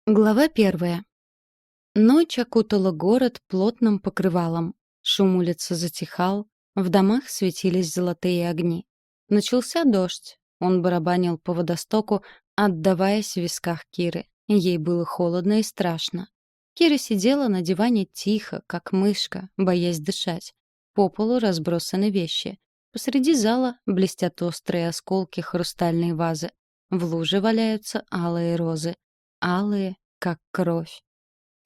Глава первая. Ночь окутала город плотным покрывалом. Шум улицы затихал, в домах светились золотые огни. Начался дождь. Он барабанил по водостоку, отдаваясь в висках Киры. Ей было холодно и страшно. Кира сидела на диване тихо, как мышка, боясь дышать. По полу разбросаны вещи. Посреди зала блестят острые осколки хрустальной вазы. В луже валяются алые розы. Алые, как кровь.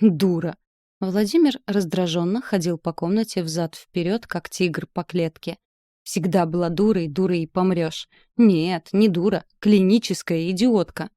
Дура. Владимир раздраженно ходил по комнате взад-вперед, как тигр по клетке. Всегда была дурой, дурой и помрешь. Нет, не дура, клиническая идиотка.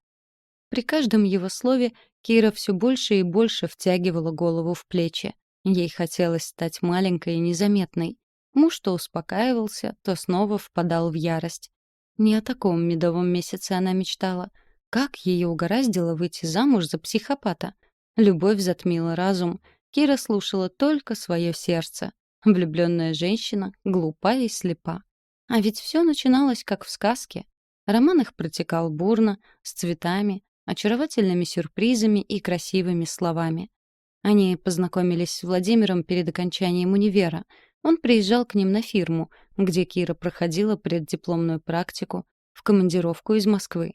При каждом его слове Кира все больше и больше втягивала голову в плечи. Ей хотелось стать маленькой и незаметной. Муж то успокаивался, то снова впадал в ярость. Не о таком медовом месяце она мечтала. Как ее угораздило выйти замуж за психопата? Любовь затмила разум. Кира слушала только свое сердце. Влюбленная женщина, глупа и слепа. А ведь все начиналось как в сказке. Роман их протекал бурно, с цветами, очаровательными сюрпризами и красивыми словами. Они познакомились с Владимиром перед окончанием универа. Он приезжал к ним на фирму, где Кира проходила преддипломную практику, в командировку из Москвы.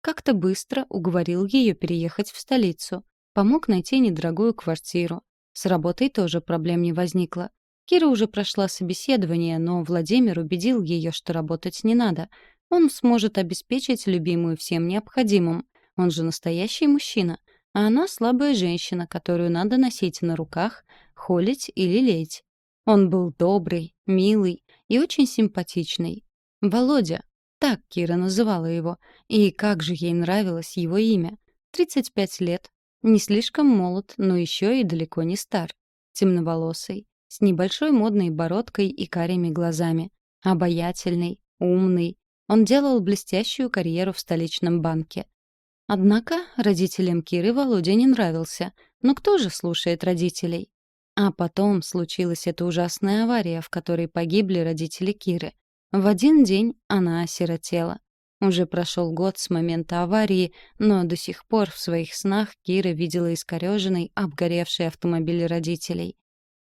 Как-то быстро уговорил ее переехать в столицу. Помог найти недорогую квартиру. С работой тоже проблем не возникло. Кира уже прошла собеседование, но Владимир убедил ее, что работать не надо. Он сможет обеспечить любимую всем необходимым. Он же настоящий мужчина. А она слабая женщина, которую надо носить на руках, холить или лелеять. Он был добрый, милый и очень симпатичный. Володя. Так Кира называла его. И как же ей нравилось его имя. 35 лет. Не слишком молод, но еще и далеко не стар. Темноволосый, с небольшой модной бородкой и карими глазами. Обаятельный, умный. Он делал блестящую карьеру в столичном банке. Однако родителям Киры Володя не нравился. Но кто же слушает родителей? А потом случилась эта ужасная авария, в которой погибли родители Киры. В один день она осиротела. Уже прошел год с момента аварии, но до сих пор в своих снах Кира видела искорёженный, обгоревший автомобиль родителей.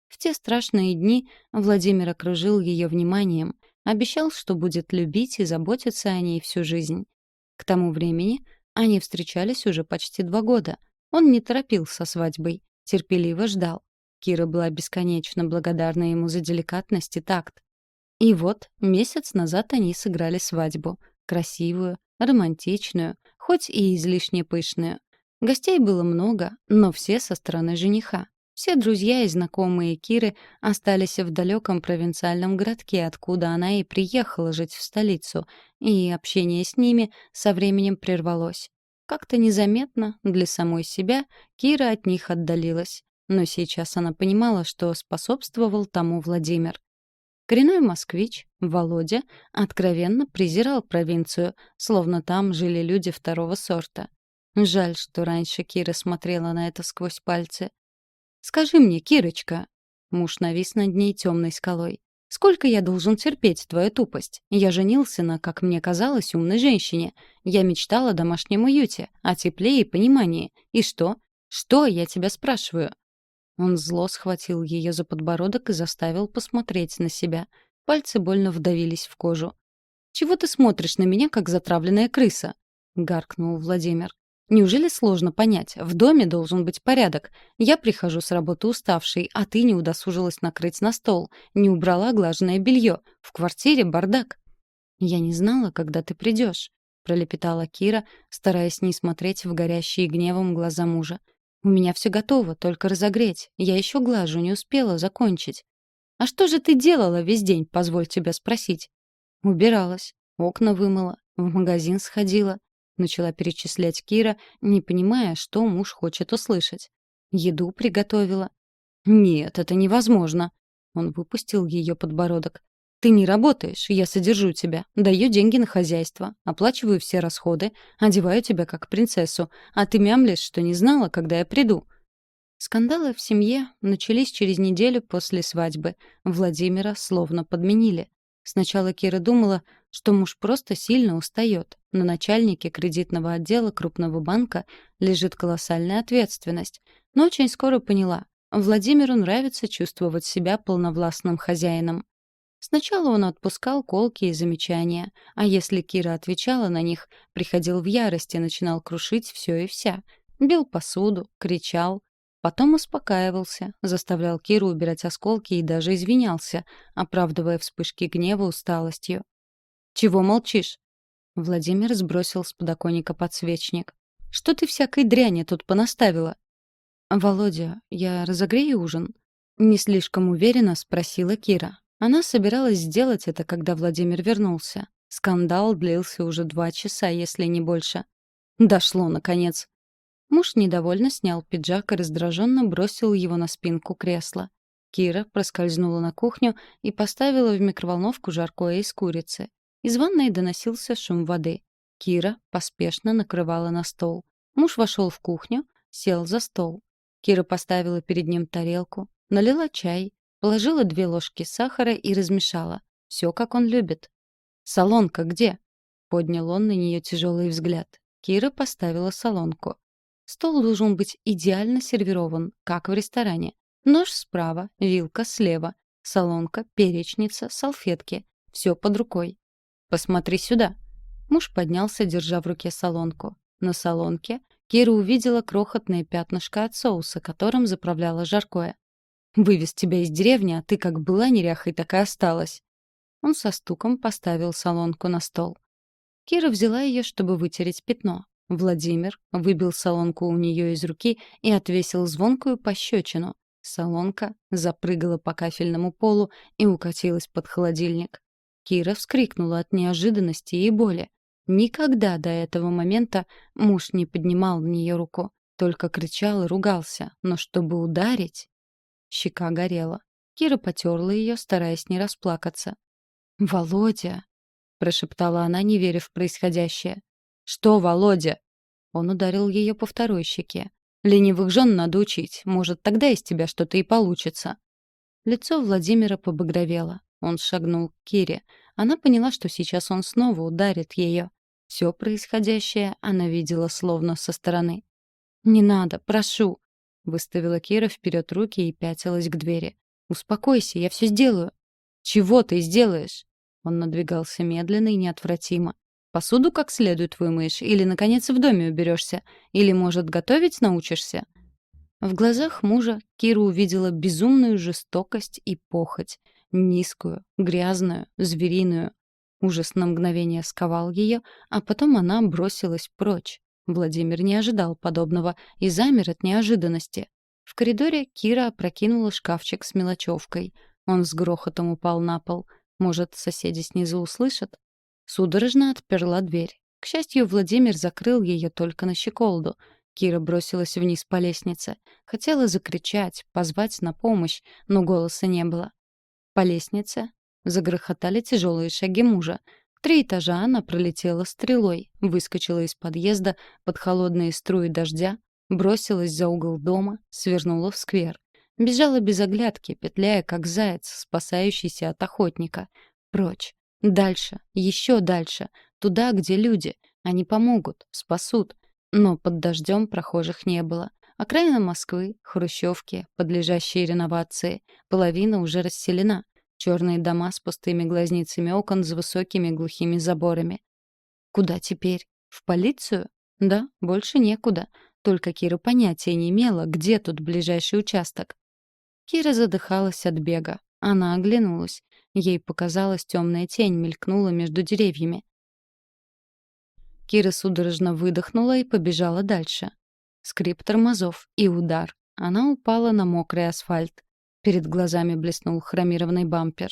В те страшные дни Владимир окружил ее вниманием, обещал, что будет любить и заботиться о ней всю жизнь. К тому времени они встречались уже почти 2 года. Он не торопил со свадьбой, терпеливо ждал. Кира была бесконечно благодарна ему за деликатность и такт. И вот месяц назад они сыграли свадьбу. Красивую, романтичную, хоть и излишне пышную. Гостей было много, но все со стороны жениха. Все друзья и знакомые Киры остались в далеком провинциальном городке, откуда она и приехала жить в столицу, и общение с ними со временем прервалось. Как-то незаметно для самой себя Кира от них отдалилась. Но сейчас она понимала, что способствовал тому Владимир. Коренной москвич, Володя, откровенно презирал провинцию, словно там жили люди второго сорта. Жаль, что раньше Кира смотрела на это сквозь пальцы. «Скажи мне, Кирочка», — муж навис над ней темной скалой, «сколько я должен терпеть твою тупость? Я женился на, как мне казалось, умной женщине. Я мечтал о домашнем уюте, о тепле и понимании. И что? Что, я тебя спрашиваю?» Он зло схватил ее за подбородок и заставил посмотреть на себя. Пальцы больно вдавились в кожу. «Чего ты смотришь на меня, как затравленная крыса?» — гаркнул Владимир. «Неужели сложно понять? В доме должен быть порядок. Я прихожу с работы уставшей, а ты не удосужилась накрыть на стол, не убрала глаженное белье. В квартире бардак». «Я не знала, когда ты придешь», — пролепетала Кира, стараясь не смотреть в горящие гневом глаза мужа. «У меня все готово, только разогреть. Я еще глажу, не успела закончить». «А что же ты делала весь день, позволь тебя спросить?» «Убиралась, окна вымыла, в магазин сходила», — начала перечислять Кира, не понимая, что муж хочет услышать. «Еду приготовила». «Нет, это невозможно». Он выпустил ее подбородок. «Ты не работаешь, я содержу тебя, даю деньги на хозяйство, оплачиваю все расходы, одеваю тебя как принцессу, а ты мямлишь, что не знала, когда я приду». Скандалы в семье начались через неделю после свадьбы. Владимира словно подменили. Сначала Кира думала, что муж просто сильно устает. На начальнике кредитного отдела крупного банка лежит колоссальная ответственность. Но очень скоро поняла, Владимиру нравится чувствовать себя полновластным хозяином. Сначала он отпускал колки и замечания, а если Кира отвечала на них, приходил в ярость и начинал крушить все и вся. Бил посуду, кричал. Потом успокаивался, заставлял Киру убирать осколки и даже извинялся, оправдывая вспышки гнева усталостью. «Чего молчишь?» Владимир сбросил с подоконника подсвечник. «Что ты всякой дряни тут понаставила?» «Володя, я разогрею ужин?» Не слишком уверенно спросила Кира. Она собиралась сделать это, когда Владимир вернулся. Скандал длился уже 2 часа, если не больше. Дошло, наконец. Муж недовольно снял пиджак и раздраженно бросил его на спинку кресла. Кира проскользнула на кухню и поставила в микроволновку жаркое из курицы. Из ванной доносился шум воды. Кира поспешно накрывала на стол. Муж вошел в кухню, сел за стол. Кира поставила перед ним тарелку, налила чай, положила 2 ложки сахара и размешала. Все, как он любит. «Солонка где?» — поднял он на нее тяжелый взгляд. Кира поставила солонку. Стол должен быть идеально сервирован, как в ресторане. Нож справа, вилка слева, солонка, перечница, салфетки. Все под рукой. «Посмотри сюда». Муж поднялся, держа в руке солонку. На солонке Кира увидела крохотное пятнышко от соуса, которым заправляла жаркое. «Вывез тебя из деревни, а ты как была неряхой, так и осталась». Он со стуком поставил солонку на стол. Кира взяла ее, чтобы вытереть пятно. Владимир выбил солонку у нее из руки и отвесил звонкую пощечину. Солонка запрыгала по кафельному полу и укатилась под холодильник. Кира вскрикнула от неожиданности и боли. Никогда до этого момента муж не поднимал на нее руку, только кричал и ругался, но чтобы ударить... Щека горела. Кира потерла ее, стараясь не расплакаться. «Володя!» — прошептала она, не веря в происходящее. «Что, Володя?» Он ударил ее по второй щеке. «Ленивых жен надо учить. Может, тогда из тебя что-то и получится». Лицо Владимира побагровело. Он шагнул к Кире. Она поняла, что сейчас он снова ударит ее. Все происходящее она видела словно со стороны. «Не надо, прошу!» — выставила Кира вперед руки и пятилась к двери. «Успокойся, я все сделаю». «Чего ты сделаешь?» Он надвигался медленно и неотвратимо. «Посуду как следует вымоешь? Или, наконец, в доме уберешься? Или, может, готовить научишься?» В глазах мужа Кира увидела безумную жестокость и похоть. Низкую, грязную, звериную. Ужас на мгновение сковал ее, а потом она бросилась прочь. Владимир не ожидал подобного и замер от неожиданности. В коридоре Кира опрокинула шкафчик с мелочевкой. Он с грохотом упал на пол. Может, соседи снизу услышат? Судорожно отперла дверь. К счастью, Владимир закрыл ее только на щеколду. Кира бросилась вниз по лестнице. Хотела закричать, позвать на помощь, но голоса не было. По лестнице загрохотали тяжелые шаги мужа. 3 этажа она пролетела стрелой, выскочила из подъезда под холодные струи дождя, бросилась за угол дома, свернула в сквер. Бежала без оглядки, петляя, как заяц, спасающийся от охотника. Прочь. Дальше. Еще дальше. Туда, где люди. Они помогут, спасут. Но под дождем прохожих не было. Окраина Москвы, хрущевки, подлежащие реновации. Половина уже расселена. Черные дома с пустыми глазницами окон с высокими глухими заборами. Куда теперь? В полицию? Да, больше некуда. Только Кира понятия не имела, где тут ближайший участок. Кира задыхалась от бега. Она оглянулась. Ей показалась темная тень мелькнула между деревьями. Кира судорожно выдохнула и побежала дальше. Скрип тормозов и удар. Она упала на мокрый асфальт. Перед глазами блеснул хромированный бампер.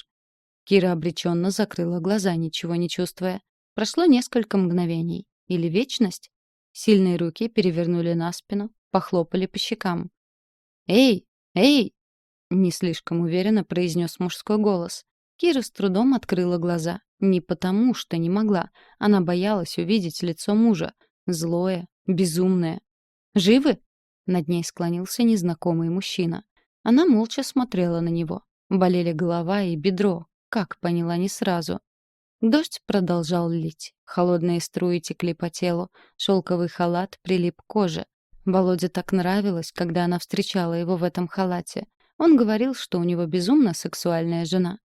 Кира обреченно закрыла глаза, ничего не чувствуя. Прошло несколько мгновений. Или вечность? Сильные руки перевернули на спину, похлопали по щекам. «Эй! Эй!» — не слишком уверенно произнес мужской голос. Кира с трудом открыла глаза. Не потому, что не могла. Она боялась увидеть лицо мужа. Злое, безумное. «Живы?» — над ней склонился незнакомый мужчина. Она молча смотрела на него. Болели голова и бедро. Как поняла не сразу. Дождь продолжал лить. Холодные струи текли по телу. Шелковый халат прилип к коже. Володе так нравилось, когда она встречала его в этом халате. Он говорил, что у него безумно сексуальная жена.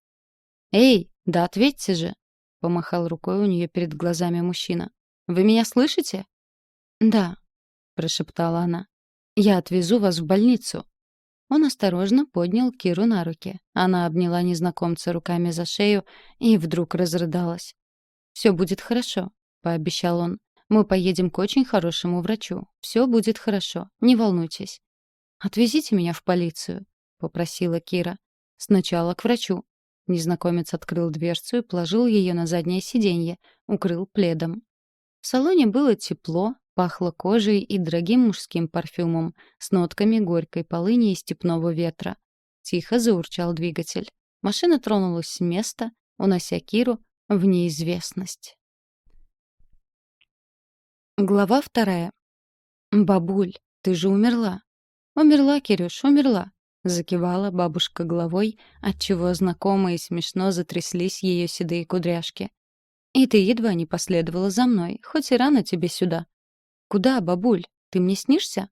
«Эй, да ответьте же!» — помахал рукой у нее перед глазами мужчина. «Вы меня слышите?» «Да», — прошептала она. «Я отвезу вас в больницу». Он осторожно поднял Киру на руки. Она обняла незнакомца руками за шею и вдруг разрыдалась. «Все будет хорошо», — пообещал он. «Мы поедем к очень хорошему врачу. Все будет хорошо. Не волнуйтесь». «Отвезите меня в полицию», — попросила Кира. «Сначала к врачу». Незнакомец открыл дверцу и положил ее на заднее сиденье, укрыл пледом. В салоне было тепло, пахло кожей и дорогим мужским парфюмом с нотками горькой полыни и степного ветра. Тихо заурчал двигатель. Машина тронулась с места, унося Киру в неизвестность. Глава 2. «Бабуль, ты же умерла». «Умерла, Кирюш, умерла», — закивала бабушка головой, отчего знакомо и смешно затряслись ее седые кудряшки. «И ты едва не последовала за мной, хоть и рано тебе сюда». «Куда, бабуль? Ты мне снишься?»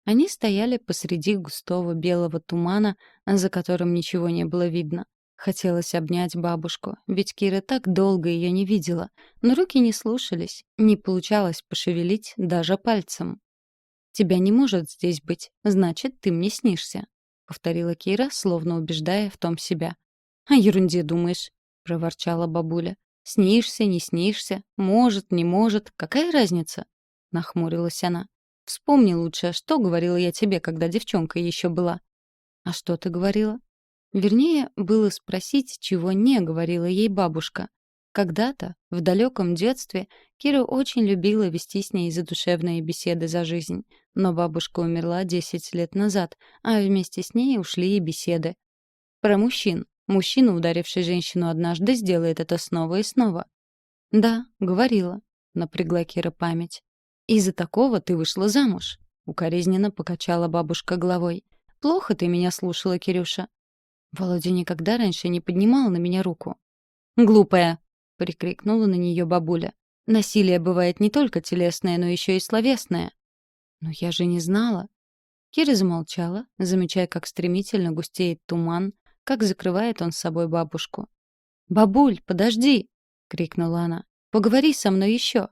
Они стояли посреди густого белого тумана, за которым ничего не было видно. Хотелось обнять бабушку, ведь Кира так долго ее не видела, но руки не слушались, не получалось пошевелить даже пальцем. «Тебя не может здесь быть, значит, ты мне снишься», — повторила Кира, словно убеждая в том себя. «О ерунде думаешь», — проворчала бабуля. «Снишься, не снишься, может, не может, какая разница?» — нахмурилась она. «Вспомни лучше, что говорила я тебе, когда девчонкой еще была». «А что ты говорила?» Вернее, было спросить, чего не говорила ей бабушка. Когда-то, в далеком детстве, Кира очень любила вести с ней задушевные беседы за жизнь. Но бабушка умерла 10 лет назад, а вместе с ней ушли и беседы. Про мужчин. Мужчина, ударивший женщину однажды, сделает это снова и снова. «Да, говорила», — напрягла Кира память. «Из-за такого ты вышла замуж», — укоризненно покачала бабушка головой. «Плохо ты меня слушала, Кирюша». Володя никогда раньше не поднимал на меня руку. «Глупая!» — прикрикнула на нее бабуля. «Насилие бывает не только телесное, но еще и словесное». «Но я же не знала». Кира замолчала, замечая, как стремительно густеет туман, как закрывает он с собой бабушку. «Бабуль, подожди!» — крикнула она. «Поговори со мной еще!»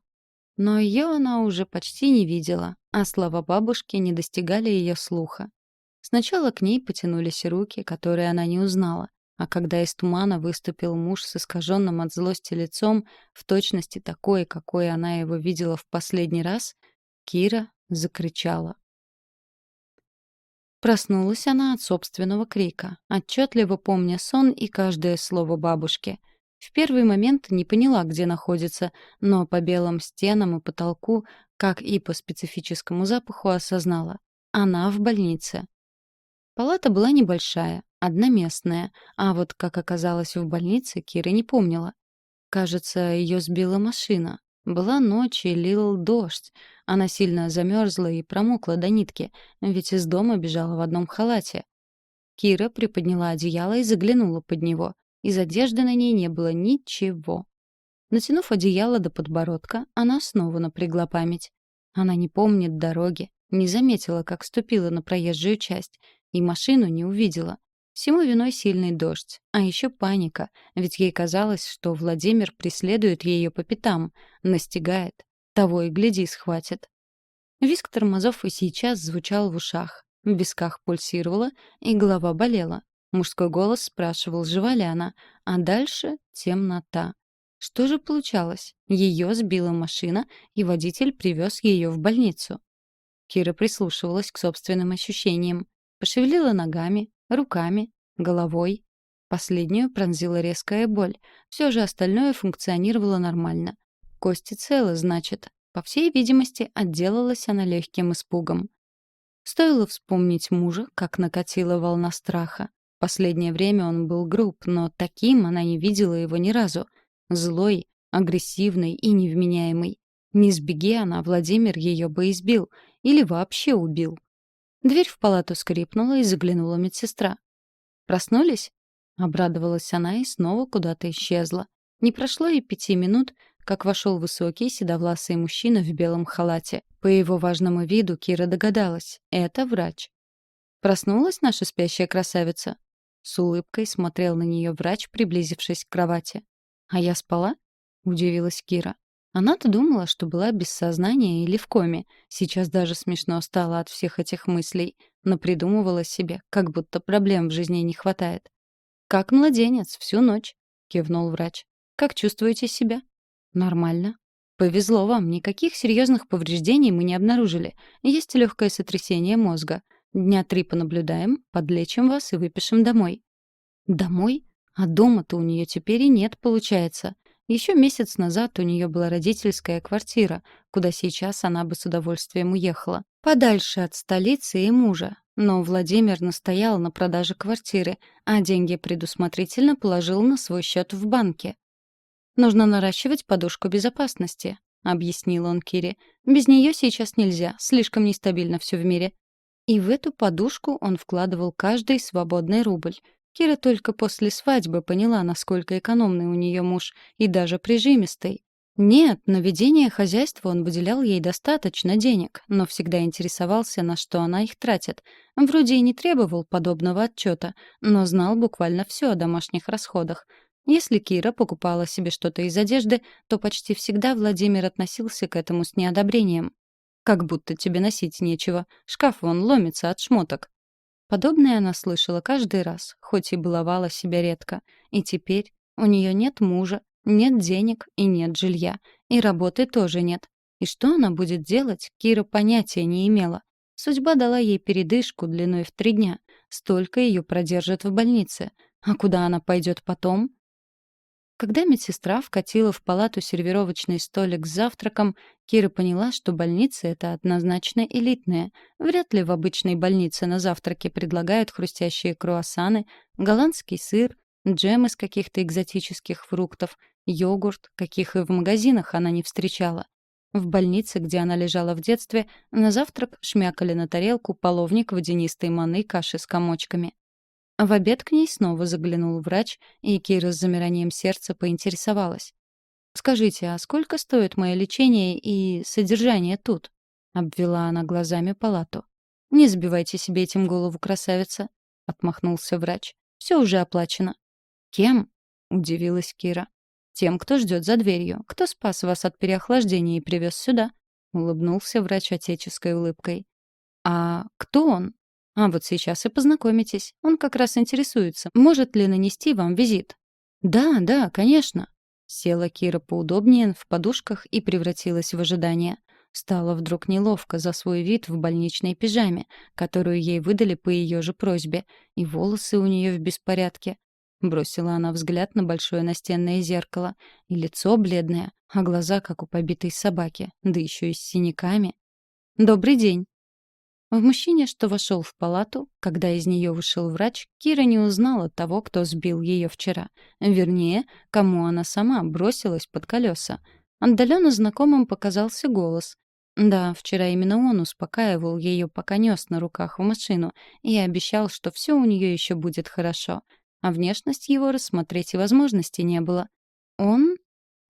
Но ее она уже почти не видела, а слова бабушки не достигали ее слуха. Сначала к ней потянулись руки, которые она не узнала, а когда из тумана выступил муж с искаженным от злости лицом, в точности такой, какой она его видела в последний раз, Кира закричала. Проснулась она от собственного крика, отчетливо помня сон и каждое слово бабушки. В первый момент не поняла, где находится, но по белым стенам и потолку, как и по специфическому запаху, осознала. Она в больнице. Палата была небольшая, одноместная, а вот как оказалось в больнице, Кира не помнила. Кажется, ее сбила машина. Была ночь и лил дождь. Она сильно замерзла и промокла до нитки, ведь из дома бежала в одном халате. Кира приподняла одеяло и заглянула под него. Из одежды на ней не было ничего. Натянув одеяло до подбородка, она снова напрягла память. Она не помнит дороги, не заметила, как ступила на проезжую часть, и машину не увидела. Всему виной сильный дождь, а еще паника, ведь ей казалось, что Владимир преследует ее по пятам, настигает, того и гляди схватит. Визг тормозов и сейчас звучал в ушах, в висках пульсировало, и голова болела. Мужской голос спрашивал, жива ли она, а дальше темнота. Что же получалось? Ее сбила машина, и водитель привез ее в больницу. Кира прислушивалась к собственным ощущениям. Пошевелила ногами, руками, головой. Последнюю пронзила резкая боль. Все же остальное функционировало нормально. Кости целы, значит. По всей видимости, отделалась она легким испугом. Стоило вспомнить мужа, как накатила волна страха. Последнее время он был груб, но таким она не видела его ни разу. Злой, агрессивный и невменяемый. Не сбеги она, Владимир ее бы избил. Или вообще убил. Дверь в палату скрипнула и заглянула медсестра. «Проснулись?» Обрадовалась она и снова куда-то исчезла. Не прошло и 5 минут, как вошел высокий седовласый мужчина в белом халате. По его важному виду Кира догадалась — это врач. «Проснулась наша спящая красавица?» С улыбкой смотрел на нее врач, приблизившись к кровати. «А я спала?» — удивилась Кира. Она-то думала, что была без сознания или в коме. Сейчас даже смешно стало от всех этих мыслей. Но придумывала себе, как будто проблем в жизни не хватает. «Как младенец, всю ночь», — кивнул врач. «Как чувствуете себя?» «Нормально». «Повезло вам, никаких серьезных повреждений мы не обнаружили. Есть легкое сотрясение мозга. Дня 3 понаблюдаем, подлечим вас и выпишем домой». «Домой? А дома-то у нее теперь и нет, получается. Еще месяц назад у нее была родительская квартира, куда сейчас она бы с удовольствием уехала. Подальше от столицы и мужа. Но Владимир настоял на продаже квартиры, а деньги предусмотрительно положил на свой счет в банке. «Нужно наращивать подушку безопасности», — объяснил он Кире. «Без нее сейчас нельзя, слишком нестабильно все в мире». И в эту подушку он вкладывал каждый свободный рубль. Кира только после свадьбы поняла, насколько экономный у нее муж, и даже прижимистый. Нет, на ведение хозяйства он выделял ей достаточно денег, но всегда интересовался, на что она их тратит. Вроде и не требовал подобного отчета, но знал буквально все о домашних расходах. Если Кира покупала себе что-то из одежды, то почти всегда Владимир относился к этому с неодобрением. «Как будто тебе носить нечего. Шкаф вон ломится от шмоток». Подобное она слышала каждый раз, хоть и баловала себя редко. И теперь у нее нет мужа, нет денег и нет жилья. И работы тоже нет. И что она будет делать, Кира понятия не имела. Судьба дала ей передышку длиной в 3 дня. Столько ее продержат в больнице. А куда она пойдет потом? Когда медсестра вкатила в палату сервировочный столик с завтраком, Кира поняла, что больница эта однозначно элитная. Вряд ли в обычной больнице на завтраке предлагают хрустящие круассаны, голландский сыр, джем из каких-то экзотических фруктов, йогурт, каких и в магазинах она не встречала. В больнице, где она лежала в детстве, на завтрак шмякали на тарелку половник водянистой манной каши с комочками. В обед к ней снова заглянул врач, и Кира с замиранием сердца поинтересовалась. «Скажите, а сколько стоит мое лечение и содержание тут?» — обвела она глазами палату. «Не забивайте себе этим голову, красавица», — отмахнулся врач. «Все уже оплачено». «Кем?» — удивилась Кира. «Тем, кто ждет за дверью, кто спас вас от переохлаждения и привез сюда», — улыбнулся врач отеческой улыбкой. «А кто он?» «А вот сейчас и познакомитесь. Он как раз интересуется, может ли нанести вам визит». «Да, да, конечно». Села Кира поудобнее в подушках и превратилась в ожидание. Стало вдруг неловко за свой вид в больничной пижаме, которую ей выдали по ее же просьбе, и волосы у нее в беспорядке. Бросила она взгляд на большое настенное зеркало, и лицо бледное, а глаза как у побитой собаки, да еще и с синяками. «Добрый день». В мужчине, что вошел в палату, когда из нее вышел врач, Кира не узнала того, кто сбил ее вчера. Вернее, кому она сама бросилась под колеса. Отдаленно знакомым показался голос. Да, вчера именно он успокаивал ее, пока нес на руках в машину, и обещал, что все у нее еще будет хорошо. А внешность его рассмотреть и возможности не было. Он,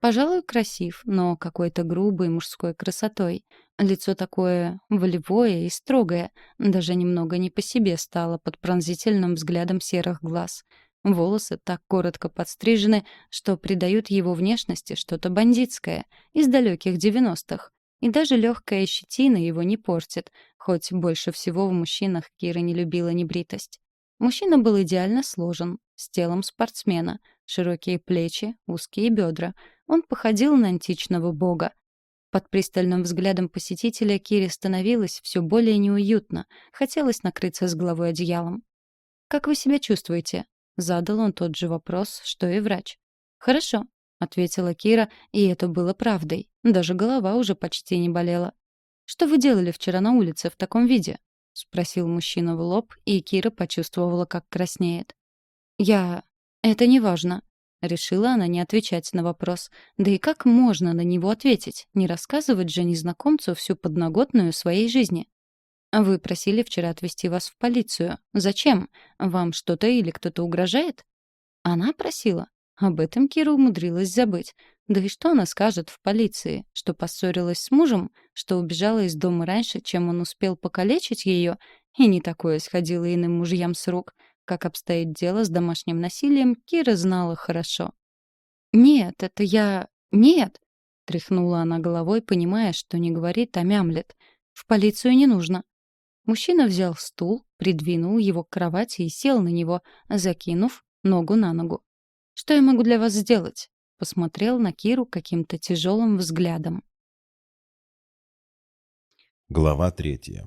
пожалуй, красив, но какой-то грубой мужской красотой. Лицо такое волевое и строгое, даже немного не по себе стало под пронзительным взглядом серых глаз. Волосы так коротко подстрижены, что придают его внешности что-то бандитское, из далеких 90-х. И даже легкая щетина его не портит, хоть больше всего в мужчинах Кира не любила небритость. Мужчина был идеально сложен, с телом спортсмена, широкие плечи, узкие бедра. Он походил на античного бога. Под пристальным взглядом посетителя Кире становилось все более неуютно. Хотелось накрыться с головой одеялом. «Как вы себя чувствуете?» — задал он тот же вопрос, что и врач. «Хорошо», — ответила Кира, и это было правдой. Даже голова уже почти не болела. «Что вы делали вчера на улице в таком виде?» — спросил мужчина в лоб, и Кира почувствовала, как краснеет. «Я... Это не важно», — решила она не отвечать на вопрос. Да и как можно на него ответить? Не рассказывать же незнакомцу всю подноготную своей жизни. «Вы просили вчера отвезти вас в полицию. Зачем? Вам что-то или кто-то угрожает?» Она просила. Об этом Кира умудрилась забыть. Да и что она скажет в полиции? Что поссорилась с мужем? Что убежала из дома раньше, чем он успел покалечить ее? И не такое сходило иным мужьям с рук. Как обстоит дело с домашним насилием, Кира знала хорошо. «Нет, это я... Нет!» — тряхнула она головой, понимая, что не говорит, а мямлет. «В полицию не нужно». Мужчина взял стул, придвинул его к кровати и сел на него, закинув ногу на ногу. «Что я могу для вас сделать?» — посмотрел на Киру каким-то тяжелым взглядом. Глава 3.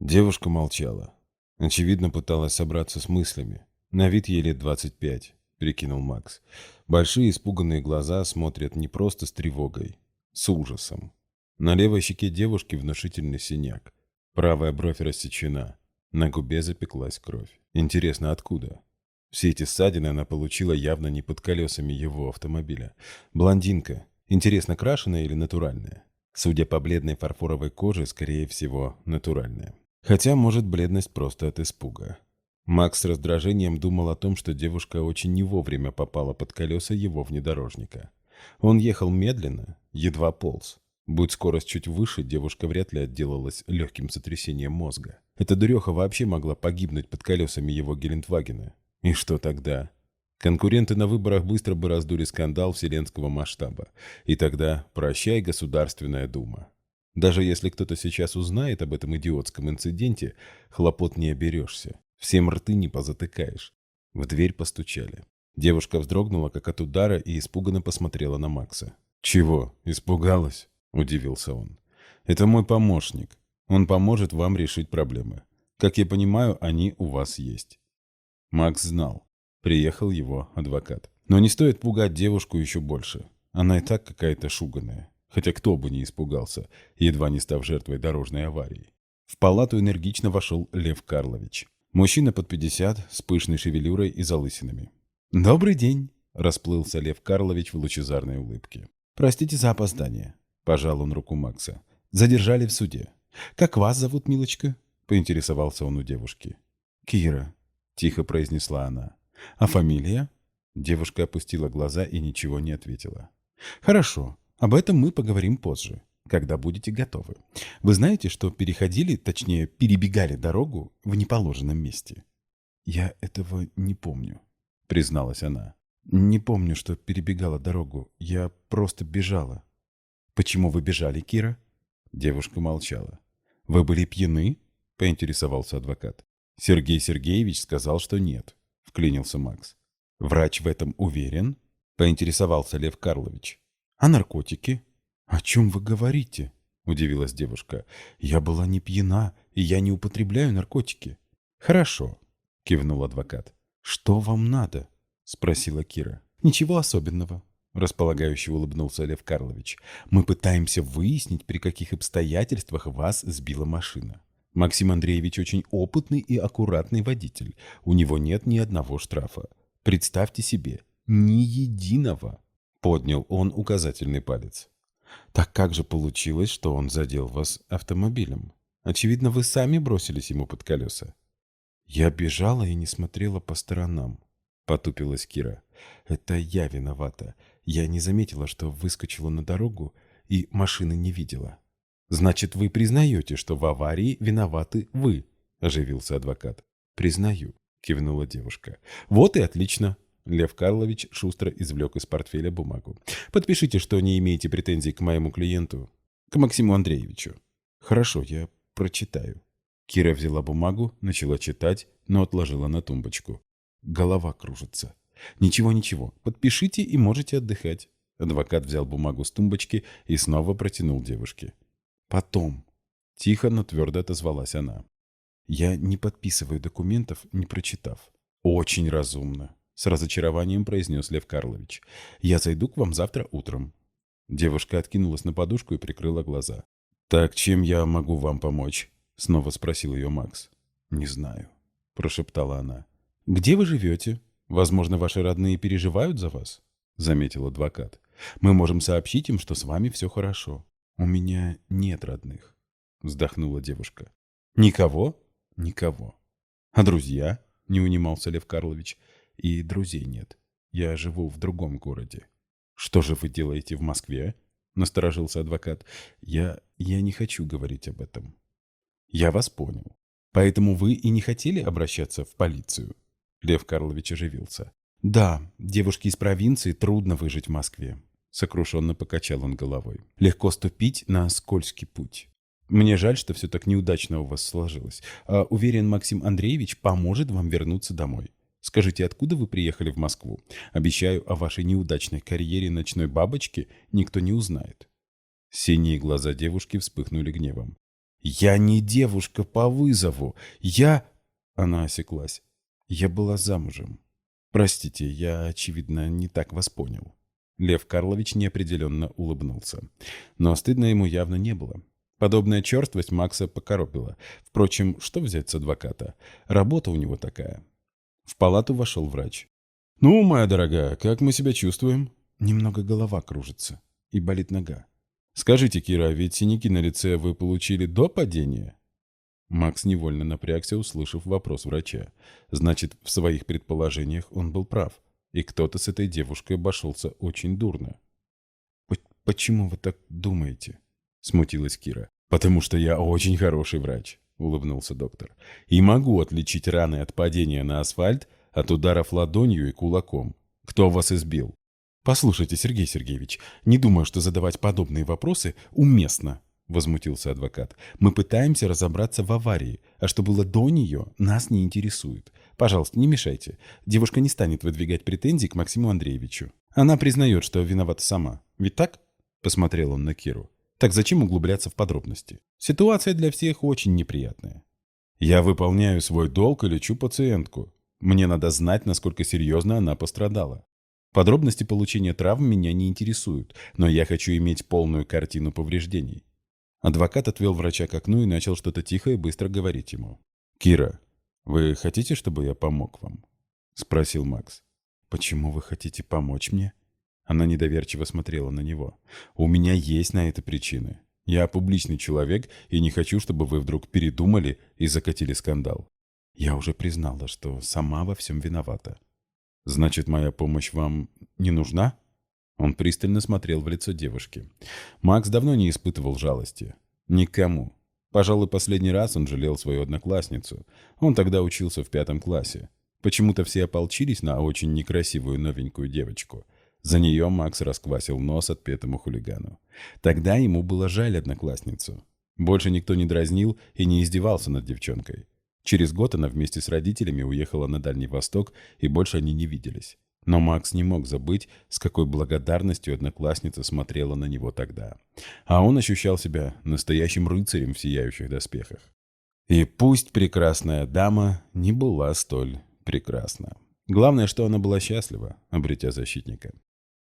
Девушка молчала. Очевидно, пыталась собраться с мыслями. На вид ей лет 25, прикинул Макс. Большие испуганные глаза смотрят не просто с тревогой, с ужасом. На левой щеке девушки внушительный синяк. Правая бровь рассечена. На губе запеклась кровь. Интересно, откуда? Все эти ссадины она получила явно не под колесами его автомобиля. Блондинка. Интересно, крашеная или натуральная? Судя по бледной фарфоровой коже, скорее всего, натуральная. Хотя, может, бледность просто от испуга. Макс с раздражением думал о том, что девушка очень не вовремя попала под колеса его внедорожника. Он ехал медленно, едва полз. Будь скорость чуть выше, девушка вряд ли отделалась легким сотрясением мозга. Эта дуреха вообще могла погибнуть под колесами его Гелендвагена. И что тогда? Конкуренты на выборах быстро бы раздули скандал вселенского масштаба. И тогда прощай, Государственная Дума. Даже если кто-то сейчас узнает об этом идиотском инциденте, хлопот не оберешься. Всем рты не позатыкаешь. В дверь постучали. Девушка вздрогнула, как от удара, и испуганно посмотрела на Макса. «Чего? Испугалась?» – удивился он. «Это мой помощник. Он поможет вам решить проблемы. Как я понимаю, они у вас есть». Макс знал. Приехал его адвокат. Но не стоит пугать девушку еще больше. Она и так какая-то шуганая. Хотя кто бы не испугался, едва не став жертвой дорожной аварии. В палату энергично вошел Лев Карлович. Мужчина под 50, с пышной шевелюрой и залысинами. «Добрый день!» – расплылся Лев Карлович в лучезарной улыбке. «Простите за опоздание», – пожал он руку Макса. «Задержали в суде. Как вас зовут, милочка?» – поинтересовался он у девушки. «Кира», – тихо произнесла она. «А фамилия?» Девушка опустила глаза и ничего не ответила. «Хорошо, об этом мы поговорим позже, когда будете готовы. Вы знаете, что переходили, точнее, перебегали дорогу в неположенном месте?» «Я этого не помню», — призналась она. «Не помню, что перебегала дорогу. Я просто бежала». «Почему вы бежали, Кира?» Девушка молчала. «Вы были пьяны?» — поинтересовался адвокат. Сергей Сергеевич сказал, что нет, — вклинился Макс. «Врач в этом уверен?» — поинтересовался Лев Карлович. «А наркотики?» «О чем вы говорите?» — удивилась девушка. «Я была не пьяна, и я не употребляю наркотики». «Хорошо», — кивнул адвокат. «Что вам надо?» — спросила Кира. «Ничего особенного», — располагающе улыбнулся Лев Карлович. «Мы пытаемся выяснить, при каких обстоятельствах вас сбила машина. Максим Андреевич очень опытный и аккуратный водитель. У него нет ни одного штрафа. Представьте себе, ни единого!» Поднял он указательный палец. «Так как же получилось, что он задел вас автомобилем? Очевидно, вы сами бросились ему под колеса». «Я бежала и не смотрела по сторонам», — потупилась Кира. «Это я виновата. Я не заметила, что выскочила на дорогу и машины не видела». «Значит, вы признаете, что в аварии виноваты вы?» – оживился адвокат. «Признаю», – кивнула девушка. «Вот и отлично». Лев Карлович шустро извлек из портфеля бумагу. «Подпишите, что не имеете претензий к моему клиенту, к Максиму Андреевичу». «Хорошо, я прочитаю». Кира взяла бумагу, начала читать, но отложила на тумбочку. Голова кружится. «Ничего, ничего, подпишите и можете отдыхать». Адвокат взял бумагу с тумбочки и снова протянул девушке. «Потом», — тихо, но твердо отозвалась она. «Я не подписываю документов, не прочитав». «Очень разумно», — с разочарованием произнес Лев Карлович. «Я зайду к вам завтра утром». Девушка откинулась на подушку и прикрыла глаза. «Так чем я могу вам помочь?» — снова спросил ее Макс. «Не знаю», — прошептала она. «Где вы живете? Возможно, ваши родные переживают за вас?» — заметил адвокат. «Мы можем сообщить им, что с вами все хорошо». «У меня нет родных», — вздохнула девушка. «Никого?» «Никого». «А друзья?» — не унимался Лев Карлович. «И друзей нет». Я живу в другом городе». «Что же вы делаете в Москве?» — насторожился адвокат. «Я не хочу говорить об этом». «Я вас понял. Поэтому вы и не хотели обращаться в полицию?» Лев Карлович оживился. «Да, девушке из провинции трудно выжить в Москве», — сокрушенно покачал он головой. «Легко ступить на скользкий путь. Мне жаль, что все так неудачно у вас сложилось. Уверен, Максим Андреевич поможет вам вернуться домой. Скажите, откуда вы приехали в Москву? Обещаю, о вашей неудачной карьере ночной бабочки никто не узнает». Синие глаза девушки вспыхнули гневом. «Я не девушка по вызову. Она осеклась. «Я была замужем. Простите, я, очевидно, не так вас понял». Лев Карлович неопределенно улыбнулся. Но стыдно ему явно не было. Подобная черствость Макса покоробила. Впрочем, что взять с адвоката? Работа у него такая. В палату вошел врач. «Ну, моя дорогая, как мы себя чувствуем?» «Немного голова кружится. И болит нога». «Скажите, Кира, ведь синяки на лице вы получили до падения?» Макс невольно напрягся, услышав вопрос врача. Значит, в своих предположениях он был прав. И кто-то с этой девушкой обошелся очень дурно. «Почему вы так думаете?» — смутилась Кира. «Потому что я очень хороший врач», — улыбнулся доктор. «И могу отличить раны от падения на асфальт от ударов ладонью и кулаком. Кто вас избил?» «Послушайте, Сергей Сергеевич, не думаю, что задавать подобные вопросы уместно», — возмутился адвокат. «Мы пытаемся разобраться в аварии, а что было до нее, нас не интересует. Пожалуйста, не мешайте. Девушка не станет выдвигать претензий к Максиму Андреевичу. Она признает, что виновата сама. Ведь так?» — посмотрел он на Киру. «Так зачем углубляться в подробности? Ситуация для всех очень неприятная». «Я выполняю свой долг и лечу пациентку. Мне надо знать, насколько серьезно она пострадала. Подробности получения травм меня не интересуют, но я хочу иметь полную картину повреждений». Адвокат отвел врача к окну и начал что-то тихо и быстро говорить ему. «Кира, вы хотите, чтобы я помог вам?» — спросил Макс. «Почему вы хотите помочь мне?» Она недоверчиво смотрела на него. «У меня есть на это причины. Я публичный человек и не хочу, чтобы вы вдруг передумали и закатили скандал. Я уже признала, что сама во всем виновата». «Значит, моя помощь вам не нужна?» Он пристально смотрел в лицо девушки. Макс давно не испытывал жалости. Никому. Пожалуй, последний раз он жалел свою одноклассницу. Он тогда учился в 5 классе. Почему-то все ополчились на очень некрасивую новенькую девочку. За нее Макс расквасил нос отпетому хулигану. Тогда ему было жаль одноклассницу. Больше никто не дразнил и не издевался над девчонкой. Через год она вместе с родителями уехала на Дальний Восток, и больше они не виделись. Но Макс не мог забыть, с какой благодарностью одноклассница смотрела на него тогда. А он ощущал себя настоящим рыцарем в сияющих доспехах. И пусть прекрасная дама не была столь прекрасна. Главное, что она была счастлива, обретя защитника.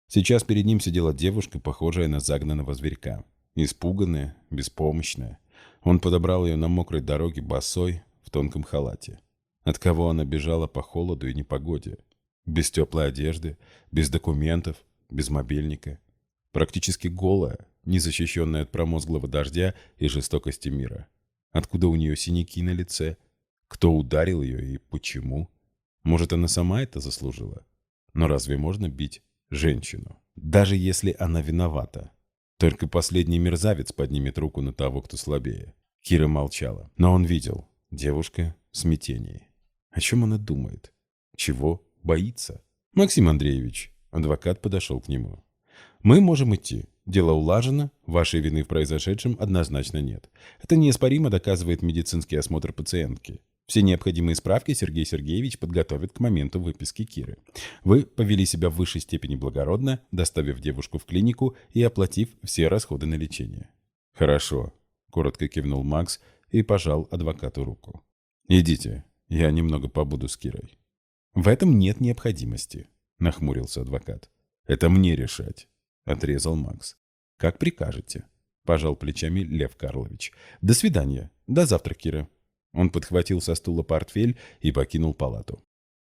Сейчас перед ним сидела девушка, похожая на загнанного зверька. Испуганная, беспомощная. Он подобрал ее на мокрой дороге босой, в тонком халате. От кого она бежала по холоду и непогоде? Без теплой одежды, без документов, без мобильника. Практически голая, незащищенная от промозглого дождя и жестокости мира. Откуда у нее синяки на лице? Кто ударил ее и почему? Может, она сама это заслужила? Но разве можно бить женщину? Даже если она виновата. Только последний мерзавец поднимет руку на того, кто слабее. Кира молчала, но он видел. Девушка в смятении. О чем она думает? Чего боится? «Максим Андреевич», адвокат подошел к нему. «Мы можем идти. Дело улажено, вашей вины в произошедшем однозначно нет. Это неоспоримо доказывает медицинский осмотр пациентки. Все необходимые справки Сергей Сергеевич подготовит к моменту выписки Киры. Вы повели себя в высшей степени благородно, доставив девушку в клинику и оплатив все расходы на лечение». «Хорошо», — коротко кивнул Макс и пожал адвокату руку. «Идите, я немного побуду с Кирой». «В этом нет необходимости», — нахмурился адвокат. «Это мне решать», — отрезал Макс. «Как прикажете», — пожал плечами Лев Карлович. «До свидания. До завтра, Кира». Он подхватил со стула портфель и покинул палату.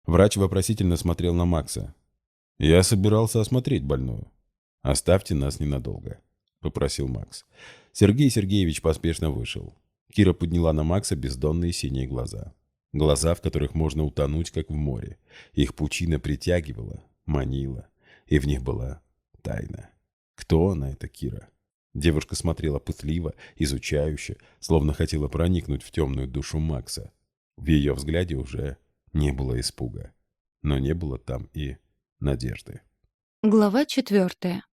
Врач вопросительно смотрел на Макса. «Я собирался осмотреть больную. Оставьте нас ненадолго», — попросил Макс. Сергей Сергеевич поспешно вышел. Кира подняла на Макса бездонные синие глаза. Глаза, в которых можно утонуть, как в море. Их пучина притягивала, манила, и в них была тайна. Кто она, эта Кира? Девушка смотрела пытливо, изучающе, словно хотела проникнуть в темную душу Макса. В ее взгляде уже не было испуга, но не было там и надежды. Глава 4.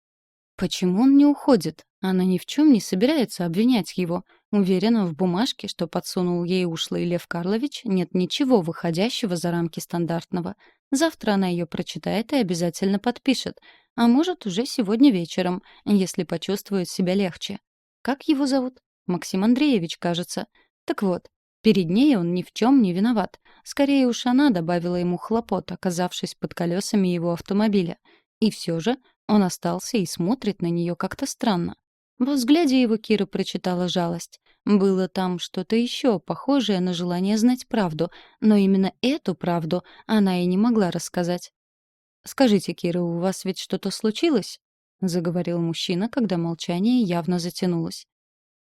Почему он не уходит? Она ни в чем не собирается обвинять его. Уверена, в бумажке, что подсунул ей ушлый Лев Карлович, нет ничего выходящего за рамки стандартного. Завтра она ее прочитает и обязательно подпишет. А может, уже сегодня вечером, если почувствует себя легче. Как его зовут? Максим Андреевич, кажется. Так вот, перед ней он ни в чем не виноват. Скорее уж она добавила ему хлопот, оказавшись под колесами его автомобиля. И все же он остался и смотрит на нее как-то странно. Во взгляде его Кира прочитала жалость. Было там что-то еще, похожее на желание знать правду, но именно эту правду она и не могла рассказать. «Скажите, Кира, у вас ведь что-то случилось?» — заговорил мужчина, когда молчание явно затянулось.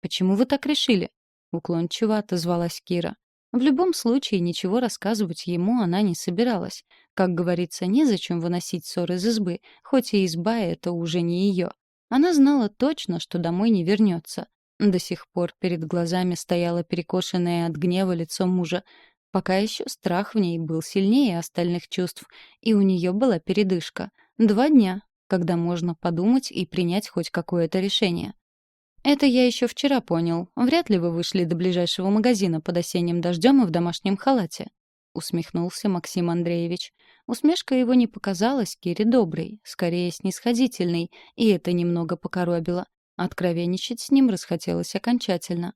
«Почему вы так решили?» — уклончиво отозвалась Кира. В любом случае, ничего рассказывать ему она не собиралась. Как говорится, незачем выносить ссор из избы, хоть и изба это уже не ее. Она знала точно, что домой не вернется. До сих пор перед глазами стояло перекошенное от гнева лицо мужа. Пока еще страх в ней был сильнее остальных чувств, и у нее была передышка. 2 дня, когда можно подумать и принять хоть какое-то решение. «Это я еще вчера понял. Вряд ли вы вышли до ближайшего магазина под осенним дождем и в домашнем халате», — усмехнулся Максим Андреевич. Усмешка его не показалась Кире доброй, скорее снисходительной, и это немного покоробило. Откровенничать с ним расхотелось окончательно.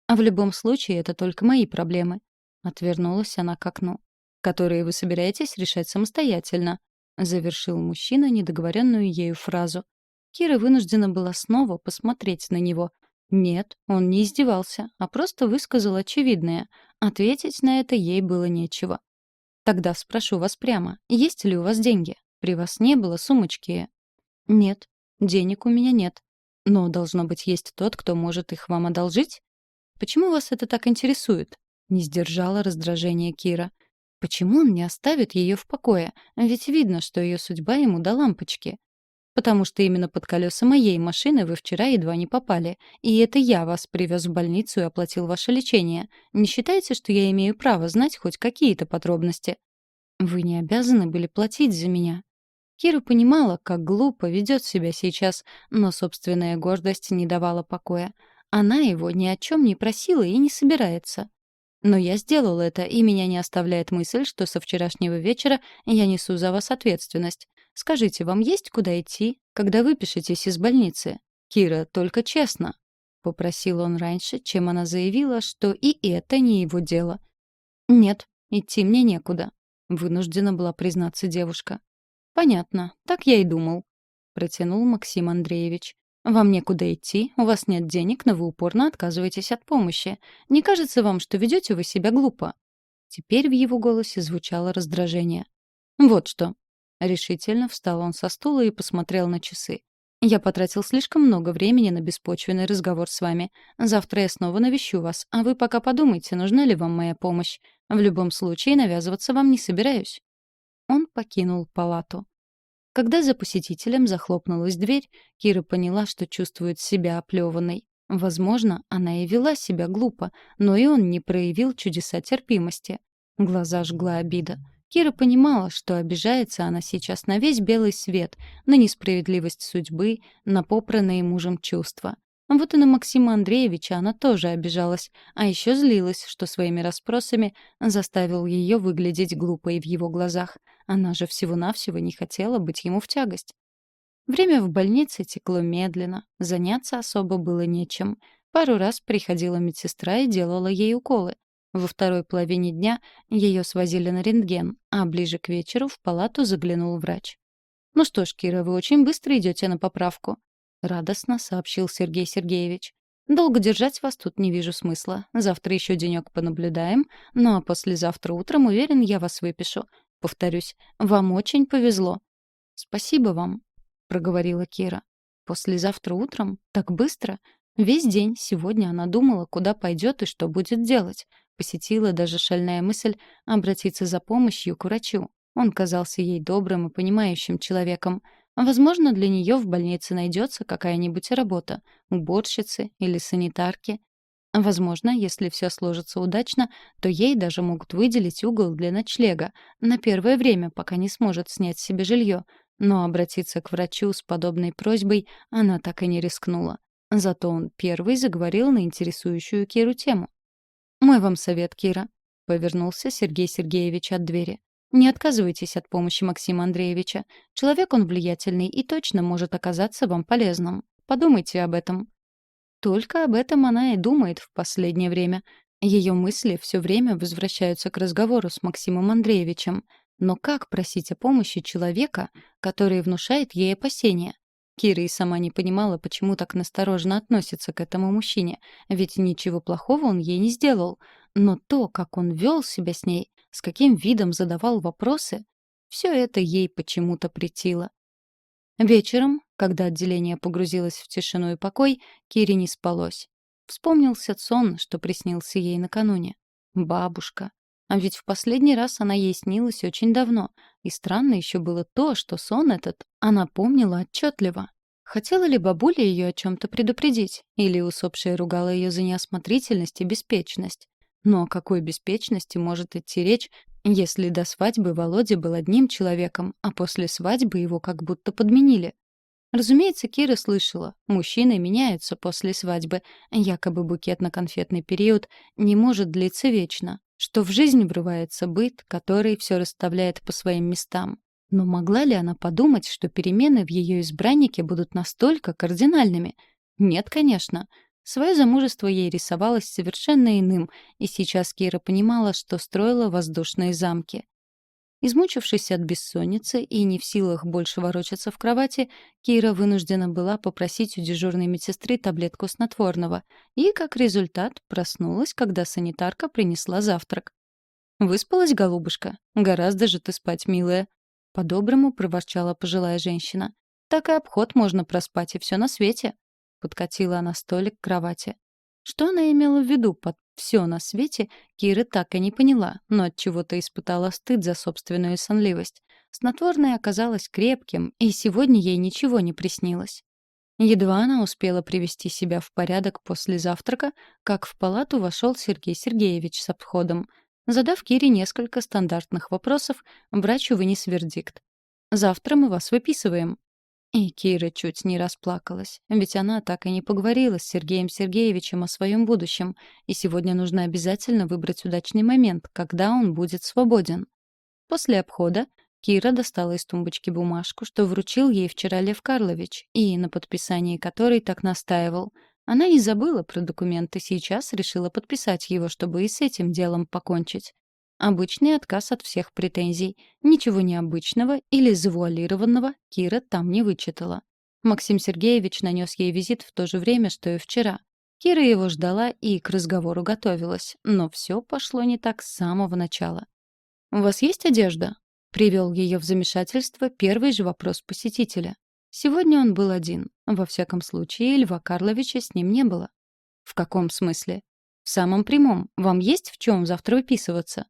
«А в любом случае, это только мои проблемы», — отвернулась она к окну, «которые вы собираетесь решать самостоятельно», — завершил мужчина недоговоренную ею фразу. Кира вынуждена была снова посмотреть на него. Нет, он не издевался, а просто высказал очевидное. Ответить на это ей было нечего. «Тогда спрошу вас прямо, есть ли у вас деньги? При вас не было сумочки?» «Нет, денег у меня нет. Но, должно быть, есть тот, кто может их вам одолжить?» «Почему вас это так интересует?» — не сдержала раздражение Кира. «Почему он не оставит ее в покое? Ведь видно, что ее судьба ему до лампочки. Потому что именно под колеса моей машины вы вчера едва не попали. И это я вас привез в больницу и оплатил ваше лечение. Не считаете, что я имею право знать хоть какие-то подробности? Вы не обязаны были платить за меня». Кира понимала, как глупо ведет себя сейчас, но собственная гордость не давала покоя. Она его ни о чем не просила и не собирается. Но я сделал это, и меня не оставляет мысль, что со вчерашнего вечера я несу за вас ответственность. Скажите, вам есть куда идти, когда выпишетесь из больницы? Кира, только честно. Попросил он раньше, чем она заявила, что и это не его дело. Нет, идти мне некуда. Вынуждена была признаться девушка. Понятно, так я и думал. Протянул Максим Андреевич. «Вам некуда идти, у вас нет денег, но вы упорно отказываетесь от помощи. Не кажется вам, что ведете вы себя глупо?» Теперь в его голосе звучало раздражение. «Вот что». Решительно встал он со стула и посмотрел на часы. «Я потратил слишком много времени на беспочвенный разговор с вами. Завтра я снова навещу вас, а вы пока подумайте, нужна ли вам моя помощь. В любом случае навязываться вам не собираюсь». Он покинул палату. Когда за посетителем захлопнулась дверь, Кира поняла, что чувствует себя оплеванной. Возможно, она и вела себя глупо, но и он не проявил чудеса терпимости. Глаза жгла обида. Кира понимала, что обижается она сейчас на весь белый свет, на несправедливость судьбы, на попранные мужем чувства. Вот и на Максима Андреевича она тоже обижалась, а еще злилась, что своими расспросами заставил ее выглядеть глупой в его глазах. Она же всего-навсего не хотела быть ему в тягость. Время в больнице текло медленно, заняться особо было нечем. Пару раз приходила медсестра и делала ей уколы. Во второй половине дня ее свозили на рентген, а ближе к вечеру в палату заглянул врач. «Ну что ж, Кира, вы очень быстро идете на поправку», — радостно сообщил Сергей Сергеевич. «Долго держать вас тут не вижу смысла. Завтра еще денек понаблюдаем, ну а послезавтра утром, уверен, я вас выпишу. Повторюсь, вам очень повезло». «Спасибо вам», — проговорила Кира. «Послезавтра утром? Так быстро?» Весь день сегодня она думала, куда пойдет и что будет делать. Посетила даже шальная мысль обратиться за помощью к врачу. Он казался ей добрым и понимающим человеком. Возможно, для нее в больнице найдется какая-нибудь работа — уборщицы или санитарки. Возможно, если все сложится удачно, то ей даже могут выделить угол для ночлега на первое время, пока не сможет снять себе жилье. Но обратиться к врачу с подобной просьбой она так и не рискнула. Зато он первый заговорил на интересующую Киру тему. «Мой вам совет, Кира», — повернулся Сергей Сергеевич от двери. «Не отказывайтесь от помощи Максима Андреевича. Человек он влиятельный и точно может оказаться вам полезным. Подумайте об этом». Только об этом она и думает в последнее время. Ее мысли все время возвращаются к разговору с Максимом Андреевичем. Но как просить о помощи человека, который внушает ей опасения? Кира и сама не понимала, почему так настороженно относится к этому мужчине, ведь ничего плохого он ей не сделал. Но то, как он вел себя с ней, с каким видом задавал вопросы, все это ей почему-то претило. Вечером, когда отделение погрузилось в тишину и покой, Кире не спалось. Вспомнился сон, что приснился ей накануне. Бабушка. А ведь в последний раз она ей снилась очень давно. И странно еще было то, что сон этот она помнила отчетливо. Хотела ли бабуля ее о чем-то предупредить? Или усопшая ругала ее за неосмотрительность и беспечность? Но о какой беспечности может идти речь, если до свадьбы Володя был одним человеком, а после свадьбы его как будто подменили? Разумеется, Кира слышала, мужчины меняются после свадьбы, якобы букетно-конфетный период не может длиться вечно, что в жизнь врывается быт, который все расставляет по своим местам. Но могла ли она подумать, что перемены в ее избраннике будут настолько кардинальными? Нет, конечно. Свое замужество ей рисовалось совершенно иным, и сейчас Кира понимала, что строила воздушные замки. Измучившись от бессонницы и не в силах больше ворочаться в кровати, Кира вынуждена была попросить у дежурной медсестры таблетку снотворного и, как результат, проснулась, когда санитарка принесла завтрак. «Выспалась, голубушка? Гораздо же ты спать, милая!» По-доброму проворчала пожилая женщина. «Так и обход можно проспать, и все на свете!» Подкатила она столик к кровати. Что она имела в виду под «все на свете», Кира так и не поняла, но от чего то испытала стыд за собственную сонливость. Снотворное оказалось крепким, и сегодня ей ничего не приснилось. Едва она успела привести себя в порядок после завтрака, как в палату вошел Сергей Сергеевич с обходом. Задав Кире несколько стандартных вопросов, врач вынес вердикт. «Завтра мы вас выписываем». И Кира чуть не расплакалась, ведь она так и не поговорила с Сергеем Сергеевичем о своем будущем, и сегодня нужно обязательно выбрать удачный момент, когда он будет свободен. После обхода Кира достала из тумбочки бумажку, что вручил ей вчера Лев Карлович, и на подписании которой так настаивал. Она не забыла про документы, сейчас решила подписать его, чтобы и с этим делом покончить. Обычный отказ от всех претензий. Ничего необычного или завуалированного Кира там не вычитала. Максим Сергеевич нанес ей визит в то же время, что и вчера. Кира его ждала и к разговору готовилась, но все пошло не так с самого начала. «У вас есть одежда?» — привел ее в замешательство первый же вопрос посетителя. Сегодня он был один. Во всяком случае, Льва Карловича с ним не было. «В каком смысле?» «В самом прямом. Вам есть в чем завтра выписываться?»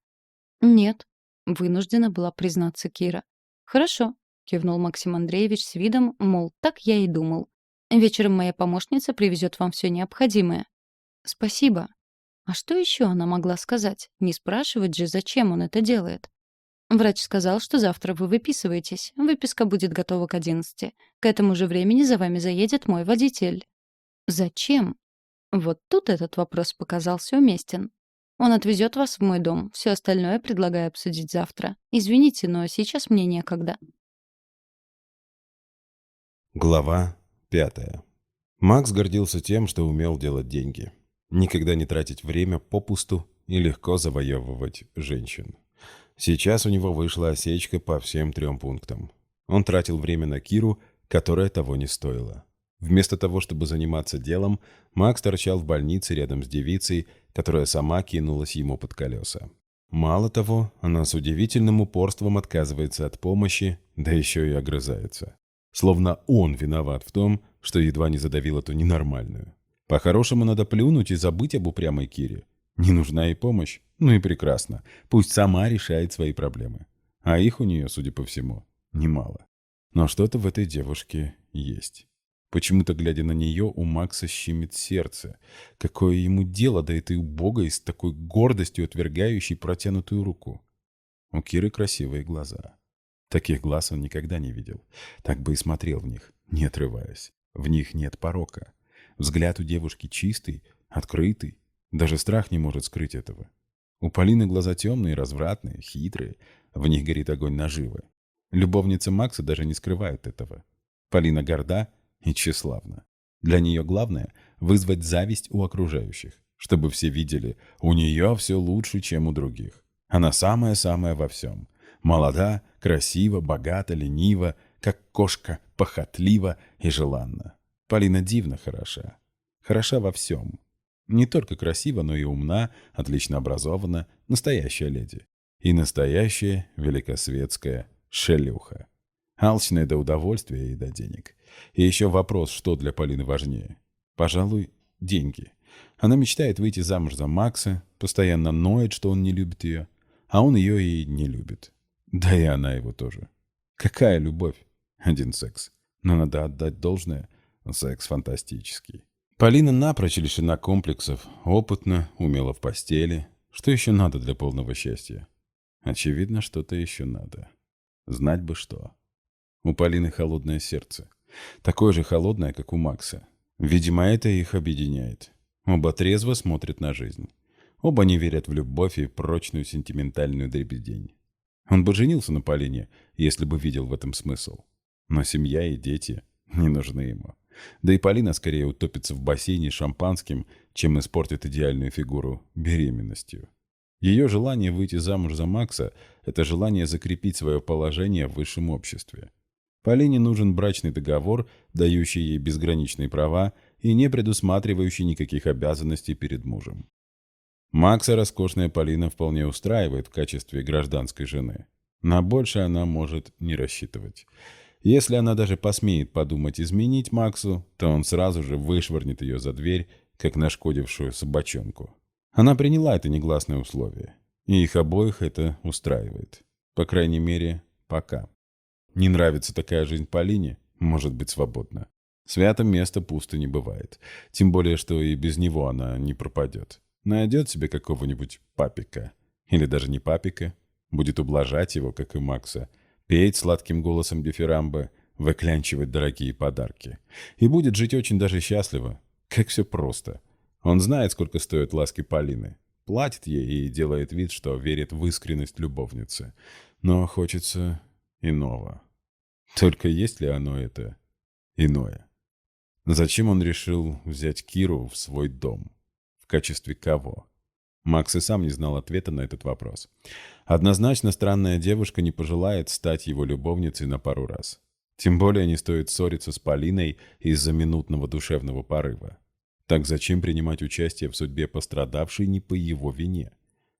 «Нет», — вынуждена была признаться Кира. «Хорошо», — кивнул Максим Андреевич с видом, мол, так я и думал. «Вечером моя помощница привезет вам все необходимое». «Спасибо». А что еще она могла сказать? Не спрашивать же, зачем он это делает. Врач сказал, что завтра вы выписываетесь. Выписка будет готова к 11. К этому же времени за вами заедет мой водитель. Зачем? Вот тут этот вопрос показался уместен. Он отвезет вас в мой дом. Все остальное предлагаю обсудить завтра. Извините, но сейчас мне некогда. Глава 5. Макс гордился тем, что умел делать деньги. Никогда не тратить время попусту и легко завоевывать женщин. Сейчас у него вышла осечка по всем 3 пунктам. Он тратил время на Киру, которая того не стоила. Вместо того, чтобы заниматься делом, Макс торчал в больнице рядом с девицей, которая сама кинулась ему под колеса. Мало того, она с удивительным упорством отказывается от помощи, да еще и огрызается. Словно он виноват в том, что едва не задавил эту ненормальную. По-хорошему надо плюнуть и забыть об упрямой Кире. Не нужна ей помощь? Ну и прекрасно. Пусть сама решает свои проблемы. А их у нее, судя по всему, немало. Но что-то в этой девушке есть. Почему-то, глядя на нее, у Макса щемит сердце. Какое ему дело до этой убогой, с такой гордостью отвергающей протянутую руку? У Киры красивые глаза. Таких глаз он никогда не видел. Так бы и смотрел в них, не отрываясь. В них нет порока. Взгляд у девушки чистый, открытый. Даже страх не может скрыть этого. У Полины глаза темные, развратные, хитрые. В них горит огонь наживы. Любовница Макса даже не скрывает этого. Полина горда и тщеславна. Для нее главное — вызвать зависть у окружающих, чтобы все видели, у нее все лучше, чем у других. Она самая-самая во всем. Молода, красива, богата, ленива, как кошка, похотлива и желанна. Полина дивно хороша. Хороша во всем. Не только красива, но и умна, отлично образована, настоящая леди. И настоящая великосветская шелюха. Алчная до удовольствия и до денег. И еще вопрос, что для Полины важнее. Пожалуй, деньги. Она мечтает выйти замуж за Макса, постоянно ноет, что он не любит ее, а он ее и не любит. Да и она его тоже. Какая любовь? Один секс. Но надо отдать должное, секс фантастический. Полина напрочь лишена комплексов, опытна, умела в постели. Что еще надо для полного счастья? Очевидно, что-то еще надо. Знать бы что. У Полины холодное сердце. Такое же холодное, как у Макса. Видимо, это их объединяет. Оба трезво смотрят на жизнь. Оба не верят в любовь и прочную сентиментальную дребедень. Он бы женился на Полине, если бы видел в этом смысл. Но семья и дети не нужны ему. Да и Полина скорее утопится в бассейне с шампанским, чем испортит идеальную фигуру беременностью. Ее желание выйти замуж за Макса – это желание закрепить свое положение в высшем обществе. Полине нужен брачный договор, дающий ей безграничные права и не предусматривающий никаких обязанностей перед мужем. Макса роскошная Полина вполне устраивает в качестве гражданской жены. На больше она может не рассчитывать. Если она даже посмеет подумать изменить Максу, то он сразу же вышвырнет ее за дверь, как нашкодившую собачонку. Она приняла это негласное условие, и их обоих это устраивает. По крайней мере, пока. Не нравится такая жизнь Полине, может быть свободна. Свято место пусто не бывает. Тем более, что и без него она не пропадет. Найдет себе какого-нибудь папика. Или даже не папика. Будет ублажать его, как и Макса. Петь сладким голосом дифирамбы. Выклянчивать дорогие подарки. И будет жить очень даже счастливо. Как все просто. Он знает, сколько стоят ласки Полины. Платит ей и делает вид, что верит в искренность любовницы. Но хочется иного. Только есть ли оно это иное? Зачем он решил взять Киру в свой дом? В качестве кого? Макс и сам не знал ответа на этот вопрос. Однозначно странная девушка не пожелает стать его любовницей на пару раз. Тем более не стоит ссориться с Полиной из-за минутного душевного порыва. Так зачем принимать участие в судьбе пострадавшей не по его вине?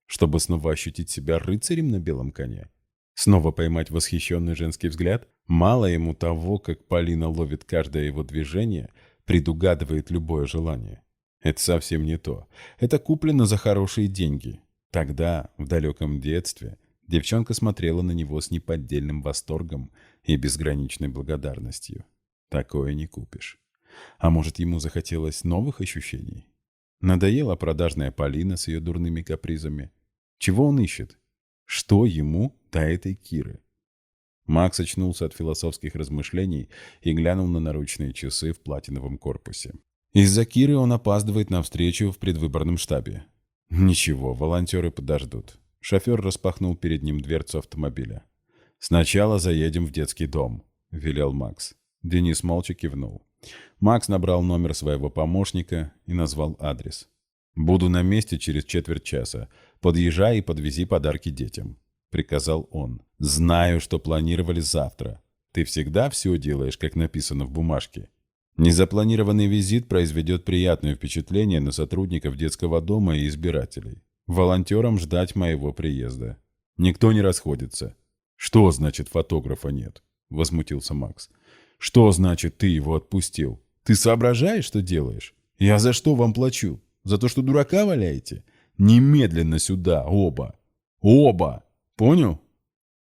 Чтобы снова ощутить себя рыцарем на белом коне? Снова поймать восхищенный женский взгляд? Мало ему того, как Полина ловит каждое его движение, предугадывает любое желание. Это совсем не то. Это куплено за хорошие деньги. Тогда, в далеком детстве, девчонка смотрела на него с неподдельным восторгом и безграничной благодарностью. Такое не купишь. А может, ему захотелось новых ощущений? Надоела продажная Полина с ее дурными капризами. Чего он ищет? Что ему до этой Киры? Макс очнулся от философских размышлений и глянул на наручные часы в платиновом корпусе. Из-за Киры он опаздывает на встречу в предвыборном штабе. Ничего, волонтеры подождут. Шофер распахнул перед ним дверцу автомобиля. «Сначала заедем в детский дом», — велел Макс. Денис молча кивнул. Макс набрал номер своего помощника и назвал адрес. «Буду на месте через четверть часа. Подъезжай и подвези подарки детям», — приказал он. «Знаю, что планировали завтра. Ты всегда все делаешь, как написано в бумажке». Незапланированный визит произведет приятное впечатление на сотрудников детского дома и избирателей. Волонтерам ждать моего приезда. Никто не расходится. «Что значит фотографа нет?» — возмутился Макс. «Что значит ты его отпустил? Ты соображаешь, что делаешь? Я за что вам плачу? За то, что дурака валяете? Немедленно сюда, оба! Оба! Понял?»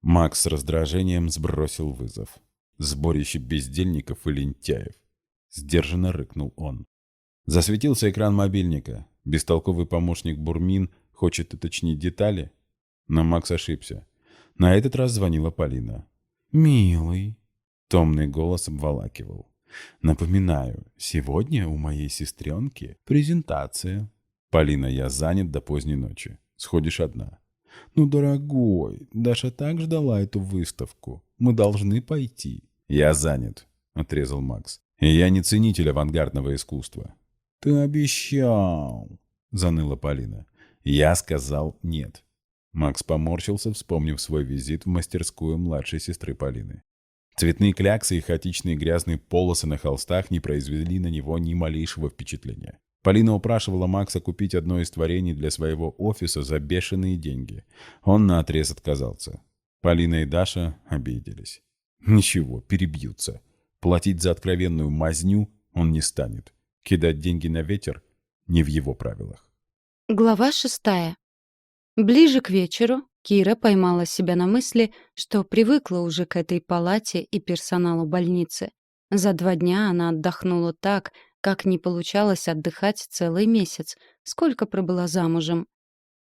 Макс с раздражением сбросил вызов. Сборище бездельников и лентяев. Сдержанно рыкнул он. Засветился экран мобильника. Бестолковый помощник Бурмин хочет уточнить детали. Но Макс ошибся. На этот раз звонила Полина. «Милый», — томный голос обволакивал. «Напоминаю, сегодня у моей сестренки презентация. Полина, я занят до поздней ночи. Сходишь одна». «Ну, дорогой, Даша так ждала эту выставку. Мы должны пойти». «Я занят», — отрезал Макс. «И я не ценитель авангардного искусства». «Ты обещал», — заныла Полина. «Я сказал нет». Макс поморщился, вспомнив свой визит в мастерскую младшей сестры Полины. Цветные кляксы и хаотичные грязные полосы на холстах не произвели на него ни малейшего впечатления. Полина упрашивала Макса купить одно из творений для своего офиса за бешеные деньги. Он наотрез отказался. Полина и Даша обиделись. Ничего, перебьются. Платить за откровенную мазню он не станет. Кидать деньги на ветер не в его правилах. Глава 6. Ближе к вечеру Кира поймала себя на мысли, что привыкла уже к этой палате и персоналу больницы. За 2 дня она отдохнула так, как не получалось отдыхать целый месяц, сколько пробыла замужем.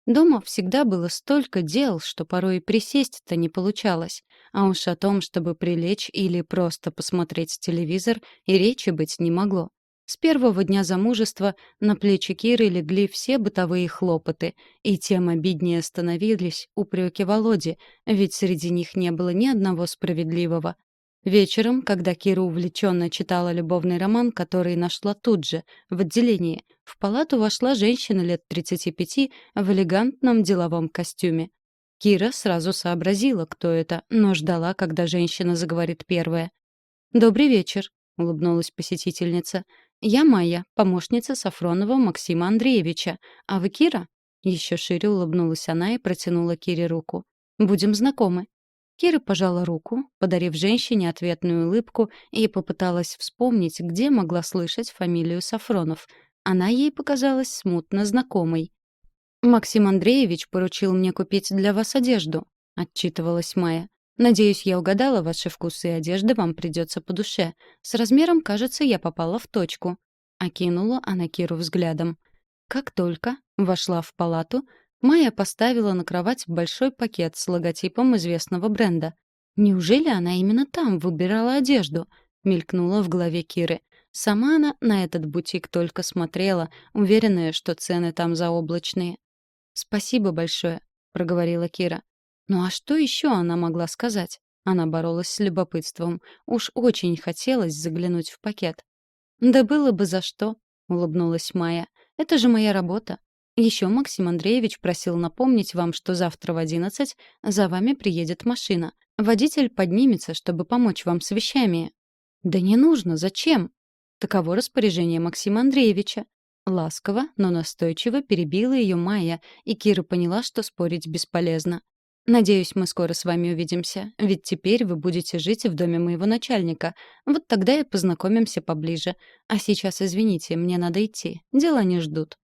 Дома всегда было столько дел, что порой и присесть-то не получалось. А уж о том, чтобы прилечь или просто посмотреть телевизор, и речи быть не могло. С первого дня замужества на плечи Киры легли все бытовые хлопоты, и тем обиднее становились упреки Володи, ведь среди них не было ни одного справедливого. Вечером, когда Кира увлеченно читала любовный роман, который нашла тут же, в отделении, в палату вошла женщина лет 35 в элегантном деловом костюме. Кира сразу сообразила, кто это, но ждала, когда женщина заговорит первая. «Добрый вечер», — улыбнулась посетительница. «Я Майя, помощница Сафронова Максима Андреевича. А вы Кира?» Еще шире улыбнулась она и протянула Кире руку. «Будем знакомы». Кира пожала руку, подарив женщине ответную улыбку, и попыталась вспомнить, где могла слышать фамилию Сафронов. Она ей показалась смутно знакомой. «Максим Андреевич поручил мне купить для вас одежду», — отчитывалась Майя. «Надеюсь, я угадала ваши вкусы, и одежда вам придется по душе. С размером, кажется, я попала в точку». Окинула она Киру взглядом. Как только вошла в палату, Майя поставила на кровать большой пакет с логотипом известного бренда. «Неужели она именно там выбирала одежду?» — мелькнула в голове Киры. Сама она на этот бутик только смотрела, уверенная, что цены там заоблачные. «Спасибо большое», — проговорила Кира. Ну а что еще она могла сказать? Она боролась с любопытством. Уж очень хотелось заглянуть в пакет. «Да было бы за что», — улыбнулась Майя. «Это же моя работа. Еще Максим Андреевич просил напомнить вам, что завтра в 11 за вами приедет машина. Водитель поднимется, чтобы помочь вам с вещами». «Да не нужно, зачем?» Таково распоряжение Максима Андреевича. Ласково, но настойчиво перебила ее Майя, и Кира поняла, что спорить бесполезно. «Надеюсь, мы скоро с вами увидимся, ведь теперь вы будете жить в доме моего начальника. Вот тогда и познакомимся поближе. А сейчас, извините, мне надо идти, дела не ждут».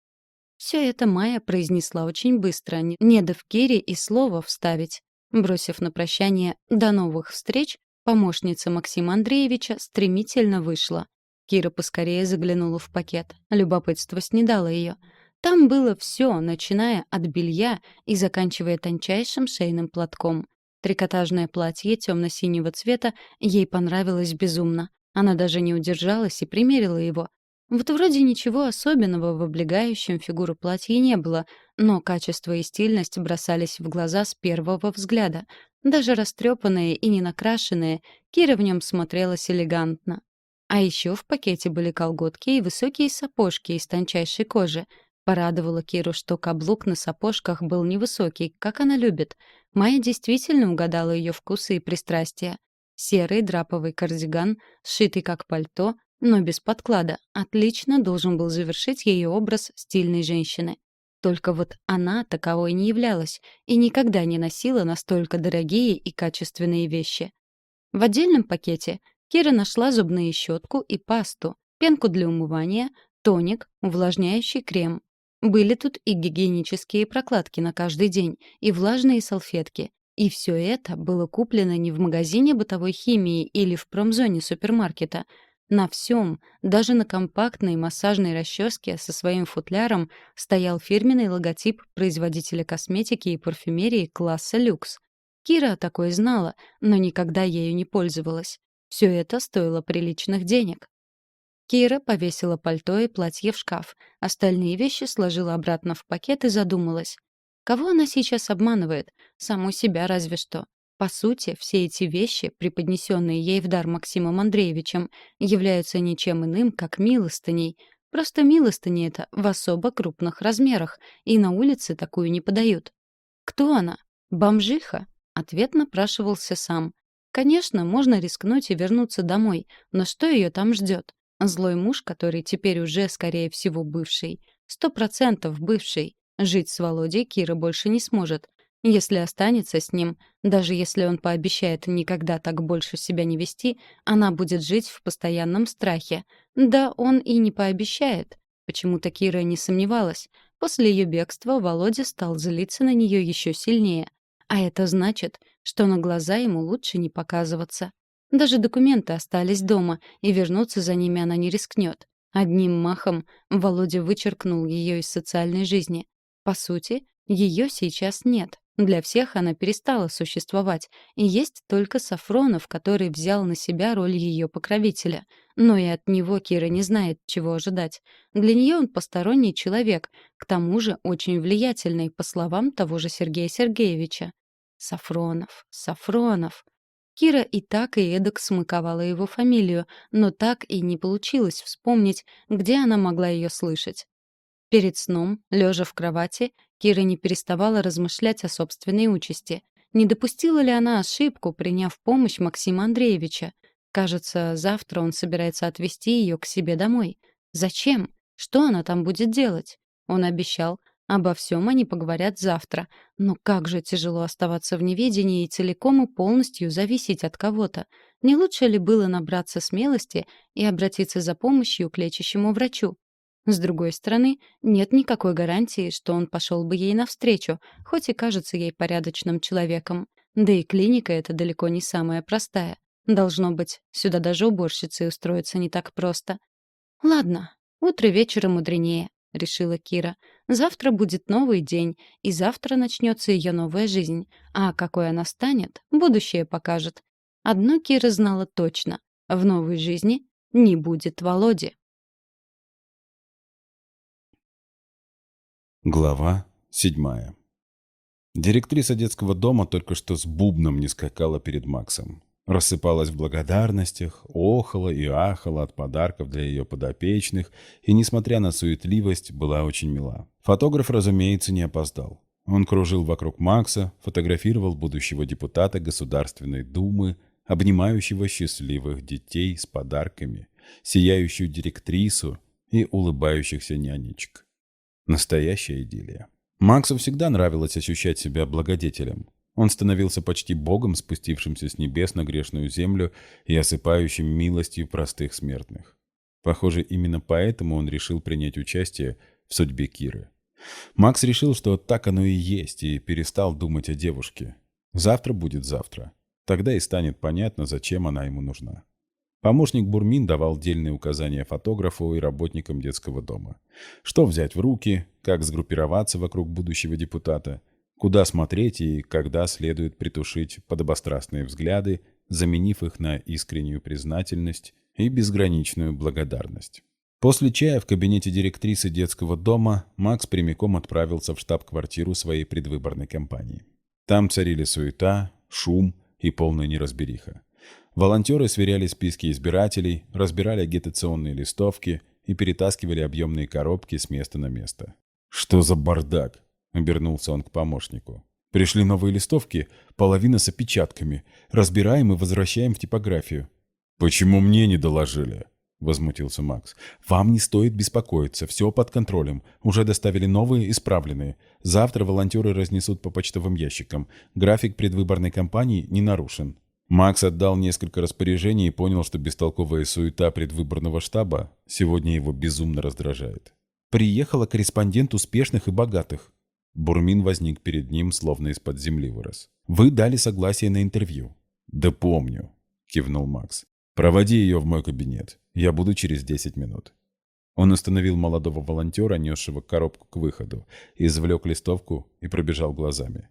Все это Майя произнесла очень быстро, не дав Кире и слова вставить. Бросив на прощание «до новых встреч», помощница Максима Андреевича стремительно вышла. Кира поскорее заглянула в пакет. Любопытство снедало ее. Там было все, начиная от белья и заканчивая тончайшим шейным платком. Трикотажное платье темно-синего цвета ей понравилось безумно. Она даже не удержалась и примерила его. Вот вроде ничего особенного в облегающем фигуру платье не было, но качество и стильность бросались в глаза с первого взгляда. Даже растрепанная и ненакрашенная, Кира в нем смотрелась элегантно. А еще в пакете были колготки и высокие сапожки из тончайшей кожи. Порадовало Киру, что каблук на сапожках был невысокий, как она любит. Майя действительно угадала ее вкусы и пристрастия. Серый драповый кардиган, сшитый как пальто, но без подклада, отлично должен был завершить ее образ стильной женщины. Только вот она таковой не являлась и никогда не носила настолько дорогие и качественные вещи. В отдельном пакете Кира нашла зубную щетку и пасту, пенку для умывания, тоник, увлажняющий крем. Были тут и гигиенические прокладки на каждый день, и влажные салфетки. И все это было куплено не в магазине бытовой химии или в промзоне супермаркета. На всем, даже на компактной массажной расческе со своим футляром, стоял фирменный логотип производителя косметики и парфюмерии класса люкс. Кира такое знала, но никогда ею не пользовалась. Все это стоило приличных денег. Кира повесила пальто и платье в шкаф. Остальные вещи сложила обратно в пакет и задумалась. Кого она сейчас обманывает? Саму себя разве что. По сути, все эти вещи, преподнесенные ей в дар Максимом Андреевичем, являются ничем иным, как милостыней. Просто милостыни это в особо крупных размерах, и на улице такую не подают. Кто она? Бомжиха? Ответ напрашивался сам. Конечно, можно рискнуть и вернуться домой, но что ее там ждет? Злой муж, который теперь уже, скорее всего, бывший. 100% бывший. Жить с Володей Кира больше не сможет. Если останется с ним, даже если он пообещает никогда так больше себя не вести, она будет жить в постоянном страхе. Да, он и не пообещает. Почему-то Кира не сомневалась. После ее бегства Володя стал злиться на нее еще сильнее. А это значит, что на глаза ему лучше не показываться. Даже документы остались дома, и вернуться за ними она не рискнет. Одним махом Володя вычеркнул ее из социальной жизни. По сути, ее сейчас нет. Для всех она перестала существовать, и есть только Сафронов, который взял на себя роль ее покровителя. Но и от него Кира не знает, чего ожидать. Для нее он посторонний человек, к тому же очень влиятельный, по словам того же Сергея Сергеевича. Сафронов, Сафронов. Кира и так и эдак смаковала его фамилию, но так и не получилось вспомнить, где она могла ее слышать. Перед сном, лежа в кровати, Кира не переставала размышлять о собственной участи. Не допустила ли она ошибку, приняв помощь Максима Андреевича? Кажется, завтра он собирается отвезти ее к себе домой. Зачем? Что она там будет делать? Он обещал. Обо всем они поговорят завтра. Но как же тяжело оставаться в неведении и целиком и полностью зависеть от кого-то. Не лучше ли было набраться смелости и обратиться за помощью к лечащему врачу? С другой стороны, нет никакой гарантии, что он пошел бы ей навстречу, хоть и кажется ей порядочным человеком. Да и клиника эта далеко не самая простая. Должно быть, сюда даже уборщицей устроиться не так просто. «Ладно, утро вечера мудренее», — решила Кира. «Завтра будет новый день, и завтра начнется ее новая жизнь. А какой она станет, будущее покажет». Одно Кира знала точно — в новой жизни не будет Володи. Глава 7. Директриса детского дома только что с бубном не скакала перед Максом. Рассыпалась в благодарностях, охала и ахала от подарков для ее подопечных и, несмотря на суетливость, была очень мила. Фотограф, разумеется, не опоздал. Он кружил вокруг Макса, фотографировал будущего депутата Государственной Думы, обнимающего счастливых детей с подарками, сияющую директрису и улыбающихся нянечек. Настоящая идиллия. Максу всегда нравилось ощущать себя благодетелем. Он становился почти богом, спустившимся с небес на грешную землю и осыпающим милостью простых смертных. Похоже, именно поэтому он решил принять участие в судьбе Киры. Макс решил, что так оно и есть, и перестал думать о девушке. Завтра будет завтра. Тогда и станет понятно, зачем она ему нужна. Помощник Бурмин давал дельные указания фотографу и работникам детского дома. Что взять в руки, как сгруппироваться вокруг будущего депутата, куда смотреть и когда следует притушить подобострастные взгляды, заменив их на искреннюю признательность и безграничную благодарность. После чая в кабинете директрисы детского дома Макс прямиком отправился в штаб-квартиру своей предвыборной кампании. Там царили суета, шум и полная неразбериха. Волонтеры сверяли списки избирателей, разбирали агитационные листовки и перетаскивали объемные коробки с места на место. «Что за бардак?» — обернулся он к помощнику. «Пришли новые листовки, половина с опечатками. Разбираем и возвращаем в типографию». «Почему мне не доложили?» — возмутился Макс. «Вам не стоит беспокоиться, все под контролем. Уже доставили новые, исправленные. Завтра волонтеры разнесут по почтовым ящикам. График предвыборной кампании не нарушен». Макс отдал несколько распоряжений и понял, что бестолковая суета предвыборного штаба сегодня его безумно раздражает. «Приехала корреспондент успешных и богатых». Бурмин возник перед ним, словно из-под земли вырос. «Вы дали согласие на интервью». «Да помню», — кивнул Макс. «Проводи ее в мой кабинет. Я буду через 10 минут». Он остановил молодого волонтера, несшего коробку к выходу, извлек листовку и пробежал глазами.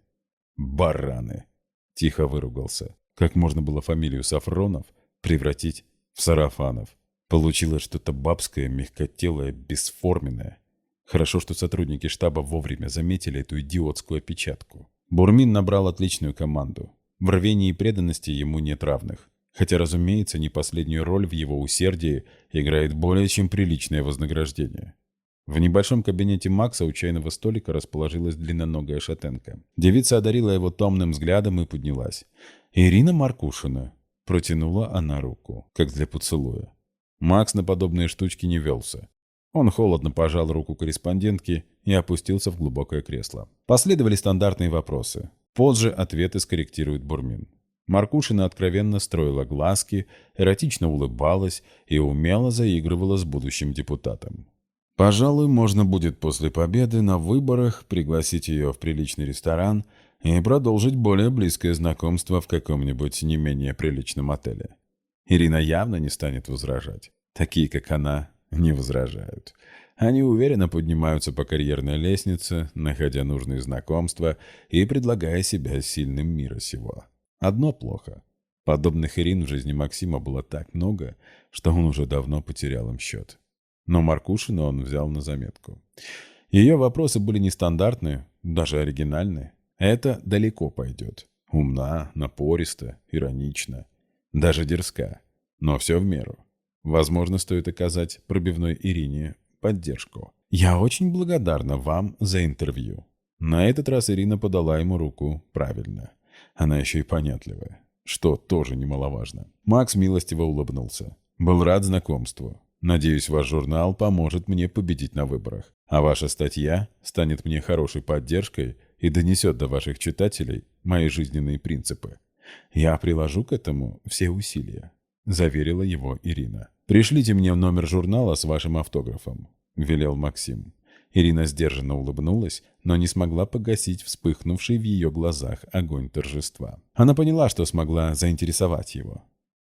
«Бараны!» — тихо выругался. Как можно было фамилию Сафронов превратить в Сарафанов? Получилось что-то бабское, мягкотелое, бесформенное. Хорошо, что сотрудники штаба вовремя заметили эту идиотскую опечатку. Бурмин набрал отличную команду. В рвении и преданности ему нет равных. Хотя, разумеется, не последнюю роль в его усердии играет более чем приличное вознаграждение. В небольшом кабинете Макса у чайного столика расположилась длинноногая шатенка. Девица одарила его томным взглядом и поднялась. «Ирина Маркушина», — протянула она руку, как для поцелуя. Макс на подобные штучки не велся. Он холодно пожал руку корреспондентки и опустился в глубокое кресло. Последовали стандартные вопросы. Позже ответы скорректирует Бурмин. Маркушина откровенно строила глазки, эротично улыбалась и умело заигрывала с будущим депутатом. Пожалуй, можно будет после победы на выборах пригласить ее в приличный ресторан и продолжить более близкое знакомство в каком-нибудь не менее приличном отеле. Ирина явно не станет возражать. Такие, как она, не возражают. Они уверенно поднимаются по карьерной лестнице, находя нужные знакомства и предлагая себя сильным мира сего. Одно плохо. Подобных Ирин в жизни Максима было так много, что он уже давно потерял им счет. Но Маркушину он взял на заметку. Ее вопросы были нестандартные, даже оригинальные. Это далеко пойдет. Умна, напориста, иронична, даже дерзка. Но все в меру. Возможно, стоит оказать пробивной Ирине поддержку. «Я очень благодарна вам за интервью». На этот раз Ирина подала ему руку правильно. Она еще и понятливая, что тоже немаловажно. Макс милостиво улыбнулся. «Был рад знакомству. Надеюсь, ваш журнал поможет мне победить на выборах, а ваша статья станет мне хорошей поддержкой и донесет до ваших читателей мои жизненные принципы. Я приложу к этому все усилия», — заверила его Ирина. «Пришлите мне номер журнала с вашим автографом», — велел Максим. Ирина сдержанно улыбнулась, но не смогла погасить вспыхнувший в ее глазах огонь торжества. Она поняла, что смогла заинтересовать его.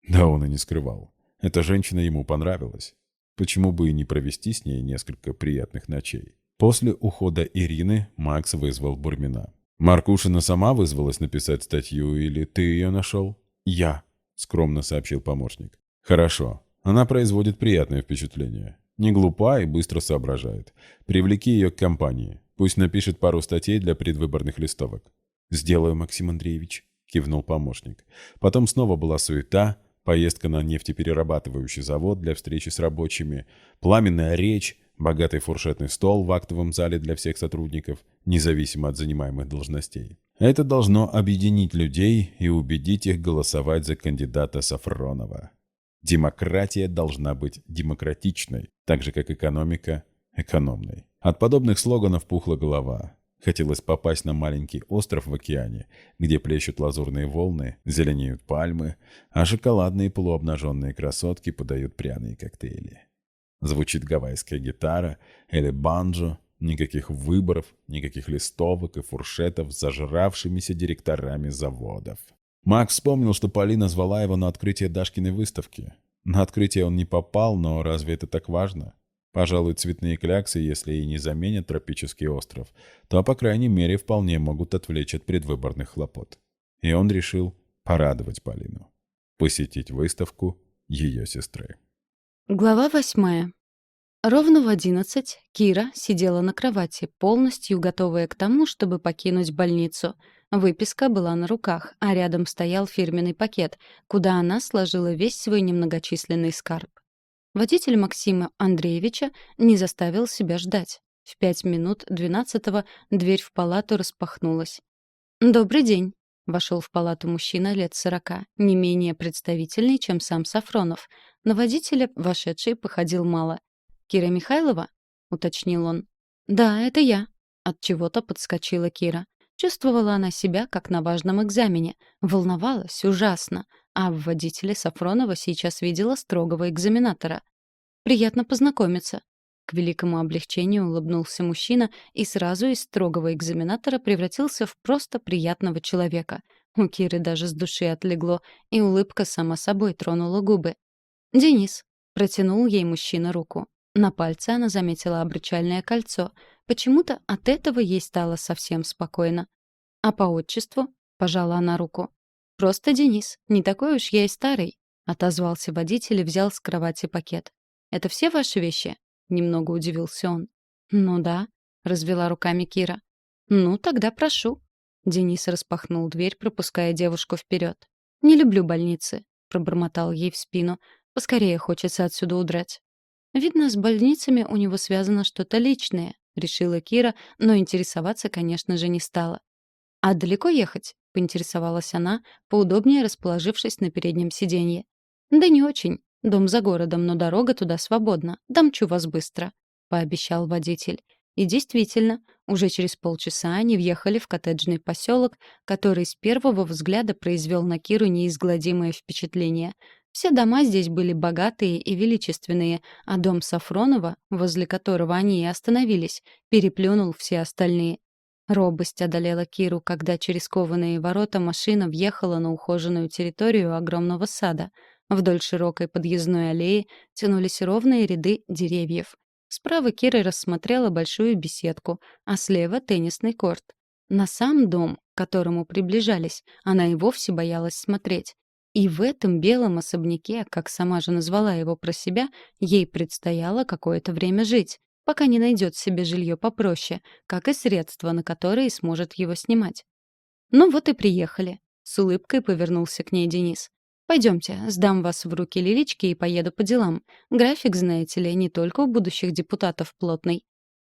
Да он и не скрывал. Эта женщина ему понравилась. Почему бы и не провести с ней несколько приятных ночей? После ухода Ирины Макс вызвал Бурмина. «Маркушина сама вызвалась написать статью, или ты ее нашел?» «Я», — скромно сообщил помощник. «Хорошо. Она производит приятное впечатление. Не глупа и быстро соображает. Привлеки ее к компании. Пусть напишет пару статей для предвыборных листовок». «Сделаю, Максим Андреевич», — кивнул помощник. Потом снова была суета, поездка на нефтеперерабатывающий завод для встречи с рабочими, пламенная речь, богатый фуршетный стол в актовом зале для всех сотрудников, независимо от занимаемых должностей. Это должно объединить людей и убедить их голосовать за кандидата Сафронова. Демократия должна быть демократичной, так же, как экономика экономной. От подобных слоганов пухла голова. Хотелось попасть на маленький остров в океане, где плещут лазурные волны, зеленеют пальмы, а шоколадные полуобнаженные красотки подают пряные коктейли. Звучит гавайская гитара или банджо, никаких выборов, никаких листовок и фуршетов с зажравшимися директорами заводов. Макс вспомнил, что Полина звала его на открытие Дашкиной выставки. На открытие он не попал, но разве это так важно? Пожалуй, цветные кляксы, если и не заменят тропический остров, то, по крайней мере, вполне могут отвлечь от предвыборных хлопот. И он решил порадовать Полину. Посетить выставку ее сестры. Глава 8. Ровно в 11 Кира сидела на кровати, полностью готовая к тому, чтобы покинуть больницу. Выписка была на руках, а рядом стоял фирменный пакет, куда она сложила весь свой немногочисленный скарб. Водитель Максима Андреевича не заставил себя ждать. В 5 минут 12-го дверь в палату распахнулась. «Добрый день», — вошел в палату мужчина лет 40, не менее представительный, чем сам Сафронов. На водителя вошедший походил мало. «Кира Михайлова?» — уточнил он. «Да, это я». Отчего-то подскочила Кира. Чувствовала она себя, как на важном экзамене. Волновалась ужасно. А в водителе Сафронова сейчас видела строгого экзаменатора. «Приятно познакомиться». К великому облегчению улыбнулся мужчина и сразу из строгого экзаменатора превратился в просто приятного человека. У Киры даже с души отлегло, и улыбка сама собой тронула губы. «Денис», — протянул ей мужчина руку. На пальце она заметила обручальное кольцо. Почему-то от этого ей стало совсем спокойно. «А по отчеству?» — пожала она руку. «Просто Денис. Не такой уж я и старый», — отозвался водитель и взял с кровати пакет. «Это все ваши вещи?» — немного удивился он. «Ну да», — развела руками Кира. «Ну, тогда прошу». Денис распахнул дверь, пропуская девушку вперед. «Не люблю больницы», — пробормотал ей в спину. «Поскорее хочется отсюда удрать». «Видно, с больницами у него связано что-то личное», — решила Кира, но интересоваться, конечно же, не стала. «А далеко ехать?» — поинтересовалась она, поудобнее расположившись на переднем сиденье. «Да не очень. Дом за городом, но дорога туда свободна. Домчу вас быстро», — пообещал водитель. И действительно, уже через полчаса они въехали в коттеджный поселок, который с первого взгляда произвел на Киру неизгладимое впечатление. Все дома здесь были богатые и величественные, а дом Сафронова, возле которого они и остановились, переплюнул все остальные. Робость одолела Киру, когда через кованые ворота машина въехала на ухоженную территорию огромного сада. Вдоль широкой подъездной аллеи тянулись ровные ряды деревьев. Справа Кира рассмотрела большую беседку, а слева — теннисный корт. На сам дом, к которому приближались, она и вовсе боялась смотреть. И в этом белом особняке, как сама же назвала его про себя, ей предстояло какое-то время жить, пока не найдет себе жилье попроще, как и средства, на которые сможет его снимать. «Ну вот и приехали», — с улыбкой повернулся к ней Денис. «Пойдемте, сдам вас в руки Лиличке и поеду по делам. График, знаете ли, не только у будущих депутатов плотный».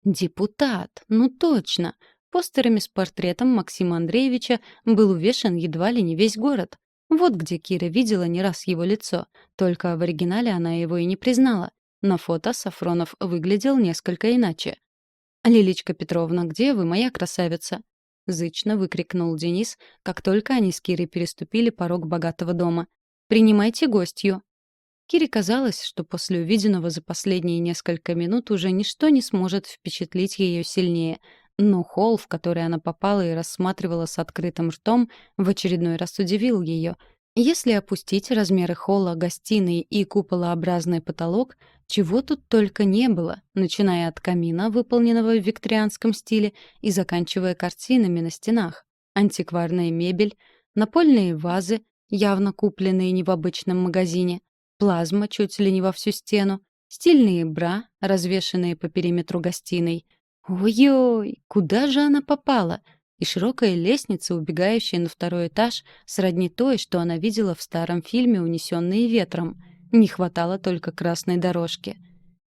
«Депутат! Ну точно!» Постерами с портретом Максима Андреевича был увешан едва ли не весь город. Вот где Кира видела не раз его лицо, только в оригинале она его и не признала. На фото Сафронов выглядел несколько иначе. «Лиличка Петровна, где вы, моя красавица?» — зычно выкрикнул Денис, как только они с Кирой переступили порог богатого дома. «Принимайте гостью». Кире казалось, что после увиденного за последние несколько минут уже ничто не сможет впечатлить ее сильнее. Но холл, в который она попала и рассматривала с открытым ртом, в очередной раз удивил ее. Если опустить размеры холла, гостиной и куполообразный потолок, чего тут только не было, начиная от камина, выполненного в викторианском стиле, и заканчивая картинами на стенах. Антикварная мебель, напольные вазы, явно купленные не в обычном магазине, плазма чуть ли не во всю стену, стильные бра, развешанные по периметру гостиной. Ой-ой, куда же она попала? И широкая лестница, убегающая на второй этаж, сродни той, что она видела в старом фильме «Унесенные ветром». Не хватало только красной дорожки.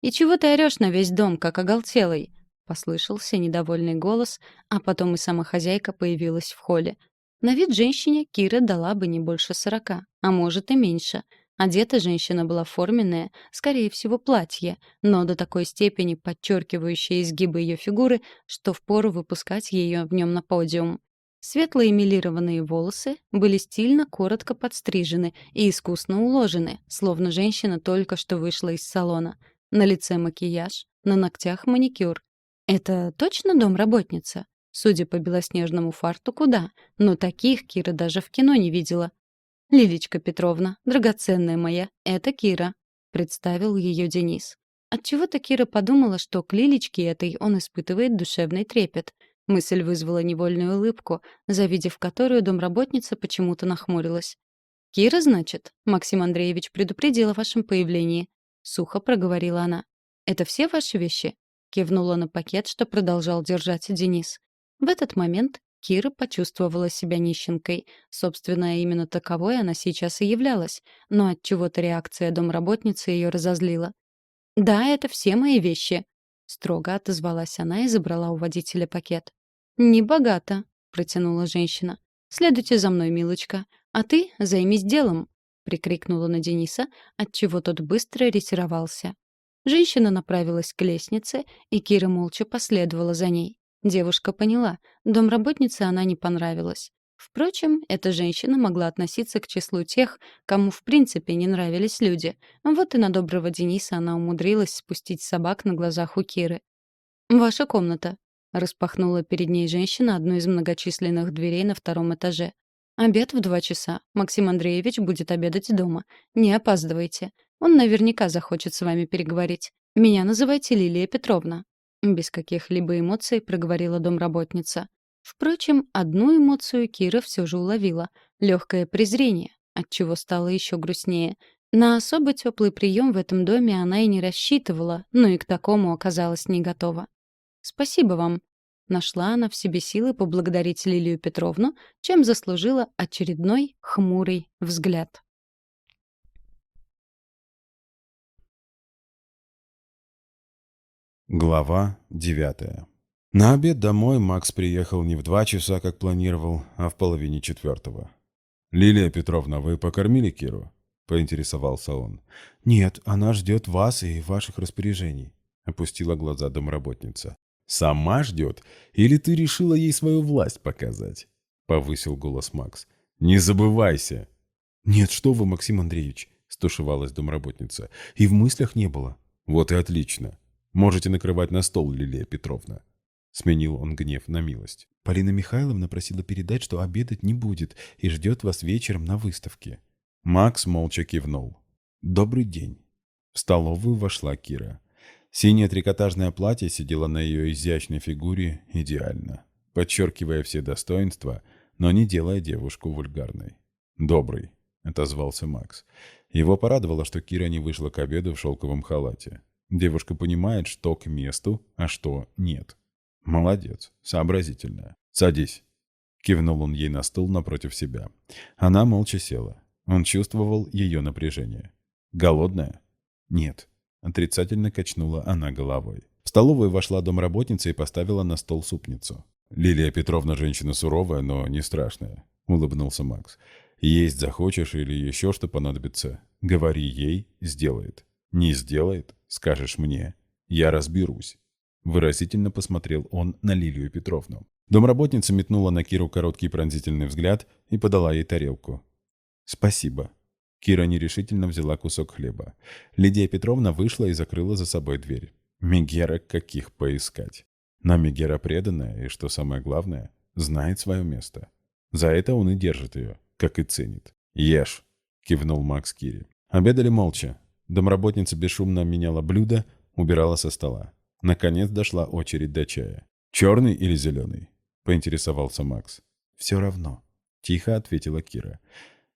«И чего ты орёшь на весь дом, как оголтелый?» — послышался недовольный голос, а потом и сама хозяйка появилась в холле. На вид женщине Кира дала бы не больше 40, а может и меньше. Одета женщина была форменная, скорее всего, платье, но до такой степени подчеркивающее изгибы ее фигуры, что впору выпускать ее в нем на подиум. Светлые мелированные волосы были стильно коротко подстрижены и искусно уложены, словно женщина только что вышла из салона. На лице макияж, на ногтях маникюр. Это точно домработница? Судя по белоснежному фартуку, да, но таких Кира даже в кино не видела. «Лилечка Петровна, драгоценная моя, это Кира», — представил ее Денис. Отчего-то Кира подумала, что к Лилечке этой он испытывает душевный трепет. Мысль вызвала невольную улыбку, завидев которую домработница почему-то нахмурилась. «Кира, значит? Максим Андреевич предупредил о вашем появлении», — сухо проговорила она. «Это все ваши вещи?» — кивнула на пакет, что продолжал держать Денис. В этот момент Кира почувствовала себя нищенкой. Собственно, именно таковой она сейчас и являлась, но отчего-то реакция домработницы ее разозлила. «Да, это все мои вещи», — строго отозвалась она и забрала у водителя пакет. «Небогато», — протянула женщина. «Следуйте за мной, милочка, а ты займись делом», — прикрикнула на Дениса, отчего тот быстро ретировался. Женщина направилась к лестнице, и Кира молча последовала за ней. Девушка поняла, домработнице она не понравилась. Впрочем, эта женщина могла относиться к числу тех, кому в принципе не нравились люди. Вот и на доброго Дениса она умудрилась спустить собак на глазах у Киры. «Ваша комната», — распахнула перед ней женщина одну из многочисленных дверей на втором этаже. «Обед в 2 часа. Максим Андреевич будет обедать дома. Не опаздывайте. Он наверняка захочет с вами переговорить. Меня называйте Лилия Петровна». Без каких-либо эмоций проговорила домработница. Впрочем, одну эмоцию Кира все же уловила — легкое презрение, отчего стало еще грустнее. На особо теплый прием в этом доме она и не рассчитывала, но и к такому оказалась не готова. «Спасибо вам». Нашла она в себе силы поблагодарить Лилию Петровну, чем заслужила очередной хмурый взгляд. Глава 9. На обед домой Макс приехал не в 2 часа, как планировал, а в половине четвертого. «Лилия Петровна, вы покормили Киру?» — поинтересовался он. «Нет, она ждет вас и ваших распоряжений», — опустила глаза домработница. «Сама ждет? Или ты решила ей свою власть показать?» — повысил голос Макс. «Не забывайся!» «Нет, что вы, Максим Андреевич!» — стушевалась домработница. «И в мыслях не было». «Вот и отлично. Можете накрывать на стол, Лилия Петровна». Сменил он гнев на милость. «Полина Михайловна просила передать, что обедать не будет и ждет вас вечером на выставке». Макс молча кивнул. «Добрый день». В столовую вошла Кира. Синее трикотажное платье сидело на ее изящной фигуре идеально, подчеркивая все достоинства, но не делая девушку вульгарной. «Добрый», — отозвался Макс. Его порадовало, что Кира не вышла к обеду в шелковом халате. Девушка понимает, что к месту, а что нет. «Молодец, сообразительная. Садись», — кивнул он ей на стул напротив себя. Она молча села. Он чувствовал ее напряжение. «Голодная?» «Нет», — отрицательно качнула она головой. В столовую вошла домработница и поставила на стол супницу. «Лилия Петровна женщина суровая, но не страшная», — улыбнулся Макс. «Есть захочешь или еще что понадобится, говори ей, сделает. Не сделает, скажешь мне. Я разберусь». Выразительно посмотрел он на Лилию Петровну. Домработница метнула на Киру короткий пронзительный взгляд и подала ей тарелку. «Спасибо». Кира нерешительно взяла кусок хлеба. Лидия Петровна вышла и закрыла за собой дверь. Мегера каких поискать. Но Мегера преданная и, что самое главное, знает свое место. За это он и держит ее, как и ценит. «Ешь», — кивнул Макс Кире. Обедали молча. Домработница бесшумно меняла блюда, убирала со стола. Наконец дошла очередь до чая. «Черный или зеленый?» — поинтересовался Макс. «Все равно», — тихо ответила Кира.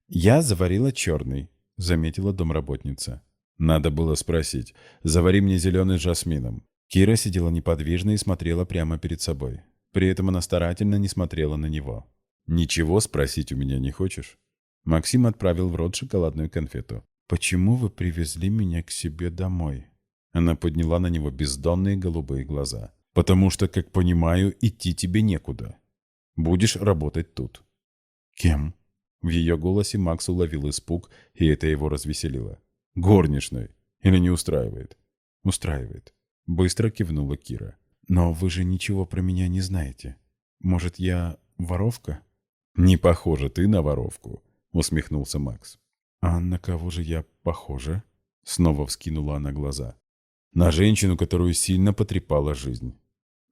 «Я заварила черный», — заметила домработница. «Надо было спросить. Завари мне зеленый с жасмином». Кира сидела неподвижно и смотрела прямо перед собой. При этом она старательно не смотрела на него. «Ничего спросить у меня не хочешь?» Максим отправил в рот шоколадную конфету. «Почему вы привезли меня к себе домой?» Она подняла на него бездонные голубые глаза. «Потому что, как понимаю, идти тебе некуда. Будешь работать тут». «Кем?» В ее голосе Макс уловил испуг, и это его развеселило. «Горничной. Или не устраивает?» «Устраивает». Быстро кивнула Кира. «Но вы же ничего про меня не знаете. Может, я воровка?» «Не похожа ты на воровку», — усмехнулся Макс. «А на кого же я похожа?» Снова вскинула она глаза. «На женщину, которую сильно потрепала жизнь».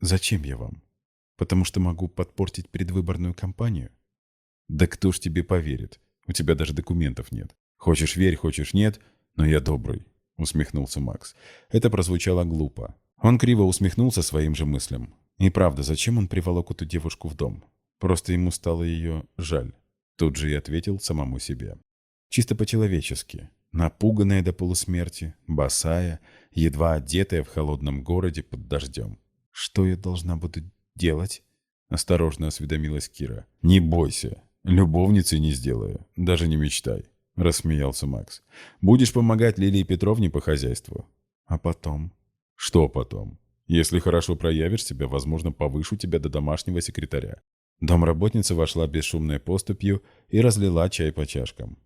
«Зачем я вам? Потому что могу подпортить предвыборную кампанию?» «Да кто ж тебе поверит? У тебя даже документов нет. Хочешь верь, хочешь нет, но я добрый», — усмехнулся Макс. Это прозвучало глупо. Он криво усмехнулся своим же мыслям. И правда, зачем он приволок эту девушку в дом? Просто ему стало ее жаль. Тут же и ответил самому себе. Чисто по-человечески. Напуганная до полусмерти, босая, едва одетая в холодном городе под дождем. «Что я должна буду делать?» — осторожно осведомилась Кира. «Не бойся. Любовницей не сделаю. Даже не мечтай», — рассмеялся Макс. «Будешь помогать Лилии Петровне по хозяйству». «А потом?» «Что потом? Если хорошо проявишь себя, возможно, повышу тебя до домашнего секретаря». Домработница вошла бесшумной поступью и разлила чай по чашкам.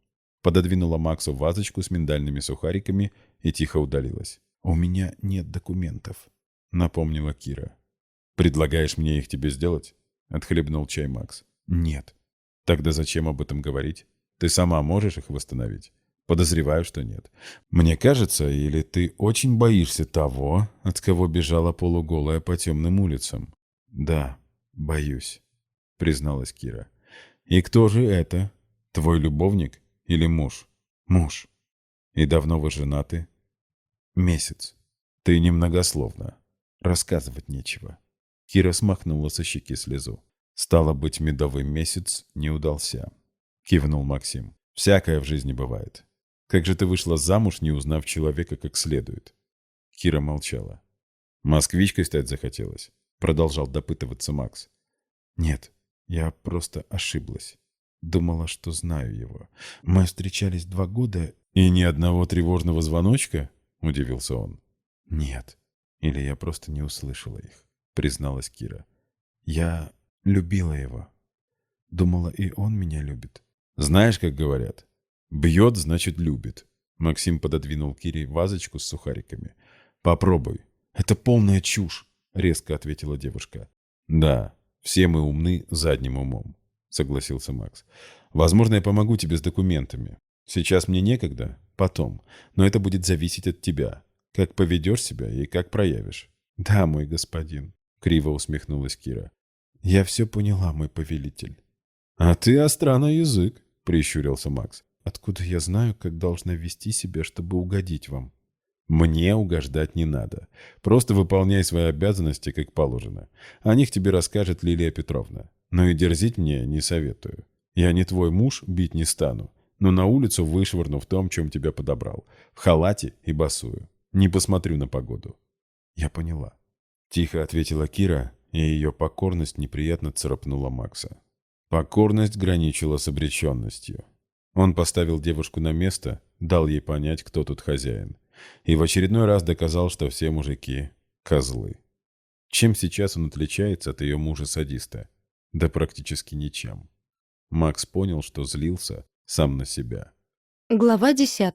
Пододвинула Максу вазочку с миндальными сухариками и тихо удалилась. «У меня нет документов», — напомнила Кира. «Предлагаешь мне их тебе сделать?» — отхлебнул чай Макс. «Нет». Тогда зачем об этом говорить? Ты сама можешь их восстановить? Подозреваю, что нет. Мне кажется, или ты очень боишься того, от кого бежала полуголая по темным улицам? Да, боюсь, призналась Кира. И кто же это? Твой любовник или муж? Муж. И давно вы женаты? Месяц. Ты немногословна. Рассказывать нечего. Кира смахнула со щеки слезу. Стало быть, медовый месяц не удался. Кивнул Максим. Всякое в жизни бывает. Как же ты вышла замуж, не узнав человека как следует? Кира молчала. Москвичкой стать захотелось? Продолжал допытываться Макс. Нет, я просто ошиблась. Думала, что знаю его. Мы встречались 2 года. И ни одного тревожного звоночка? Удивился он. Нет. Или я просто не услышала их, призналась Кира. Я любила его. Думала, и он меня любит. Знаешь, как говорят? Бьет, значит, любит. Максим пододвинул Кире вазочку с сухариками. Попробуй. Это полная чушь, резко ответила девушка. Да, все мы умны задним умом, согласился Макс. Возможно, я помогу тебе с документами. Сейчас мне некогда, потом. Но это будет зависеть от тебя. Как поведешь себя и как проявишь. Да, мой господин, криво усмехнулась Кира. Я все поняла, мой повелитель. А ты остра на язык, прищурился Макс. Откуда я знаю, как должна вести себя, чтобы угодить вам? Мне угождать не надо. Просто выполняй свои обязанности, как положено. О них тебе расскажет Лилия Петровна. Но и дерзить мне не советую. Я не твой муж, бить не стану. Но на улицу вышвырну в том, чем тебя подобрал. В халате и босую. Не посмотрю на погоду. Я поняла. Тихо ответила Кира, и ее покорность неприятно царапнула Макса. Покорность граничила с обреченностью. Он поставил девушку на место, дал ей понять, кто тут хозяин. И в очередной раз доказал, что все мужики – козлы. Чем сейчас он отличается от ее мужа-садиста? Да практически ничем. Макс понял, что злился сам на себя. Глава 10.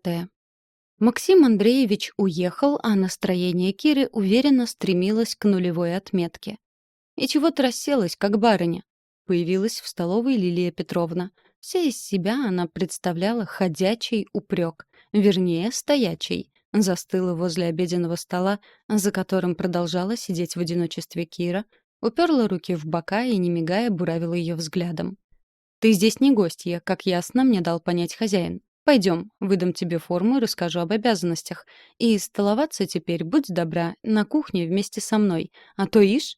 Максим Андреевич уехал, а настроение Киры уверенно стремилось к нулевой отметке. И чего-то расселась, как барыня. Появилась в столовой Лилия Петровна. Вся из себя она представляла ходячий упрек, вернее, стоячий. Застыла возле обеденного стола, за которым продолжала сидеть в одиночестве Кира, уперла руки в бока и, не мигая, буравила ее взглядом. «Ты здесь не гостья, как ясно мне дал понять хозяин. Пойдем, выдам тебе форму и расскажу об обязанностях. И столоваться теперь, будь добра, на кухне вместе со мной. А то ишь...»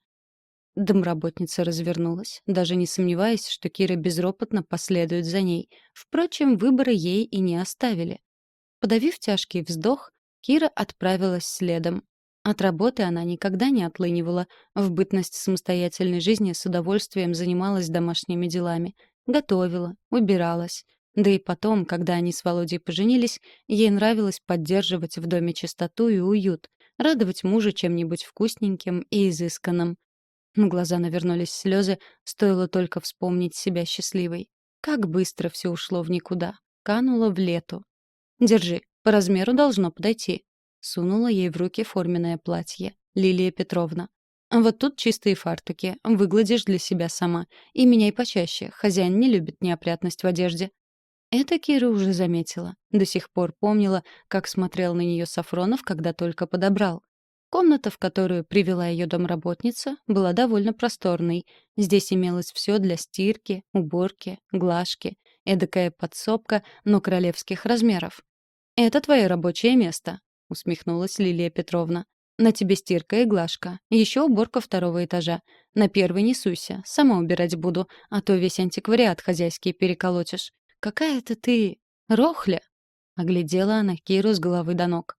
Домработница развернулась, даже не сомневаясь, что Кира безропотно последует за ней. Впрочем, выбора ей и не оставили. Подавив тяжкий вздох, Кира отправилась следом. От работы она никогда не отлынивала. В бытность самостоятельной жизни с удовольствием занималась домашними делами. Готовила, убиралась. Да и потом, когда они с Володей поженились, ей нравилось поддерживать в доме чистоту и уют, радовать мужа чем-нибудь вкусненьким и изысканным. На глаза навернулись слезы, стоило только вспомнить себя счастливой. Как быстро все ушло в никуда. Кануло в лету. «Держи, по размеру должно подойти», — сунула ей в руки форменное платье. Лилия Петровна. «Вот тут чистые фартуки. Выгладишь для себя сама. И меняй почаще. Хозяин не любит неопрятность в одежде». Это Кира уже заметила. До сих пор помнила, как смотрел на нее Сафронов, когда только подобрал. Комната, в которую привела ее домработница, была довольно просторной. Здесь имелось все для стирки, уборки, глажки. Эдакая подсобка, но королевских размеров. «Это твое рабочее место», — усмехнулась Лилия Петровна. «На тебе стирка и глажка. Еще уборка 2 этажа. На первый не суйся, сама убирать буду, а то весь антиквариат хозяйский переколотишь. Какая-то ты... рохля!» — оглядела она Киру с головы до ног.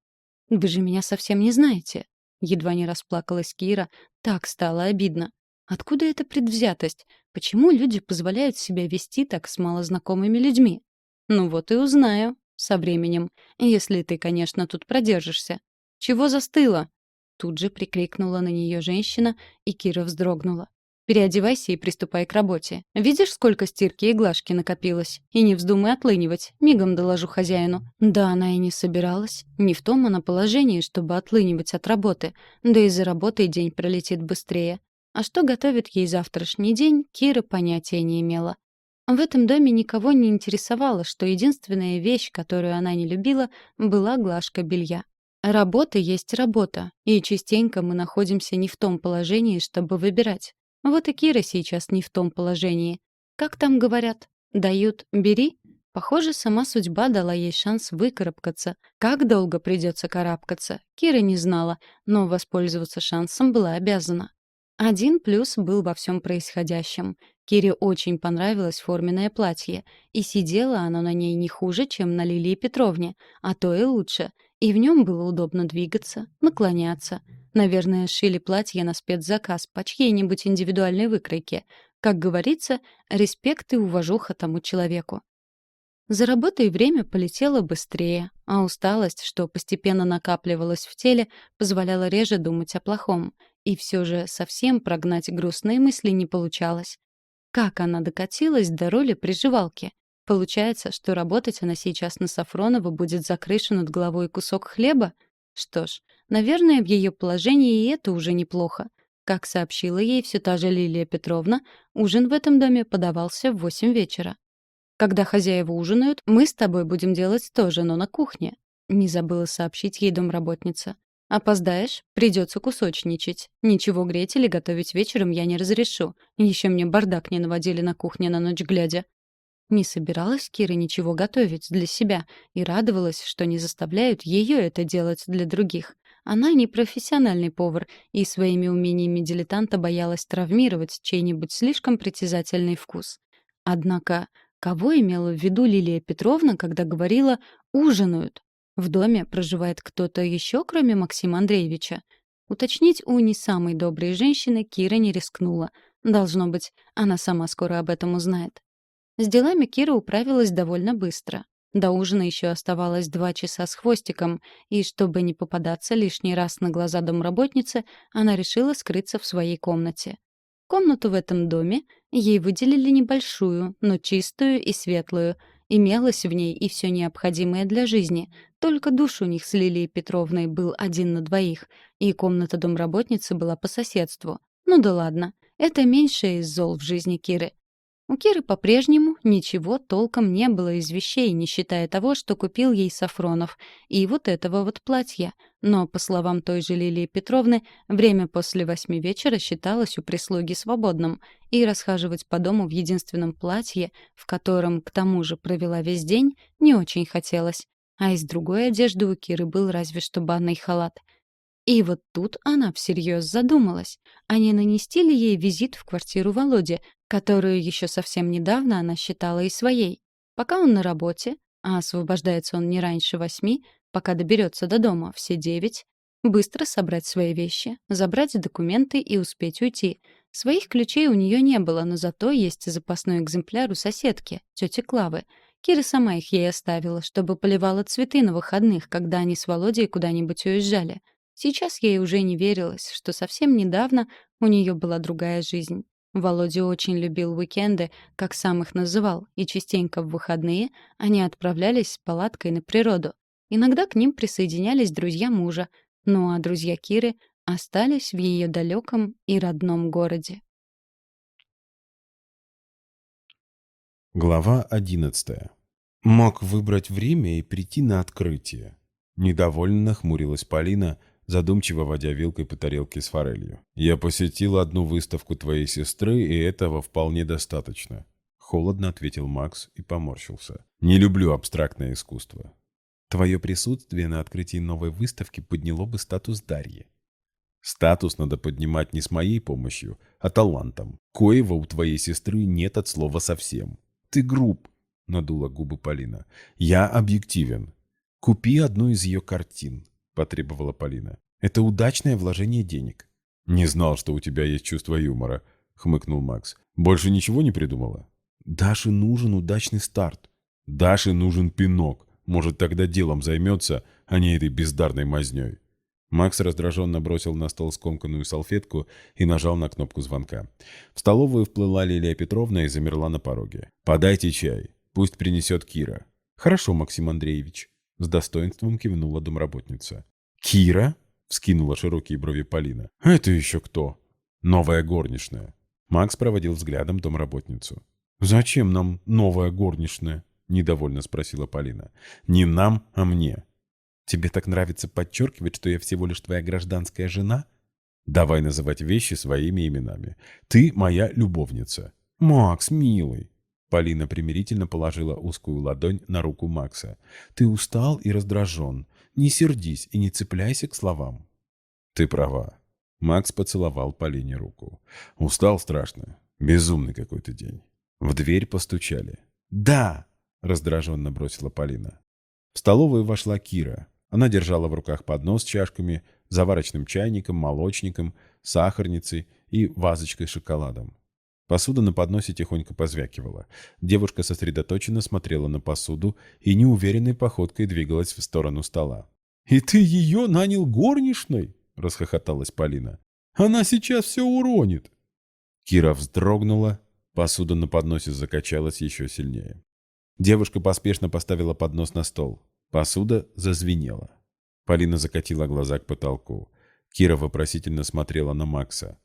«Вы же меня совсем не знаете». Едва не расплакалась Кира, так стало обидно. Откуда эта предвзятость? Почему люди позволяют себя вести так с малознакомыми людьми? Ну вот и узнаю. Со временем. Если ты, конечно, тут продержишься. Чего застыла? Тут же прикрикнула на нее женщина, и Кира вздрогнула. Переодевайся и приступай к работе. Видишь, сколько стирки и глажки накопилось? И не вздумай отлынивать. Мигом доложу хозяину. Да, она и не собиралась. Не в том она положении, чтобы отлынивать от работы. Да и за работой день пролетит быстрее. А что готовит ей завтрашний день, Кира понятия не имела. В этом доме никого не интересовало, что единственная вещь, которую она не любила, была глажка белья. Работа есть работа, и частенько мы находимся не в том положении, чтобы выбирать. Вот и Кира сейчас не в том положении. Как там говорят? Дают — бери? Похоже, сама судьба дала ей шанс выкарабкаться. Как долго придется карабкаться, Кира не знала, но воспользоваться шансом была обязана. Один плюс был во всем происходящем. Кире очень понравилось форменное платье, и сидела оно на ней не хуже, чем на Лилии Петровне, а то и лучше. И в нем было удобно двигаться, наклоняться. Наверное, шили платье на спецзаказ по чьей-нибудь индивидуальной выкройке. Как говорится, респект и уважуха тому человеку. За работой время полетело быстрее, а усталость, что постепенно накапливалась в теле, позволяла реже думать о плохом. И все же совсем прогнать грустные мысли не получалось. Как она докатилась до роли приживалки? Получается, что работать она сейчас на Сафронова будет за крышу над головой кусок хлеба? Что ж, наверное, в ее положении и это уже неплохо. Как сообщила ей все та же Лилия Петровна, ужин в этом доме подавался в 8 вечера. Когда хозяева ужинают, мы с тобой будем делать то же, но на кухне. Не забыла сообщить ей домработница. Опоздаешь, придется кусочничать. Ничего греть или готовить вечером я не разрешу. Еще мне бардак не наводили на кухне на ночь глядя. Не собиралась Кира ничего готовить для себя и радовалась, что не заставляют ее это делать для других. Она не профессиональный повар и своими умениями дилетанта боялась травмировать чей-нибудь слишком притязательный вкус. Однако, кого имела в виду Лилия Петровна, когда говорила «ужинают»? В доме проживает кто-то еще, кроме Максима Андреевича? Уточнить у не самой доброй женщины Кира не рискнула. Должно быть, она сама скоро об этом узнает. С делами Кира управилась довольно быстро. До ужина еще оставалось 2 часа с хвостиком, и чтобы не попадаться лишний раз на глаза домработницы, она решила скрыться в своей комнате. Комнату в этом доме ей выделили небольшую, но чистую и светлую. Имелось в ней и все необходимое для жизни. Только душ у них с Лилией Петровной был один на двоих, и комната домработницы была по соседству. Ну да ладно, это меньшее из зол в жизни Киры. У Киры по-прежнему ничего толком не было из вещей, не считая того, что купил ей Сафронов, и вот этого вот платья. Но, по словам той же Лилии Петровны, время после 8 вечера считалось у прислуги свободным, и расхаживать по дому в единственном платье, в котором, к тому же, провела весь день, не очень хотелось. А из другой одежды у Киры был разве что банный халат. И вот тут она всерьез задумалась, а не нанести ли ей визит в квартиру Володи, которую еще совсем недавно она считала и своей. Пока он на работе, а освобождается он не раньше 8, пока доберется до дома все 9, быстро собрать свои вещи, забрать документы и успеть уйти. Своих ключей у нее не было, но зато есть запасной экземпляр у соседки, тети Клавы. Кира сама их ей оставила, чтобы поливала цветы на выходных, когда они с Володей куда-нибудь уезжали. Сейчас ей уже не верилось, что совсем недавно у нее была другая жизнь. Володя очень любил уикенды, как сам их называл, и частенько в выходные они отправлялись с палаткой на природу. Иногда к ним присоединялись друзья мужа, ну а друзья Киры остались в ее далеком и родном городе. Глава 11. Мог выбрать время и прийти на открытие. Недовольно нахмурилась Полина, задумчиво водя вилкой по тарелке с форелью. «Я посетил одну выставку твоей сестры, и этого вполне достаточно», — холодно ответил Макс и поморщился. «Не люблю абстрактное искусство». «Твое присутствие на открытии новой выставки подняло бы статус Дарьи». «Статус надо поднимать не с моей помощью, а талантом. Коего у твоей сестры нет от слова совсем». «Ты груб», — надула губы Полина. «Я объективен. Купи одну из ее картин», — потребовала Полина. «Это удачное вложение денег». «Не знал, что у тебя есть чувство юмора», — хмыкнул Макс. «Больше ничего не придумала?» «Даше нужен удачный старт. Даше нужен пинок. Может, тогда делом займется, а не этой бездарной мазнёй». Макс раздраженно бросил на стол скомканную салфетку и нажал на кнопку звонка. В столовую вплыла Лилия Петровна и замерла на пороге. «Подайте чай. Пусть принесет Кира». «Хорошо, Максим Андреевич», — с достоинством кивнула домработница. «Кира?» — вскинула широкие брови Полина. «Это еще кто?» «Новая горничная». Макс проводил взглядом домработницу. «Зачем нам новая горничная?» – недовольно спросила Полина. «Не нам, а мне». «Тебе так нравится подчеркивать, что я всего лишь твоя гражданская жена?» «Давай называть вещи своими именами. Ты моя любовница». «Макс, милый!» Полина примирительно положила узкую ладонь на руку Макса. «Ты устал и раздражен. Не сердись и не цепляйся к словам». «Ты права». Макс поцеловал Полине руку. «Устал страшно. Безумный какой-то день». В дверь постучали. «Да!» — раздраженно бросила Полина. В столовую вошла Кира. Она держала в руках поднос с чашками, заварочным чайником, молочником, сахарницей и вазочкой с шоколадом. Посуда на подносе тихонько позвякивала. Девушка сосредоточенно смотрела на посуду и неуверенной походкой двигалась в сторону стола. «И ты ее нанял горничной?» — расхохоталась Полина. «Она сейчас все уронит!» Кира вздрогнула, посуда на подносе закачалась еще сильнее. Девушка поспешно поставила поднос на стол. Посуда зазвенела. Полина закатила глаза к потолку. Кира вопросительно смотрела на Макса.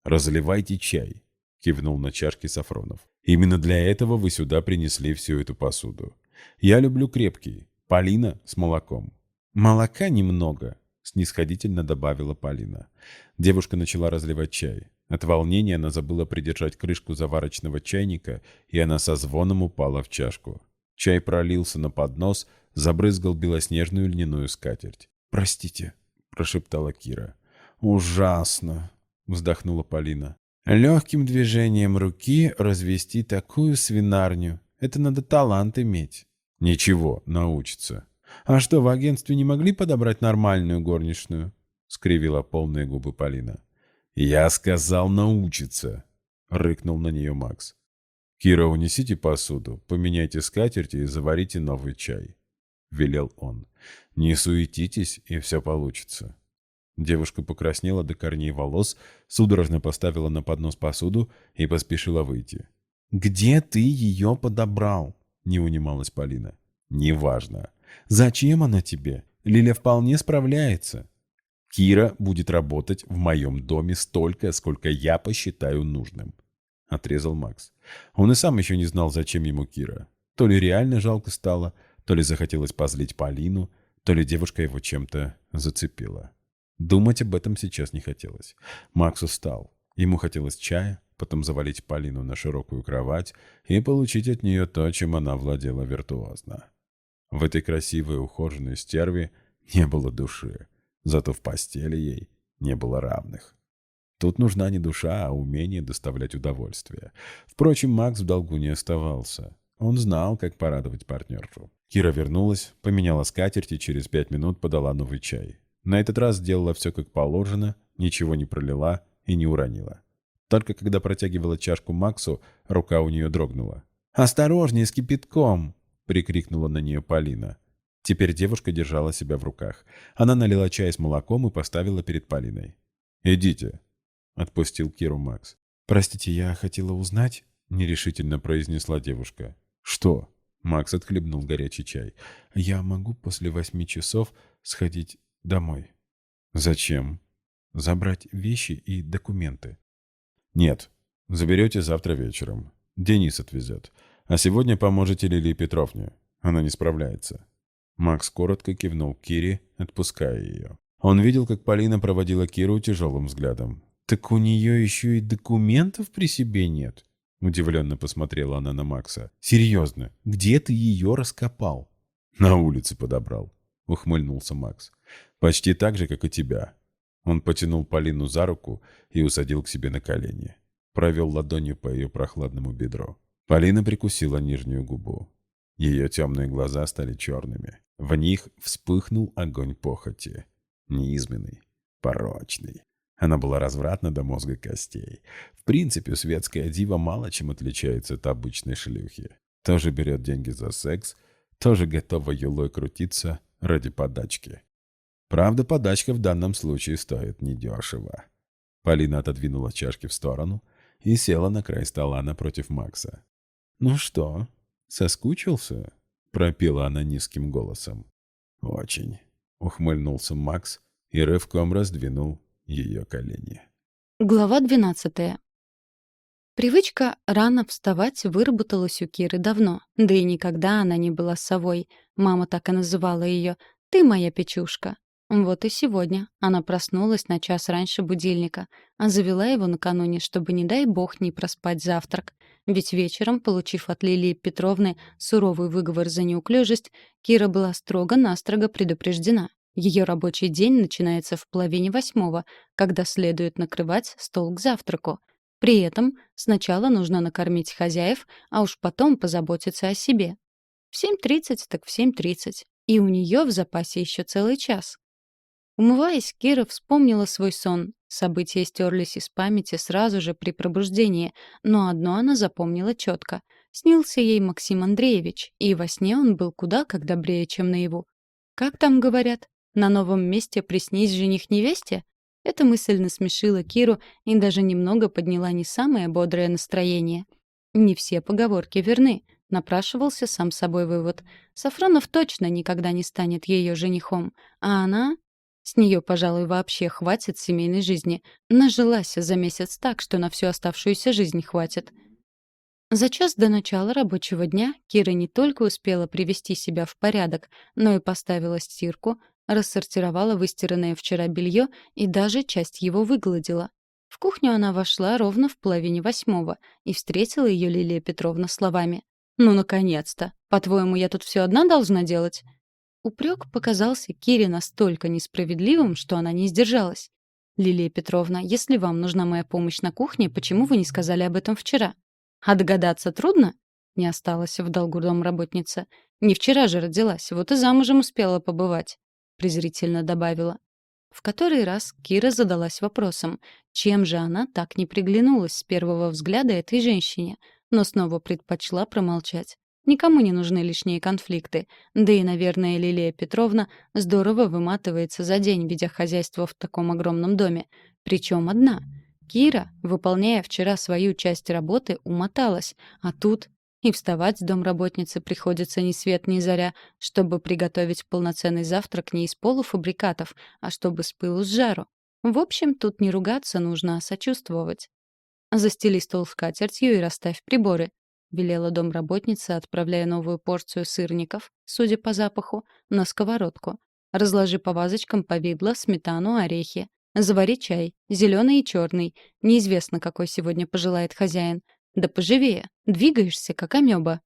«Разливайте чай», — кивнул на чашки Сафронов. «Именно для этого вы сюда принесли всю эту посуду. Я люблю крепкий. Полина с молоком». «Молока немного», — снисходительно добавила Полина. Девушка начала разливать чай. От волнения она забыла придержать крышку заварочного чайника, и она со звоном упала в чашку. Чай пролился на поднос, забрызгал белоснежную льняную скатерть. «Простите», — прошептала Кира. «Ужасно», — вздохнула Полина. «Легким движением руки развести такую свинарню. Это надо талант иметь». «Ничего, научится». «А что, в агентстве не могли подобрать нормальную горничную?» — скривила полные губы Полина. «Я сказал научиться», — рыкнул на нее Макс. «Кира, унесите посуду, поменяйте скатерти и заварите новый чай», — велел он. «Не суетитесь, и все получится». Девушка покраснела до корней волос, судорожно поставила на поднос посуду и поспешила выйти. «Где ты ее подобрал?» — не унималась Полина. «Неважно. Зачем она тебе? Лиля вполне справляется. Кира будет работать в моем доме столько, сколько я посчитаю нужным», — отрезал Макс. Он и сам еще не знал, зачем ему Кира. То ли реально жалко стало, то ли захотелось позлить Полину, то ли девушка его чем-то зацепила. Думать об этом сейчас не хотелось. Макс устал. Ему хотелось чая, потом завалить Полину на широкую кровать и получить от нее то, чем она владела виртуозно. В этой красивой ухоженной стерве не было души, зато в постели ей не было равных. Тут нужна не душа, а умение доставлять удовольствие. Впрочем, Макс в долгу не оставался. Он знал, как порадовать партнершу. Кира вернулась, поменяла скатерть и через 5 минут подала новый чай. На этот раз сделала все как положено, ничего не пролила и не уронила. Только когда протягивала чашку Максу, рука у нее дрогнула. «Осторожнее с кипятком!» — прикрикнула на нее Полина. Теперь девушка держала себя в руках. Она налила чай с молоком и поставила перед Полиной. «Идите», — отпустил Киру Макс. «Простите, я хотела узнать», — нерешительно произнесла девушка. «Что?» — Макс отхлебнул горячий чай. «Я могу после 8 часов сходить домой». «Зачем?» «Забрать вещи и документы». «Нет. Заберете завтра вечером. Денис отвезет. А сегодня поможете Лилии Петровне. Она не справляется». Макс коротко кивнул Кире, отпуская ее. Он видел, как Полина проводила Киру тяжелым взглядом. «Так у нее еще и документов при себе нет?» Удивленно посмотрела она на Макса. «Серьезно, где ты ее раскопал?» «На улице подобрал», — ухмыльнулся Макс. «Почти так же, как и тебя». Он потянул Полину за руку и усадил к себе на колени. Провел ладонью по ее прохладному бедру. Полина прикусила нижнюю губу. Ее темные глаза стали черными. В них вспыхнул огонь похоти. Низменный, порочный. Она была развратна до мозга костей. В принципе, светская дива мало чем отличается от обычной шлюхи. Тоже берет деньги за секс, тоже готова юлой крутиться ради подачки. Правда, подачка в данном случае стоит недешево. Полина отодвинула чашки в сторону и села на край стола напротив Макса. «Ну что, соскучился?» — пропела она низким голосом. «Очень», — ухмыльнулся Макс и рывком раздвинул ее колени. Глава 12. Привычка рано вставать выработалась у Киры давно, да и никогда она не была совой. Мама так и называла ее «ты моя печушка». Вот и сегодня она проснулась на час раньше будильника, а завела его накануне, чтобы, не дай бог, не проспать завтрак. Ведь вечером, получив от Лилии Петровны суровый выговор за неуклюжесть, Кира была строго-настрого предупреждена. Ее рабочий день начинается в половине восьмого, когда следует накрывать стол к завтраку. При этом сначала нужно накормить хозяев, а уж потом позаботиться о себе. В 7:30 так в 7:30. И у нее в запасе еще целый час. Умываясь, Кира вспомнила свой сон. События стерлись из памяти сразу же при пробуждении, но одно она запомнила четко. Снился ей Максим Андреевич, и во сне он был куда как добрее, чем наяву. Как там говорят? На новом месте приснись жених невесте? Эта мысль насмешила Киру и даже немного подняла не самое бодрое настроение. Не все поговорки верны, напрашивался сам собой вывод. Сафронов точно никогда не станет ее женихом, а она... С нее, пожалуй, вообще хватит семейной жизни. Нажилась за месяц так, что на всю оставшуюся жизнь хватит. За час до начала рабочего дня Кира не только успела привести себя в порядок, но и поставила стирку, рассортировала выстиранное вчера белье и даже часть его выгладила. В кухню она вошла ровно в половине восьмого и встретила ее Лилия Петровна словами: «Ну, наконец-то! По-твоему, я тут все одна должна делать?» Упрек показался Кире настолько несправедливым, что она не сдержалась. «Лилия Петровна, если вам нужна моя помощь на кухне, почему вы не сказали об этом вчера?» «А догадаться трудно?» — не осталась в долгу домработница. «Не вчера же родилась, вот и замужем успела побывать», — презрительно добавила. В который раз Кира задалась вопросом, чем же она так не приглянулась с первого взгляда этой женщине, но снова предпочла промолчать. Никому не нужны лишние конфликты, да и, наверное, Лилия Петровна здорово выматывается за день, ведя хозяйство в таком огромном доме. Причем одна. Кира, выполняя вчера свою часть работы, умоталась, а тут и вставать с домработницы приходится ни свет ни заря, чтобы приготовить полноценный завтрак не из полуфабрикатов, а чтобы с пылу с жару. В общем, тут не ругаться нужно, а сочувствовать. «Застели стол скатертью и расставь приборы», — велела домработница, отправляя новую порцию сырников, судя по запаху, на сковородку. «Разложи по вазочкам повидло, сметану, орехи. Завари чай, зеленый и черный. Неизвестно, какой сегодня пожелает хозяин. Да поживее, двигаешься, как амеба».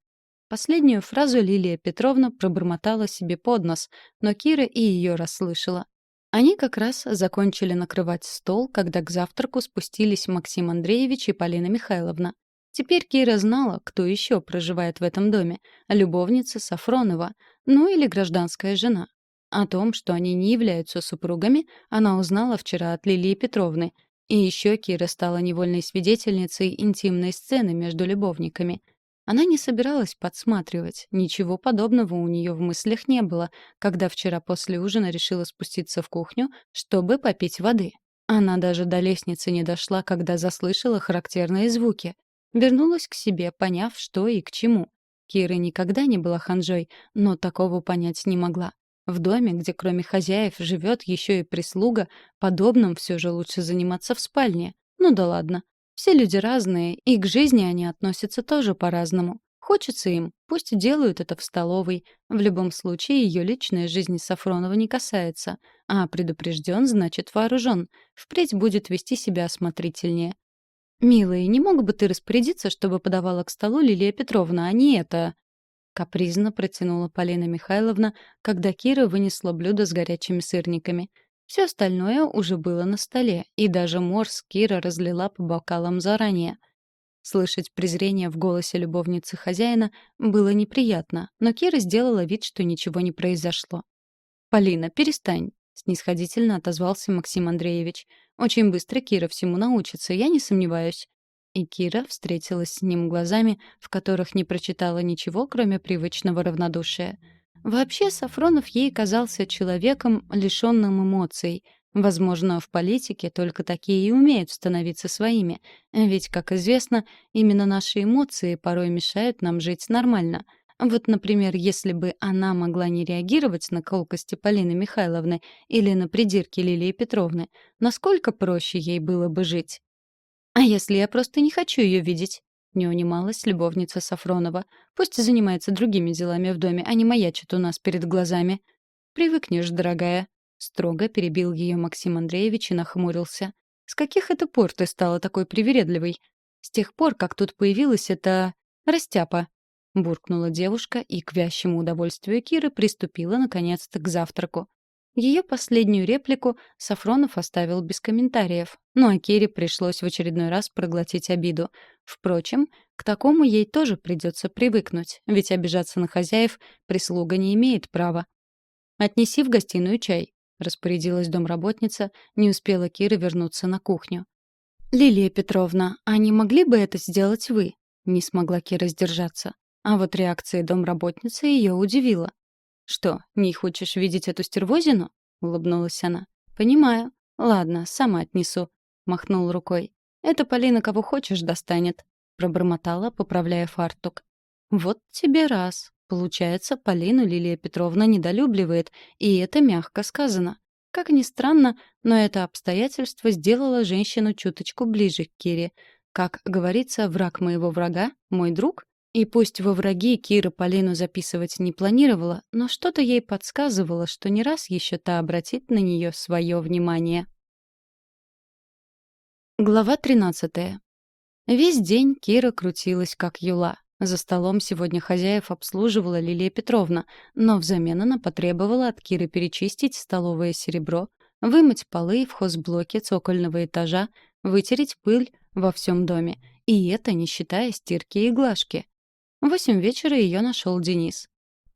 Последнюю фразу Лилия Петровна пробормотала себе под нос, но Кира и ее расслышала. Они как раз закончили накрывать стол, когда к завтраку спустились Максим Андреевич и Полина Михайловна. Теперь Кира знала, кто еще проживает в этом доме — любовница Сафронова, ну или гражданская жена. О том, что они не являются супругами, она узнала вчера от Лилии Петровны. И еще Кира стала невольной свидетельницей интимной сцены между любовниками. Она не собиралась подсматривать, ничего подобного у нее в мыслях не было, когда вчера после ужина решила спуститься в кухню, чтобы попить воды. Она даже до лестницы не дошла, когда заслышала характерные звуки. Вернулась к себе, поняв, что и к чему. Кира никогда не была ханжой, но такого понять не могла. В доме, где кроме хозяев живет еще и прислуга, подобным все же лучше заниматься в спальне. Ну да ладно. Все люди разные, и к жизни они относятся тоже по-разному. Хочется им, пусть делают это в столовой. В любом случае, ее личная жизнь Сафронова не касается. А предупрежден, значит вооружен. Впредь будет вести себя осмотрительнее. «Милый, не мог бы ты распорядиться, чтобы подавала к столу Лилия Петровна, а не это?» Капризно протянула Полина Михайловна, когда Кира вынесла блюдо с горячими сырниками. Все остальное уже было на столе, и даже морс Кира разлила по бокалам заранее. Слышать презрение в голосе любовницы хозяина было неприятно, но Кира сделала вид, что ничего не произошло. «Полина, перестань», — снисходительно отозвался Максим Андреевич. «Очень быстро Кира всему научится, я не сомневаюсь». И Кира встретилась с ним глазами, в которых не прочитала ничего, кроме привычного равнодушия. Вообще, Сафронов ей казался человеком, лишенным эмоций. Возможно, в политике только такие и умеют становиться своими. Ведь, как известно, именно наши эмоции порой мешают нам жить нормально. Вот, например, если бы она могла не реагировать на колкости Полины Михайловны или на придирки Лилии Петровны, насколько проще ей было бы жить? «А если я просто не хочу ее видеть?» — не унималась любовница Сафронова. «Пусть занимается другими делами в доме, а не маячит у нас перед глазами». «Привыкнешь, дорогая», — строго перебил ее Максим Андреевич и нахмурился. «С каких это пор ты стала такой привередливой? С тех пор, как тут появилась эта... растяпа», — буркнула девушка и, к вящему удовольствию Киры, приступила, наконец-то, к завтраку. Ее последнюю реплику Сафронов оставил без комментариев, ну а Кире пришлось в очередной раз проглотить обиду. Впрочем, к такому ей тоже придется привыкнуть, ведь обижаться на хозяев прислуга не имеет права. «Отнеси в гостиную чай», — распорядилась домработница, не успела Кира вернуться на кухню. «Лилия Петровна, а не могли бы это сделать вы?» — не смогла Кира сдержаться. А вот реакция домработницы ее удивила. «Что, не хочешь видеть эту стервозину?» — улыбнулась она. «Понимаю. Ладно, сама отнесу», — махнул рукой. «Это Полина кого хочешь достанет», — пробормотала, поправляя фартук. «Вот тебе раз. Получается, Полину Лилия Петровна недолюбливает, и это мягко сказано. Как ни странно, но это обстоятельство сделало женщину чуточку ближе к Кире. Как говорится, враг моего врага — мой друг. И пусть во враги Кира Полину записывать не планировала, но что-то ей подсказывало, что не раз еще та обратит на нее свое внимание. Глава 13. Весь день Кира крутилась как юла. За столом сегодня хозяев обслуживала Лилия Петровна, но взамен она потребовала от Киры перечистить столовое серебро, вымыть полы в хозблоке цокольного этажа, вытереть пыль во всем доме. И это не считая стирки и глажки. В 8 вечера ее нашел Денис.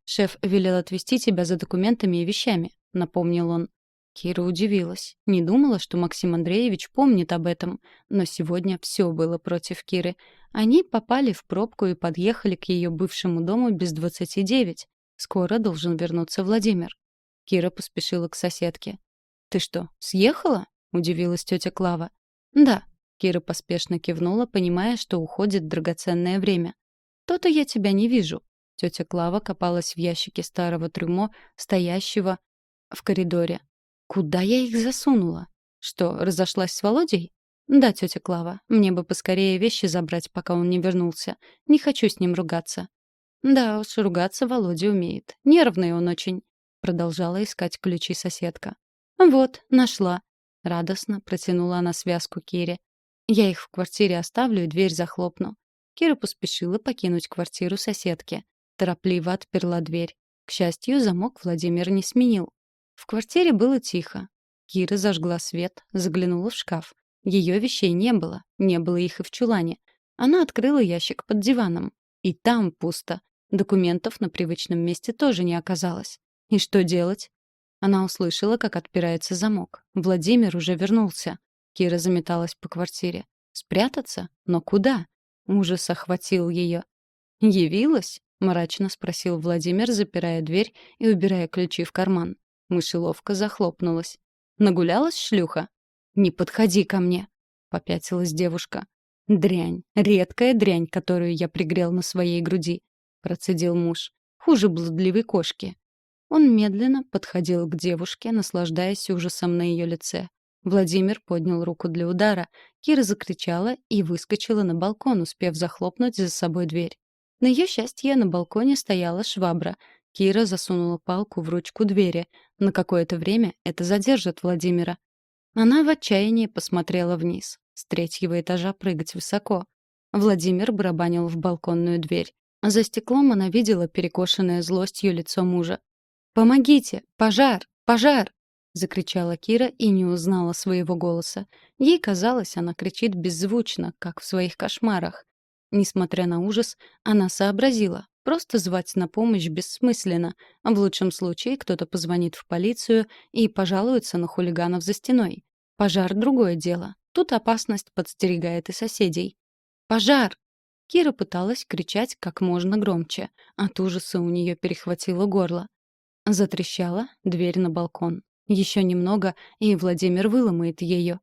«Шеф велел отвезти тебя за документами и вещами», — напомнил он. Кира удивилась. Не думала, что Максим Андреевич помнит об этом. Но сегодня все было против Киры. Они попали в пробку и подъехали к ее бывшему дому без 29. Скоро должен вернуться Владимир. Кира поспешила к соседке. «Ты что, съехала?» — удивилась тетя Клава. «Да». Кира поспешно кивнула, понимая, что уходит драгоценное время. «То-то я тебя не вижу». Тетя Клава копалась в ящике старого трюмо, стоящего в коридоре. «Куда я их засунула? Что, разошлась с Володей?» «Да, тетя Клава, мне бы поскорее вещи забрать, пока он не вернулся. Не хочу с ним ругаться». «Да уж, ругаться Володя умеет. Нервный он очень», — продолжала искать ключи соседка. «Вот, нашла». Радостно протянула она связку Кире. «Я их в квартире оставлю и дверь захлопну». Кира поспешила покинуть квартиру соседки. Торопливо отперла дверь. К счастью, замок Владимир не сменил. В квартире было тихо. Кира зажгла свет, заглянула в шкаф. Ее вещей не было их и в чулане. Она открыла ящик под диваном. И там пусто. Документов на привычном месте тоже не оказалось. И что делать? Она услышала, как отпирается замок. Владимир уже вернулся. Кира заметалась по квартире. Спрятаться? Но куда? Ужас охватил ее. «Явилась?» — мрачно спросил Владимир, запирая дверь и убирая ключи в карман. Мышеловка захлопнулась. «Нагулялась, шлюха?» «Не подходи ко мне!» — попятилась девушка. «Дрянь, редкая дрянь, которую я пригрел на своей груди», — процедил муж. «Хуже блудливой кошки». Он медленно подходил к девушке, наслаждаясь ужасом на ее лице. Владимир поднял руку для удара. Кира закричала и выскочила на балкон, успев захлопнуть за собой дверь. На ее счастье на балконе стояла швабра. Кира засунула палку в ручку двери. На какое-то время это задержит Владимира. Она в отчаянии посмотрела вниз. С 3-го этажа прыгать высоко. Владимир барабанил в балконную дверь. За стеклом она видела перекошенное злостью лицо мужа. «Помогите! Пожар! Пожар!» — закричала Кира и не узнала своего голоса. Ей казалось, она кричит беззвучно, как в своих кошмарах. Несмотря на ужас, она сообразила. Просто звать на помощь бессмысленно. В лучшем случае кто-то позвонит в полицию и пожалуется на хулиганов за стеной. Пожар — другое дело. Тут опасность подстерегает и соседей. «Пожар!» Кира пыталась кричать как можно громче. От ужаса у нее перехватило горло. Затрещала дверь на балкон. Еще немного, и Владимир выломает ее.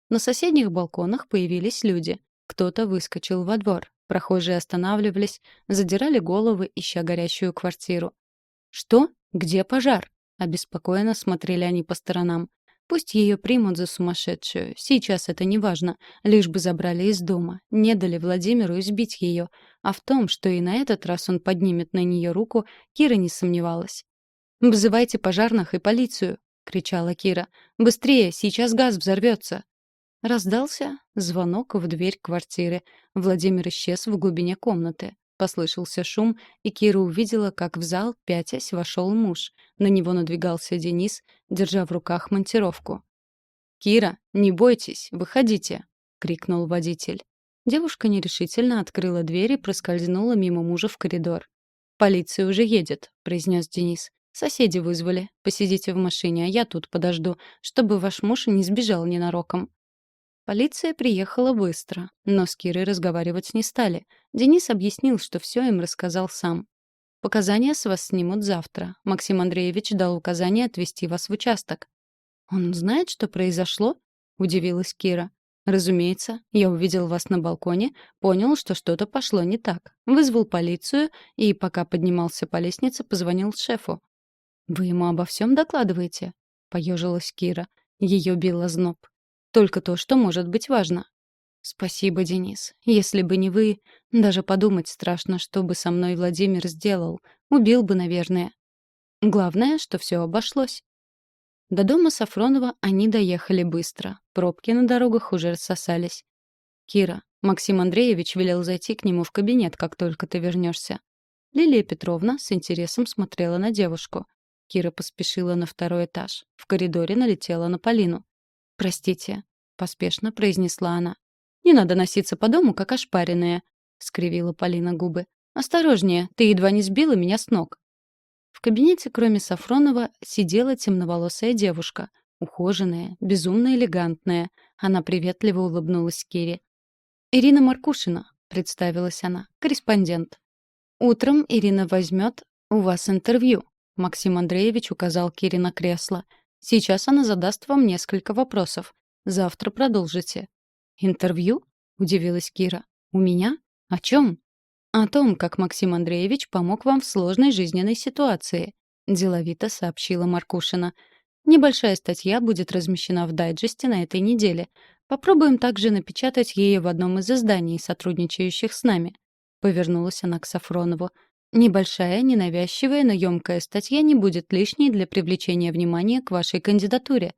На соседних балконах появились люди. Кто-то выскочил во двор. Прохожие останавливались, задирали головы, ища горящую квартиру. «Что? Где пожар?» Обеспокоенно смотрели они по сторонам. Пусть ее примут за сумасшедшую. Сейчас это не важно. Лишь бы забрали из дома. Не дали Владимиру избить ее. А в том, что и на этот раз он поднимет на нее руку, Кира не сомневалась. «Вызывайте пожарных и полицию!» — кричала Кира. «Быстрее! Сейчас газ взорвется!» Раздался звонок в дверь квартиры. Владимир исчез в глубине комнаты. Послышался шум, и Кира увидела, как в зал, пятясь, вошел муж. На него надвигался Денис, держа в руках монтировку. «Кира, не бойтесь, выходите!» — крикнул водитель. Девушка нерешительно открыла дверь и проскользнула мимо мужа в коридор. «Полиция уже едет», — произнес Денис. «Соседи вызвали. Посидите в машине, а я тут подожду, чтобы ваш муж не сбежал ненароком». Полиция приехала быстро, но с Кирой разговаривать не стали. Денис объяснил, что все им рассказал сам. «Показания с вас снимут завтра. Максим Андреевич дал указание отвезти вас в участок». «Он знает, что произошло?» — удивилась Кира. «Разумеется. Я увидел вас на балконе, понял, что что-то пошло не так. Вызвал полицию и, пока поднимался по лестнице, позвонил шефу». «Вы ему обо всем докладываете?» — поежилась Кира. Ее бил озноб. «Только то, что может быть важно». «Спасибо, Денис. Если бы не вы, даже подумать страшно, что бы со мной Владимир сделал. Убил бы, наверное. Главное, что все обошлось». До дома Сафронова они доехали быстро. Пробки на дорогах уже рассосались. «Кира, Максим Андреевич велел зайти к нему в кабинет, как только ты вернешься». Лилия Петровна с интересом смотрела на девушку. Кира поспешила на второй этаж. В коридоре налетела на Полину. «Простите», — поспешно произнесла она. «Не надо носиться по дому, как ошпаренная», — скривила Полина губы. «Осторожнее, ты едва не сбила меня с ног». В кабинете, кроме Сафронова, сидела темноволосая девушка. Ухоженная, безумно элегантная. Она приветливо улыбнулась Кире. «Ирина Маркушина», — представилась она, — «корреспондент». «Утром Ирина возьмет у вас интервью», — Максим Андреевич указал Кире на кресло. «Сейчас она задаст вам несколько вопросов. Завтра продолжите». «Интервью?» — удивилась Кира. «У меня? О чем?» «О том, как Максим Андреевич помог вам в сложной жизненной ситуации», — деловито сообщила Маркушина. «Небольшая статья будет размещена в дайджесте на этой неделе. Попробуем также напечатать ее в одном из изданий, сотрудничающих с нами». Повернулась она к Сафронову. «Небольшая, ненавязчивая, но ёмкая статья не будет лишней для привлечения внимания к вашей кандидатуре».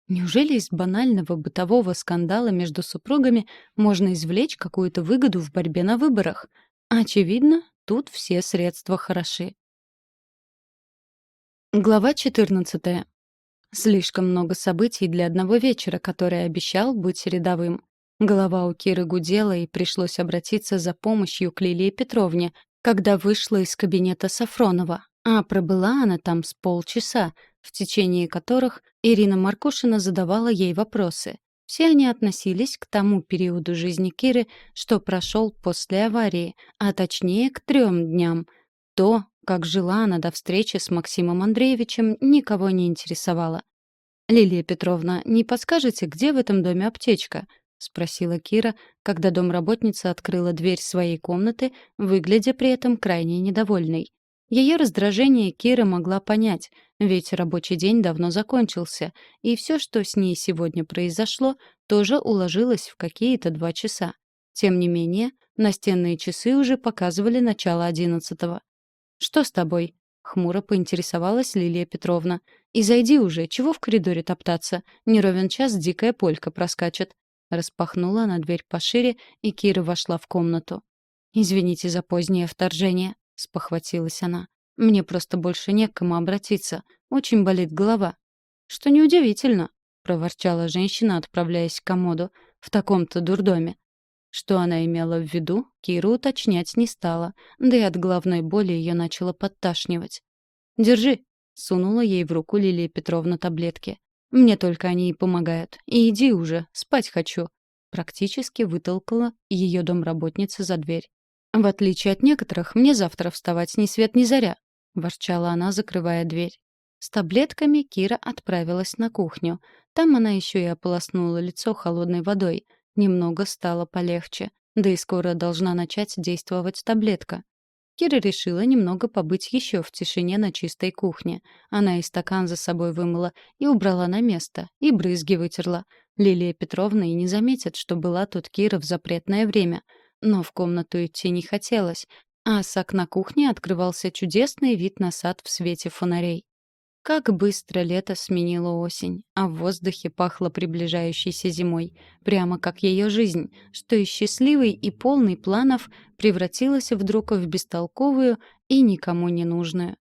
Неужели из банального бытового скандала между супругами можно извлечь какую-то выгоду в борьбе на выборах? Очевидно, тут все средства хороши. Глава 14. Слишком много событий для одного вечера, который обещал быть рядовым. Голова у Киры гудела, и пришлось обратиться за помощью к Лилии Петровне, когда вышла из кабинета Сафронова. А пробыла она там с полчаса, в течение которых Ирина Маркушина задавала ей вопросы. Все они относились к тому периоду жизни Киры, что прошел после аварии, а точнее к 3 дням. То, как жила она до встречи с Максимом Андреевичем, никого не интересовало. «Лилия Петровна, не подскажете, где в этом доме аптечка?» — спросила Кира, когда домработница открыла дверь своей комнаты, выглядя при этом крайне недовольной. Ее раздражение Кира могла понять, ведь рабочий день давно закончился, и все, что с ней сегодня произошло, тоже уложилось в какие-то 2 часа. Тем не менее, настенные часы уже показывали начало 11-го. «Что с тобой?» — хмуро поинтересовалась Лилия Петровна. «И зайди уже, чего в коридоре топтаться? Не ровен час дикая полька проскачет». Распахнула она дверь пошире, и Кира вошла в комнату. «Извините за позднее вторжение», — спохватилась она. «Мне просто больше не к кому обратиться. Очень болит голова». «Что неудивительно», — проворчала женщина, отправляясь к комоду. «В таком-то дурдоме». Что она имела в виду, Кира уточнять не стала, да и от головной боли ее начало подташнивать. «Держи», — сунула ей в руку Лилия Петровна таблетки. «Мне только они и помогают. И иди уже, спать хочу». Практически вытолкала ее домработница за дверь. «В отличие от некоторых, мне завтра вставать ни свет ни заря», — ворчала она, закрывая дверь. С таблетками Кира отправилась на кухню. Там она еще и ополоснула лицо холодной водой. Немного стало полегче. Да и скоро должна начать действовать таблетка. Кира решила немного побыть еще в тишине на чистой кухне. Она и стакан за собой вымыла, и убрала на место, и брызги вытерла. Лилия Петровна и не заметит, что была тут Кира в запретное время. Но в комнату идти не хотелось, а с окна кухни открывался чудесный вид на сад в свете фонарей. Как быстро лето сменило осень, а в воздухе пахло приближающейся зимой, прямо как ее жизнь, что из счастливой и полной планов превратилась вдруг в бестолковую и никому не нужную.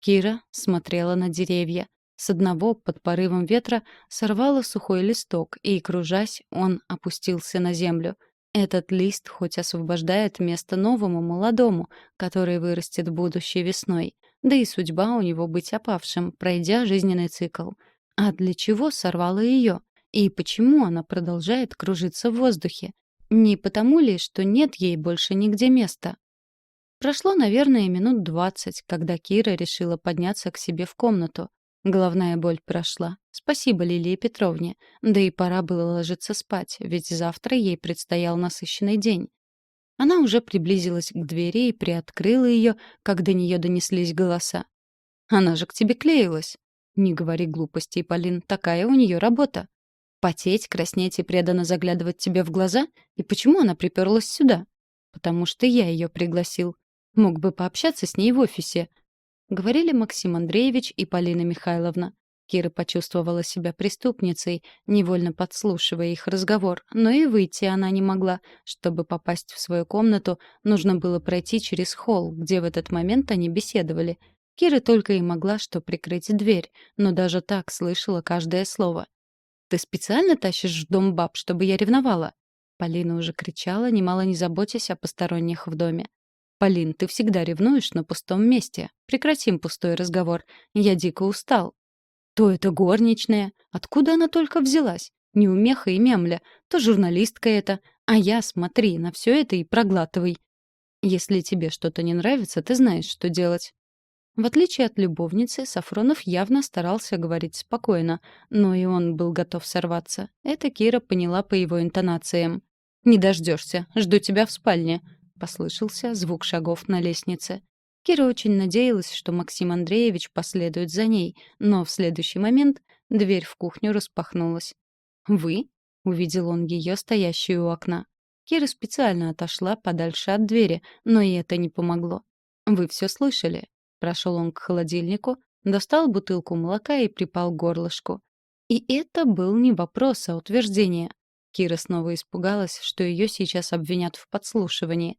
Кира смотрела на деревья. С одного под порывом ветра сорвало сухой листок, и, кружась, он опустился на землю. Этот лист хоть освобождает место новому молодому, который вырастет будущей весной, да и судьба у него быть опавшим, пройдя жизненный цикл. А для чего сорвала ее? И почему она продолжает кружиться в воздухе? Не потому ли, что нет ей больше нигде места? Прошло, наверное, минут 20, когда Кира решила подняться к себе в комнату. Головная боль прошла. Спасибо Лилии Петровне. Да и пора было ложиться спать, ведь завтра ей предстоял насыщенный день. Она уже приблизилась к двери и приоткрыла ее, как до нее донеслись голоса. «Она же к тебе клеилась!» «Не говори глупостей, Полин, такая у нее работа!» «Потеть, краснеть и преданно заглядывать тебе в глаза? И почему она приперлась сюда?» «Потому что я ее пригласил. Мог бы пообщаться с ней в офисе», — говорили Максим Андреевич и Полина Михайловна. Кира почувствовала себя преступницей, невольно подслушивая их разговор, но и выйти она не могла. Чтобы попасть в свою комнату, нужно было пройти через холл, где в этот момент они беседовали. Кира только и могла что прикрыть дверь, но даже так слышала каждое слово. «Ты специально тащишь в дом баб, чтобы я ревновала?» Полина уже кричала, немало не заботясь о посторонних в доме. «Полин, ты всегда ревнуешь на пустом месте. Прекратим пустой разговор. Я дико устал». То это горничная. Откуда она только взялась? Неумеха и мямля. То журналистка это. А я, смотри, на все это и проглатывай. Если тебе что-то не нравится, ты знаешь, что делать. В отличие от любовницы, Сафронов явно старался говорить спокойно, но и он был готов сорваться. Это Кира поняла по его интонациям. «Не дождешься. Жду тебя в спальне», — послышался звук шагов на лестнице. Кира очень надеялась, что Максим Андреевич последует за ней, но в следующий момент дверь в кухню распахнулась. «Вы?» — увидел он ее, стоящую у окна. Кира специально отошла подальше от двери, но и это не помогло. «Вы все слышали?» Прошел он к холодильнику, достал бутылку молока и припал к горлышку. И это был не вопрос, а утверждение. Кира снова испугалась, что ее сейчас обвинят в подслушивании.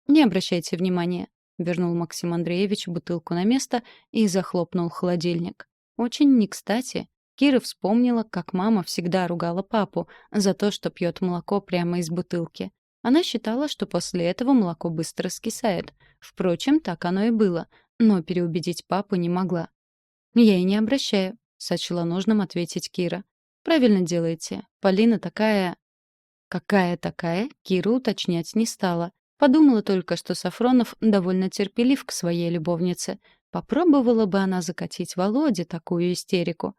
«Не обращайте внимания», — вернул Максим Андреевич бутылку на место и захлопнул холодильник. Очень не кстати. Кира вспомнила, как мама всегда ругала папу за то, что пьет молоко прямо из бутылки. Она считала, что после этого молоко быстро скисает. Впрочем, так оно и было, но переубедить папу не могла. «Я и не обращаю», — сочла нужным ответить Кира. «Правильно делаете. Полина такая...» Какая такая, Кира уточнять не стала. Подумала только, что Сафронов довольно терпелив к своей любовнице. Попробовала бы она закатить Володе такую истерику.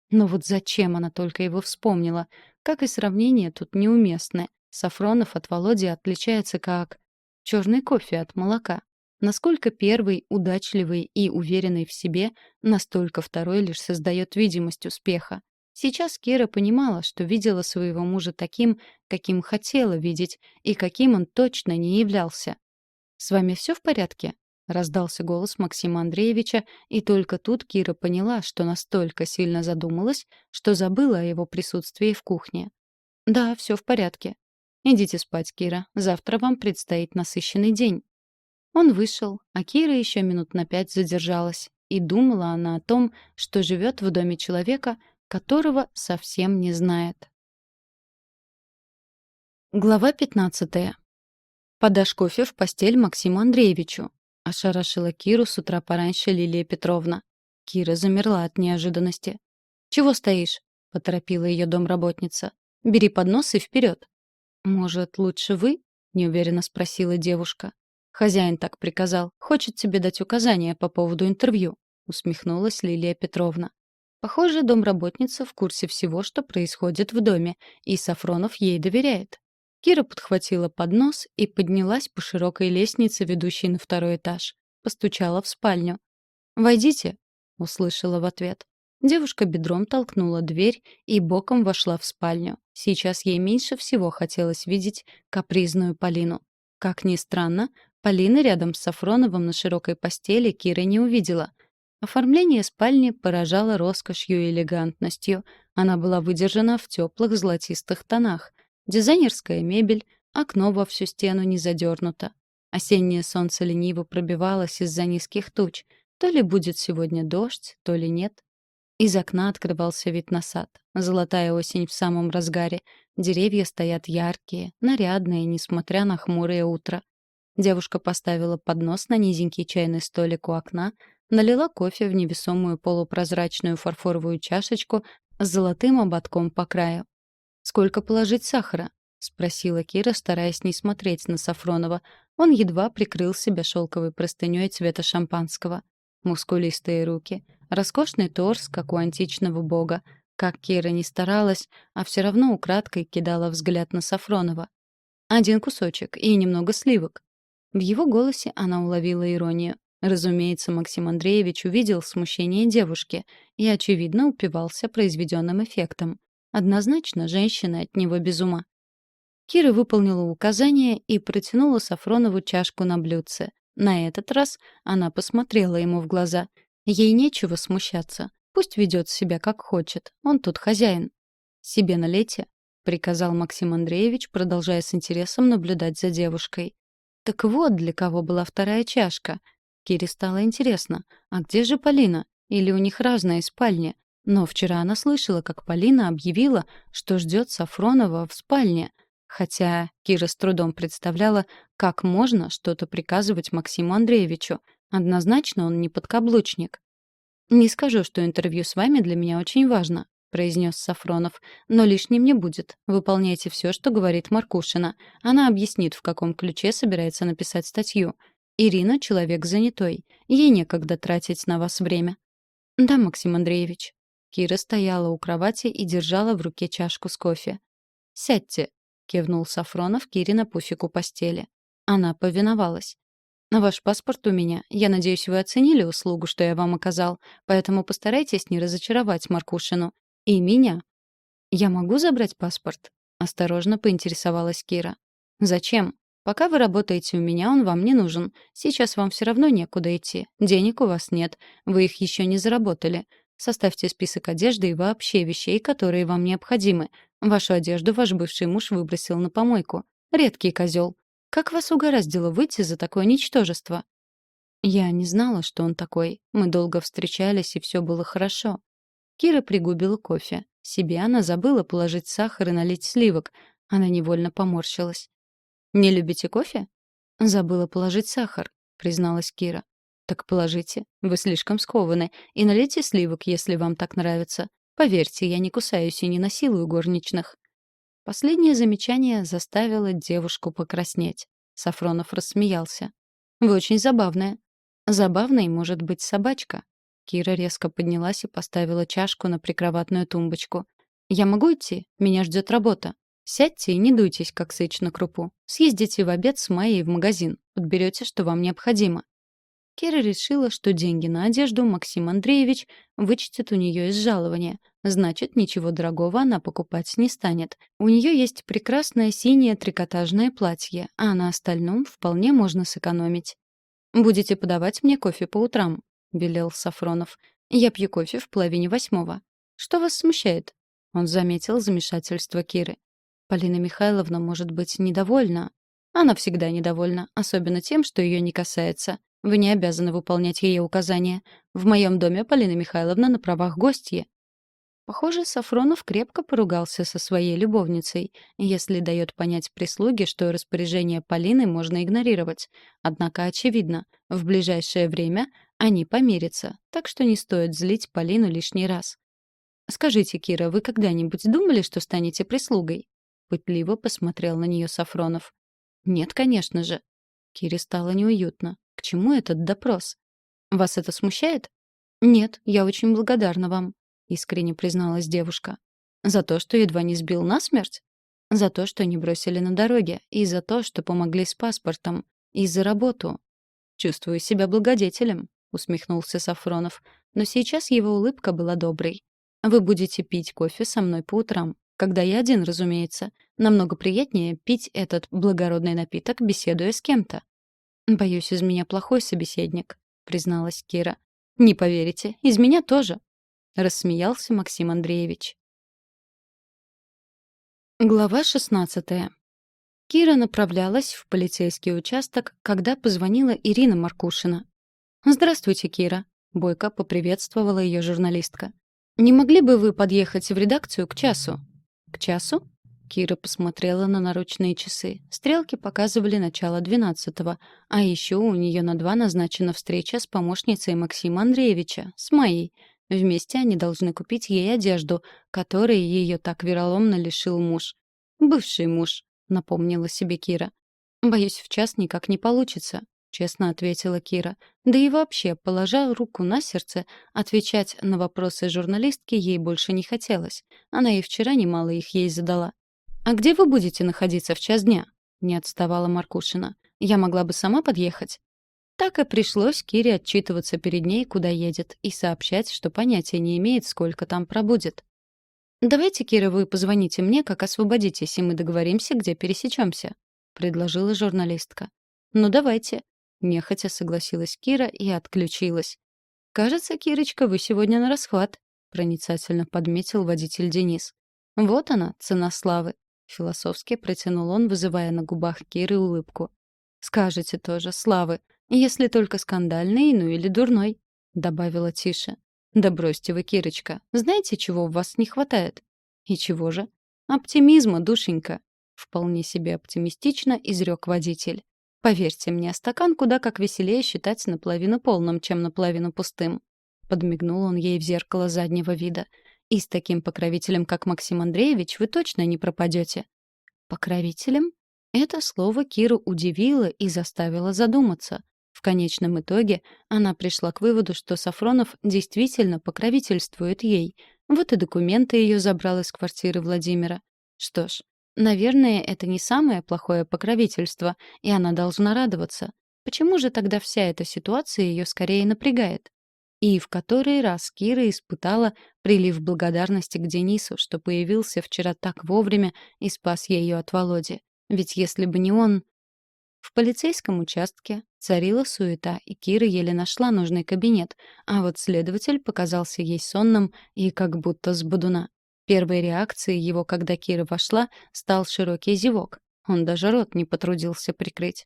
Но вот зачем она только его вспомнила? Как и сравнение тут неуместны. Сафронов от Володи отличается как черный кофе от молока. Насколько первый удачливый и уверенный в себе, настолько второй лишь создает видимость успеха. Сейчас Кира понимала, что видела своего мужа таким, каким хотела видеть, и каким он точно не являлся. «С вами все в порядке?» — раздался голос Максима Андреевича, и только тут Кира поняла, что настолько сильно задумалась, что забыла о его присутствии в кухне. «Да, все в порядке. Идите спать, Кира. Завтра вам предстоит насыщенный день». Он вышел, а Кира еще минут на 5 задержалась, и думала она о том, что живет в доме человека, которого совсем не знает. Глава 15. «Подашь кофе в постель Максиму Андреевичу», — ошарашила Киру с утра пораньше Лилия Петровна. Кира замерла от неожиданности. «Чего стоишь?» — поторопила ее домработница. «Бери поднос и вперед». «Может, лучше вы?» — неуверенно спросила девушка. «Хозяин так приказал. Хочет тебе дать указания по поводу интервью», — усмехнулась Лилия Петровна. Похоже, домработница в курсе всего, что происходит в доме, и Сафронов ей доверяет. Кира подхватила поднос и поднялась по широкой лестнице, ведущей на второй этаж. Постучала в спальню. «Войдите», — услышала в ответ. Девушка бедром толкнула дверь и боком вошла в спальню. Сейчас ей меньше всего хотелось видеть капризную Полину. Как ни странно, Полины рядом с Сафроновым на широкой постели Кира не увидела. Оформление спальни поражало роскошью и элегантностью. Она была выдержана в теплых золотистых тонах. Дизайнерская мебель, окно во всю стену не задернуто. Осеннее солнце лениво пробивалось из-за низких туч. То ли будет сегодня дождь, то ли нет. Из окна открывался вид на сад. Золотая осень в самом разгаре. Деревья стоят яркие, нарядные, несмотря на хмурое утро. Девушка поставила поднос на низенький чайный столик у окна, налила кофе в невесомую полупрозрачную фарфоровую чашечку с золотым ободком по краю. «Сколько положить сахара?» — спросила Кира, стараясь не смотреть на Сафронова. Он едва прикрыл себя шелковой простыней цвета шампанского. Мускулистые руки, роскошный торс, как у античного бога. Как Кира ни старалась, а все равно украдкой кидала взгляд на Сафронова. «Один кусочек и немного сливок». В его голосе она уловила иронию. Разумеется, Максим Андреевич увидел смущение девушки и, очевидно, упивался произведенным эффектом. Однозначно, женщина от него без ума. Кира выполнила указание и протянула Сафронову чашку на блюдце. На этот раз она посмотрела ему в глаза. Ей нечего смущаться. Пусть ведет себя как хочет. Он тут хозяин. «Себе налейте», — приказал Максим Андреевич, продолжая с интересом наблюдать за девушкой. Так вот для кого была вторая чашка. Кире стало интересно, а где же Полина? Или у них разные спальни? Но вчера она слышала, как Полина объявила, что ждет Сафронова в спальне. Хотя Кира с трудом представляла, как можно что-то приказывать Максиму Андреевичу. Однозначно он не подкаблучник. «Не скажу, что интервью с вами для меня очень важно», — произнес Сафронов. «Но лишним не будет. Выполняйте все, что говорит Маркушина. Она объяснит, в каком ключе собирается написать статью. Ирина — человек занятой. Ей некогда тратить на вас время». «Да, Максим Андреевич». Кира стояла у кровати и держала в руке чашку с кофе. «Сядьте», — кивнул Сафронов Кире на пуфику постели. Она повиновалась. «Ваш паспорт у меня. Я надеюсь, вы оценили услугу, что я вам оказал, поэтому постарайтесь не разочаровать Маркушину. И меня». «Я могу забрать паспорт?» — осторожно поинтересовалась Кира. «Зачем? Пока вы работаете у меня, он вам не нужен. Сейчас вам все равно некуда идти. Денег у вас нет. Вы их еще не заработали. Составьте список одежды и вообще вещей, которые вам необходимы. Вашу одежду ваш бывший муж выбросил на помойку. Редкий козел. Как вас угораздило выйти за такое ничтожество?» Я не знала, что он такой. Мы долго встречались, и все было хорошо. Кира пригубила кофе. Себе она забыла положить сахар и налить сливок. Она невольно поморщилась. «Не любите кофе?» «Забыла положить сахар», — призналась Кира. «Так положите. Вы слишком скованы. И налейте сливок, если вам так нравится. Поверьте, я не кусаюсь и не насилую горничных». Последнее замечание заставило девушку покраснеть. Сафронов рассмеялся. «Вы очень забавная». «Забавной может быть собачка». Кира резко поднялась и поставила чашку на прикроватную тумбочку. «Я могу идти? Меня ждет работа. Сядьте и не дуйтесь, как сыч на крупу. Съездите в обед с Майей в магазин. Подберете, что вам необходимо». Кира решила, что деньги на одежду Максим Андреевич вычтет у нее из жалования. Значит, ничего дорогого она покупать не станет. У нее есть прекрасное синее трикотажное платье, а на остальном вполне можно сэкономить. «Будете подавать мне кофе по утрам», — велел Сафронов. «Я пью кофе в половине восьмого». «Что вас смущает?» Он заметил замешательство Киры. «Полина Михайловна может быть недовольна». «Она всегда недовольна, особенно тем, что ее не касается. Вы не обязаны выполнять ее указания. В моем доме Полина Михайловна на правах гостья». Похоже, Сафронов крепко поругался со своей любовницей, если дает понять прислуге, что распоряжение Полины можно игнорировать. Однако, очевидно, в ближайшее время они помирятся, так что не стоит злить Полину лишний раз. «Скажите, Кира, вы когда-нибудь думали, что станете прислугой?» Пытливо посмотрел на нее Сафронов. «Нет, конечно же». Кире стало неуютно. К чему этот допрос? «Вас это смущает?» «Нет, я очень благодарна вам», — искренне призналась девушка. «За то, что едва не сбил насмерть?» За то, что не бросили на дороге, и за то, что помогли с паспортом, и за работу. «Чувствую себя благодетелем», — усмехнулся Сафронов. Но сейчас его улыбка была доброй. «Вы будете пить кофе со мной по утрам. Когда я один, разумеется. Намного приятнее пить этот благородный напиток, беседуя с кем-то». «Боюсь, из меня плохой собеседник», — призналась Кира. «Не поверите, из меня тоже», — рассмеялся Максим Андреевич. Глава 16. Кира направлялась в полицейский участок, когда позвонила Ирина Маркушина. «Здравствуйте, Кира», — бойко поприветствовала ее журналистка. «Не могли бы вы подъехать в редакцию к часу?» «К часу?» Кира посмотрела на наручные часы. Стрелки показывали начало 12-го, а еще у нее на 2 назначена встреча с помощницей Максима Андреевича, с Майей. Вместе они должны купить ей одежду, которой ее так вероломно лишил муж. «Бывший муж», — напомнила себе Кира. «Боюсь, в час никак не получится», — честно ответила Кира. Да и вообще, положа руку на сердце, отвечать на вопросы журналистки ей больше не хотелось. Она и вчера немало их ей задала. «А где вы будете находиться в час дня?» — не отставала Маркушина. «Я могла бы сама подъехать». Так и пришлось Кире отчитываться перед ней, куда едет, и сообщать, что понятия не имеет, сколько там пробудет. «Давайте, Кира, вы позвоните мне, как освободитесь, и мы договоримся, где пересечемся», — предложила журналистка. «Ну, давайте», — нехотя согласилась Кира и отключилась. «Кажется, Кирочка, вы сегодня на расхват», — проницательно подметил водитель Денис. «Вот она, цена славы», — философски протянул он, вызывая на губах Киры улыбку. «Скажете тоже, славы, если только скандальный, ну или дурной», — добавила тише. «Да бросьте вы, Кирочка, знаете, чего у вас не хватает?» «И чего же?» «Оптимизма, душенька», — вполне себе оптимистично изрек водитель. «Поверьте мне, стакан куда как веселее считать наполовину полным, чем наполовину пустым». Подмигнул он ей в зеркало заднего вида. «И с таким покровителем, как Максим Андреевич, вы точно не пропадете». «Покровителем?» Это слово Киру удивило и заставило задуматься. В конечном итоге она пришла к выводу, что Сафронов действительно покровительствует ей. Вот и документы ее забрал из квартиры Владимира. Что ж, наверное, это не самое плохое покровительство, и она должна радоваться. Почему же тогда вся эта ситуация ее скорее напрягает? И в который раз Кира испытала прилив благодарности к Денису, что появился вчера так вовремя и спас ее от Володи. Ведь если бы не он... В полицейском участке царила суета, и Кира еле нашла нужный кабинет, а вот следователь показался ей сонным и как будто с бодуна. Первой реакцией его, когда Кира вошла, стал широкий зевок. Он даже рот не потрудился прикрыть.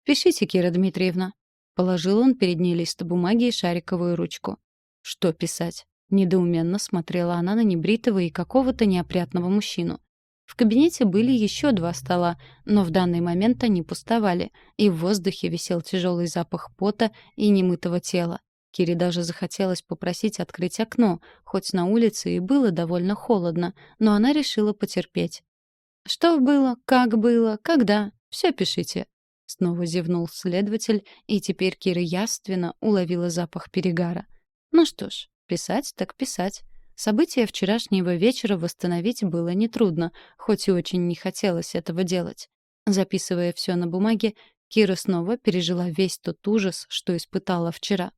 «Пишите, Кира Дмитриевна». Положил он перед ней лист бумаги и шариковую ручку. «Что писать?» Недоуменно смотрела она на небритого и какого-то неопрятного мужчину. В кабинете были еще 2 стола, но в данный момент они пустовали, и в воздухе висел тяжелый запах пота и немытого тела. Кире даже захотелось попросить открыть окно, хоть на улице и было довольно холодно, но она решила потерпеть. «Что было? Как было? Когда? Все пишите». Снова зевнул следователь, и теперь Кира явственно уловила запах перегара. Ну что ж, писать так писать. События вчерашнего вечера восстановить было нетрудно, хоть и очень не хотелось этого делать. Записывая все на бумаге, Кира снова пережила весь тот ужас, что испытала вчера.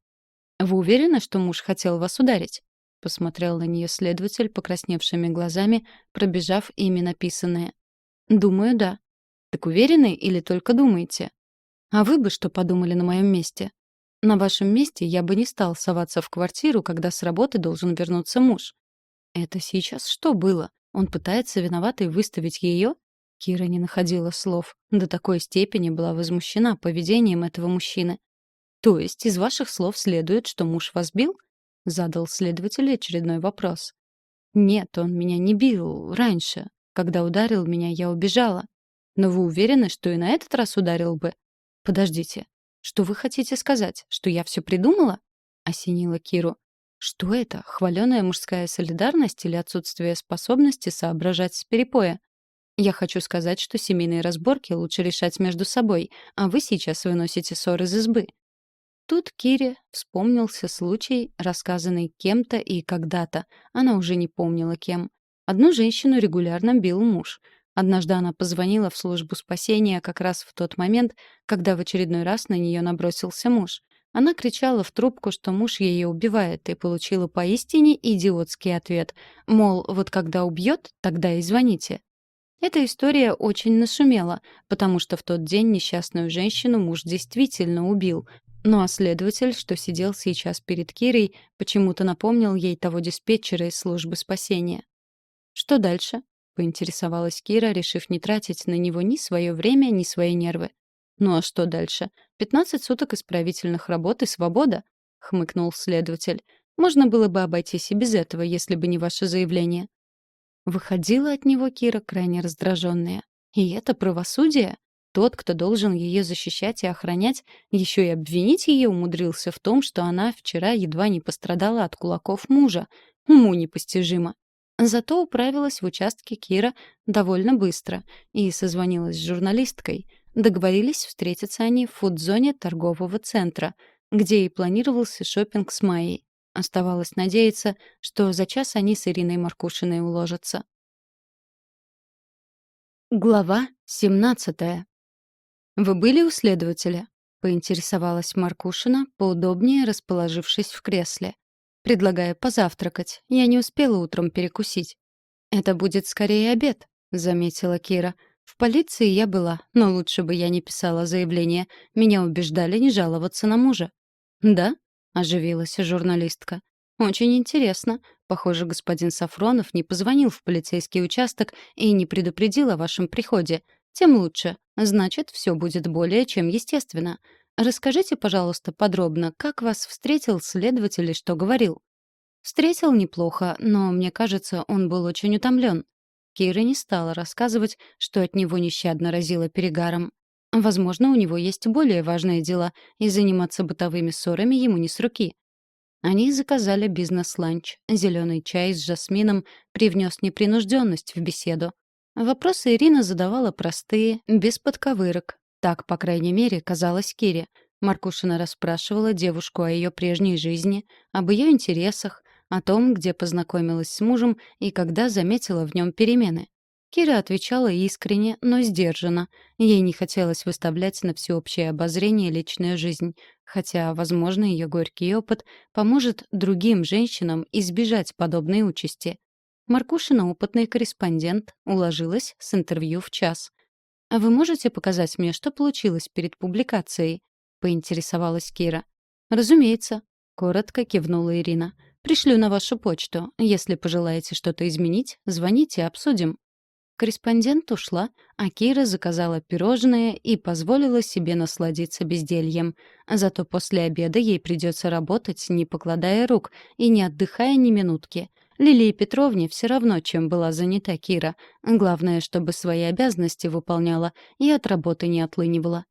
«Вы уверены, что муж хотел вас ударить?» — посмотрел на нее следователь покрасневшими глазами, пробежав ими написанное. «Думаю, да». «Так уверены или только думаете?» «А вы бы что подумали на моем месте?» «На вашем месте я бы не стал соваться в квартиру, когда с работы должен вернуться муж». «Это сейчас что было? Он пытается виноватой выставить ее?» Кира не находила слов. До такой степени была возмущена поведением этого мужчины. «То есть из ваших слов следует, что муж вас бил?» — задал следователь очередной вопрос. «Нет, он меня не бил раньше. Когда ударил меня, я убежала. Но вы уверены, что и на этот раз ударил бы?» «Подождите. Что вы хотите сказать? Что я все придумала?» — осенила Киру. «Что это? Хваленая мужская солидарность или отсутствие способности соображать с перепоя? Я хочу сказать, что семейные разборки лучше решать между собой, а вы сейчас выносите ссор из избы». Тут Кире вспомнился случай, рассказанный кем-то и когда-то. Она уже не помнила кем. Одну женщину регулярно бил муж. Однажды она позвонила в службу спасения как раз в тот момент, когда в очередной раз на нее набросился муж. Она кричала в трубку, что муж ее убивает, и получила поистине идиотский ответ. Мол, вот когда убьет, тогда и звоните. Эта история очень нашумела, потому что в тот день несчастную женщину муж действительно убил. Ну а следователь, что сидел сейчас перед Кирой, почему-то напомнил ей того диспетчера из службы спасения. «Что дальше?» — поинтересовалась Кира, решив не тратить на него ни свое время, ни свои нервы. «Ну а что дальше? 15 суток исправительных работ и свобода?» — хмыкнул следователь. «Можно было бы обойтись и без этого, если бы не ваше заявление». Выходила от него Кира крайне раздраженная. И это правосудие? Тот, кто должен ее защищать и охранять, еще и обвинить ее умудрился в том, что она вчера едва не пострадала от кулаков мужа. Уму непостижимо. Зато управилась в участке Кира довольно быстро и созвонилась с журналисткой. Договорились встретиться они в фудзоне торгового центра, где и планировался шопинг с Майей. Оставалось надеяться, что за час они с Ириной Маркушиной уложатся. Глава 17. «Вы были у следователя?» — поинтересовалась Маркушина, поудобнее расположившись в кресле. «Предлагаю позавтракать. Я не успела утром перекусить». «Это будет скорее обед», — заметила Кира. «В полиции я была, но лучше бы я не писала заявление. Меня убеждали не жаловаться на мужа». «Да?» — оживилась журналистка. «Очень интересно. Похоже, господин Сафронов не позвонил в полицейский участок и не предупредил о вашем приходе. Тем лучше. Значит, все будет более чем естественно. Расскажите, пожалуйста, подробно, как вас встретил следователь и что говорил?» Встретил неплохо, но, мне кажется, он был очень утомлен. Кира не стала рассказывать, что от него нещадно разило перегаром. Возможно, у него есть более важные дела, и заниматься бытовыми ссорами ему не с руки. Они заказали бизнес-ланч. Зеленый чай с жасмином привнес непринужденность в беседу. Вопросы Ирина задавала простые, без подковырок. Так, по крайней мере, казалось Кире. Маркушина расспрашивала девушку о ее прежней жизни, об ее интересах, о том, где познакомилась с мужем и когда заметила в нем перемены. Кира отвечала искренне, но сдержанно. Ей не хотелось выставлять на всеобщее обозрение личную жизнь, хотя, возможно, ее горький опыт поможет другим женщинам избежать подобной участи. Маркушина, опытный корреспондент, уложилась с интервью в час. «А вы можете показать мне, что получилось перед публикацией?» — поинтересовалась Кира. «Разумеется», — коротко кивнула Ирина. «Пришлю на вашу почту. Если пожелаете что-то изменить, звоните, обсудим». Корреспондент ушла, а Кира заказала пирожные и позволила себе насладиться бездельем. Зато после обеда ей придется работать, не покладая рук и не отдыхая ни минутки. Лилии Петровне все равно, чем была занята Кира. Главное, чтобы свои обязанности выполняла и от работы не отлынивала.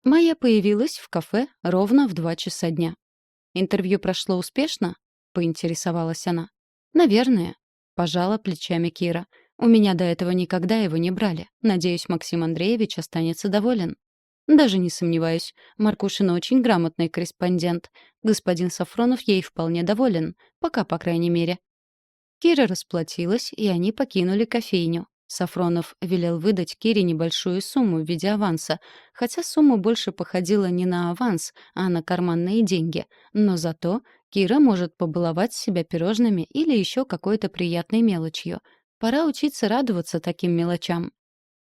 Майя появилась в кафе ровно в 2 часа дня. «Интервью прошло успешно?» — поинтересовалась она. «Наверное», — пожала плечами Кира. «У меня до этого никогда его не брали. Надеюсь, Максим Андреевич останется доволен». «Даже не сомневаюсь. Маркушина очень грамотный корреспондент. Господин Сафронов ей вполне доволен. Пока, по крайней мере». Кира расплатилась, и они покинули кофейню. Сафронов велел выдать Кире небольшую сумму в виде аванса, хотя сумма больше походила не на аванс, а на карманные деньги. Но зато Кира может побаловать себя пирожными или еще какой-то приятной мелочью. Пора учиться радоваться таким мелочам.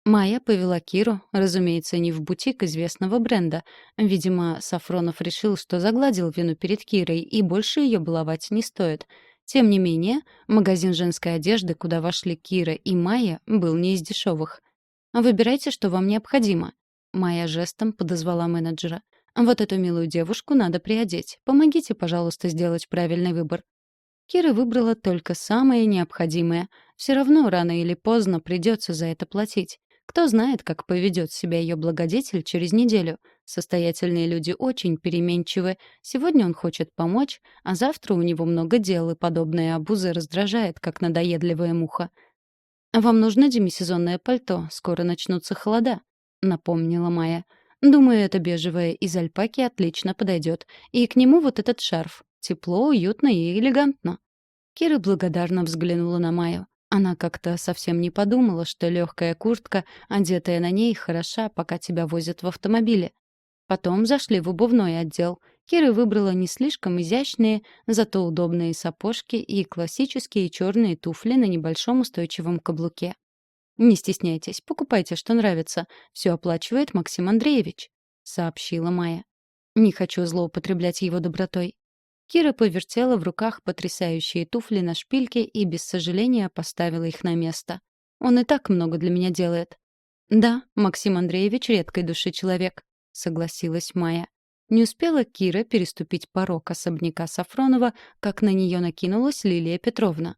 Майя повела Киру, разумеется, не в бутик известного бренда. Видимо, Сафронов решил, что загладил вину перед Кирой, и больше ее баловать не стоит. Тем не менее, магазин женской одежды, куда вошли Кира и Майя, был не из дешевых. «Выбирайте, что вам необходимо». Майя жестом подозвала менеджера. «Вот эту милую девушку надо приодеть. Помогите, пожалуйста, сделать правильный выбор». Кира выбрала только самое необходимое. Все равно рано или поздно придется за это платить. Кто знает, как поведет себя ее благодетель через неделю. Состоятельные люди очень переменчивы. Сегодня он хочет помочь, а завтра у него много дел, и подобная обуза раздражает, как надоедливая муха. «Вам нужно демисезонное пальто, скоро начнутся холода», — напомнила Майя. «Думаю, это бежевое из альпаки отлично подойдет. И к нему вот этот шарф. Тепло, уютно и элегантно». Кира благодарно взглянула на Майю. Она как-то совсем не подумала, что легкая куртка, одетая на ней, хороша, пока тебя возят в автомобиле. Потом зашли в обувной отдел. Кира выбрала не слишком изящные, зато удобные сапожки и классические черные туфли на небольшом устойчивом каблуке. «Не стесняйтесь, покупайте, что нравится. Все оплачивает Максим Андреевич», — сообщила Майя. «Не хочу злоупотреблять его добротой». Кира повертела в руках потрясающие туфли на шпильке и без сожаления поставила их на место. «Он и так много для меня делает». «Да, Максим Андреевич редкой души человек», — согласилась Майя. Не успела Кира переступить порог особняка Сафронова, как на нее накинулась Лилия Петровна.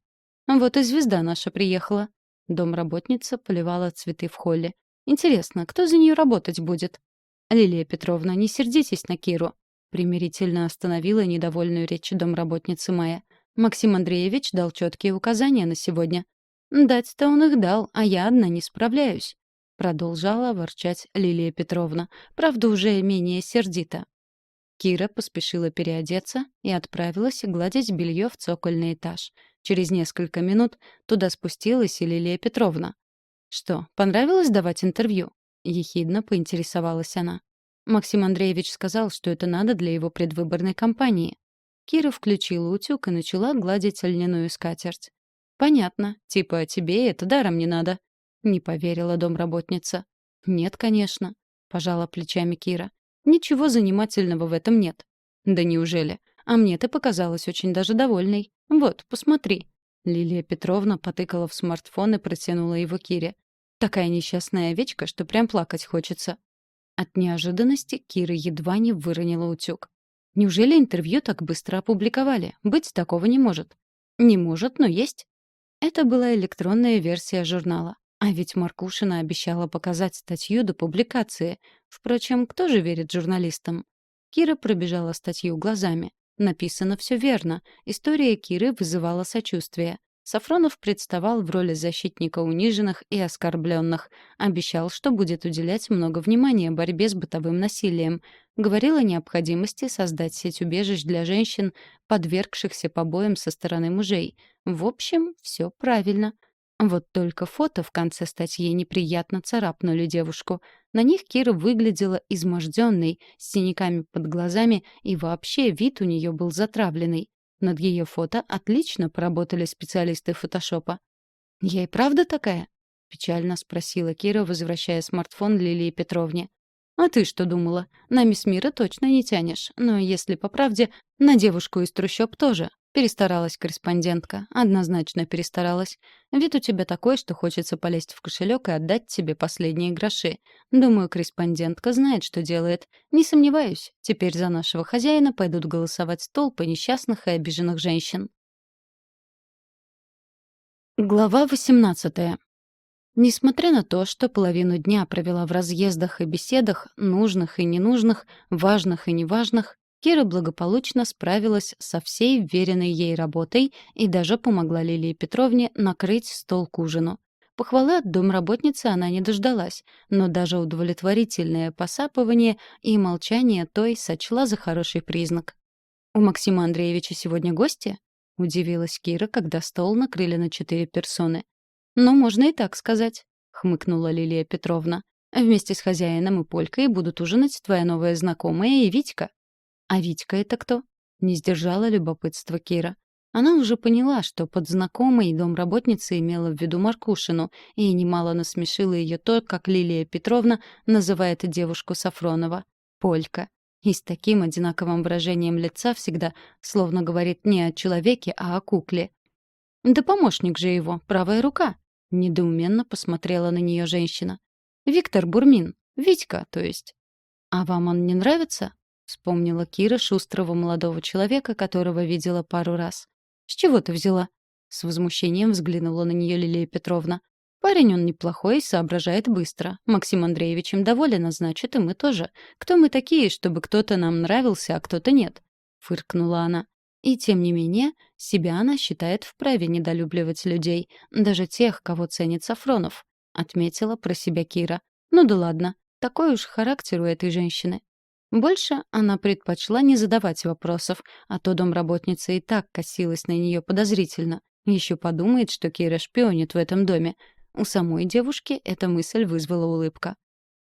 «Вот и звезда наша приехала». Домработница поливала цветы в холле. «Интересно, кто за нее работать будет?» «Лилия Петровна, не сердитесь на Киру», — примирительно остановила недовольную речь домработницы Майя. «Максим Андреевич дал четкие указания на сегодня». «Дать-то он их дал, а я одна не справляюсь», — продолжала ворчать Лилия Петровна, правда, уже менее сердито. Кира поспешила переодеться и отправилась гладить белье в цокольный этаж. Через несколько минут туда спустилась и Лилия Петровна. «Что, понравилось давать интервью?» — ехидно поинтересовалась она. Максим Андреевич сказал, что это надо для его предвыборной кампании. Кира включила утюг и начала гладить льняную скатерть. «Понятно. Типа, тебе это даром не надо», — не поверила домработница. «Нет, конечно», — пожала плечами Кира. «Ничего занимательного в этом нет». «Да неужели? А мне ты показалась очень даже довольной. Вот, посмотри». Лилия Петровна потыкала в смартфон и протянула его Кире. «Такая несчастная овечка, что прям плакать хочется». От неожиданности Кира едва не выронила утюг. «Неужели интервью так быстро опубликовали? Быть такого не может». «Не может, но есть». Это была электронная версия журнала. А ведь Маркушина обещала показать статью до публикации. Впрочем, кто же верит журналистам? Кира пробежала статью глазами. Написано все верно. История Киры вызывала сочувствие. Сафронов представал в роли защитника униженных и оскорбленных. Обещал, что будет уделять много внимания борьбе с бытовым насилием. Говорил о необходимости создать сеть убежищ для женщин, подвергшихся побоям со стороны мужей. В общем, все правильно. Вот только фото в конце статьи неприятно царапнули девушку. На них Кира выглядела изможденной, с синяками под глазами, и вообще вид у нее был затравленный. Над ее фото отлично поработали специалисты фотошопа. «Я и правда такая?» — печально спросила Кира, возвращая смартфон Лилии Петровне. «А ты что думала? На мисс Мира точно не тянешь. Но, если по правде, на девушку из трущоб тоже. Перестаралась корреспондентка. Однозначно перестаралась. Вид у тебя такой, что хочется полезть в кошелек и отдать тебе последние гроши. Думаю, корреспондентка знает, что делает. Не сомневаюсь, теперь за нашего хозяина пойдут голосовать толпы несчастных и обиженных женщин». Глава 18. Несмотря на то, что половину дня провела в разъездах и беседах, нужных и ненужных, важных и неважных, Кира благополучно справилась со всей вверенной ей работой и даже помогла Лилии Петровне накрыть стол к ужину. Похвалы от домработницы она не дождалась, но даже удовлетворительное посапывание и молчание той сочла за хороший признак. «У Максима Андреевича сегодня гости?» — удивилась Кира, когда стол накрыли на 4 персоны. «Ну, можно и так сказать», — хмыкнула Лилия Петровна. «Вместе с хозяином и Полькой будут ужинать твоя новая знакомая и Витька». «А Витька это кто?» — не сдержала любопытства Кира. Она уже поняла, что под знакомой домработница имела в виду Маркушину, и немало насмешило ее то, как Лилия Петровна называет девушку Сафронова. «Полька». И с таким одинаковым выражением лица всегда, словно говорит не о человеке, а о кукле. «Да помощник же его, правая рука», — недоуменно посмотрела на нее женщина. «Виктор Бурмин. Витька, то есть». «А вам он не нравится?» — вспомнила Кира шустрого молодого человека, которого видела пару раз. «С чего ты взяла?» — с возмущением взглянула на нее Лилия Петровна. «Парень он неплохой, соображает быстро. Максим Андреевич им доволен, а значит, и мы тоже. Кто мы такие, чтобы кто-то нам нравился, а кто-то нет?» — фыркнула она. И тем не менее, себя она считает вправе недолюбливать людей, даже тех, кого ценит Сафронов, — отметила про себя Кира. Ну да ладно, такой уж характер у этой женщины. Больше она предпочла не задавать вопросов, а то домработница и так косилась на нее подозрительно. Еще подумает, что Кира шпионит в этом доме. У самой девушки эта мысль вызвала улыбка.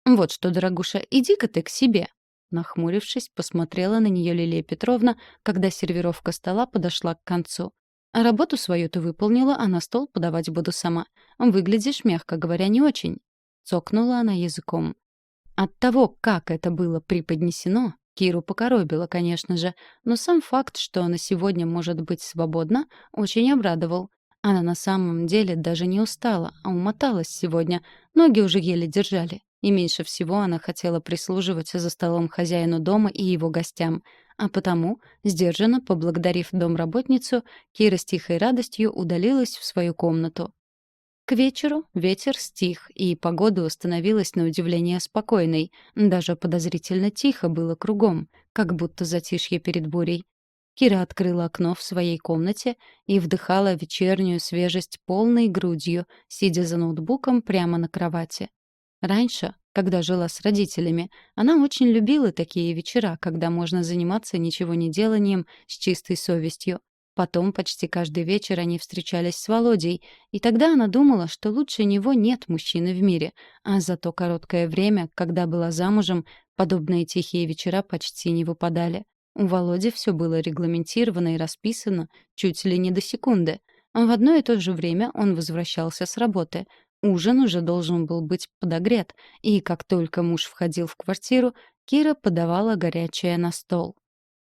«Вот что, дорогуша, иди-ка ты к себе». Нахмурившись, посмотрела на нее Лилия Петровна, когда сервировка стола подошла к концу. «А работу свою ты выполнила, а на стол подавать буду сама. Выглядишь, мягко говоря, не очень». Цокнула она языком. От того, как это было преподнесено, Киру покоробило, конечно же, но сам факт, что она сегодня может быть свободна, очень обрадовал. Она на самом деле даже не устала, а умоталась сегодня. Ноги уже еле держали. И меньше всего она хотела прислуживать за столом хозяину дома и его гостям. А потому, сдержанно поблагодарив домработницу, Кира с тихой радостью удалилась в свою комнату. К вечеру ветер стих, и погода установилась на удивление спокойной. Даже подозрительно тихо было кругом, как будто затишье перед бурей. Кира открыла окно в своей комнате и вдыхала вечернюю свежесть полной грудью, сидя за ноутбуком прямо на кровати. Раньше, когда жила с родителями, она очень любила такие вечера, когда можно заниматься ничего не деланием с чистой совестью. Потом почти каждый вечер они встречались с Володей, и тогда она думала, что лучше него нет мужчины в мире, а за то короткое время, когда была замужем, подобные тихие вечера почти не выпадали. У Володи все было регламентировано и расписано чуть ли не до секунды. А в одно и то же время он возвращался с работы. Ужин уже должен был быть подогрет, и как только муж входил в квартиру, Кира подавала горячее на стол.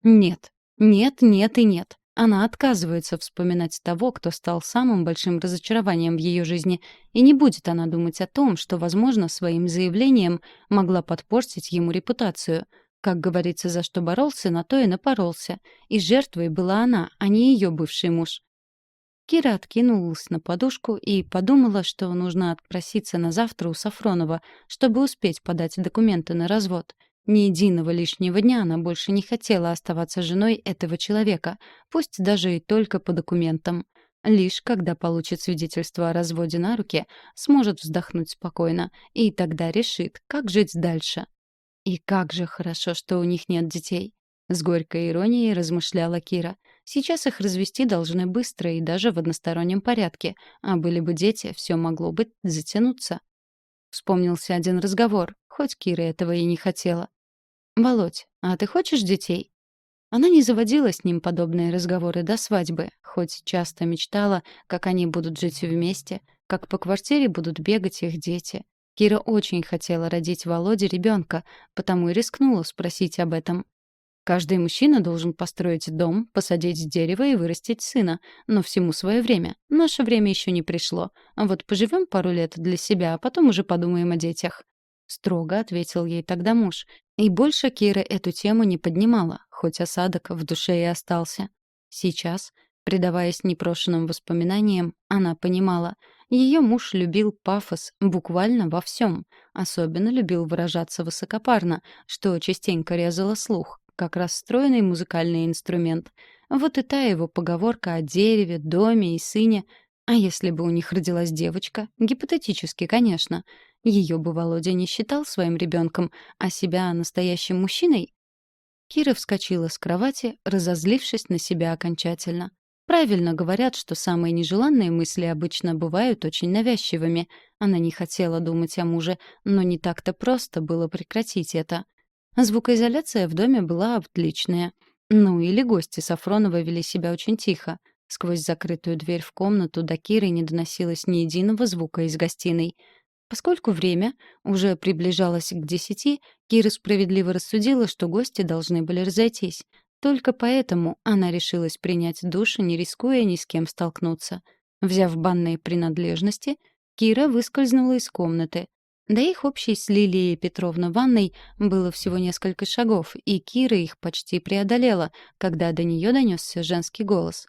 Нет, нет, нет и нет. Она отказывается вспоминать того, кто стал самым большим разочарованием в ее жизни, и не будет она думать о том, что, возможно, своим заявлением могла подпортить ему репутацию. Как говорится, за что боролся, на то и напоролся. И жертвой была она, а не ее бывший муж. Кира откинулась на подушку и подумала, что нужно отпроситься на завтра у Сафронова, чтобы успеть подать документы на развод. Ни единого лишнего дня она больше не хотела оставаться женой этого человека, пусть даже и только по документам. Лишь когда получит свидетельство о разводе на руки, сможет вздохнуть спокойно, и тогда решит, как жить дальше. И как же хорошо, что у них нет детей. С горькой иронией размышляла Кира. Сейчас их развести должны быстро и даже в одностороннем порядке, а были бы дети, все могло бы затянуться. Вспомнился один разговор, хоть Кира этого и не хотела. «Володь, а ты хочешь детей?» Она не заводила с ним подобные разговоры до свадьбы, хоть часто мечтала, как они будут жить вместе, как по квартире будут бегать их дети. Кира очень хотела родить Володе ребенка, потому и рискнула спросить об этом. Каждый мужчина должен построить дом, посадить дерево и вырастить сына. Но всему свое время. Наше время еще не пришло. А вот поживем пару лет для себя, а потом уже подумаем о детях. Строго ответил ей тогда муж. И больше Кира эту тему не поднимала, хоть осадок в душе и остался. Сейчас, предаваясь непрошенным воспоминаниям, она понимала. Ее муж любил пафос буквально во всем. Особенно любил выражаться высокопарно, что частенько резало слух, как расстроенный музыкальный инструмент. Вот и та его поговорка о дереве, доме и сыне. А если бы у них родилась девочка? Гипотетически, конечно. Ее бы Володя не считал своим ребенком, а себя настоящим мужчиной? Кира вскочила с кровати, разозлившись на себя окончательно. Правильно говорят, что самые нежеланные мысли обычно бывают очень навязчивыми. Она не хотела думать о муже, но не так-то просто было прекратить это. Звукоизоляция в доме была отличная. Ну или гости Сафронова вели себя очень тихо. Сквозь закрытую дверь в комнату до Киры не доносилось ни единого звука из гостиной. Поскольку время уже приближалось к 10, Кира справедливо рассудила, что гости должны были разойтись. Только поэтому она решилась принять душ, не рискуя ни с кем столкнуться. Взяв банные принадлежности, Кира выскользнула из комнаты. До их общей с Лилией Петровной ванной было всего несколько шагов, и Кира их почти преодолела, когда до нее донесся женский голос.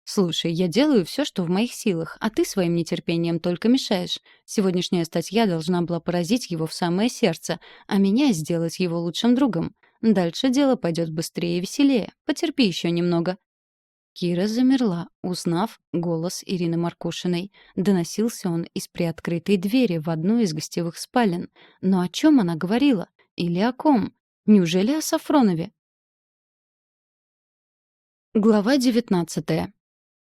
«Слушай, я делаю все, что в моих силах, а ты своим нетерпением только мешаешь. Сегодняшняя статья должна была поразить его в самое сердце, а меня сделать его лучшим другом. Дальше дело пойдет быстрее и веселее. Потерпи еще немного». Кира замерла, узнав голос Ирины Маркушиной. Доносился он из приоткрытой двери в одну из гостевых спален. Но о чем она говорила? Или о ком? Неужели о Сафронове? Глава 19.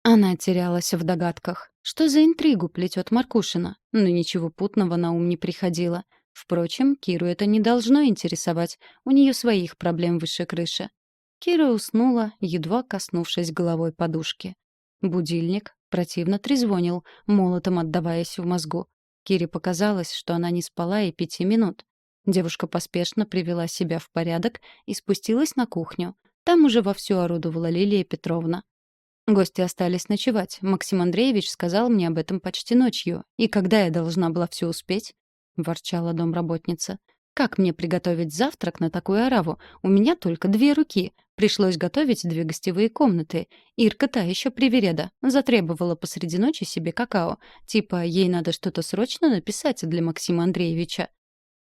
Она терялась в догадках. Что за интригу плетет Маркушина? Но ничего путного на ум не приходило. Впрочем, Киру это не должно интересовать. У нее своих проблем выше крыши. Кира уснула, едва коснувшись головой подушки. Будильник противно трезвонил, молотом отдаваясь в мозгу. Кире показалось, что она не спала и 5 минут. Девушка поспешно привела себя в порядок и спустилась на кухню. Там уже вовсю орудовала Лилия Петровна. Гости остались ночевать. Максим Андреевич сказал мне об этом почти ночью. И когда я должна была все успеть? Ворчала домработница. Как мне приготовить завтрак на такую ораву? У меня только 2 руки. Пришлось готовить 2 гостевые комнаты. Ирка та еще привереда. Затребовала посреди ночи себе какао. Типа, ей надо что-то срочно написать для Максима Андреевича.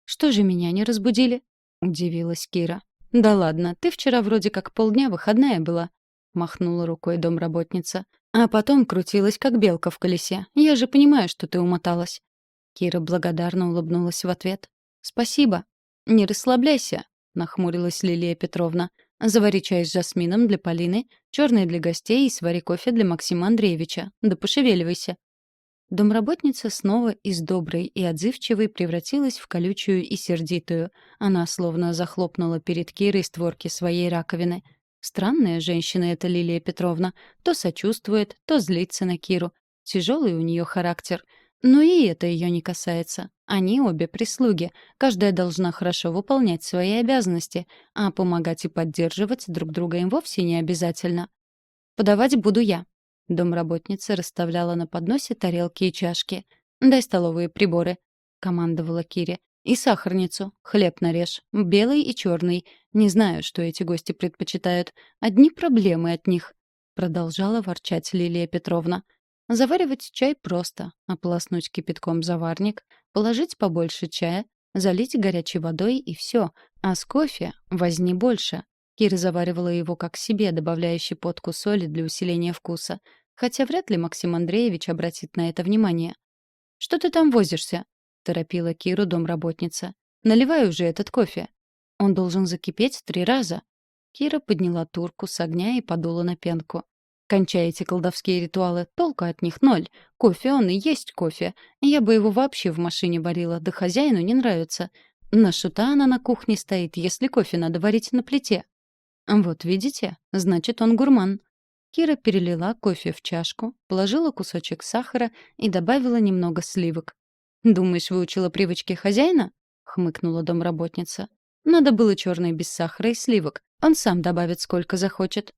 «Что же меня не разбудили?» — удивилась Кира. «Да ладно, ты вчера вроде как полдня выходная была», — махнула рукой домработница. «А потом крутилась, как белка в колесе. Я же понимаю, что ты умоталась». Кира благодарно улыбнулась в ответ. «Спасибо». «Не расслабляйся», — нахмурилась Лилия Петровна. «Завари чай с жасмином для Полины, черный для гостей и свари кофе для Максима Андреевича. Да пошевеливайся». Домработница снова из доброй и отзывчивой превратилась в колючую и сердитую. Она словно захлопнула перед Кирой створки своей раковины. Странная женщина эта Лилия Петровна. То сочувствует, то злится на Киру. Тяжелый у нее характер. Но и это ее не касается. Они обе прислуги. Каждая должна хорошо выполнять свои обязанности, а помогать и поддерживать друг друга им вовсе не обязательно. «Подавать буду я». Домработница расставляла на подносе тарелки и чашки. «Дай столовые приборы», — командовала Кире. «И сахарницу. Хлеб нарежь. Белый и черный. Не знаю, что эти гости предпочитают. Одни проблемы от них», — продолжала ворчать Лилия Петровна. «Заваривать чай просто. Ополоснуть кипятком заварник, положить побольше чая, залить горячей водой и все. А с кофе возни больше. Кира заваривала его как себе, добавляя щепотку соли для усиления вкуса. Хотя вряд ли Максим Андреевич обратит на это внимание. «Что ты там возишься?» — торопила Киру домработница. «Наливай уже этот кофе. Он должен закипеть 3 раза». Кира подняла турку с огня и подула на пенку. «Кончай эти колдовские ритуалы, толку от них ноль. Кофе он и есть кофе. Я бы его вообще в машине варила, да хозяину не нравится. На шута она на кухне стоит, если кофе надо варить на плите». «Вот видите? Значит, он гурман». Кира перелила кофе в чашку, положила кусочек сахара и добавила немного сливок. «Думаешь, выучила привычки хозяина?» — хмыкнула домработница. «Надо было черный без сахара и сливок. Он сам добавит, сколько захочет».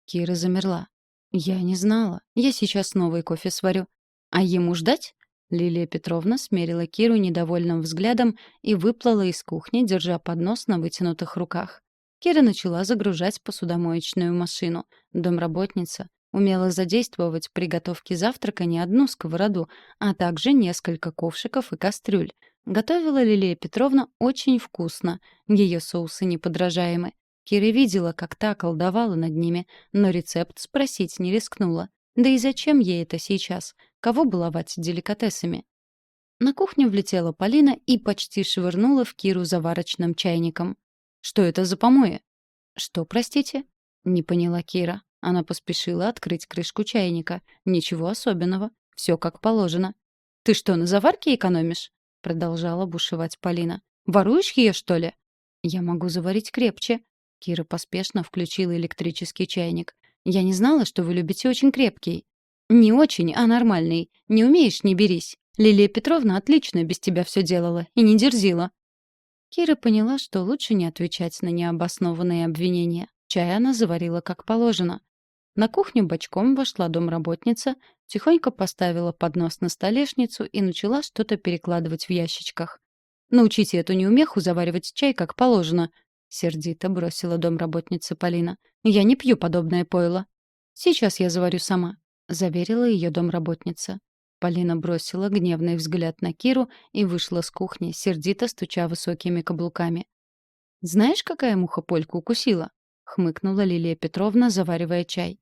Кира замерла. «Я не знала. Я сейчас новый кофе сварю. А ему ждать?» Лилия Петровна смерила Киру недовольным взглядом и выплыла из кухни, держа поднос на вытянутых руках. Кира начала загружать посудомоечную машину. Домработница умела задействовать при готовке завтрака не одну сковороду, а также несколько ковшиков и кастрюль. Готовила Лилия Петровна очень вкусно. Ее соусы неподражаемы. Кира видела, как та колдовала над ними, но рецепт спросить не рискнула. Да и зачем ей это сейчас? Кого баловать деликатесами? На кухню влетела Полина и почти швырнула в Киру заварочным чайником. «Что это за помои?» «Что, простите?» — не поняла Кира. Она поспешила открыть крышку чайника. Ничего особенного. Все как положено. «Ты что, на заварке экономишь?» — продолжала бушевать Полина. «Воруешь ее, что ли?» «Я могу заварить крепче». Кира поспешно включила электрический чайник. «Я не знала, что вы любите очень крепкий». «Не очень, а нормальный. Не умеешь — не берись. Лилия Петровна отлично без тебя все делала и не дерзила». Кира поняла, что лучше не отвечать на необоснованные обвинения. Чай она заварила как положено. На кухню бочком вошла домработница, тихонько поставила поднос на столешницу и начала что-то перекладывать в ящичках. «Научите эту неумеху заваривать чай как положено», — сердито бросила домработница Полина. «Я не пью подобное пойло». «Сейчас я заварю сама», — заверила ее домработница. Полина бросила гневный взгляд на Киру и вышла с кухни, сердито стуча высокими каблуками. «Знаешь, какая муха Польку укусила?» — хмыкнула Лилия Петровна, заваривая чай.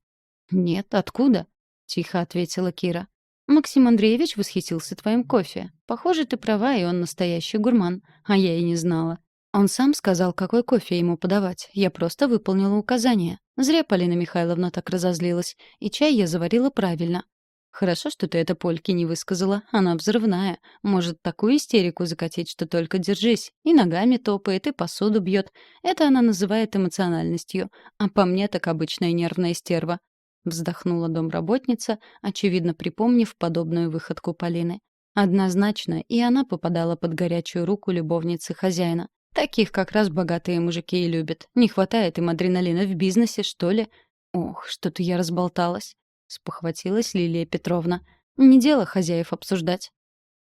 «Нет, откуда?» — тихо ответила Кира. «Максим Андреевич восхитился твоим кофе. Похоже, ты права, и он настоящий гурман. А я и не знала». Он сам сказал, какой кофе ему подавать. Я просто выполнила указание. Зря Полина Михайловна так разозлилась. И чай я заварила правильно. Хорошо, что ты это Польке не высказала. Она взрывная. Может такую истерику закатить, что только держись. И ногами топает, и посуду бьет. Это она называет эмоциональностью. А по мне так обычная нервная стерва. Вздохнула домработница, очевидно припомнив подобную выходку Полины. Однозначно, и она попадала под горячую руку любовницы хозяина. Таких как раз богатые мужики и любят. Не хватает им адреналина в бизнесе, что ли? Ох, что-то я разболталась. Спохватилась Лилия Петровна. Не дело хозяев обсуждать.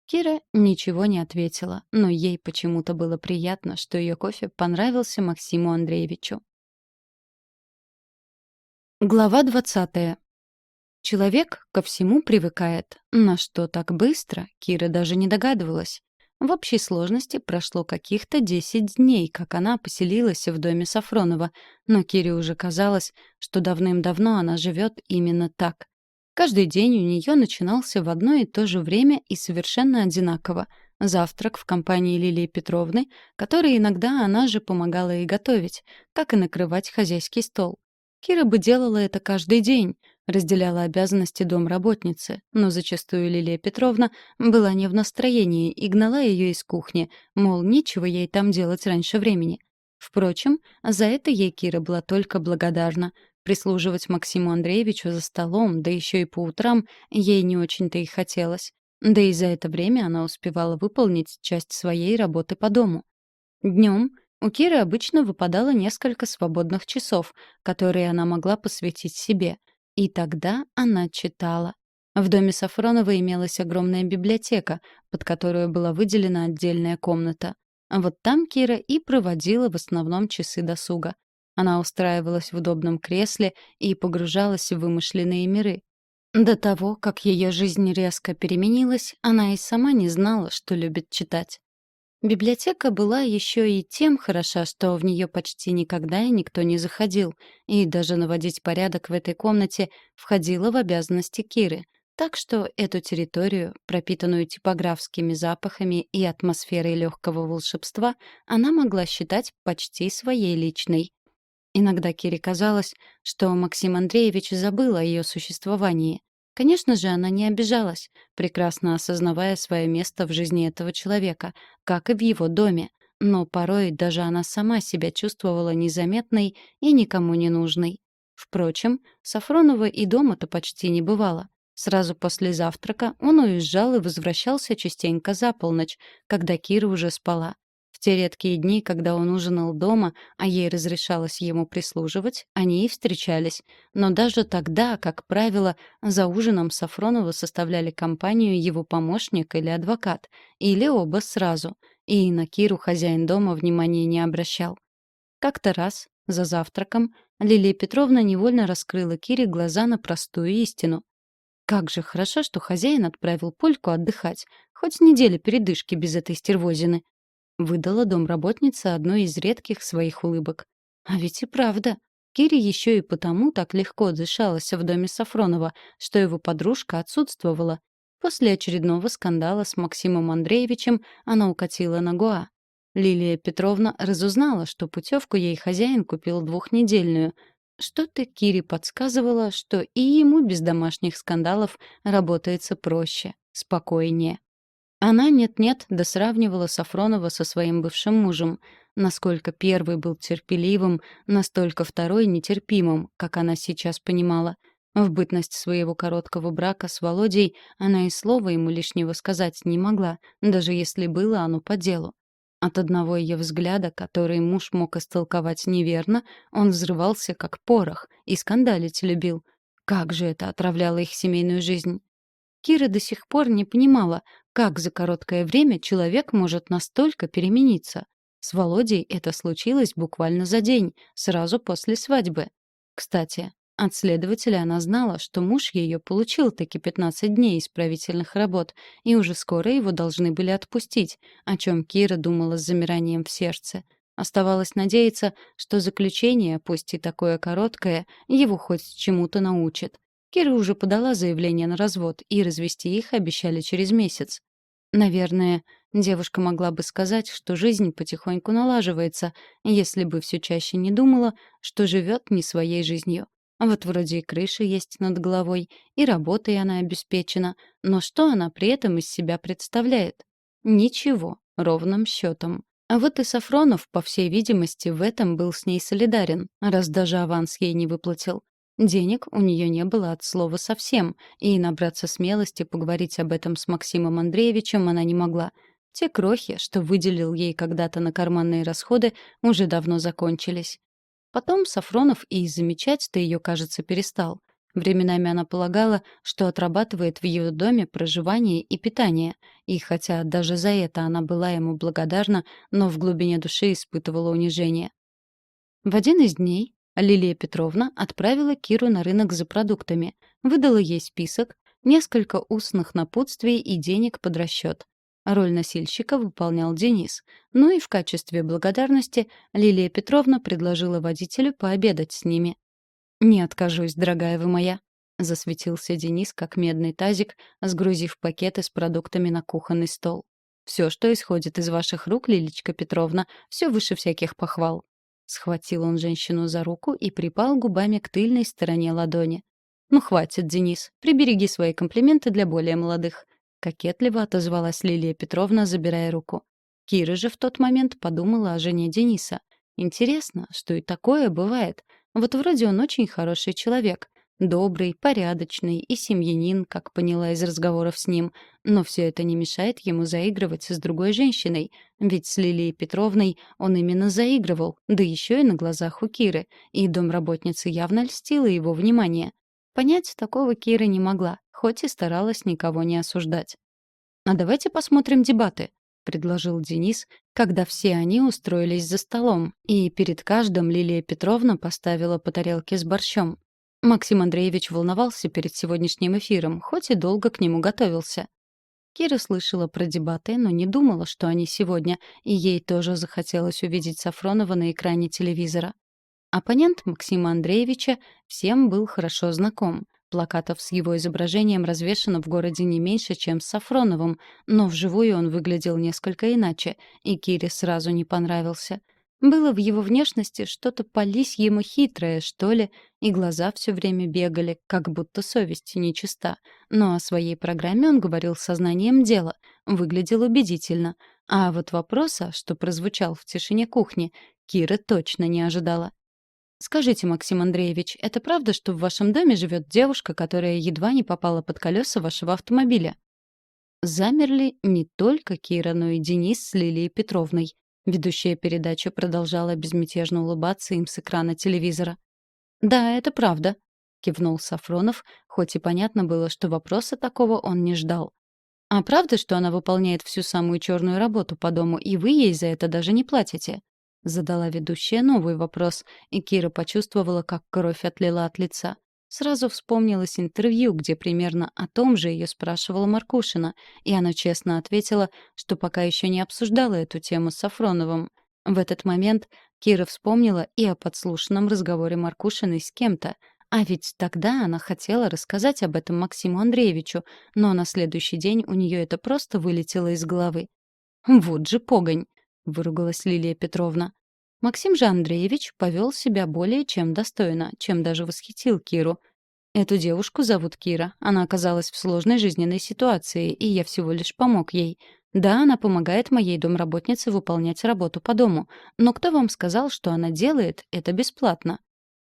Кира ничего не ответила, но ей почему-то было приятно, что ее кофе понравился Максиму Андреевичу. Глава 20. Человек ко всему привыкает. На что так быстро, Кира даже не догадывалась. В общей сложности прошло каких-то 10 дней, как она поселилась в доме Сафронова, но Кире уже казалось, что давным-давно она живет именно так. Каждый день у нее начинался в одно и то же время и совершенно одинаково. Завтрак в компании Лилии Петровны, который иногда она же помогала ей готовить, как и накрывать хозяйский стол. Кира бы делала это каждый день, разделяла обязанности домработницы, но зачастую Лилия Петровна была не в настроении и гнала ее из кухни, мол, нечего ей там делать раньше времени. Впрочем, за это ей Кира была только благодарна. Прислуживать Максиму Андреевичу за столом, да еще и по утрам, ей не очень-то и хотелось. Да и за это время она успевала выполнить часть своей работы по дому. Днем у Киры обычно выпадало несколько свободных часов, которые она могла посвятить себе. И тогда она читала. В доме Сафронова имелась огромная библиотека, под которую была выделена отдельная комната. А вот там Кира и проводила в основном часы досуга. Она устраивалась в удобном кресле и погружалась в вымышленные миры. До того, как ее жизнь резко переменилась, она и сама не знала, что любит читать. Библиотека была еще и тем хороша, что в нее почти никогда и никто не заходил, и даже наводить порядок в этой комнате входило в обязанности Киры. Так что эту территорию, пропитанную типографскими запахами и атмосферой легкого волшебства, она могла считать почти своей личной. Иногда Кире казалось, что Максим Андреевич забыл о ее существовании. Конечно же, она не обижалась, прекрасно осознавая свое место в жизни этого человека, как и в его доме. Но порой даже она сама себя чувствовала незаметной и никому не нужной. Впрочем, Сафронова и дома-то почти не бывало. Сразу после завтрака он уезжал и возвращался частенько за полночь, когда Кира уже спала. В те редкие дни, когда он ужинал дома, а ей разрешалось ему прислуживать, они и встречались. Но даже тогда, как правило, за ужином Сафронова составляли компанию его помощник или адвокат, или оба сразу. И на Киру хозяин дома внимания не обращал. Как-то раз, за завтраком, Лилия Петровна невольно раскрыла Кире глаза на простую истину. Как же хорошо, что хозяин отправил Польку отдыхать. Хоть неделя передышки без этой стервозины. Выдала домработница одну из редких своих улыбок. А ведь и правда. Кире еще и потому так легко дышалось в доме Сафронова, что его подружка отсутствовала. После очередного скандала с Максимом Андреевичем она укатила на Гоа. Лилия Петровна разузнала, что путевку ей хозяин купил двухнедельную. Что-то Кире подсказывало, что и ему без домашних скандалов работается проще, спокойнее. Она нет-нет да сравнивала Сафронова со своим бывшим мужем. Насколько первый был терпеливым, настолько второй нетерпимым, как она сейчас понимала. В бытность своего короткого брака с Володей она и слова ему лишнего сказать не могла, даже если было оно по делу. От одного ее взгляда, который муж мог истолковать неверно, он взрывался как порох и скандалить любил. Как же это отравляло их семейную жизнь? Кира до сих пор не понимала, как за короткое время человек может настолько перемениться. С Володей это случилось буквально за день, сразу после свадьбы. Кстати, от следователя она знала, что муж ее получил таки 15 дней исправительных работ, и уже скоро его должны были отпустить, о чем Кира думала с замиранием в сердце. Оставалось надеяться, что заключение, пусть и такое короткое, его хоть чему-то научит. Кира уже подала заявление на развод, и развести их обещали через месяц. Наверное, Девушка могла бы сказать, что жизнь потихоньку налаживается, если бы все чаще не думала, что живет не своей жизнью. Вот вроде и крыша есть над головой, и работой она обеспечена, но что она при этом из себя представляет? Ничего, ровным счетом. А вот и Сафронов, по всей видимости, в этом был с ней солидарен, раз даже аванс ей не выплатил. Денег у нее не было от слова совсем, и набраться смелости поговорить об этом с Максимом Андреевичем она не могла. Те крохи, что выделил ей когда-то на карманные расходы, уже давно закончились. Потом Сафронов и замечать-то ее, кажется, перестал. Временами она полагала, что отрабатывает в ее доме проживание и питание, и хотя даже за это она была ему благодарна, но в глубине души испытывала унижение. В один из дней Лилия Петровна отправила Киру на рынок за продуктами, выдала ей список, несколько устных напутствий и денег под расчет. Роль носильщика выполнял Денис. Ну и в качестве благодарности Лилия Петровна предложила водителю пообедать с ними. «Не откажусь, дорогая вы моя», — засветился Денис, как медный тазик, сгрузив пакеты с продуктами на кухонный стол. «Все, что исходит из ваших рук, Лилечка Петровна, все выше всяких похвал». Схватил он женщину за руку и припал губами к тыльной стороне ладони. «Ну, хватит, Денис, прибереги свои комплименты для более молодых», — кокетливо отозвалась Лилия Петровна, забирая руку. Кира же в тот момент подумала о жене Дениса. Интересно, что и такое бывает. Вот вроде он очень хороший человек, добрый, порядочный и семьянин, как поняла из разговоров с ним, но все это не мешает ему заигрывать с другой женщиной, ведь с Лилией Петровной он именно заигрывал, да еще и на глазах у Киры, и домработница явно льстила его внимание. Понять такого Кира не могла, хоть и старалась никого не осуждать. «А давайте посмотрим дебаты», — предложил Денис, когда все они устроились за столом, и перед каждым Лилия Петровна поставила по тарелке с борщом. Максим Андреевич волновался перед сегодняшним эфиром, хоть и долго к нему готовился. Кира слышала про дебаты, но не думала, что они сегодня, и ей тоже захотелось увидеть Сафронова на экране телевизора. Оппонент Максима Андреевича всем был хорошо знаком. Плакатов с его изображением развешано в городе не меньше, чем с Сафроновым, но вживую он выглядел несколько иначе, и Кире сразу не понравился. Было в его внешности что-то по-лисьему хитрое, что ли, и глаза все время бегали, как будто совесть нечиста. Но о своей программе он говорил сознанием дела, выглядел убедительно. А вот вопроса, что прозвучал в тишине кухни, Кира точно не ожидала. «Скажите, Максим Андреевич, это правда, что в вашем доме живет девушка, которая едва не попала под колеса вашего автомобиля?» Замерли не только Кира, но и Денис с Лилией Петровной. Ведущая передачу продолжала безмятежно улыбаться им с экрана телевизора. «Да, это правда», — кивнул Сафронов, хоть и понятно было, что вопроса такого он не ждал. «А правда, что она выполняет всю самую черную работу по дому, и вы ей за это даже не платите?» Задала ведущая новый вопрос, и Кира почувствовала, как кровь отлила от лица. Сразу вспомнилось интервью, где примерно о том же ее спрашивала Маркушина, и она честно ответила, что пока еще не обсуждала эту тему с Сафроновым. В этот момент Кира вспомнила и о подслушанном разговоре Маркушиной с кем-то, а ведь тогда она хотела рассказать об этом Максиму Андреевичу, но на следующий день у нее это просто вылетело из головы. «Вот же погонь!» — выругалась Лилия Петровна. Максим же Андреевич повел себя более чем достойно, чем даже восхитил Киру. Эту девушку зовут Кира. Она оказалась в сложной жизненной ситуации, и я всего лишь помог ей. Да, она помогает моей домработнице выполнять работу по дому, но кто вам сказал, что она делает это бесплатно?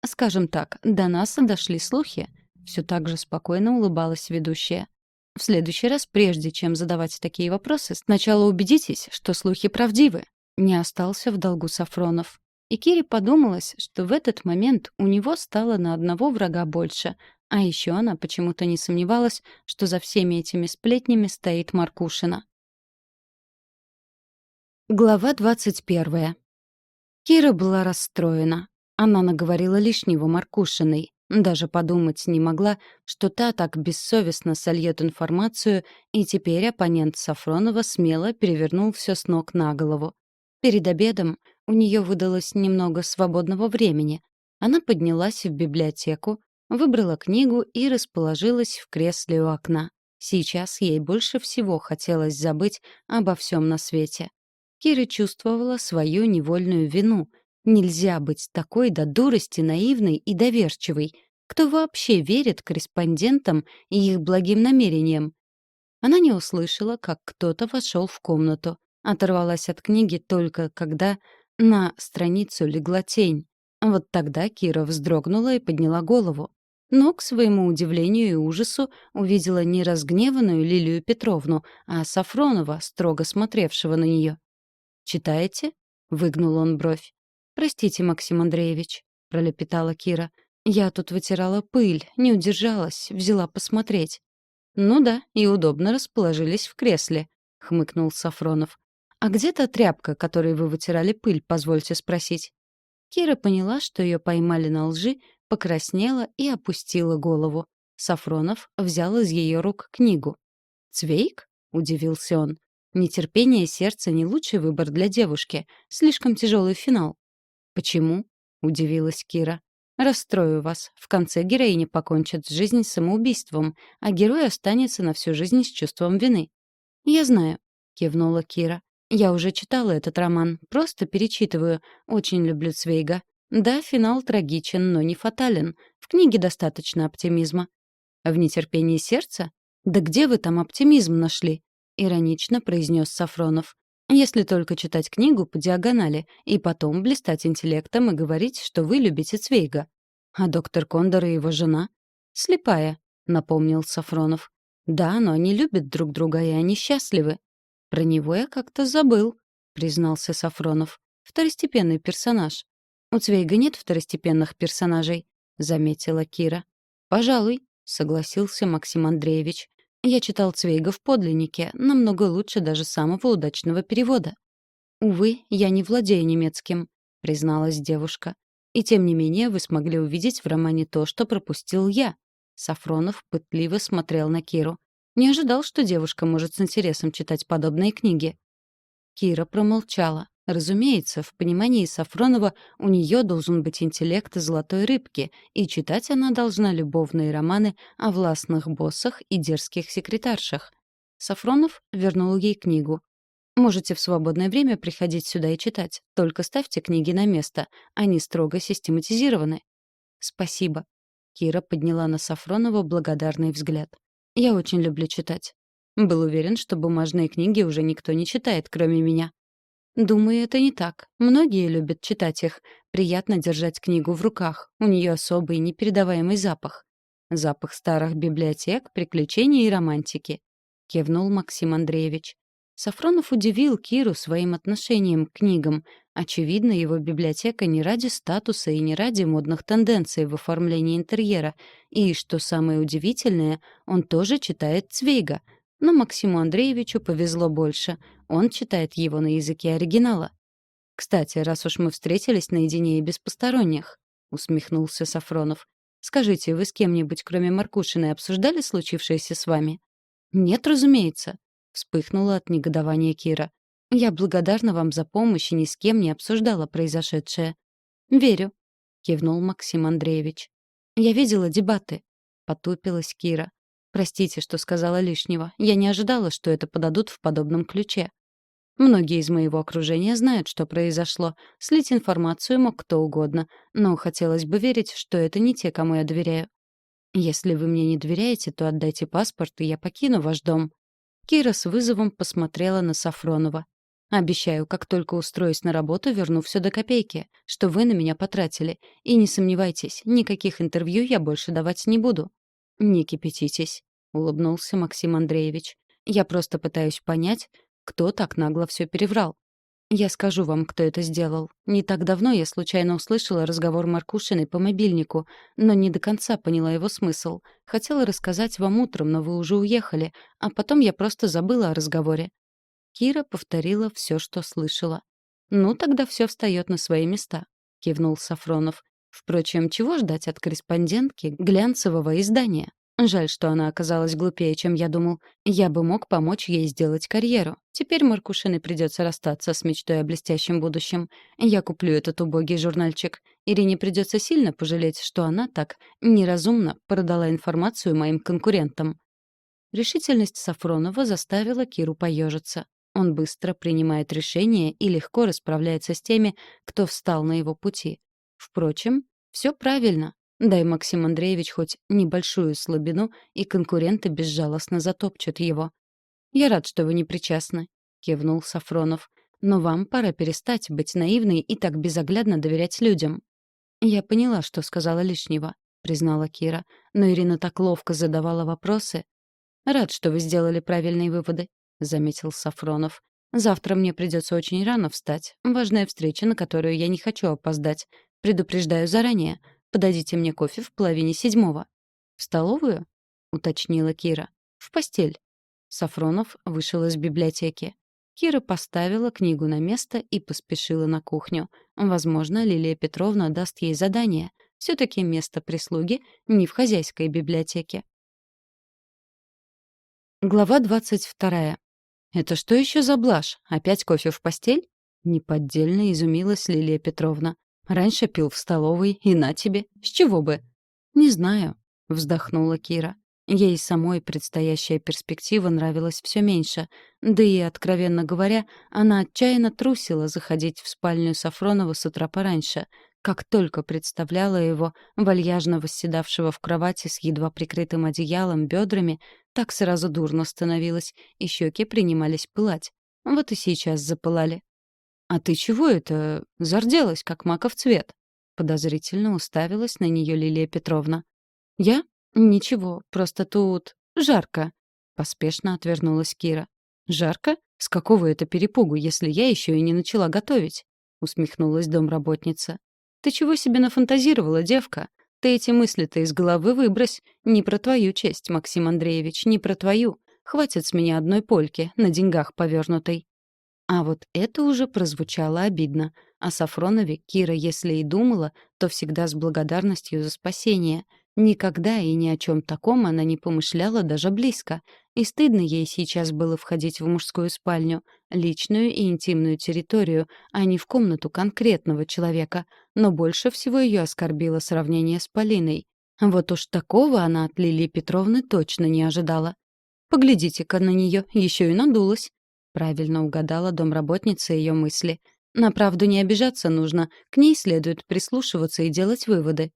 Скажем так, до нас дошли слухи. Все так же спокойно улыбалась ведущая. В следующий раз, прежде чем задавать такие вопросы, сначала убедитесь, что слухи правдивы. Не остался в долгу Сафронов. И Кире подумалось, что в этот момент у него стало на одного врага больше. А еще она почему-то не сомневалась, что за всеми этими сплетнями стоит Маркушина. Глава 21. Кира была расстроена. Она наговорила лишнего Маркушиной. Даже подумать не могла, что та так бессовестно сольет информацию, и теперь оппонент Сафронова смело перевернул все с ног на голову. Перед обедом у нее выдалось немного свободного времени. Она поднялась в библиотеку, выбрала книгу и расположилась в кресле у окна. Сейчас ей больше всего хотелось забыть обо всем на свете. Кира чувствовала свою невольную вину. Нельзя быть такой до дурости наивной и доверчивой. Кто вообще верит корреспондентам и их благим намерениям? Она не услышала, как кто-то вошел в комнату. Оторвалась от книги только когда на страницу легла тень. Вот тогда Кира вздрогнула и подняла голову. Но, к своему удивлению и ужасу, увидела не разгневанную Лилию Петровну, а Сафронова, строго смотревшего на нее. «Читаете?» — выгнул он бровь. «Простите, Максим Андреевич», — пролепетала Кира. «Я тут вытирала пыль, не удержалась, взяла посмотреть». «Ну да, и удобно расположились в кресле», — хмыкнул Сафронов. «А где та тряпка, которой вы вытирали пыль, позвольте спросить?» Кира поняла, что ее поймали на лжи, покраснела и опустила голову. Сафронов взял из ее рук книгу. «Цвейк?» — удивился он. «Нетерпение сердца не лучший выбор для девушки. Слишком тяжелый финал». «Почему?» — удивилась Кира. «Расстрою вас. В конце героиня покончит жизнь самоубийством, а герой останется на всю жизнь с чувством вины». «Я знаю», — кивнула Кира. «Я уже читала этот роман. Просто перечитываю. Очень люблю Цвейга. Да, финал трагичен, но не фатален. В книге достаточно оптимизма». «В нетерпении сердца? Да где вы там оптимизм нашли?» — иронично произнес Сафронов. «Если только читать книгу по диагонали и потом блистать интеллектом и говорить, что вы любите Цвейга. А доктор Кондор и его жена?» «Слепая», — напомнил Сафронов. «Да, но они любят друг друга, и они счастливы». «Про него я как-то забыл», — признался Сафронов. «Второстепенный персонаж». «У Цвейга нет второстепенных персонажей», — заметила Кира. «Пожалуй», — согласился Максим Андреевич. «Я читал Цвейга в подлиннике, намного лучше даже самого удачного перевода». «Увы, я не владею немецким», — призналась девушка. «И тем не менее вы смогли увидеть в романе то, что пропустил я». Сафронов пытливо смотрел на Киру. Не ожидал, что девушка может с интересом читать подобные книги. Кира промолчала. Разумеется, в понимании Сафронова у нее должен быть интеллект золотой рыбки, и читать она должна любовные романы о властных боссах и дерзких секретаршах. Сафронов вернул ей книгу. «Можете в свободное время приходить сюда и читать. Только ставьте книги на место. Они строго систематизированы». «Спасибо». Кира подняла на Сафронова благодарный взгляд. «Я очень люблю читать. Был уверен, что бумажные книги уже никто не читает, кроме меня». «Думаю, это не так. Многие любят читать их. Приятно держать книгу в руках. У нее особый непередаваемый запах. Запах старых библиотек, приключений и романтики», — кивнул Максим Андреевич. Сафронов удивил Киру своим отношением к книгам. Очевидно, его библиотека не ради статуса и не ради модных тенденций в оформлении интерьера. И, что самое удивительное, он тоже читает Цвейга. Но Максиму Андреевичу повезло больше. Он читает его на языке оригинала. «Кстати, раз уж мы встретились наедине и без посторонних», — усмехнулся Сафронов. «Скажите, вы с кем-нибудь, кроме Маркушиной, обсуждали случившееся с вами?» «Нет, разумеется», — вспыхнула от негодования Кира. «Я благодарна вам за помощь и ни с кем не обсуждала произошедшее». «Верю», — кивнул Максим Андреевич. «Я видела дебаты», — потупилась Кира. «Простите, что сказала лишнего. Я не ожидала, что это подадут в подобном ключе. Многие из моего окружения знают, что произошло. Слить информацию мог кто угодно, но хотелось бы верить, что это не те, кому я доверяю. Если вы мне не доверяете, то отдайте паспорт, и я покину ваш дом». Кира с вызовом посмотрела на Сафронова. «Обещаю, как только устроюсь на работу, верну все до копейки, что вы на меня потратили. И не сомневайтесь, никаких интервью я больше давать не буду». «Не кипятитесь», — улыбнулся Максим Андреевич. «Я просто пытаюсь понять, кто так нагло все переврал. Я скажу вам, кто это сделал. Не так давно я случайно услышала разговор Маркушиной по мобильнику, но не до конца поняла его смысл. Хотела рассказать вам утром, но вы уже уехали, а потом я просто забыла о разговоре». Кира повторила все, что слышала. «Ну, тогда все встает на свои места», — кивнул Сафронов. «Впрочем, чего ждать от корреспондентки глянцевого издания? Жаль, что она оказалась глупее, чем я думал. Я бы мог помочь ей сделать карьеру. Теперь Маркушиной придется расстаться с мечтой о блестящем будущем. Я куплю этот убогий журнальчик. Ирине придется сильно пожалеть, что она так неразумно продала информацию моим конкурентам». Решительность Сафронова заставила Киру поежиться. Он быстро принимает решения и легко расправляется с теми, кто встал на его пути. Впрочем, все правильно. Дай Максим Андреевич хоть небольшую слабину, и конкуренты безжалостно затопчут его. «Я рад, что вы не причастны», — кивнул Сафронов. «Но вам пора перестать быть наивной и так безоглядно доверять людям». «Я поняла, что сказала лишнего», — признала Кира. «Но Ирина так ловко задавала вопросы». «Рад, что вы сделали правильные выводы», — заметил Сафронов. «Завтра мне придется очень рано встать. Важная встреча, на которую я не хочу опоздать. Предупреждаю заранее. Подадите мне кофе в половине седьмого». «В столовую?» — уточнила Кира. «В постель». Сафронов вышел из библиотеки. Кира поставила книгу на место и поспешила на кухню. Возможно, Лилия Петровна даст ей задание. Все-таки место прислуги не в хозяйской библиотеке. Глава 22. «Это что еще за блажь? Опять кофе в постель?» Неподдельно изумилась Лилия Петровна. «Раньше пил в столовой, и на тебе. С чего бы?» «Не знаю», — вздохнула Кира. Ей самой предстоящая перспектива нравилась все меньше. Да и, откровенно говоря, она отчаянно трусила заходить в спальню Сафронова с утра пораньше. Как только представляла его, вальяжно восседавшего в кровати с едва прикрытым одеялом, бедрами, так сразу дурно становилось, и щеки принимались пылать. Вот и сейчас запылали. «А ты чего это зарделась, как маков цвет?» Подозрительно уставилась на нее Лилия Петровна. «Я? Ничего, просто тут жарко», — поспешно отвернулась Кира. «Жарко? С какого это перепугу, если я еще и не начала готовить?» — усмехнулась домработница. «Ты чего себе нафантазировала, девка? Ты эти мысли-то из головы выбрось. Не про твою честь, Максим Андреевич, не про твою. Хватит с меня одной польки, на деньгах повернутой». А вот это уже прозвучало обидно. О Сафронове Кира, если и думала, то всегда с благодарностью за спасение. Никогда и ни о чем таком она не помышляла даже близко. И стыдно ей сейчас было входить в мужскую спальню, личную и интимную территорию, а не в комнату конкретного человека. Но больше всего ее оскорбило сравнение с Полиной. Вот уж такого она от Лилии Петровны точно не ожидала. «Поглядите-ка на нее, еще и надулась». Правильно угадала домработница ее мысли. На правду не обижаться нужно, к ней следует прислушиваться и делать выводы.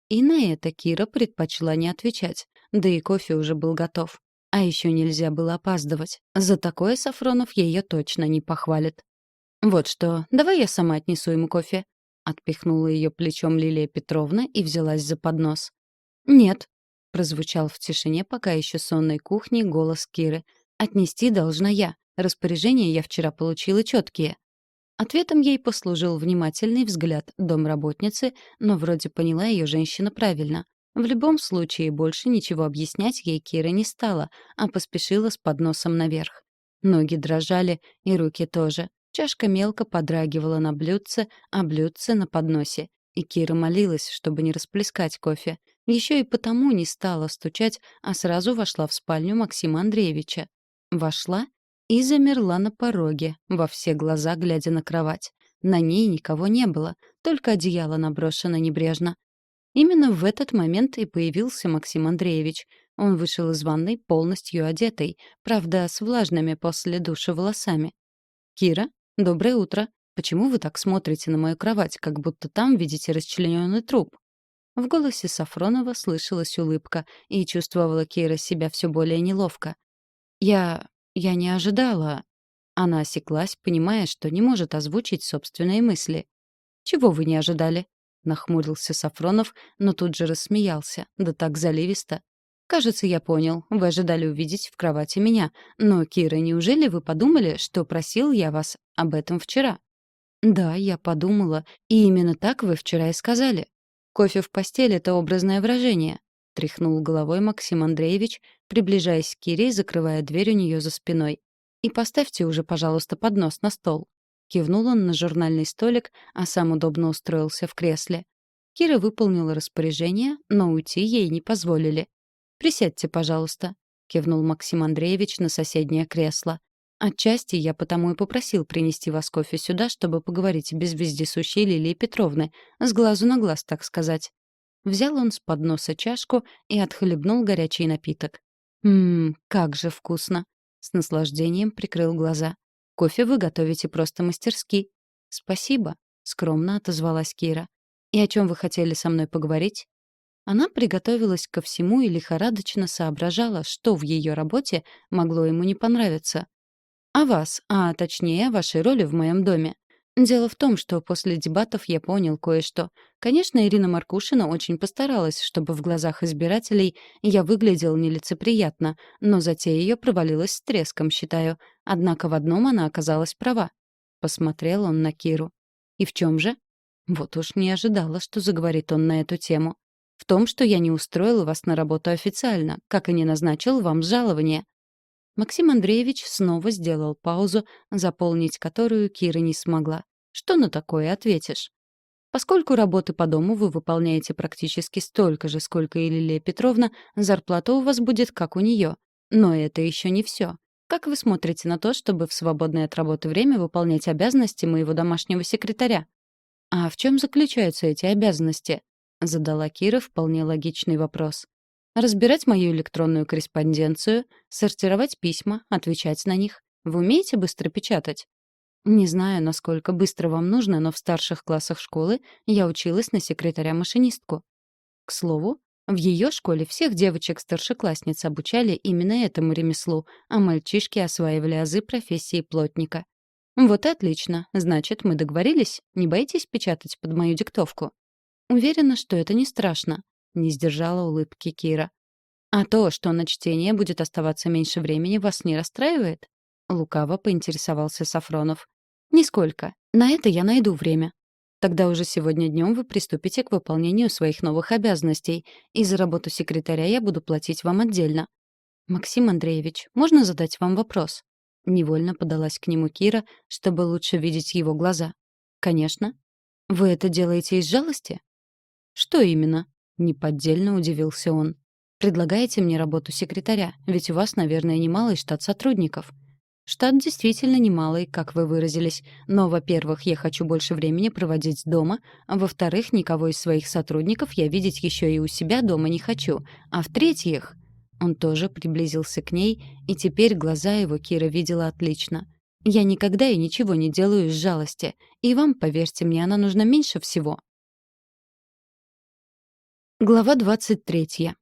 И на это Кира предпочла не отвечать, да и кофе уже был готов. А еще нельзя было опаздывать. За такое Сафронов ее точно не похвалит. «Вот что, давай я сама отнесу ему кофе», — отпихнула ее плечом Лилия Петровна и взялась за поднос. «Нет», — прозвучал в тишине пока еще сонной кухни голос Киры. «Отнести должна я. Распоряжения я вчера получила четкие». Ответом ей послужил внимательный взгляд домработницы, но вроде поняла ее женщина правильно. В любом случае больше ничего объяснять ей Кира не стала, а поспешила с подносом наверх. Ноги дрожали, и руки тоже. Чашка мелко подрагивала на блюдце, а блюдце на подносе. И Кира молилась, чтобы не расплескать кофе. Еще и потому не стала стучать, а сразу вошла в спальню Максима Андреевича. Вошла и замерла на пороге, во все глаза глядя на кровать. На ней никого не было, только одеяло наброшено небрежно. Именно в этот момент и появился Максим Андреевич. Он вышел из ванной полностью одетый, правда, с влажными после душа волосами. «Кира, доброе утро. Почему вы так смотрите на мою кровать, как будто там видите расчлененный труп?» В голосе Сафронова слышалась улыбка, и чувствовала Кира себя все более неловко. «Я не ожидала». Она осеклась, понимая, что не может озвучить собственные мысли. «Чего вы не ожидали?» — нахмурился Сафронов, но тут же рассмеялся, да так заливисто. «Кажется, я понял. Вы ожидали увидеть в кровати меня. Но, Кира, неужели вы подумали, что просил я вас об этом вчера?» «Да, я подумала, и именно так вы вчера и сказали. Кофе в постели — это образное выражение», — тряхнул головой Максим Андреевич, приближаясь к Кире и закрывая дверь у нее за спиной. «И поставьте уже, пожалуйста, поднос на стол». Кивнул он на журнальный столик, а сам удобно устроился в кресле. Кира выполнила распоряжение, но уйти ей не позволили. «Присядьте, пожалуйста», — кивнул Максим Андреевич на соседнее кресло. «Отчасти я потому и попросил принести вас кофе сюда, чтобы поговорить без вездесущей Лилии Петровны, с глазу на глаз, так сказать». Взял он с подноса чашку и отхлебнул горячий напиток. Как же вкусно!» С наслаждением прикрыл глаза. «Кофе вы готовите просто мастерски». «Спасибо», — скромно отозвалась Кира. «И о чем вы хотели со мной поговорить?» Она приготовилась ко всему и лихорадочно соображала, что в ее работе могло ему не понравиться. «О вас, а точнее, о вашей роли в моем доме. Дело в том, что после дебатов я понял кое-что. Конечно, Ирина Маркушина очень постаралась, чтобы в глазах избирателей я выглядел нелицеприятно, но затея ее провалилась с треском, считаю. Однако в одном она оказалась права». Посмотрел он на Киру. «И в чем же?» Вот уж не ожидала, что заговорит он на эту тему. «В том, что я не устроил вас на работу официально, как и не назначил вам жалование». Максим Андреевич снова сделал паузу, заполнить которую Кира не смогла. Что на такое ответишь? Поскольку работы по дому вы выполняете практически столько же, сколько и Лилия Петровна, зарплата у вас будет как у нее. Но это еще не все. Как вы смотрите на то, чтобы в свободное от работы время выполнять обязанности моего домашнего секретаря? «А в чем заключаются эти обязанности?» — задала Кира вполне логичный вопрос. «Разбирать мою электронную корреспонденцию, сортировать письма, отвечать на них. Вы умеете быстро печатать?» «Не знаю, насколько быстро вам нужно, но в старших классах школы я училась на секретаря-машинистку». К слову, в ее школе всех девочек-старшеклассниц обучали именно этому ремеслу, а мальчишки осваивали азы профессии плотника. «Вот и отлично. Значит, мы договорились? Не боитесь печатать под мою диктовку?» «Уверена, что это не страшно», — не сдержала улыбки Кира. «А то, что на чтение будет оставаться меньше времени, вас не расстраивает?» Лукаво поинтересовался Сафронов. «Нисколько. На это я найду время. Тогда уже сегодня днем вы приступите к выполнению своих новых обязанностей, и за работу секретаря я буду платить вам отдельно. «Максим Андреевич, можно задать вам вопрос?» Невольно подалась к нему Кира, чтобы лучше видеть его глаза. «Конечно. Вы это делаете из жалости?» «Что именно?» — неподдельно удивился он. «Предлагаете мне работу секретаря, ведь у вас, наверное, немалый штат сотрудников». «Штат действительно немалый, как вы выразились, но, во-первых, я хочу больше времени проводить дома, а во-вторых, никого из своих сотрудников я видеть еще и у себя дома не хочу, а в-третьих...» Он тоже приблизился к ней, и теперь глаза его Кира видела отлично. «Я никогда и ничего не делаю из жалости, и вам, поверьте мне, она нужна меньше всего». Глава 23.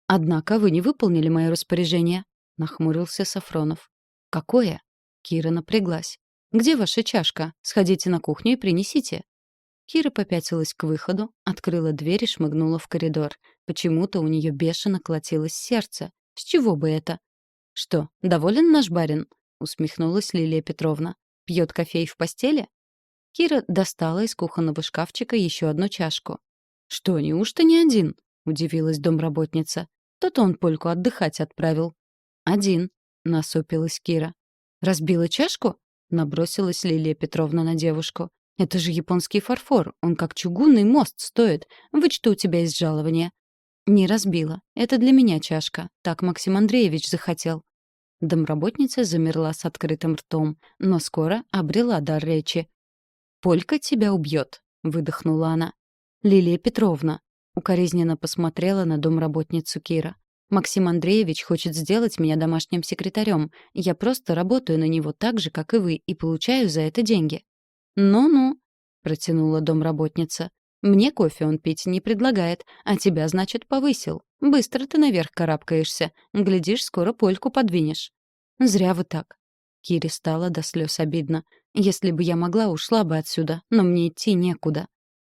«Однако вы не выполнили мое распоряжение», — нахмурился Сафронов. «Какое?» — Кира напряглась. «Где ваша чашка? Сходите на кухню и принесите». Кира попятилась к выходу, открыла дверь и шмыгнула в коридор. Почему-то у нее бешено колотилось сердце. С чего бы это? «Что, доволен наш барин?» — усмехнулась Лилия Петровна. «Пьет кофе в постели?» Кира достала из кухонного шкафчика еще одну чашку. «Что, неужто не один?» — удивилась домработница. «То-то он Польку отдыхать отправил». «Один», — насупилась Кира. «Разбила чашку?» — набросилась Лилия Петровна на девушку. «Это же японский фарфор, он как чугунный мост стоит. Вычту у тебя из жалования». «Не разбила. Это для меня чашка. Так Максим Андреевич захотел». Домработница замерла с открытым ртом, но скоро обрела дар речи. «Полька тебя убьет», — выдохнула она. «Лилия Петровна», — укоризненно посмотрела на домработницу Кира. «Максим Андреевич хочет сделать меня домашним секретарем. Я просто работаю на него так же, как и вы, и получаю за это деньги». «Ну-ну», — протянула домработница. «Мне кофе он пить не предлагает, а тебя, значит, повысил. Быстро ты наверх карабкаешься. Глядишь, скоро Польку подвинешь». «Зря вы так». Кире стало до слез обидно. «Если бы я могла, ушла бы отсюда, но мне идти некуда».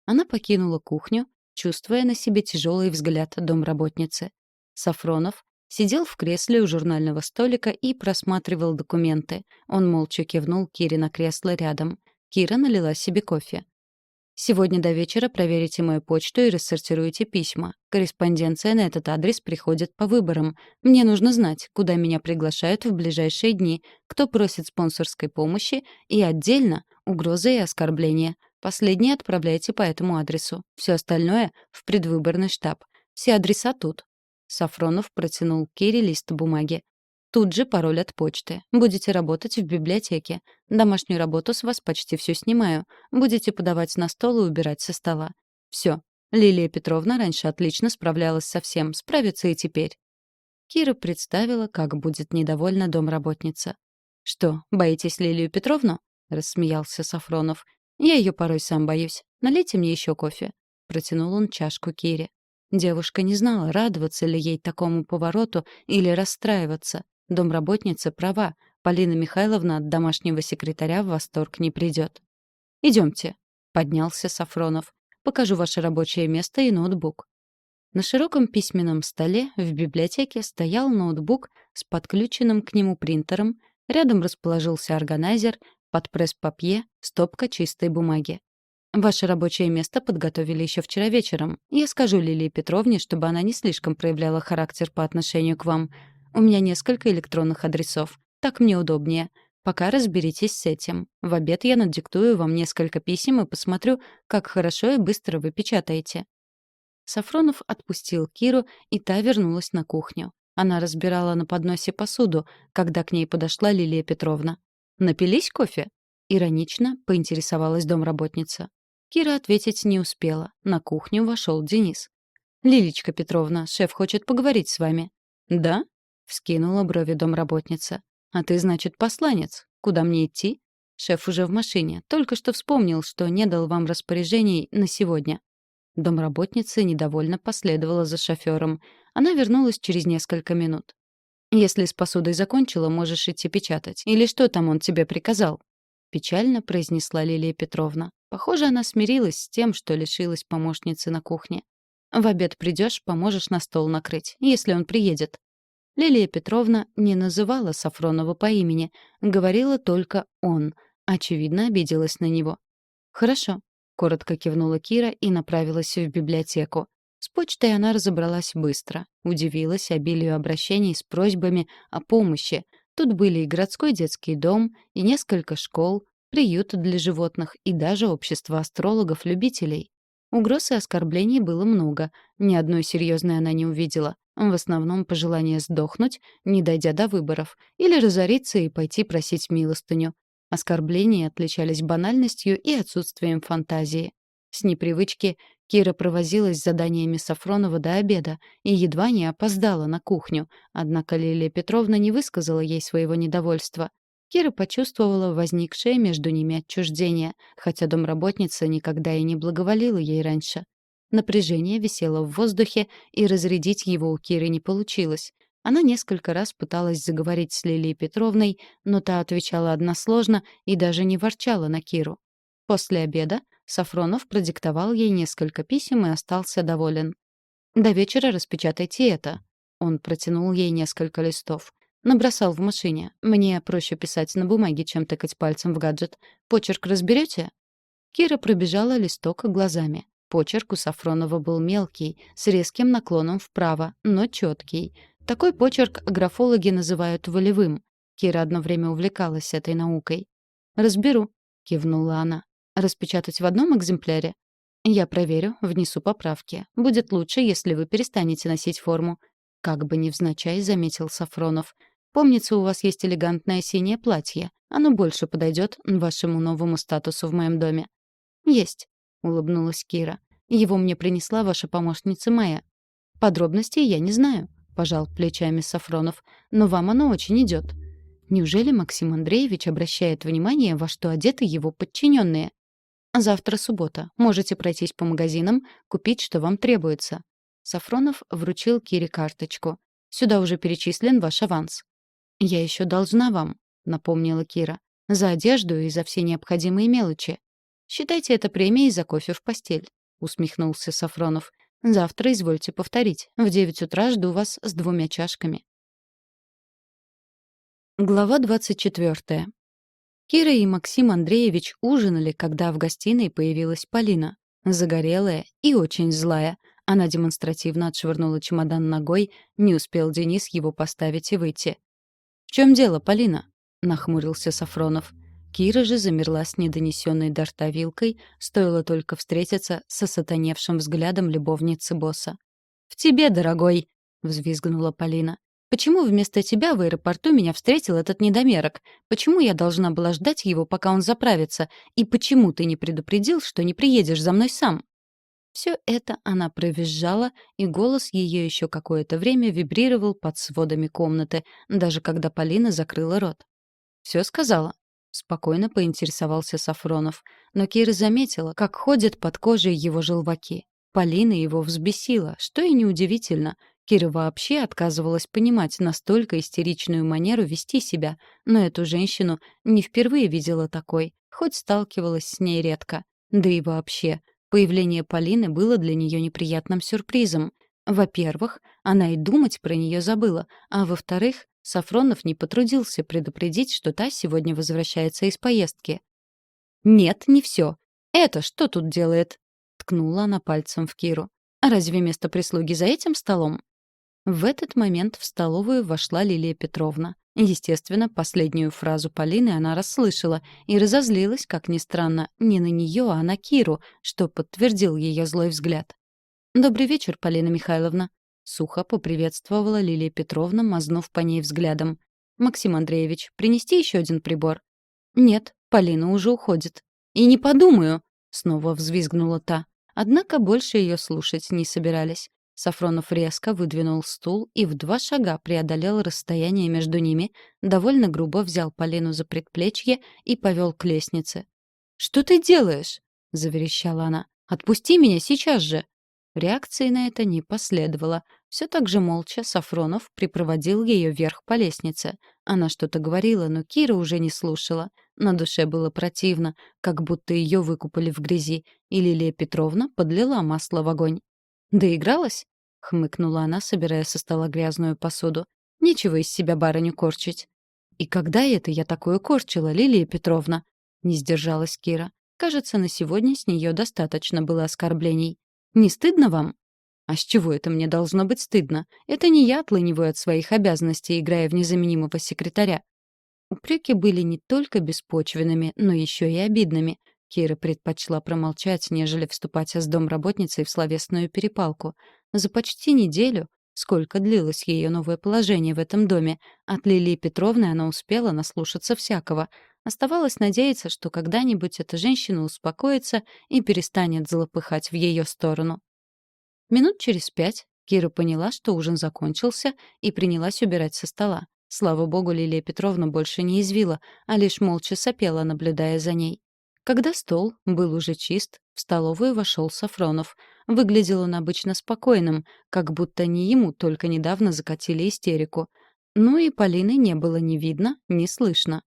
Она покинула кухню, чувствуя на себе тяжелый взгляд домработницы. Сафронов сидел в кресле у журнального столика и просматривал документы. Он молча кивнул Кире на кресло рядом. Кира налила себе кофе. «Сегодня до вечера проверите мою почту и рассортируйте письма. Корреспонденция на этот адрес приходит по выборам. Мне нужно знать, куда меня приглашают в ближайшие дни, кто просит спонсорской помощи и отдельно угрозы и оскорбления. Последние отправляйте по этому адресу. Все остальное — в предвыборный штаб. Все адреса тут». Сафронов протянул Кире лист бумаги. «Тут же пароль от почты. Будете работать в библиотеке. Домашнюю работу с вас почти всю снимаю. Будете подавать на стол и убирать со стола. Все. Лилия Петровна раньше отлично справлялась со всем. Справится и теперь». Кира представила, как будет недовольна домработница. «Что, боитесь Лилию Петровну?» — рассмеялся Сафронов. «Я ее порой сам боюсь. Налейте мне еще кофе». Протянул он чашку Кире. Девушка не знала, радоваться ли ей такому повороту или расстраиваться. Домработница права. Полина Михайловна от домашнего секретаря в восторг не придет. «Идемте», — поднялся Сафронов. «Покажу ваше рабочее место и ноутбук». На широком письменном столе в библиотеке стоял ноутбук с подключенным к нему принтером, рядом расположился органайзер, под пресс-папье стопка чистой бумаги. «Ваше рабочее место подготовили еще вчера вечером. Я скажу Лилии Петровне, чтобы она не слишком проявляла характер по отношению к вам. У меня несколько электронных адресов. Так мне удобнее. Пока разберитесь с этим. В обед я надиктую вам несколько писем и посмотрю, как хорошо и быстро вы печатаете». Сафронов отпустил Киру, и та вернулась на кухню. Она разбирала на подносе посуду, когда к ней подошла Лилия Петровна. «Напились кофе?» — иронично поинтересовалась домработница. Кира ответить не успела. На кухню вошел Денис. «Лилечка Петровна, шеф хочет поговорить с вами». «Да?» — вскинула брови домработница. «А ты, значит, посланец. Куда мне идти?» «Шеф уже в машине. Только что вспомнил, что не дал вам распоряжений на сегодня». Домработница недовольно последовала за шофёром. Она вернулась через несколько минут. «Если с посудой закончила, можешь идти печатать. Или что там он тебе приказал?» Печально произнесла Лилия Петровна. Похоже, она смирилась с тем, что лишилась помощницы на кухне. «В обед придешь, поможешь на стол накрыть, если он приедет». Лилия Петровна не называла Сафронова по имени, говорила только «он». Очевидно, обиделась на него. «Хорошо», — коротко кивнула Кира и направилась в библиотеку. С почтой она разобралась быстро. Удивилась обилию обращений с просьбами о помощи. Тут были и городской детский дом, и несколько школ, приют для животных, и даже общество астрологов-любителей. Угроз и оскорблений было много. Ни одной серьезной она не увидела. В основном пожелание сдохнуть, не дойдя до выборов, или разориться и пойти просить милостыню. Оскорбления отличались банальностью и отсутствием фантазии. С непривычки Кира провозилась с заданиями Сафронова до обеда и едва не опоздала на кухню, однако Лилия Петровна не высказала ей своего недовольства. Кира почувствовала возникшее между ними отчуждение, хотя домработница никогда и не благоволила ей раньше. Напряжение висело в воздухе, и разрядить его у Киры не получилось. Она несколько раз пыталась заговорить с Лилией Петровной, но та отвечала односложно и даже не ворчала на Киру. После обеда Сафронов продиктовал ей несколько писем и остался доволен. «До вечера распечатайте это». Он протянул ей несколько листов. Набросал в машине. Мне проще писать на бумаге, чем тыкать пальцем в гаджет. Почерк разберете? Кира пробежала листок глазами. Почерк у Сафронова был мелкий, с резким наклоном вправо, но четкий. Такой почерк графологи называют волевым. Кира одно время увлекалась этой наукой. «Разберу», — кивнула она. «Распечатать в одном экземпляре?» «Я проверю, внесу поправки. Будет лучше, если вы перестанете носить форму». Как бы невзначай заметил Сафронов. «Помнится, у вас есть элегантное синее платье. Оно больше подойдет вашему новому статусу в моем доме». «Есть», — улыбнулась Кира. «Его мне принесла ваша помощница Майя». «Подробностей я не знаю», — пожал плечами Сафронов. «Но вам оно очень идет». Неужели Максим Андреевич обращает внимание, во что одеты его подчиненные? «Завтра суббота. Можете пройтись по магазинам, купить, что вам требуется». Сафронов вручил Кире карточку. «Сюда уже перечислен ваш аванс». «Я еще должна вам», — напомнила Кира. «За одежду и за все необходимые мелочи». «Считайте это премией за кофе в постель», — усмехнулся Сафронов. «Завтра извольте повторить. В 9 утра жду вас с 2 чашками». Глава 24. Кира и Максим Андреевич ужинали, когда в гостиной появилась Полина. Загорелая и очень злая. Она демонстративно отшвырнула чемодан ногой, не успел Денис его поставить и выйти. «В чем дело, Полина?» — нахмурился Сафронов. Кира же замерла с недонесенной до рта вилкой, стоило только встретиться со сатаневшим взглядом любовницы босса. «В тебе, дорогой!» — взвизгнула Полина. «Почему вместо тебя в аэропорту меня встретил этот недомерок? Почему я должна была ждать его, пока он заправится? И почему ты не предупредил, что не приедешь за мной сам?» Все это она провизжала, и голос ее еще какое-то время вибрировал под сводами комнаты, даже когда Полина закрыла рот. «Все сказала?» — спокойно поинтересовался Сафронов. Но Кира заметила, как ходят под кожей его желваки. Полина его взбесила, что и неудивительно. Кира вообще отказывалась понимать настолько истеричную манеру вести себя, но эту женщину не впервые видела такой, хоть сталкивалась с ней редко. Да и вообще, появление Полины было для нее неприятным сюрпризом. Во-первых, она и думать про нее забыла, а во-вторых, Сафронов не потрудился предупредить, что та сегодня возвращается из поездки. «Нет, не все. Это что тут делает?» — ткнула она пальцем в Киру. «А разве место прислуги за этим столом?» В этот момент в столовую вошла Лилия Петровна. Естественно, последнюю фразу Полины она расслышала и разозлилась, как ни странно, не на нее, а на Киру, что подтвердил ее злой взгляд. «Добрый вечер, Полина Михайловна», — сухо поприветствовала Лилия Петровна, мазнув по ней взглядом. «Максим Андреевич, принести еще один прибор?» «Нет, Полина уже уходит». «И не подумаю!» — снова взвизгнула та. Однако больше ее слушать не собирались. Сафронов резко выдвинул стул и в 2 шага преодолел расстояние между ними, довольно грубо взял Полину за предплечье и повел к лестнице. «Что ты делаешь?» — заверещала она. «Отпусти меня сейчас же!» Реакции на это не последовало. Все так же молча Сафронов припроводил ее вверх по лестнице. Она что-то говорила, но Кира уже не слушала. На душе было противно, как будто ее выкупали в грязи, и Лилия Петровна подлила масло в огонь. «Доигралась?» — хмыкнула она, собирая со стола грязную посуду. «Нечего из себя барыню корчить». «И когда это я такое корчила, Лилия Петровна?» — не сдержалась Кира. Кажется, на сегодня с нее достаточно было оскорблений. «Не стыдно вам?» «А с чего это мне должно быть стыдно? Это не я отлыниваю от своих обязанностей, играя в незаменимого секретаря». Упреки были не только беспочвенными, но еще и обидными. Кира предпочла промолчать, нежели вступать с домработницей в словесную перепалку. За почти неделю, сколько длилось ее новое положение в этом доме, от Лилии Петровны она успела наслушаться всякого. Оставалось надеяться, что когда-нибудь эта женщина успокоится и перестанет злопыхать в ее сторону. Минут через 5 Кира поняла, что ужин закончился, и принялась убирать со стола. Слава богу, Лилия Петровна больше не извила, а лишь молча сопела, наблюдая за ней. Когда стол был уже чист, в столовую вошел Сафронов. Выглядел он обычно спокойным, как будто не ему только недавно закатили истерику. Ну и Полины не было ни видно, ни слышно.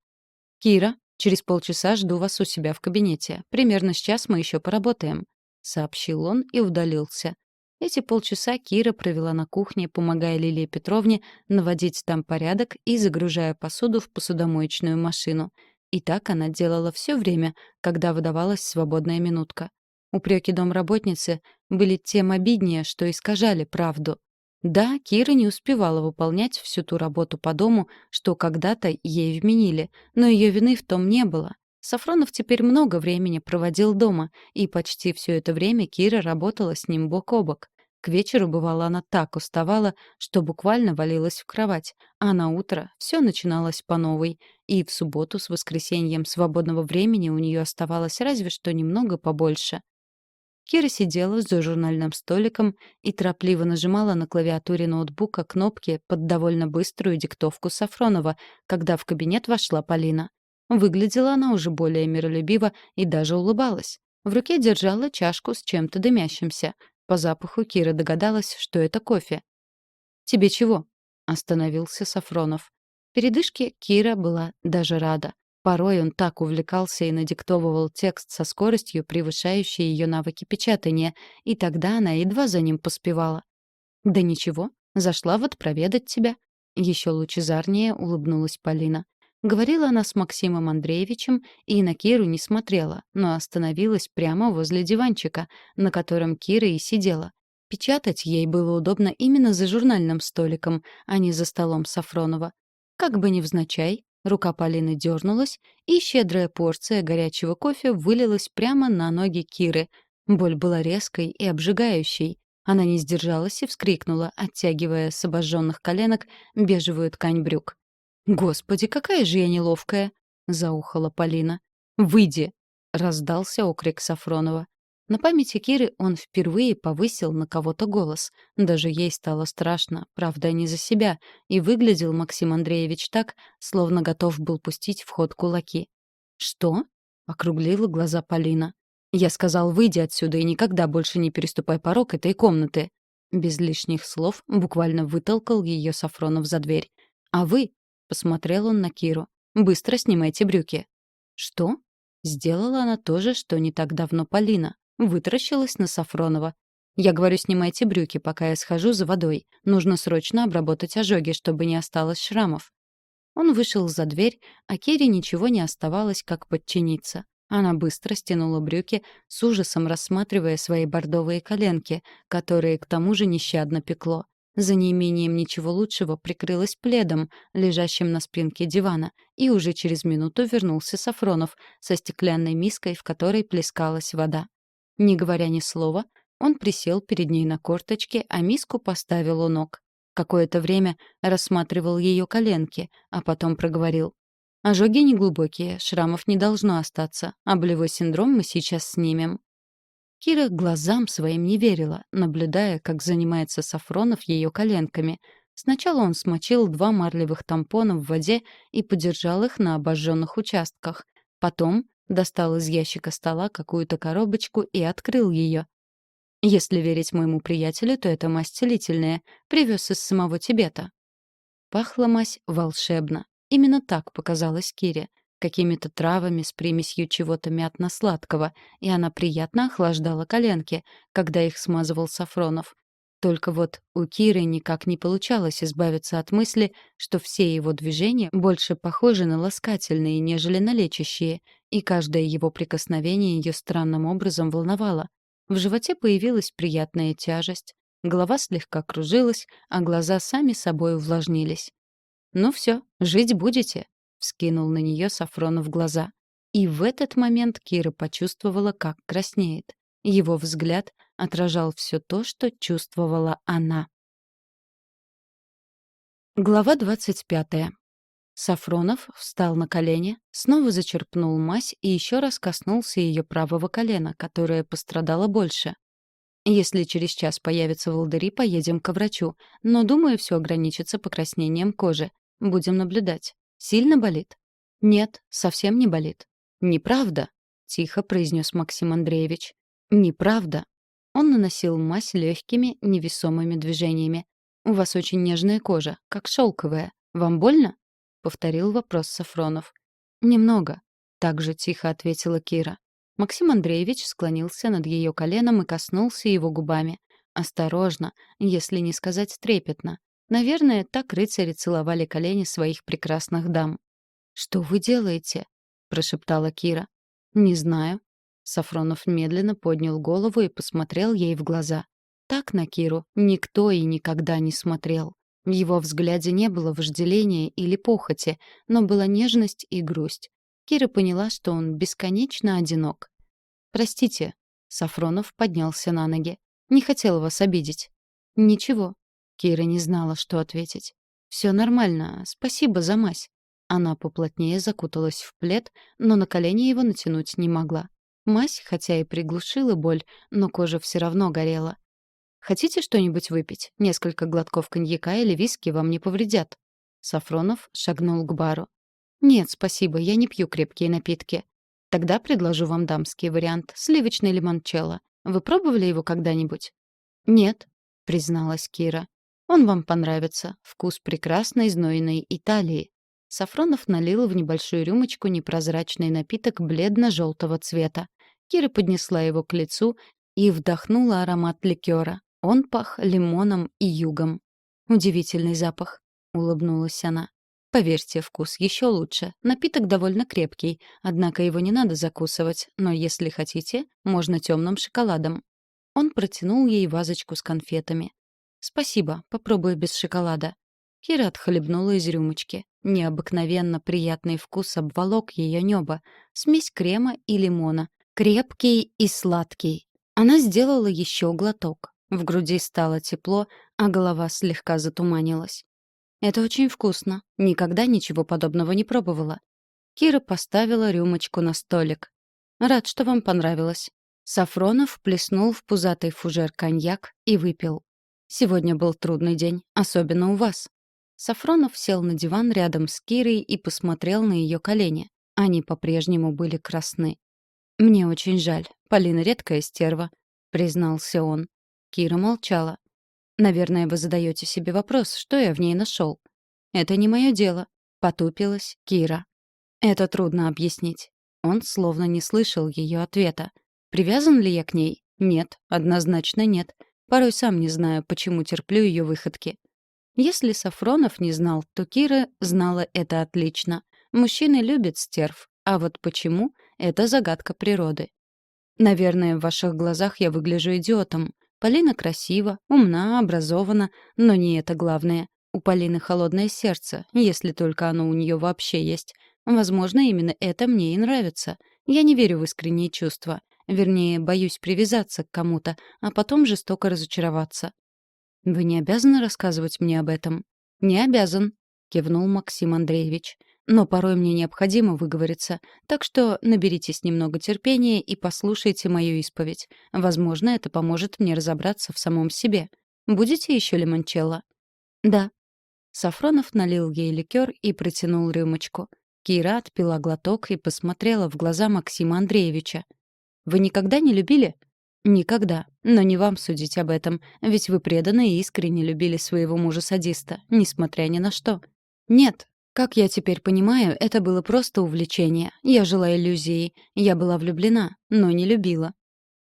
«Кира, через полчаса жду вас у себя в кабинете. Примерно с час мы еще поработаем», — сообщил он и удалился. Эти полчаса Кира провела на кухне, помогая Лилии Петровне наводить там порядок и загружая посуду в посудомоечную машину. И так она делала все время, когда выдавалась свободная минутка. Упреки домработницы были тем обиднее, что искажали правду. Да, Кира не успевала выполнять всю ту работу по дому, что когда-то ей вменили, но ее вины в том не было. Сафронов теперь много времени проводил дома, и почти все это время Кира работала с ним бок о бок. К вечеру, бывало, она так уставала, что буквально валилась в кровать, а на утро все начиналось по новой, и в субботу с воскресеньем свободного времени у нее оставалось разве что немного побольше. Кира сидела за журнальным столиком и торопливо нажимала на клавиатуре ноутбука кнопки под довольно быструю диктовку Сафронова, когда в кабинет вошла Полина. Выглядела она уже более миролюбиво и даже улыбалась. В руке держала чашку с чем-то дымящимся. По запаху Кира догадалась, что это кофе. «Тебе чего?» — остановился Сафронов. Передышке Кира была даже рада. Порой он так увлекался и надиктовывал текст со скоростью, превышающей ее навыки печатания, и тогда она едва за ним поспевала. «Да ничего, зашла вот проведать тебя». Еще лучезарнее улыбнулась Полина. Говорила она с Максимом Андреевичем и на Киру не смотрела, но остановилась прямо возле диванчика, на котором Кира и сидела. Печатать ей было удобно именно за журнальным столиком, а не за столом Сафронова. Как бы невзначай, рука Полины дернулась, и щедрая порция горячего кофе вылилась прямо на ноги Киры. Боль была резкой и обжигающей. Она не сдержалась и вскрикнула, оттягивая с обожженных коленок бежевую ткань брюк. «Господи, какая же я неловкая!» — заухала Полина. «Выйди!» — раздался окрик Сафронова. На памяти Киры он впервые повысил на кого-то голос. Даже ей стало страшно, правда, не за себя, и выглядел Максим Андреевич так, словно готов был пустить в ход кулаки. «Что?» — округлила глаза Полина. «Я сказал, выйди отсюда и никогда больше не переступай порог этой комнаты». Без лишних слов буквально вытолкал ее Сафронов за дверь. «А вы?» — посмотрел он на Киру. «Быстро снимайте брюки». «Что?» Сделала она то же, что не так давно Полина. Вытаращилась на Сафронова. «Я говорю, снимайте брюки, пока я схожу за водой. Нужно срочно обработать ожоги, чтобы не осталось шрамов». Он вышел за дверь, а Кире ничего не оставалось, как подчиниться. Она быстро стянула брюки, с ужасом рассматривая свои бордовые коленки, которые к тому же нещадно пекло. За неимением ничего лучшего прикрылась пледом, лежащим на спинке дивана, и уже через минуту вернулся Сафронов со стеклянной миской, в которой плескалась вода. Не говоря ни слова, он присел перед ней на корточки, а миску поставил у ног. Какое-то время рассматривал ее коленки, а потом проговорил. «Ожоги неглубокие, шрамов не должно остаться, а болевой синдром мы сейчас снимем». Кира глазам своим не верила, наблюдая, как занимается Сафронов ее коленками. Сначала он смочил 2 марлевых тампона в воде и подержал их на обожженных участках. Потом достал из ящика стола какую-то коробочку и открыл ее. Если верить моему приятелю, то это мазь целительная. Привез из самого Тибета. Пахла мазь волшебно. Именно так показалось Кире. Какими-то травами с примесью чего-то мятно-сладкого, и она приятно охлаждала коленки, когда их смазывал Сафронов. Только вот у Киры никак не получалось избавиться от мысли, что все его движения больше похожи на ласкательные, нежели на лечащие, и каждое его прикосновение ее странным образом волновало. В животе появилась приятная тяжесть, голова слегка кружилась, а глаза сами собой увлажнились. «Ну все, жить будете», — вскинул на нее Сафронов глаза. И в этот момент Кира почувствовала, как краснеет. Его взгляд отражал все то, что чувствовала она. Глава 25. Сафронов встал на колени, снова зачерпнул мазь и еще раз коснулся ее правого колена, которое пострадало больше. «Если через час появятся волдыри, поедем к врачу, но, думаю, все ограничится покраснением кожи. Будем наблюдать. Сильно болит?» «Нет, совсем не болит». «Неправда», — тихо произнес Максим Андреевич. «Неправда». Он наносил мазь легкими, невесомыми движениями. «У вас очень нежная кожа, как шелковая. Вам больно?» — повторил вопрос Сафронов. «Немного», — также тихо ответила Кира. Максим Андреевич склонился над ее коленом и коснулся его губами. Осторожно, если не сказать трепетно. Наверное, так рыцари целовали колени своих прекрасных дам. «Что вы делаете?» — прошептала Кира. «Не знаю». Сафронов медленно поднял голову и посмотрел ей в глаза. Так на Киру никто и никогда не смотрел. В его взгляде не было вожделения или похоти, но была нежность и грусть. Кира поняла, что он бесконечно одинок. «Простите», — Сафронов поднялся на ноги. «Не хотел вас обидеть». «Ничего». Кира не знала, что ответить. «Все нормально, спасибо за мазь». Она поплотнее закуталась в плед, но на колени его натянуть не могла. Мазь, хотя и приглушила боль, но кожа все равно горела. «Хотите что-нибудь выпить? Несколько глотков коньяка или виски вам не повредят». Сафронов шагнул к бару. «Нет, спасибо, я не пью крепкие напитки. Тогда предложу вам дамский вариант — сливочный лимончелло. Вы пробовали его когда-нибудь?» «Нет», — призналась Кира. «Он вам понравится. Вкус прекрасной знойной Италии». Сафронов налил в небольшую рюмочку непрозрачный напиток бледно-желтого цвета. Кира поднесла его к лицу и вдохнула аромат ликера. Он пах лимоном и югом. «Удивительный запах», — улыбнулась она. «Поверьте, вкус еще лучше. Напиток довольно крепкий, однако его не надо закусывать, но если хотите, можно темным шоколадом». Он протянул ей вазочку с конфетами. «Спасибо, попробую без шоколада». Кира отхлебнула из рюмочки. Необыкновенно приятный вкус обволок ее небо. Смесь крема и лимона. Крепкий и сладкий. Она сделала еще глоток. В груди стало тепло, а голова слегка затуманилась. «Это очень вкусно. Никогда ничего подобного не пробовала». Кира поставила рюмочку на столик. «Рад, что вам понравилось». Сафронов плеснул в пузатый фужер коньяк и выпил. «Сегодня был трудный день, особенно у вас». Сафронов сел на диван рядом с Кирой и посмотрел на ее колени. Они по-прежнему были красны. «Мне очень жаль. Полина редкая стерва», — признался он. Кира молчала. «Наверное, вы задаете себе вопрос, что я в ней нашел». «Это не мое дело», — потупилась Кира. «Это трудно объяснить». Он словно не слышал ее ответа. «Привязан ли я к ней? Нет, однозначно нет. Порой сам не знаю, почему терплю ее выходки». Если Сафронов не знал, то Кира знала это отлично. Мужчины любят стерв, а вот почему — это загадка природы. Наверное, в ваших глазах я выгляжу идиотом. Полина красива, умна, образована, но не это главное. У Полины холодное сердце, если только оно у нее вообще есть. Возможно, именно это мне и нравится. Я не верю в искренние чувства. Вернее, боюсь привязаться к кому-то, а потом жестоко разочароваться. «Вы не обязаны рассказывать мне об этом?» «Не обязан», — кивнул Максим Андреевич. «Но порой мне необходимо выговориться, так что наберитесь немного терпения и послушайте мою исповедь. Возможно, это поможет мне разобраться в самом себе. Будете еще лимончелло?» «Да». Сафронов налил ей ликер и протянул рюмочку. Кира отпила глоток и посмотрела в глаза Максима Андреевича. «Вы никогда не любили?» «Никогда. Но не вам судить об этом, ведь вы преданно и искренне любили своего мужа-садиста, несмотря ни на что». «Нет. Как я теперь понимаю, это было просто увлечение. Я жила иллюзией. Я была влюблена, но не любила».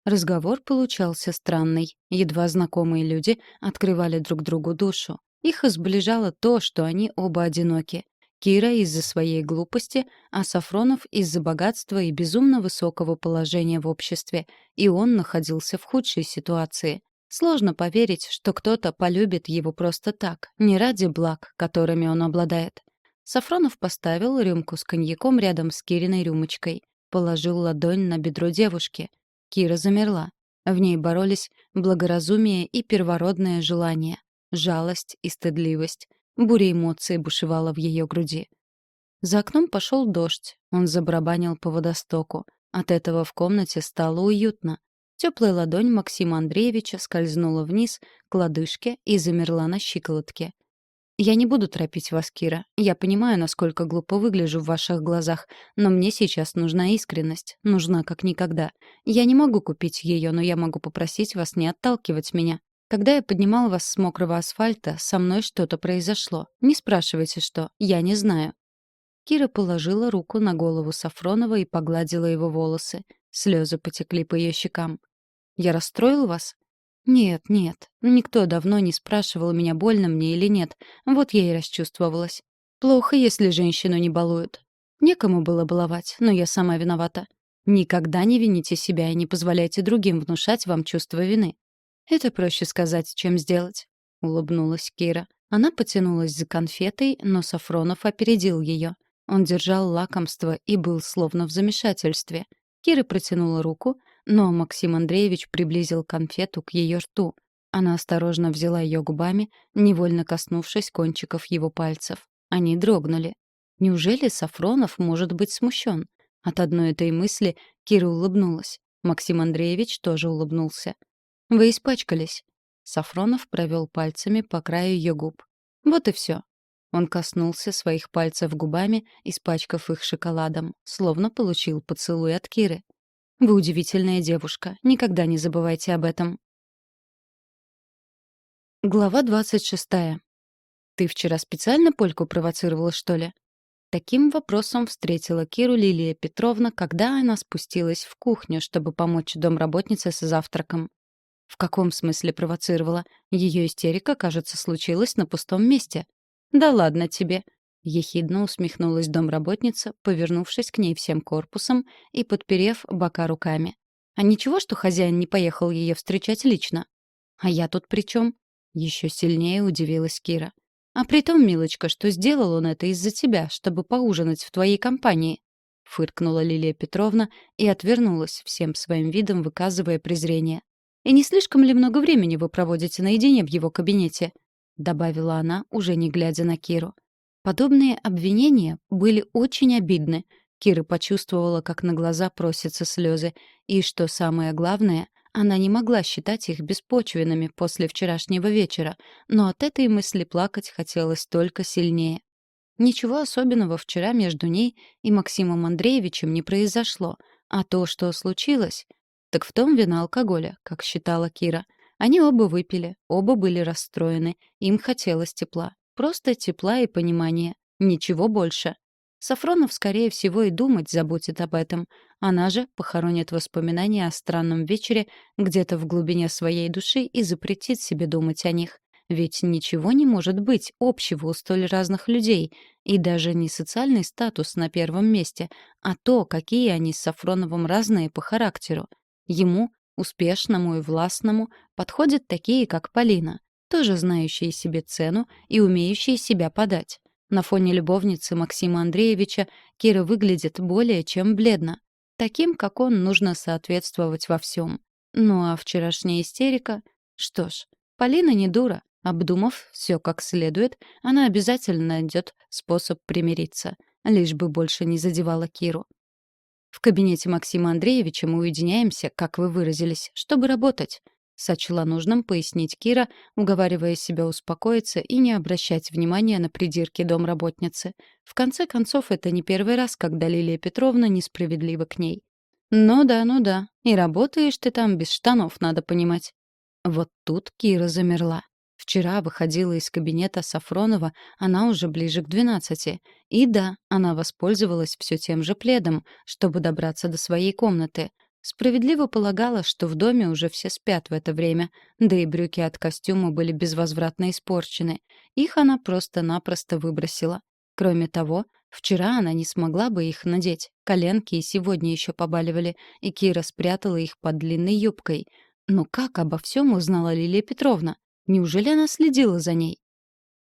Разговор получался странный. Едва знакомые люди открывали друг другу душу. Их сближало то, что они оба одиноки. Кира из-за своей глупости, а Сафронов из-за богатства и безумно высокого положения в обществе, и он находился в худшей ситуации. Сложно поверить, что кто-то полюбит его просто так, не ради благ, которыми он обладает. Сафронов поставил рюмку с коньяком рядом с Кириной рюмочкой, положил ладонь на бедро девушки. Кира замерла. В ней боролись благоразумие и первородное желание, жалость и стыдливость. Буря эмоций бушевала в ее груди. За окном пошел дождь. Он забарабанил по водостоку. От этого в комнате стало уютно. Теплая ладонь Максима Андреевича скользнула вниз к лодыжке и замерла на щиколотке. «Я не буду торопить вас, Кира. Я понимаю, насколько глупо выгляжу в ваших глазах, но мне сейчас нужна искренность. Нужна как никогда. Я не могу купить ее, но я могу попросить вас не отталкивать меня. Когда я поднимал вас с мокрого асфальта, со мной что-то произошло. Не спрашивайте, что. Я не знаю». Кира положила руку на голову Сафронова и погладила его волосы. Слезы потекли по ее щекам. «Я расстроил вас?» «Нет, нет. Никто давно не спрашивал меня, больно мне или нет. Вот я и расчувствовалась. Плохо, если женщину не балуют. Некому было баловать, но я сама виновата. Никогда не вините себя и не позволяйте другим внушать вам чувство вины. Это проще сказать, чем сделать», — улыбнулась Кира. Она потянулась за конфетой, но Сафронов опередил ее. Он держал лакомство и был словно в замешательстве. Кира протянула руку, но Максим Андреевич приблизил конфету к ее рту. Она осторожно взяла ее губами, невольно коснувшись кончиков его пальцев. Они дрогнули. Неужели Сафронов может быть смущен? От одной этой мысли Кира улыбнулась. Максим Андреевич тоже улыбнулся. «Вы испачкались». Сафронов провел пальцами по краю ее губ. «Вот и все». Он коснулся своих пальцев губами, испачкав их шоколадом, словно получил поцелуй от Киры. «Вы удивительная девушка. Никогда не забывайте об этом». Глава 26. «Ты вчера специально Польку провоцировала, что ли?» Таким вопросом встретила Киру Лилия Петровна, когда она спустилась в кухню, чтобы помочь домработнице с завтраком. «В каком смысле провоцировала? Ее истерика, кажется, случилась на пустом месте». «Да ладно тебе», — ехидно усмехнулась домработница, повернувшись к ней всем корпусом и подперев бока руками. «А ничего, что хозяин не поехал ее встречать лично?» «А я тут при чем?» — еще сильнее удивилась Кира. «А при том, милочка, что сделал он это из-за тебя, чтобы поужинать в твоей компании», — фыркнула Лилия Петровна и отвернулась, всем своим видом выказывая презрение. «И не слишком ли много времени вы проводите наедине в его кабинете?» — добавила она, уже не глядя на Киру. Подобные обвинения были очень обидны. Кира почувствовала, как на глаза просятся слезы, и, что самое главное, она не могла считать их беспочвенными после вчерашнего вечера, но от этой мысли плакать хотелось только сильнее. Ничего особенного вчера между ней и Максимом Андреевичем не произошло, а то, что случилось, так в том вина алкоголя, как считала Кира. Они оба выпили, оба были расстроены, им хотелось тепла. Просто тепла и понимания, ничего больше. Сафронов, скорее всего, и думать забудет об этом. Она же похоронит воспоминания о странном вечере где-то в глубине своей души и запретит себе думать о них. Ведь ничего не может быть общего у столь разных людей, и даже не социальный статус на первом месте, а то, какие они с Сафроновым разные по характеру. Ему, успешному и властному, подходят такие, как Полина, тоже знающие себе цену и умеющие себя подать. На фоне любовницы Максима Андреевича Кира выглядит более чем бледно. Таким, как он, нужно соответствовать во всем. Ну а вчерашняя истерика? Что ж, Полина не дура. Обдумав все как следует, она обязательно найдет способ примириться, лишь бы больше не задевала Киру. «В кабинете Максима Андреевича мы уединяемся, как вы выразились, чтобы работать», — сочла нужным пояснить Кира, уговаривая себя успокоиться и не обращать внимания на придирки домработницы. В конце концов, это не первый раз, когда Лилия Петровна несправедлива к ней. Ну да, и работаешь ты там без штанов, надо понимать». Вот тут Кира замерла. Вчера выходила из кабинета Сафронова она уже ближе к 12. И да, она воспользовалась все тем же пледом, чтобы добраться до своей комнаты. Справедливо полагала, что в доме уже все спят в это время, да и брюки от костюма были безвозвратно испорчены. Их она просто-напросто выбросила. Кроме того, вчера она не смогла бы их надеть. Коленки и сегодня еще побаливали, и Кира спрятала их под длинной юбкой. Но как обо всем узнала Лилия Петровна? Неужели она следила за ней?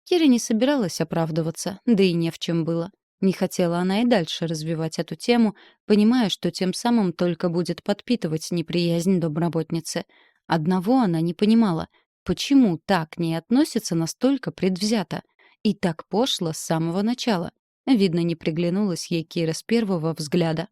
Кира не собиралась оправдываться, да и не в чем было. Не хотела она и дальше развивать эту тему, понимая, что тем самым только будет подпитывать неприязнь домработницы. Одного она не понимала, почему так к ней относятся настолько предвзято и так пошло с самого начала. Видно, не приглянулась ей Кира с первого взгляда.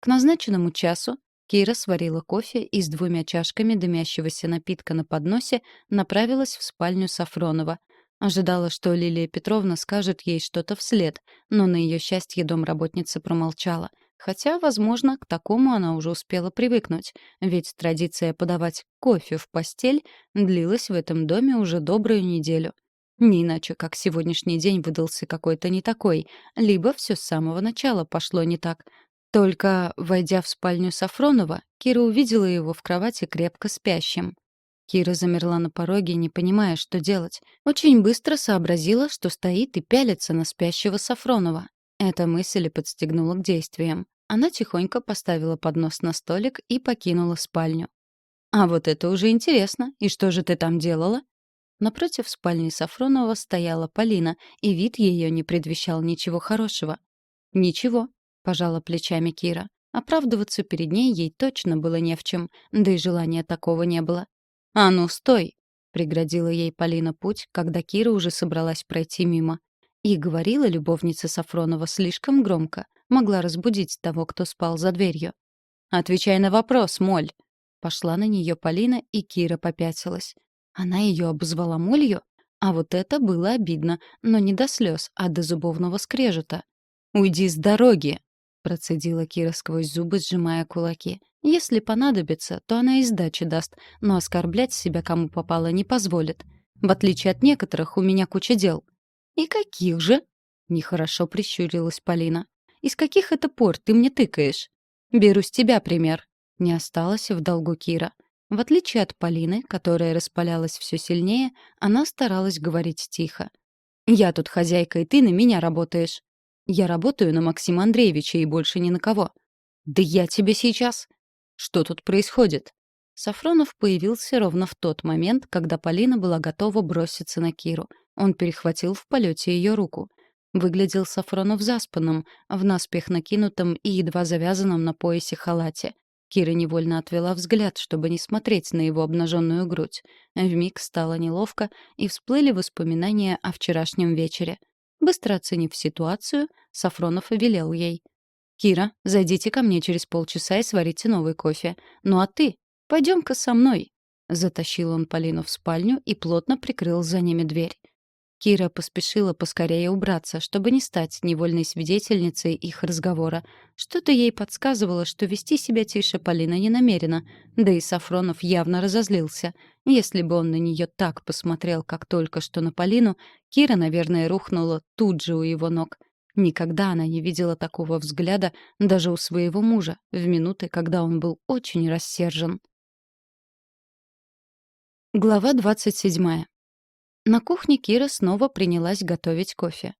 К назначенному часу Кира сварила кофе и с 2 чашками дымящегося напитка на подносе направилась в спальню Сафронова. Ожидала, что Лилия Петровна скажет ей что-то вслед, но на ее счастье домработница промолчала. Хотя, возможно, к такому она уже успела привыкнуть, ведь традиция подавать кофе в постель длилась в этом доме уже добрую неделю. Не иначе, как сегодняшний день выдался какой-то не такой, либо все с самого начала пошло не так. Только, войдя в спальню Сафронова, Кира увидела его в кровати крепко спящим. Кира замерла на пороге, не понимая, что делать. Очень быстро сообразила, что стоит и пялится на спящего Сафронова. Эта мысль и подстегнула к действиям. Она тихонько поставила поднос на столик и покинула спальню. «А вот это уже интересно. И что же ты там делала?» Напротив спальни Сафронова стояла Полина, и вид ее не предвещал ничего хорошего. «Ничего», — пожала плечами Кира. Оправдываться перед ней ей точно было не в чем, да и желания такого не было. «А ну, стой!» — преградила ей Полина путь, когда Кира уже собралась пройти мимо. И говорила любовница Сафронова слишком громко, могла разбудить того, кто спал за дверью. «Отвечай на вопрос, Моль!» Пошла на нее Полина, и Кира попятилась. Она ее обозвала молью? А вот это было обидно, но не до слез, а до зубовного скрежета. «Уйди с дороги!» — процедила Кира сквозь зубы, сжимая кулаки. «Если понадобится, то она и сдачи даст, но оскорблять себя кому попало не позволит. В отличие от некоторых, у меня куча дел». «И каких же?» — нехорошо прищурилась Полина. «Из каких это пор ты мне тыкаешь?» «Беру с тебя пример». Не осталась в долгу Кира. В отличие от Полины, которая распалялась все сильнее, она старалась говорить тихо. «Я тут хозяйка, и ты на меня работаешь». «Я работаю на Максима Андреевича и больше ни на кого». «Да я тебе сейчас...» «Что тут происходит?» Сафронов появился ровно в тот момент, когда Полина была готова броситься на Киру. Он перехватил в полете ее руку. Выглядел Сафронов заспанным, в наспех накинутом и едва завязанном на поясе халате. Кира невольно отвела взгляд, чтобы не смотреть на его обнаженную грудь. Вмиг стало неловко, и всплыли воспоминания о вчерашнем вечере. Быстро оценив ситуацию, Сафронов велел ей. «Кира, зайдите ко мне через полчаса и сварите новый кофе. Ну а ты, пойдем-ка со мной». Затащил он Полину в спальню и плотно прикрыл за ними дверь. Кира поспешила поскорее убраться, чтобы не стать невольной свидетельницей их разговора. Что-то ей подсказывало, что вести себя тише Полина не намерена, да и Сафронов явно разозлился. Если бы он на нее так посмотрел, как только что на Полину, Кира, наверное, рухнула тут же у его ног. Никогда она не видела такого взгляда даже у своего мужа, в минуты, когда он был очень рассержен. Глава 27. На кухне Кира снова принялась готовить кофе.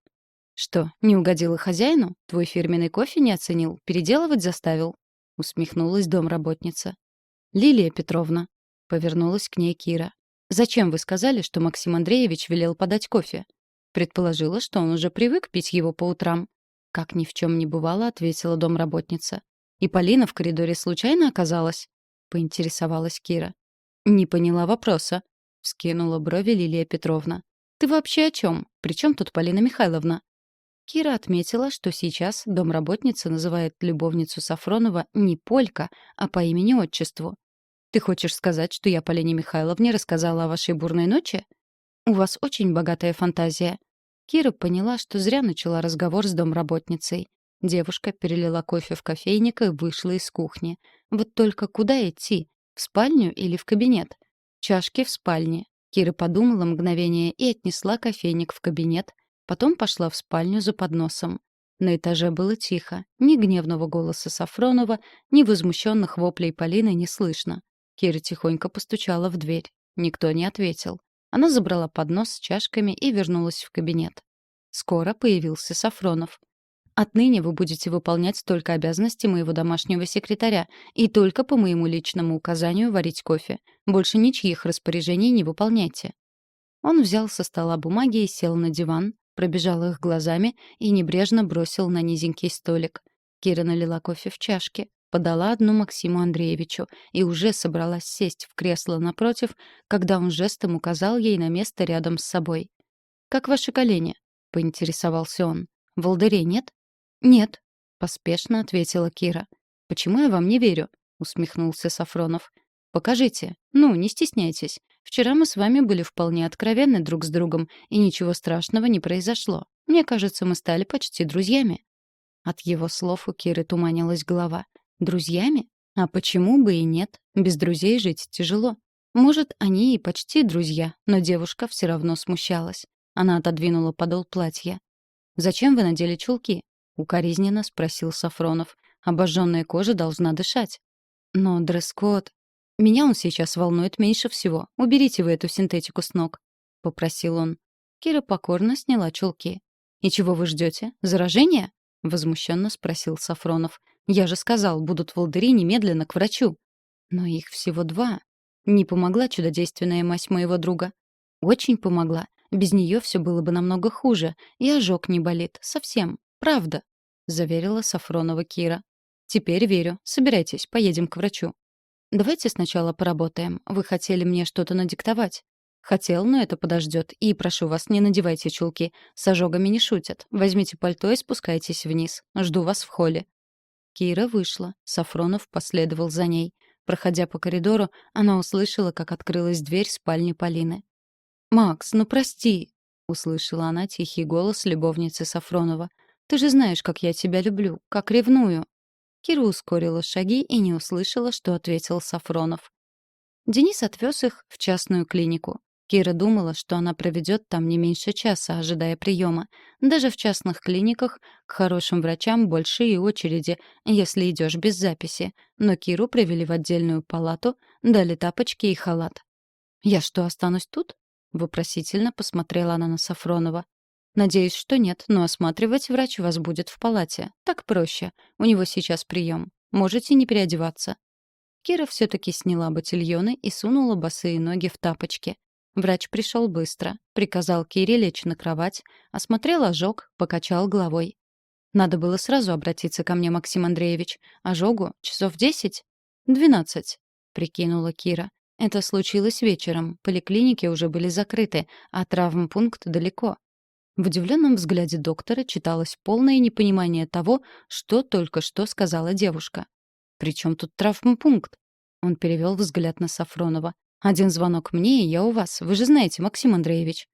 «Что, не угодила хозяину? Твой фирменный кофе не оценил? Переделывать заставил?» — усмехнулась домработница. «Лилия Петровна», — повернулась к ней Кира. «Зачем вы сказали, что Максим Андреевич велел подать кофе?» Предположила, что он уже привык пить его по утрам. Как ни в чем не бывало, ответила домработница. «И Полина в коридоре случайно оказалась?» — поинтересовалась Кира. «Не поняла вопроса», — вскинула брови Лилия Петровна. «Ты вообще о чем? Причем тут Полина Михайловна?» Кира отметила, что сейчас домработница называет любовницу Сафронова не Полька, а по имени-отчеству. «Ты хочешь сказать, что я Полине Михайловне рассказала о вашей бурной ночи? У вас очень богатая фантазия». Кира поняла, что зря начала разговор с домработницей. Девушка перелила кофе в кофейник и вышла из кухни. Вот только куда идти? В спальню или в кабинет? Чашки в спальне. Кира подумала мгновение и отнесла кофейник в кабинет, потом пошла в спальню за подносом. На этаже было тихо. Ни гневного голоса Сафронова, ни возмущенных воплей Полины не слышно. Кира тихонько постучала в дверь. Никто не ответил. Она забрала поднос с чашками и вернулась в кабинет. Скоро появился Сафронов. «Отныне вы будете выполнять только обязанности моего домашнего секретаря и только по моему личному указанию варить кофе. Больше ничьих распоряжений не выполняйте». Он взял со стола бумаги и сел на диван, пробежал их глазами и небрежно бросил на низенький столик. Кира налила кофе в чашки, подала одну Максиму Андреевичу и уже собралась сесть в кресло напротив, когда он жестом указал ей на место рядом с собой. «Как ваши колени?» — поинтересовался он. «Волдырей нет?» «Нет», — поспешно ответила Кира. «Почему я вам не верю?» — усмехнулся Сафронов. «Покажите. Ну, не стесняйтесь. Вчера мы с вами были вполне откровенны друг с другом, и ничего страшного не произошло. Мне кажется, мы стали почти друзьями». От его слов у Киры туманилась голова. «Друзьями? А почему бы и нет? Без друзей жить тяжело. Может, они и почти друзья, но девушка все равно смущалась. Она отодвинула подол платья. «Зачем вы надели чулки?» — укоризненно спросил Сафронов. «Обожженная кожа должна дышать». «Но дресс-код...» «Меня он сейчас волнует меньше всего. Уберите вы эту синтетику с ног», — попросил он. Кира покорно сняла чулки. «И чего вы ждете? Заражения?» — возмущенно спросил Сафронов. «Я же сказал, будут волдыри немедленно к врачу». «Но их всего 2. Не помогла чудодейственная мазь моего друга?» «Очень помогла. Без нее все было бы намного хуже. И ожог не болит. Совсем. Правда», — заверила Сафронова Кира. «Теперь верю. Собирайтесь, поедем к врачу». «Давайте сначала поработаем. Вы хотели мне что-то надиктовать?» «Хотел, но это подождет. И прошу вас, не надевайте чулки. С ожогами не шутят. Возьмите пальто и спускайтесь вниз. Жду вас в холле». Кира вышла. Сафронов последовал за ней. Проходя по коридору, она услышала, как открылась дверь спальни Полины. «Макс, ну прости!» — услышала она тихий голос любовницы Сафронова. «Ты же знаешь, как я тебя люблю, как ревную!» Кира ускорила шаги и не услышала, что ответил Сафронов. Денис отвез их в частную клинику. Кира думала, что она проведет там не меньше часа, ожидая приема. Даже в частных клиниках к хорошим врачам большие очереди, если идешь без записи. Но Киру привели в отдельную палату, дали тапочки и халат. «Я что, останусь тут?» — вопросительно посмотрела она на Сафронова. «Надеюсь, что нет, но осматривать врач вас будет в палате. Так проще. У него сейчас прием. Можете не переодеваться». Кира все-таки сняла ботильоны и сунула босые ноги в тапочки. Врач пришел быстро. Приказал Кире лечь на кровать, осмотрел ожог, покачал головой. «Надо было сразу обратиться ко мне, Максим Андреевич. Ожогу часов 10? 12, прикинула Кира. Это случилось вечером. Поликлиники уже были закрыты, а травмпункт далеко. В удивленном взгляде доктора читалось полное непонимание того, что только что сказала девушка. «При чем тут травмпункт?» Он перевел взгляд на Сафронова. «Один звонок мне, и я у вас. Вы же знаете, Максим Андреевич».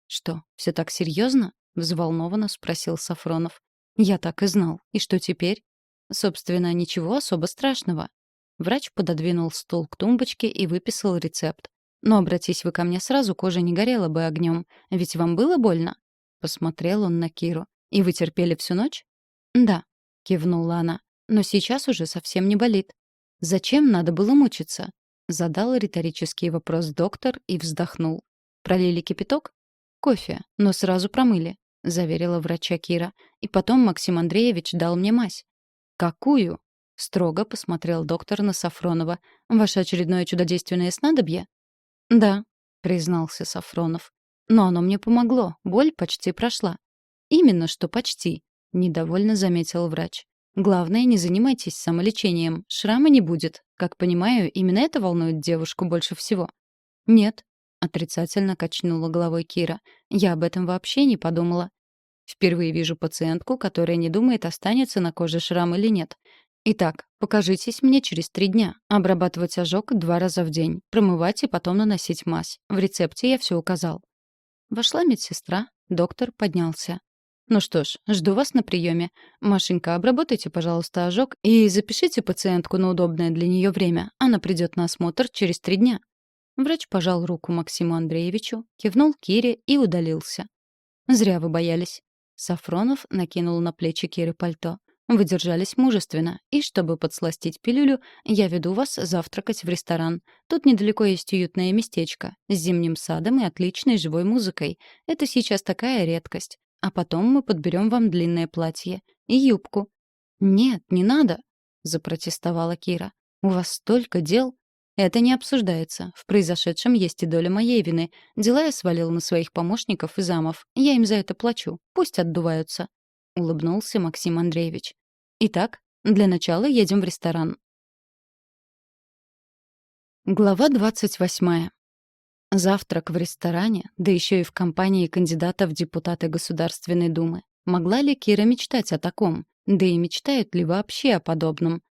«Что, все так серьезно?» — взволнованно спросил Сафронов. «Я так и знал. И что теперь?» «Собственно, ничего особо страшного». Врач пододвинул стул к тумбочке и выписал рецепт. «Но обратись вы ко мне сразу, кожа не горела бы огнем. Ведь вам было больно?» Посмотрел он на Киру. «И вы терпели всю ночь?» «Да», — кивнула она. «Но сейчас уже совсем не болит». «Зачем надо было мучиться?» Задал риторический вопрос доктор и вздохнул. «Пролили кипяток?» «Кофе, но сразу промыли», — заверила врача Кира. «И потом Максим Андреевич дал мне мазь». «Какую?» — строго посмотрел доктор на Сафронова. «Ваше очередное чудодейственное снадобье?» «Да», — признался Сафронов. «Но оно мне помогло, боль почти прошла». «Именно что почти», — недовольно заметил врач. «Главное, не занимайтесь самолечением. Шрама не будет. Как понимаю, именно это волнует девушку больше всего». «Нет», — отрицательно качнула головой Кира. «Я об этом вообще не подумала. Впервые вижу пациентку, которая не думает, останется на коже шрам или нет. Итак, покажитесь мне через 3 дня. Обрабатывать ожог 2 раза в день. Промывать и потом наносить мазь. В рецепте я все указал». Вошла медсестра, доктор поднялся. «Ну что ж, жду вас на приеме. Машенька, обработайте, пожалуйста, ожог и запишите пациентку на удобное для нее время. Она придет на осмотр через 3 дня». Врач пожал руку Максиму Андреевичу, кивнул Кире и удалился. «Зря вы боялись». Сафронов накинул на плечи Киры пальто. «Вы держались мужественно, и чтобы подсластить пилюлю, я веду вас завтракать в ресторан. Тут недалеко есть уютное местечко, с зимним садом и отличной живой музыкой. Это сейчас такая редкость. А потом мы подберем вам длинное платье и юбку». «Нет, не надо», — запротестовала Кира. «У вас столько дел». «Это не обсуждается. В произошедшем есть и доля моей вины. Дела я свалил на своих помощников и замов. Я им за это плачу. Пусть отдуваются», — улыбнулся Максим Андреевич. «Итак, для начала едем в ресторан». Глава 28. Завтрак в ресторане, да еще и в компании кандидата в депутаты Государственной Думы. Могла ли Кира мечтать о таком? Да и мечтает ли вообще о подобном?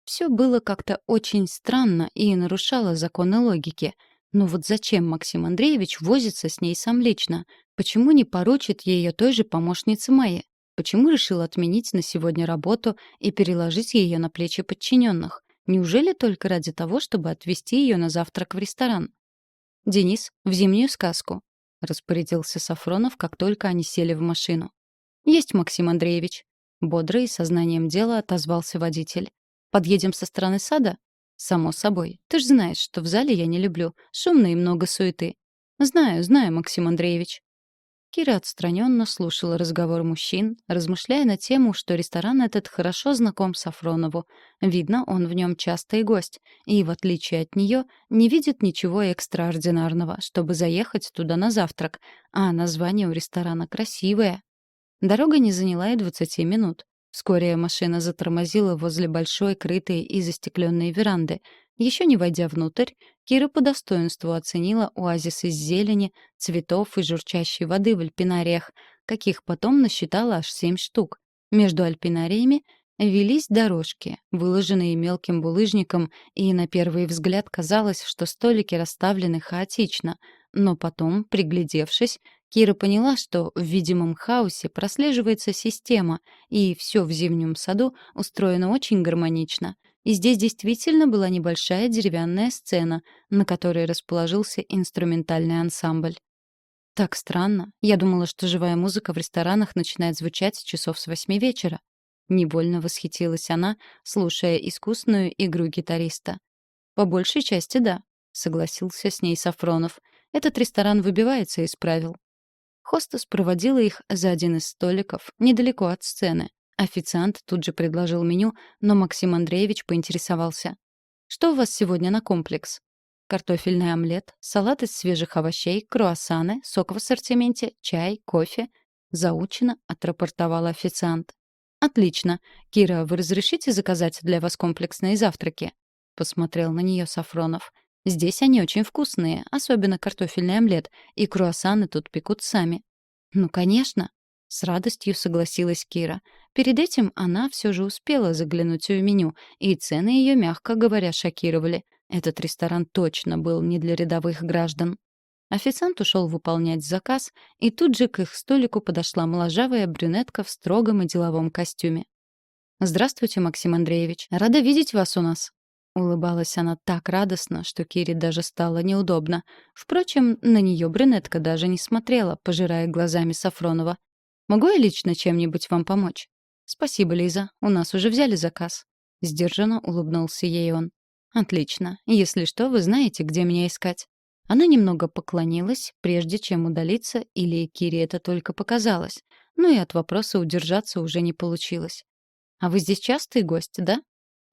Все было как-то очень странно и нарушало законы логики. Но вот зачем Максим Андреевич возится с ней сам лично? Почему не поручит ее той же помощнице Майе? Почему решил отменить на сегодня работу и переложить ее на плечи подчиненных? Неужели только ради того, чтобы отвезти ее на завтрак в ресторан? «Денис, в зимнюю сказку», — распорядился Сафронов, как только они сели в машину. «Есть, Максим Андреевич», — бодро и сознанием дела отозвался водитель. «Подъедем со стороны сада?» «Само собой. Ты ж знаешь, что в зале я не люблю. Шумно и много суеты». «Знаю, знаю, Максим Андреевич». Кира отстраненно слушала разговор мужчин, размышляя на тему, что ресторан этот хорошо знаком Сафронову. Видно, он в нем частый гость, и, в отличие от нее, не видит ничего экстраординарного, чтобы заехать туда на завтрак, а название у ресторана красивое. Дорога не заняла и 20 минут. Вскоре машина затормозила возле большой, крытой и застекленной веранды. Еще не войдя внутрь, Кира по достоинству оценила оазис из зелени, цветов и журчащей воды в альпинариях, каких потом насчитала аж 7 штук. Между альпинариями велись дорожки, выложенные мелким булыжником, и на первый взгляд казалось, что столики расставлены хаотично. Но потом, приглядевшись, Кира поняла, что в видимом хаосе прослеживается система, и все в зимнем саду устроено очень гармонично. И здесь действительно была небольшая деревянная сцена, на которой расположился инструментальный ансамбль. Так странно. Я думала, что живая музыка в ресторанах начинает звучать часов с 8 вечера. Невольно восхитилась она, слушая искусную игру гитариста. «По большей части, да», — согласился с ней Сафронов. «Этот ресторан выбивается из правил». Хостес проводила их за один из столиков, недалеко от сцены. Официант тут же предложил меню, но Максим Андреевич поинтересовался. «Что у вас сегодня на комплекс?» «Картофельный омлет, салат из свежих овощей, круассаны, сок в ассортименте, чай, кофе», — заучено отрапортовал официант. «Отлично. Кира, вы разрешите заказать для вас комплексные завтраки?» — посмотрел на нее Сафронов. «Здесь они очень вкусные, особенно картофельный омлет, и круассаны тут пекут сами». «Ну, конечно», — с радостью согласилась Кира. Перед этим она все же успела заглянуть в меню, и цены ее, мягко говоря, шокировали. Этот ресторан точно был не для рядовых граждан. Официант ушел выполнять заказ, и тут же к их столику подошла моложавая брюнетка в строгом и деловом костюме. «Здравствуйте, Максим Андреевич. Рада видеть вас у нас». Улыбалась она так радостно, что Кире даже стало неудобно. Впрочем, на нее брюнетка даже не смотрела, пожирая глазами Сафронова. «Могу я лично чем-нибудь вам помочь?» «Спасибо, Лиза. У нас уже взяли заказ». Сдержанно улыбнулся ей он. «Отлично. Если что, вы знаете, где меня искать». Она немного поклонилась, прежде чем удалиться, или Кире это только показалось. Ну и от вопроса удержаться уже не получилось. «А вы здесь частый гость, да?»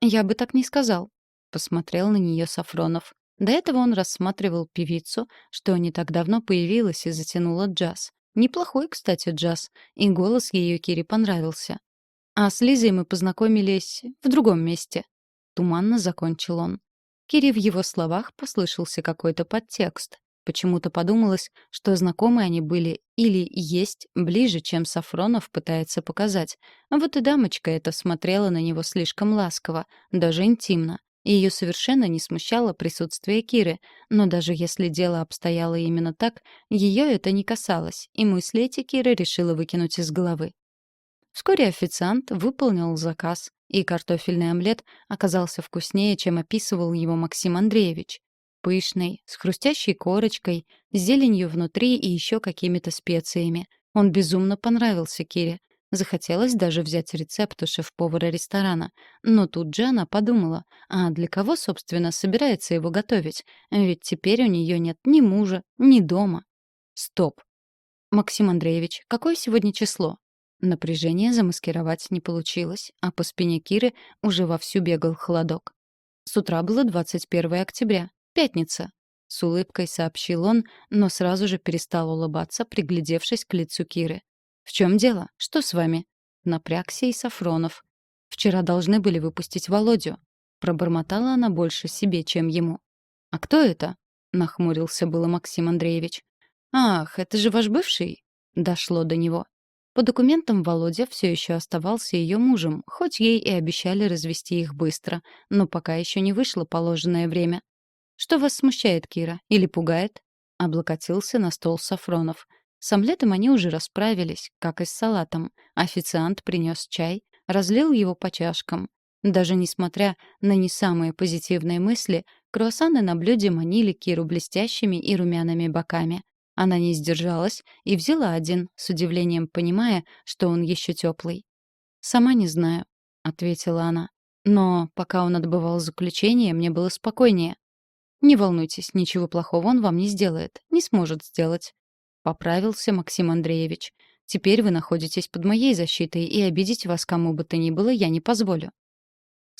«Я бы так не сказал», — посмотрел на нее Сафронов. До этого он рассматривал певицу, что не так давно появилась и затянула джаз. Неплохой, кстати, джаз, и голос ее Кире понравился. А с Лизой мы познакомились в другом месте. Туманно закончил он. Кире в его словах послышался какой-то подтекст. Почему-то подумалось, что знакомы они были или есть ближе, чем Сафронов пытается показать. А вот и дамочка эта смотрела на него слишком ласково, даже интимно. И ее совершенно не смущало присутствие Киры, но даже если дело обстояло именно так, ее это не касалось, и мысли эти Кира решила выкинуть из головы. Вскоре официант выполнил заказ, и картофельный омлет оказался вкуснее, чем описывал его Максим Андреевич. Пышный, с хрустящей корочкой, с зеленью внутри и еще какими-то специями. Он безумно понравился Кире. Захотелось даже взять рецепт у шеф-повара ресторана. Но тут же она подумала, а для кого, собственно, собирается его готовить? Ведь теперь у нее нет ни мужа, ни дома. Стоп. «Максим Андреевич, какое сегодня число?» Напряжение замаскировать не получилось, а по спине Киры уже вовсю бегал холодок. С утра было 21 октября, пятница. С улыбкой сообщил он, но сразу же перестал улыбаться, приглядевшись к лицу Киры. «В чем дело? Что с вами?» Напрягся и Сафронов. «Вчера должны были выпустить Володю». Пробормотала она больше себе, чем ему. «А кто это?» — нахмурился было Максим Андреевич. «Ах, это же ваш бывший?» — дошло до него. По документам Володя все еще оставался ее мужем, хоть ей и обещали развести их быстро, но пока еще не вышло положенное время. «Что вас смущает, Кира? Или пугает?» — облокотился на стол Сафронов. С омлетом они уже расправились, как и с салатом. Официант принес чай, разлил его по чашкам. Даже несмотря на не самые позитивные мысли, круассаны на блюде манили Киру блестящими и румяными боками. Она не сдержалась и взяла один, с удивлением понимая, что он еще теплый. «Сама не знаю», — ответила она. «Но пока он отбывал заключение, мне было спокойнее». «Не волнуйтесь, ничего плохого он вам не сделает, не сможет сделать», — поправился Максим Андреевич. «Теперь вы находитесь под моей защитой, и обидеть вас кому бы то ни было я не позволю».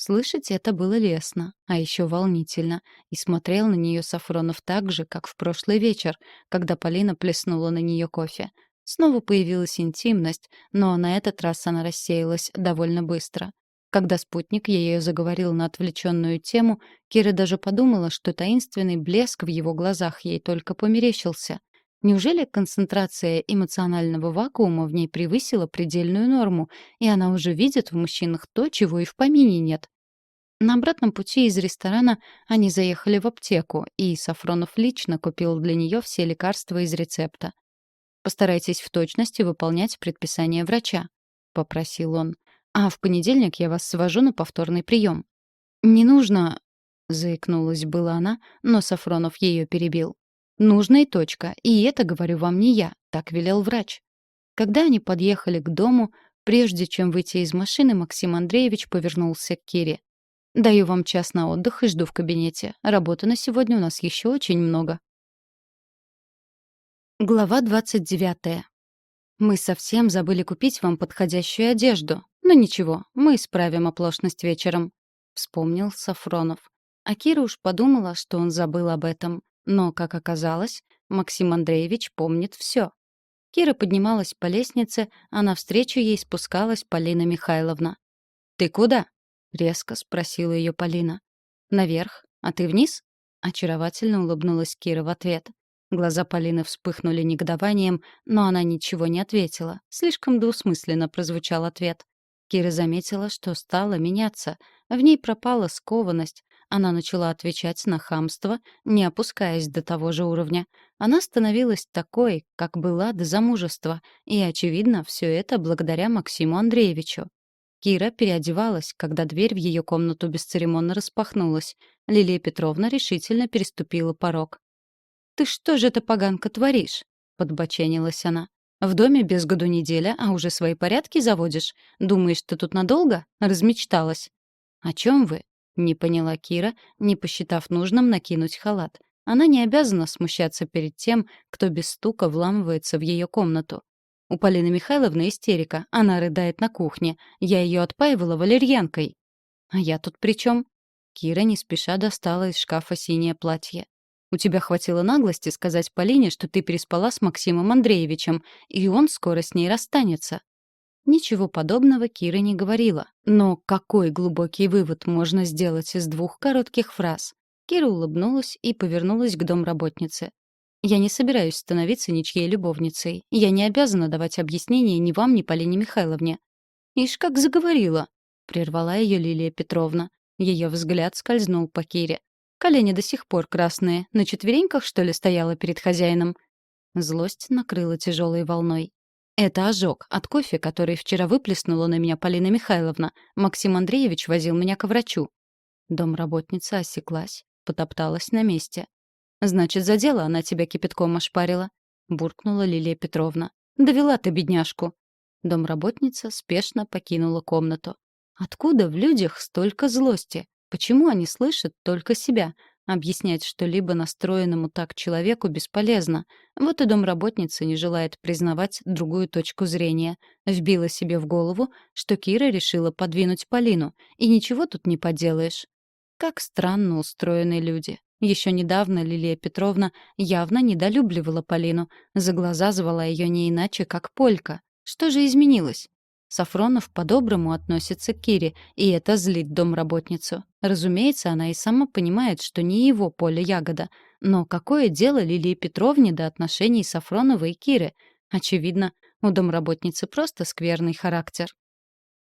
Слышать это было лестно, а еще волнительно, и смотрел на нее Сафронов так же, как в прошлый вечер, когда Полина плеснула на нее кофе. Снова появилась интимность, но на этот раз она рассеялась довольно быстро. Когда спутник ее заговорил на отвлеченную тему, Кира даже подумала, что таинственный блеск в его глазах ей только померещился. Неужели концентрация эмоционального вакуума в ней превысила предельную норму, и она уже видит в мужчинах то, чего и в помине нет? На обратном пути из ресторана они заехали в аптеку, и Сафронов лично купил для нее все лекарства из рецепта. «Постарайтесь в точности выполнять предписание врача», — попросил он. «А в понедельник я вас свожу на повторный прием». «Не нужно...» — заикнулась была она, но Сафронов ее перебил. «Нужно и точка, и это говорю вам не я», — так велел врач. Когда они подъехали к дому, прежде чем выйти из машины, Максим Андреевич повернулся к Кире. «Даю вам час на отдых и жду в кабинете. Работы на сегодня у нас еще очень много». Глава 29. «Мы совсем забыли купить вам подходящую одежду. Но ничего, мы исправим оплошность вечером», — вспомнил Сафронов. А Кира уж подумала, что он забыл об этом. Но, как оказалось, Максим Андреевич помнит все. Кира поднималась по лестнице, а навстречу ей спускалась Полина Михайловна. «Ты куда?» — резко спросила ее Полина. «Наверх. А ты вниз?» — очаровательно улыбнулась Кира в ответ. Глаза Полины вспыхнули негодованием, но она ничего не ответила. Слишком двусмысленно прозвучал ответ. Кира заметила, что стала меняться. В ней пропала скованность. Она начала отвечать на хамство, не опускаясь до того же уровня. Она становилась такой, как была до замужества, и, очевидно, все это благодаря Максиму Андреевичу. Кира переодевалась, когда дверь в ее комнату бесцеремонно распахнулась. Лилия Петровна решительно переступила порог. «Ты что же это, поганка, творишь?» — подбоченилась она. «В доме без году неделя, а уже свои порядки заводишь? Думаешь, ты тут надолго? Размечталась». «О чем вы?» — не поняла Кира, не посчитав нужным накинуть халат. Она не обязана смущаться перед тем, кто без стука вламывается в ее комнату. У Полины Михайловны истерика. Она рыдает на кухне. Я ее отпаивала валерьянкой. «А я тут при чем?» Кира не спеша достала из шкафа синее платье. «У тебя хватило наглости сказать Полине, что ты переспала с Максимом Андреевичем, и он скоро с ней расстанется». Ничего подобного Кира не говорила. Но какой глубокий вывод можно сделать из двух коротких фраз? Кира улыбнулась и повернулась к домработнице. «Я не собираюсь становиться ничьей любовницей. Я не обязана давать объяснения ни вам, ни Полине Михайловне». «Ишь, как заговорила!» — прервала ее Лилия Петровна. Ее взгляд скользнул по Кире. Колени до сих пор красные. На четвереньках, что ли, стояла перед хозяином? Злость накрыла тяжелой волной. Это ожог от кофе, который вчера выплеснула на меня Полина Михайловна. Максим Андреевич возил меня к врачу. Домработница осеклась, потопталась на месте. «Значит, за дело она тебя кипятком ошпарила», — буркнула Лилия Петровна. «Довела ты бедняжку». Домработница спешно покинула комнату. Откуда в людях столько злости? Почему они слышат только себя? Объяснять что-либо настроенному так человеку бесполезно. Вот и домработница не желает признавать другую точку зрения. Вбила себе в голову, что Кира решила подвинуть Полину, и ничего тут не поделаешь. Как странно устроены люди. Еще недавно Лилия Петровна явно недолюбливала Полину, за глаза звала ее не иначе, как Полька. Что же изменилось? Сафронов по-доброму относится к Кире, и это злит домработницу. Разумеется, она и сама понимает, что не его поле ягода. Но какое дело Лилии Петровне до отношений Сафронова и Киры? Очевидно, у домработницы просто скверный характер.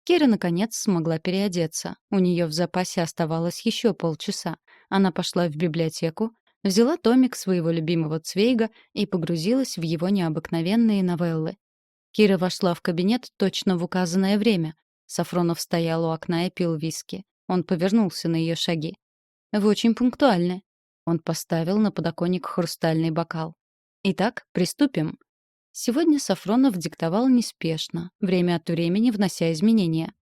Кира, наконец, смогла переодеться. У нее в запасе оставалось еще полчаса. Она пошла в библиотеку, взяла томик своего любимого Цвейга и погрузилась в его необыкновенные новеллы. Кира вошла в кабинет точно в указанное время. Сафронов стоял у окна и пил виски. Он повернулся на ее шаги. «Вы очень пунктуальны». Он поставил на подоконник хрустальный бокал. «Итак, приступим». Сегодня Сафронов диктовал неспешно, время от времени внося изменения.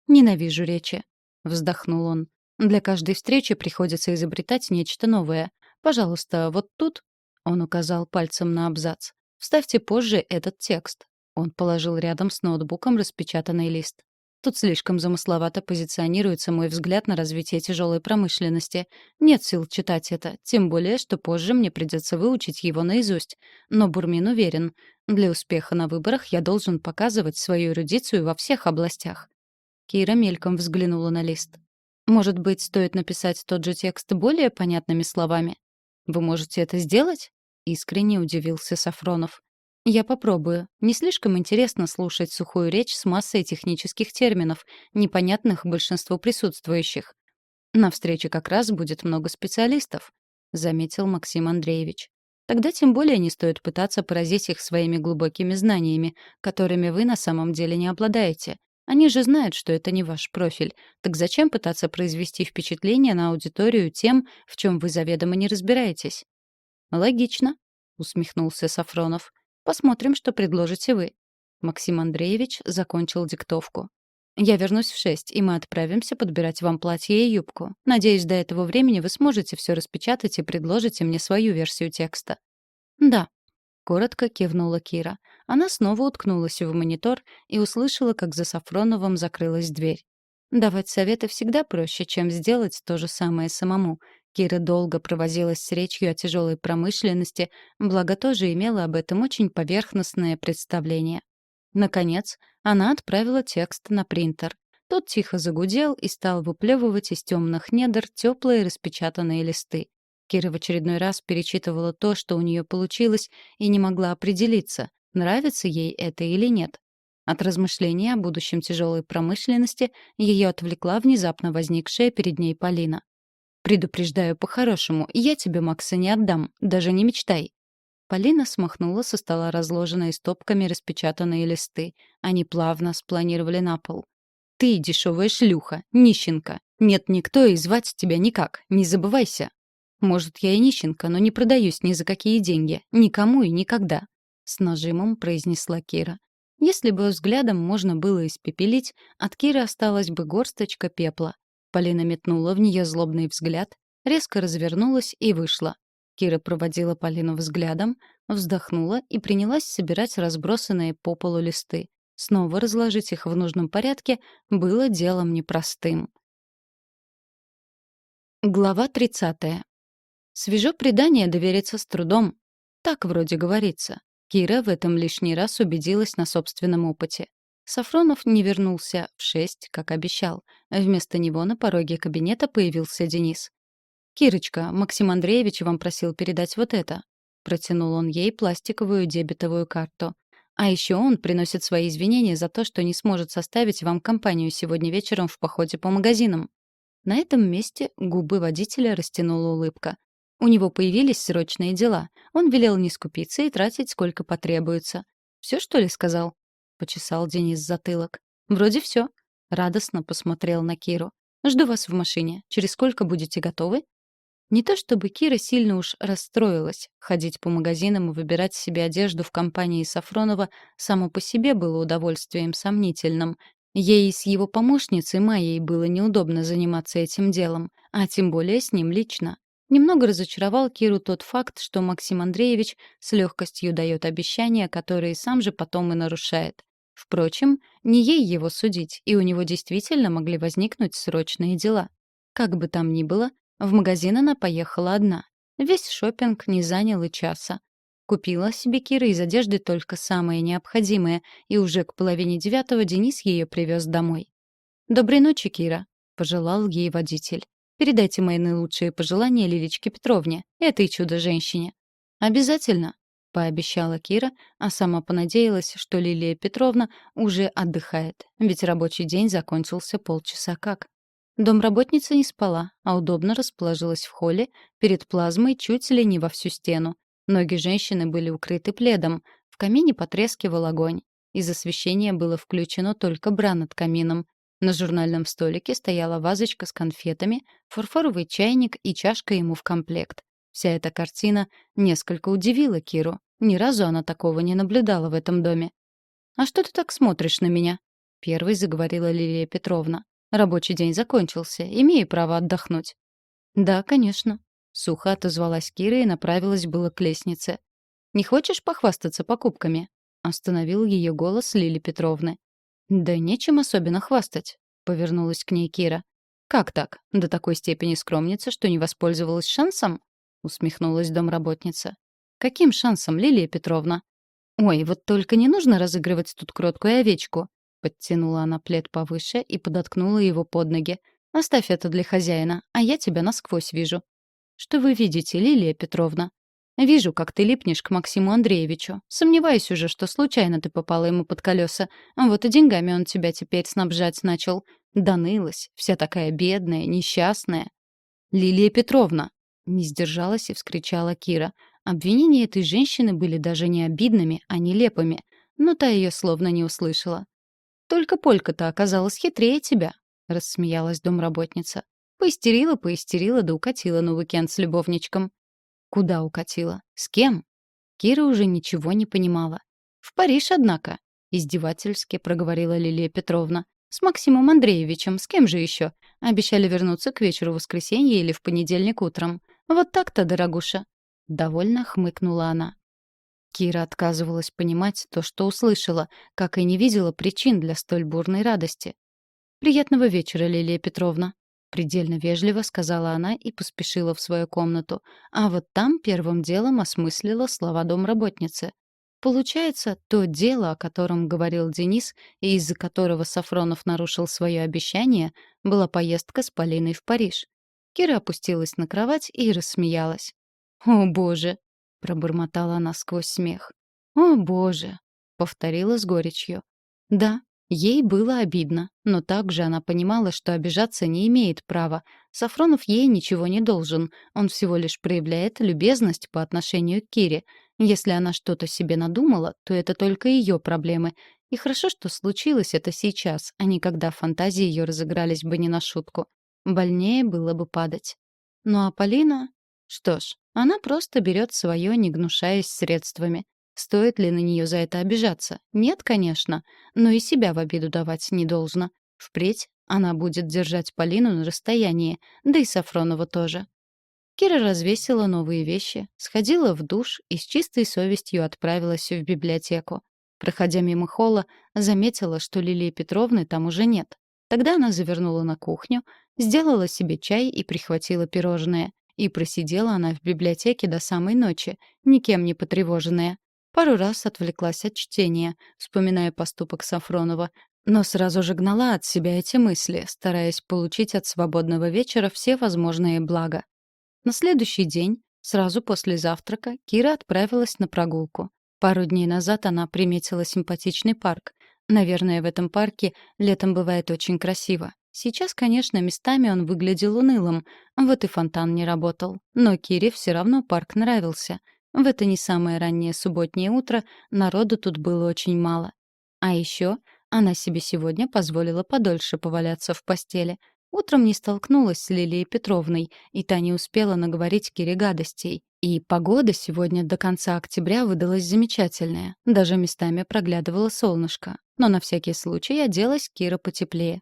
«Ненавижу речи», — вздохнул он. «Для каждой встречи приходится изобретать нечто новое. Пожалуйста, вот тут...» — он указал пальцем на абзац. «Вставьте позже этот текст». Он положил рядом с ноутбуком распечатанный лист. Тут слишком замысловато позиционируется мой взгляд на развитие тяжелой промышленности. Нет сил читать это, тем более, что позже мне придется выучить его наизусть. Но Бурмин уверен, для успеха на выборах я должен показывать свою эрудицию во всех областях. Кира мельком взглянула на лист. Может быть, стоит написать тот же текст более понятными словами? Вы можете это сделать? Искренне удивился Сафронов. Я попробую. Не слишком интересно слушать сухую речь с массой технических терминов, непонятных большинству присутствующих. На встрече как раз будет много специалистов, заметил Максим Андреевич. Тогда тем более не стоит пытаться поразить их своими глубокими знаниями, которыми вы на самом деле не обладаете. Они же знают, что это не ваш профиль. Так зачем пытаться произвести впечатление на аудиторию тем, в чем вы заведомо не разбираетесь? Логично, усмехнулся Сафронов. Посмотрим, что предложите вы. Максим Андреевич закончил диктовку. Я вернусь в 6, и мы отправимся подбирать вам платье и юбку. Надеюсь, до этого времени вы сможете все распечатать и предложите мне свою версию текста. Да, коротко кивнула Кира. Она снова уткнулась в монитор и услышала, как за Сафроновым закрылась дверь. Давать советы всегда проще, чем сделать то же самое самому. Кира долго провозилась с речью о тяжелой промышленности, благо тоже имела об этом очень поверхностное представление. Наконец, она отправила текст на принтер. Тот тихо загудел и стал выплевывать из темных недр теплые распечатанные листы. Кира в очередной раз перечитывала то, что у нее получилось, и не могла определиться, нравится ей это или нет. От размышления о будущем тяжелой промышленности ее отвлекла внезапно возникшая перед ней Полина. «Предупреждаю по-хорошему, я тебе Макса не отдам, даже не мечтай». Полина смахнула со стола разложенные стопками распечатанные листы. Они плавно спланировали на пол. «Ты дешевая шлюха, нищенка. Нет никто и звать тебя никак, не забывайся». «Может, я и нищенка, но не продаюсь ни за какие деньги. Никому и никогда», — с нажимом произнесла Кира. Если бы взглядом можно было испепелить, от Киры осталась бы горсточка пепла. Полина метнула в нее злобный взгляд, резко развернулась и вышла. Кира проводила Полину взглядом, вздохнула и принялась собирать разбросанные по полу листы. Снова разложить их в нужном порядке было делом непростым. Глава 30. Свежо предание довериться с трудом. Так вроде говорится. Кира в этом лишний раз убедилась на собственном опыте. Сафронов не вернулся в 6, как обещал. Вместо него на пороге кабинета появился Денис. «Кирочка, Максим Андреевич вам просил передать вот это». Протянул он ей пластиковую дебетовую карту. «А еще он приносит свои извинения за то, что не сможет составить вам компанию сегодня вечером в походе по магазинам». На этом месте губы водителя растянула улыбка. У него появились срочные дела. Он велел не скупиться и тратить сколько потребуется. «Все, что ли, сказал?» — почесал Денис затылок. «Вроде все. Радостно посмотрел на Киру. «Жду вас в машине. Через сколько будете готовы?» Не то чтобы Кира сильно уж расстроилась. Ходить по магазинам и выбирать себе одежду в компании Сафронова само по себе было удовольствием сомнительным. Ей с его помощницей Майей было неудобно заниматься этим делом, а тем более с ним лично. Немного разочаровал Киру тот факт, что Максим Андреевич с легкостью дает обещания, которые сам же потом и нарушает. Впрочем, не ей его судить, и у него действительно могли возникнуть срочные дела. Как бы там ни было, в магазин она поехала одна. Весь шопинг не занял и часа. Купила себе Кира из одежды только самое необходимое, и уже к 8:30 Денис ее привез домой. «Доброй ночи, Кира», — пожелал ей водитель. «Передайте мои наилучшие пожелания Лилечке Петровне, этой чудо-женщине». «Обязательно», — пообещала Кира, а сама понадеялась, что Лилия Петровна уже отдыхает, ведь рабочий день закончился полчаса как. Домработница не спала, а удобно расположилась в холле перед плазмой чуть ли не во всю стену. Ноги женщины были укрыты пледом, в камине потрескивал огонь. Из освещения было включено только бра над камином. На журнальном столике стояла вазочка с конфетами, фарфоровый чайник и чашка ему в комплект. Вся эта картина несколько удивила Киру. Ни разу она такого не наблюдала в этом доме. «А что ты так смотришь на меня?» — первой заговорила Лилия Петровна. «Рабочий день закончился, имею право отдохнуть». «Да, конечно», — сухо отозвалась Кира и направилась было к лестнице. «Не хочешь похвастаться покупками?» — остановил ее голос Лили Петровны. «Да нечем особенно хвастать», — повернулась к ней Кира. «Как так? До такой степени скромница, что не воспользовалась шансом?» — усмехнулась домработница. «Каким шансом, Лилия Петровна?» «Ой, вот только не нужно разыгрывать тут кроткую овечку», — подтянула она плед повыше и подоткнула его под ноги. «Оставь это для хозяина, а я тебя насквозь вижу». «Что вы видите, Лилия Петровна?» «Вижу, как ты липнешь к Максиму Андреевичу. Сомневаюсь уже, что случайно ты попала ему под колеса. Вот и деньгами он тебя теперь снабжать начал. Донылась, вся такая бедная, несчастная». «Лилия Петровна!» — не сдержалась и вскричала Кира. Обвинения этой женщины были даже не обидными, а нелепыми. Но та ее словно не услышала. «Только Полька-то оказалась хитрее тебя», — рассмеялась домработница. Поистерила, да укатила на уикенд с любовничком. Куда укатила? С кем? Кира уже ничего не понимала. «В Париж, однако», — издевательски проговорила Лилия Петровна. «С Максимом Андреевичем, с кем же еще? Обещали вернуться к вечеру воскресенья или в понедельник утром. Вот так-то, дорогуша». Довольно хмыкнула она. Кира отказывалась понимать то, что услышала, как и не видела причин для столь бурной радости. «Приятного вечера, Лилия Петровна», — предельно вежливо сказала она и поспешила в свою комнату, а вот там первым делом осмыслила слова домработницы. Получается, то дело, о котором говорил Денис и из-за которого Сафронов нарушил свое обещание, была поездка с Полиной в Париж. Кира опустилась на кровать и рассмеялась. «О, боже!» — пробормотала она сквозь смех. «О, боже!» — повторила с горечью. Да, ей было обидно, но также она понимала, что обижаться не имеет права. Сафронов ей ничего не должен, он всего лишь проявляет любезность по отношению к Кире. Если она что-то себе надумала, то это только ее проблемы. И хорошо, что случилось это сейчас, а не когда фантазии ее разыгрались бы не на шутку. Больнее было бы падать. Ну а Полина... Что ж, она просто берет свое, не гнушаясь средствами. Стоит ли на нее за это обижаться? Нет, конечно. Но и себя в обиду давать не должно. Впредь она будет держать Полину на расстоянии, да и Сафронова тоже. Кира развесила новые вещи, сходила в душ и с чистой совестью отправилась в библиотеку. Проходя мимо холла, заметила, что Лилии Петровны там уже нет. Тогда она завернула на кухню, сделала себе чай и прихватила пирожное. И просидела она в библиотеке до самой ночи, никем не потревоженная. Пару раз отвлеклась от чтения, вспоминая поступок Сафронова, но сразу же гнала от себя эти мысли, стараясь получить от свободного вечера все возможные блага. На следующий день, сразу после завтрака, Кира отправилась на прогулку. Пару дней назад она приметила симпатичный парк. Наверное, в этом парке летом бывает очень красиво. Сейчас, конечно, местами он выглядел унылым, вот и фонтан не работал. Но Кире все равно парк нравился. В это не самое раннее субботнее утро народу тут было очень мало. А еще она себе сегодня позволила подольше поваляться в постели. Утром не столкнулась с Лилией Петровной, и та не успела наговорить Кире гадостей. И погода сегодня до конца октября выдалась замечательная. Даже местами проглядывало солнышко. Но на всякий случай оделась Кира потеплее.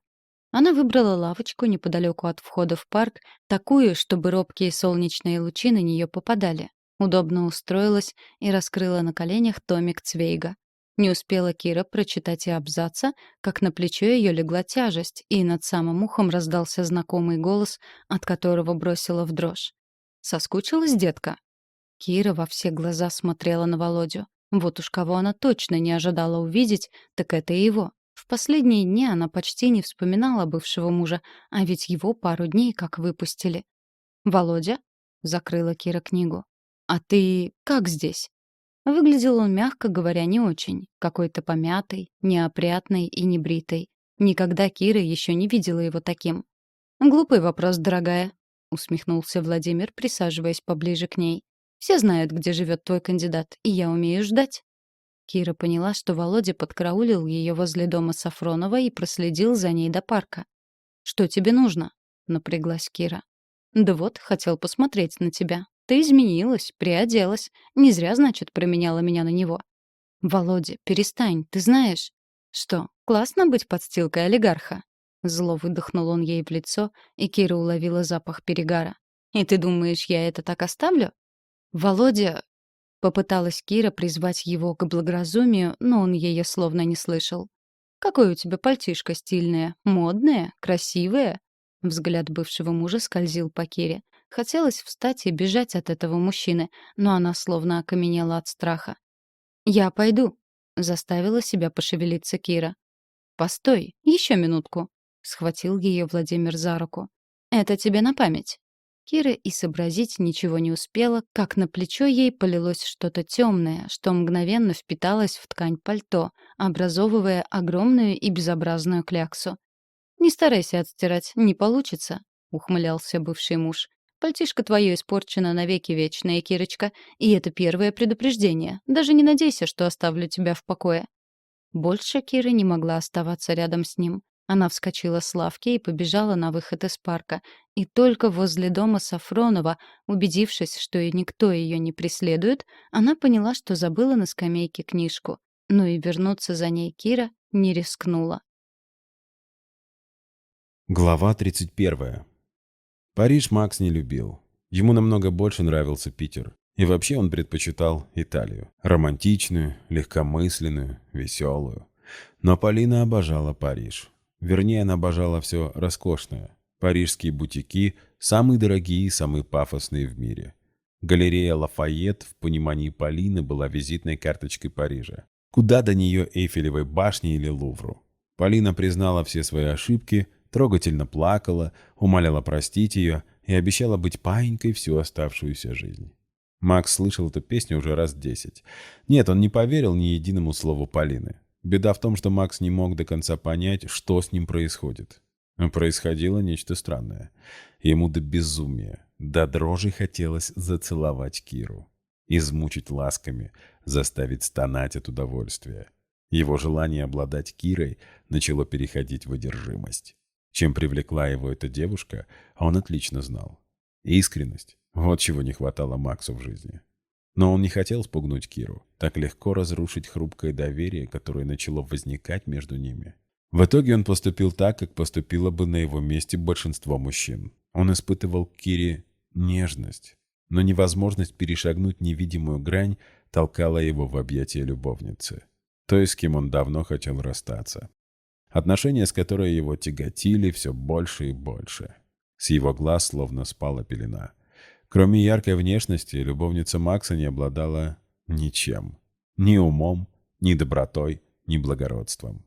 Она выбрала лавочку неподалеку от входа в парк, такую, чтобы робкие солнечные лучи на нее попадали. Удобно устроилась и раскрыла на коленях томик Цвейга. Не успела Кира прочитать и абзаца, как на плечо ее легла тяжесть, и над самым ухом раздался знакомый голос, от которого бросила в дрожь. «Соскучилась, детка?» Кира во все глаза смотрела на Володю. Вот уж кого она точно не ожидала увидеть, так это его. В последние дни она почти не вспоминала бывшего мужа, а ведь его пару дней как выпустили. «Володя?» — закрыла Кира книгу. «А ты как здесь?» Выглядел он, мягко говоря, не очень. Какой-то помятый, неопрятный и небритый. Никогда Кира еще не видела его таким. «Глупый вопрос, дорогая», — усмехнулся Владимир, присаживаясь поближе к ней. «Все знают, где живет твой кандидат, и я умею ждать». Кира поняла, что Володя подкараулил ее возле дома Сафронова и проследил за ней до парка. «Что тебе нужно?» — напряглась Кира. «Да вот, хотел посмотреть на тебя. Ты изменилась, приоделась. Не зря, значит, променяла меня на него». «Володя, перестань, ты знаешь...» «Что, классно быть подстилкой олигарха?» Зло выдохнул он ей в лицо, и Кира уловила запах перегара. «И ты думаешь, я это так оставлю?» «Володя...» Попыталась Кира призвать его к благоразумию, но он ее словно не слышал. «Какое у тебя пальтишко стильное, модное, красивое?» Взгляд бывшего мужа скользил по Кире. Хотелось встать и бежать от этого мужчины, но она словно окаменела от страха. «Я пойду», — заставила себя пошевелиться Кира. «Постой, еще минутку», — схватил ее Владимир за руку. «Это тебе на память». Кира и сообразить ничего не успела, как на плечо ей полилось что-то темное, что мгновенно впиталось в ткань пальто, образовывая огромную и безобразную кляксу. «Не старайся отстирать, не получится», — ухмылялся бывший муж. «Пальтишко твое испорчено навеки вечное, Кирочка, и это первое предупреждение. Даже не надейся, что оставлю тебя в покое». Больше Кира не могла оставаться рядом с ним. Она вскочила с лавки и побежала на выход из парка. И только возле дома Сафронова, убедившись, что и никто ее не преследует, она поняла, что забыла на скамейке книжку. Но и вернуться за ней Кира не рискнула. Глава 31. Париж Макс не любил. Ему намного больше нравился Питер. И вообще он предпочитал Италию. Романтичную, легкомысленную, веселую. Но Полина обожала Париж. Вернее, она обожала все роскошное. Парижские бутики – самые дорогие и самые пафосные в мире. Галерея Лафайет в понимании Полины была визитной карточкой Парижа. Куда до нее Эйфелевой башни или Лувру? Полина признала все свои ошибки, трогательно плакала, умоляла простить ее и обещала быть паинькой всю оставшуюся жизнь. Макс слышал эту песню уже раз 10. Нет, он не поверил ни единому слову Полины. Беда в том, что Макс не мог до конца понять, что с ним происходит. Но происходило нечто странное. Ему до безумия, до дрожи хотелось зацеловать Киру. Измучить ласками, заставить стонать от удовольствия. Его желание обладать Кирой начало переходить в одержимость. Чем привлекла его эта девушка, он отлично знал. Искренность. Вот чего не хватало Максу в жизни. Но он не хотел спугнуть Киру, так легко разрушить хрупкое доверие, которое начало возникать между ними. В итоге он поступил так, как поступило бы на его месте большинство мужчин. Он испытывал к Кире нежность, но невозможность перешагнуть невидимую грань толкала его в объятия любовницы, той, с кем он давно хотел расстаться. Отношения, с которой его тяготили все больше и больше. С его глаз словно спала пелена. Кроме яркой внешности, любовница Макса не обладала ничем. Ни умом, ни добротой, ни благородством.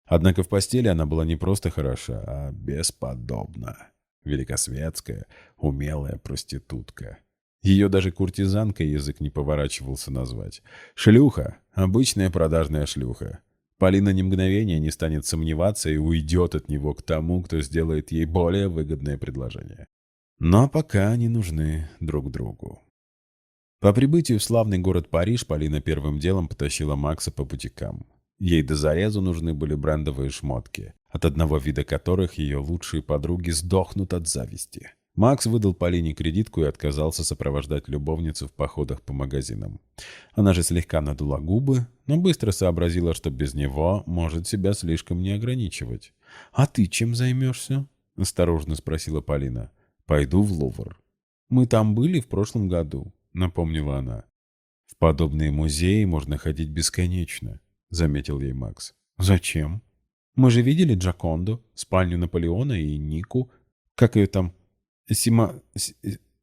Однако в постели она была не просто хороша, а бесподобна. Великосветская, умелая проститутка. Ее даже куртизанкой язык не поворачивался назвать. Шлюха, обычная продажная шлюха. Полина ни мгновения не станет сомневаться и уйдет от него к тому, кто сделает ей более выгодное предложение. Но пока они нужны друг другу. По прибытию в славный город Париж Полина первым делом потащила Макса по бутикам. Ей до зарезу нужны были брендовые шмотки, от одного вида которых ее лучшие подруги сдохнут от зависти. Макс выдал Полине кредитку и отказался сопровождать любовницу в походах по магазинам. Она же слегка надула губы, но быстро сообразила, что без него может себя слишком не ограничивать. «А ты чем займешься?» – осторожно спросила Полина. «Пойду в Лувр». «Мы там были в прошлом году», – напомнила она. «В подобные музеи можно ходить бесконечно», — заметил ей Макс. «Зачем? Мы же видели Джаконду, спальню Наполеона и Нику, как ее там,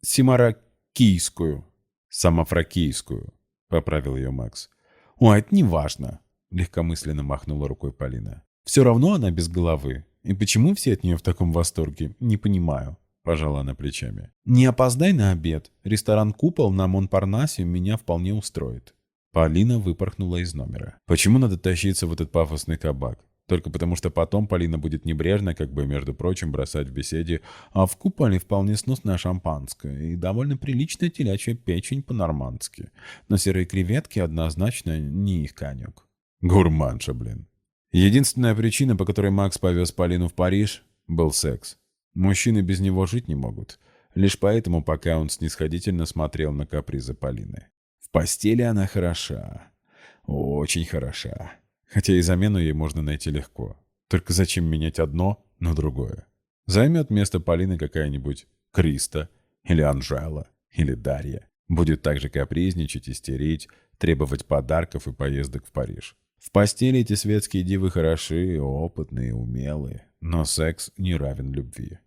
Симаракийскую». «Самофракийскую», — поправил ее Макс. «О, это не важно», — легкомысленно махнула рукой Полина. «Все равно она без головы. И почему все от нее в таком восторге, не понимаю», — пожала она плечами. «Не опоздай на обед. Ресторан «Купол» на Монпарнасе меня вполне устроит». Полина выпорхнула из номера. Почему надо тащиться в этот пафосный кабак? Только потому, что потом Полина будет небрежно, как бы, между прочим, бросать в беседе: «А в куполе вполне сносное шампанское и довольно приличная телячья печень по-нормандски. Но серые креветки однозначно не их конек». Гурманша, блин. Единственная причина, по которой Макс повез Полину в Париж, был секс. Мужчины без него жить не могут. Лишь поэтому пока он снисходительно смотрел на капризы Полины. В постели она хороша. Очень хороша. Хотя и замену ей можно найти легко. Только зачем менять одно на другое? Займет место Полины какая-нибудь Криста, или Анжела, или Дарья. Будет также капризничать, истерить, требовать подарков и поездок в Париж. В постели эти светские дивы хороши, опытные, умелые. Но секс не равен любви.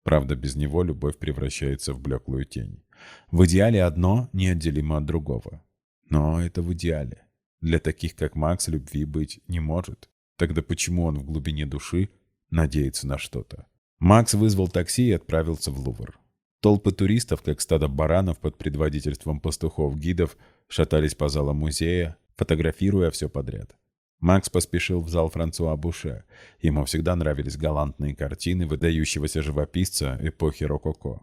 Правда, без него любовь превращается в блеклую тень. В идеале одно неотделимо от другого. Но это в идеале. Для таких, как Макс, любви быть не может. Тогда почему он в глубине души надеется на что-то? Макс вызвал такси и отправился в Лувр. Толпы туристов, как стадо баранов под предводительством пастухов-гидов, шатались по залам музея, фотографируя все подряд. Макс поспешил в зал Франсуа Буше. Ему всегда нравились галантные картины выдающегося живописца эпохи рококо.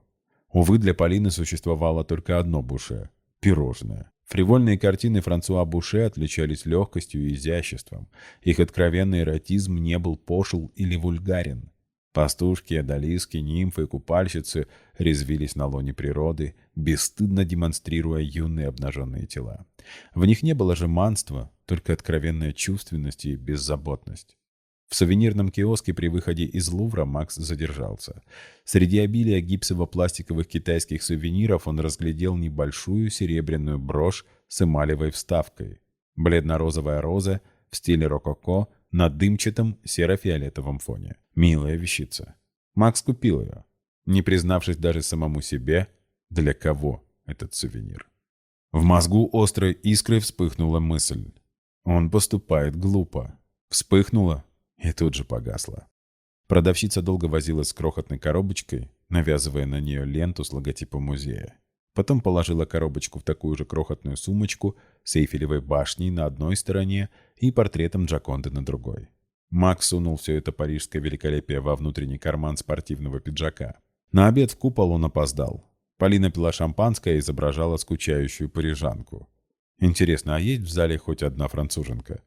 Увы, для Полины существовало только одно Буше – пирожное. Фривольные картины Франсуа Буше отличались легкостью и изяществом. Их откровенный эротизм не был пошел или вульгарен. Пастушки, одалиски, нимфы, купальщицы резвились на лоне природы, бесстыдно демонстрируя юные обнаженные тела. В них не было жеманства, только откровенная чувственность и беззаботность. В сувенирном киоске при выходе из Лувра Макс задержался. Среди обилия гипсово-пластиковых китайских сувениров он разглядел небольшую серебряную брошь с эмалевой вставкой. Бледно-розовая роза в стиле рококо на дымчатом серо-фиолетовом фоне. Милая вещица. Макс купил ее, не признавшись даже самому себе, для кого этот сувенир. В мозгу острой искрой вспыхнула мысль. Он поступает глупо. Вспыхнула и тут же погасла. Продавщица долго возилась с крохотной коробочкой, навязывая на нее ленту с логотипом музея. Потом положила коробочку в такую же крохотную сумочку с Эйфелевой башней на одной стороне и портретом Джаконды на другой. Макс сунул все это парижское великолепие во внутренний карман спортивного пиджака. На обед в купол он опоздал. Полина пила шампанское и изображала скучающую парижанку. Интересно, а есть в зале хоть одна француженка?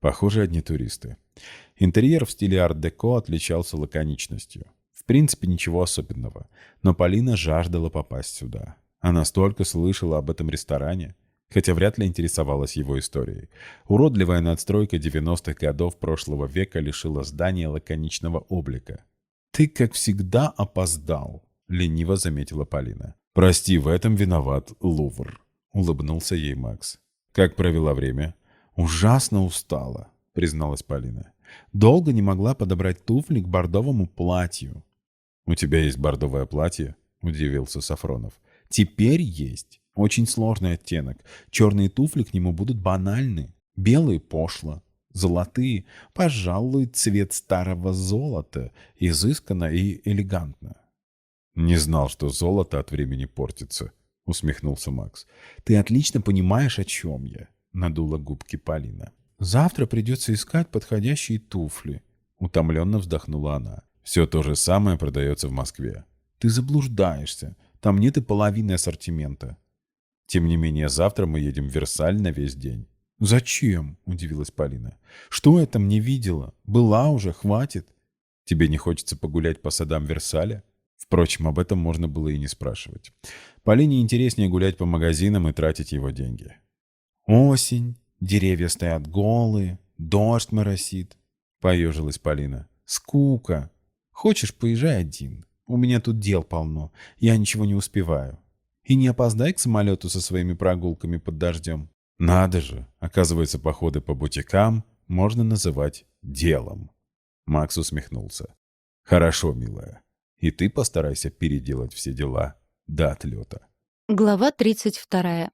Похоже, одни туристы. Интерьер в стиле арт-деко отличался лаконичностью. В принципе, ничего особенного. Но Полина жаждала попасть сюда. Она столько слышала об этом ресторане, хотя вряд ли интересовалась его историей. Уродливая надстройка 90-х годов прошлого века лишила здания лаконичного облика. «Ты, как всегда, опоздал», — лениво заметила Полина. «Прости, в этом виноват Лувр», — улыбнулся ей Макс. «Как провела время?» «Ужасно устала», — призналась Полина. «Долго не могла подобрать туфли к бордовому платью». «У тебя есть бордовое платье?» — удивился Сафронов. «Теперь есть. Очень сложный оттенок. Черные туфли к нему будут банальны. Белые — пошло. Золотые — пожалуй, цвет старого золота. Изысканно и элегантно». «Не знал, что золото от времени портится», — усмехнулся Макс. «Ты отлично понимаешь, о чем я», — надула губки Полина. «Завтра придется искать подходящие туфли», — утомленно вздохнула она. «Все то же самое продается в Москве». «Ты заблуждаешься. Там нет и половины ассортимента». «Тем не менее, завтра мы едем в Версаль на весь день». «Зачем?» — удивилась Полина. «Что я там не видела? Была уже, хватит». «Тебе не хочется погулять по садам Версаля?» Впрочем, об этом можно было и не спрашивать. Полине интереснее гулять по магазинам и тратить его деньги. «Осень, деревья стоят голые, дождь моросит», — поежилась Полина. «Скука. Хочешь, поезжай один. У меня тут дел полно, я ничего не успеваю. И не опоздай к самолету со своими прогулками под дождем». «Надо же, оказывается, походы по бутикам можно называть делом». Макс усмехнулся. «Хорошо, милая. И ты постарайся переделать все дела до отлета». Глава 32.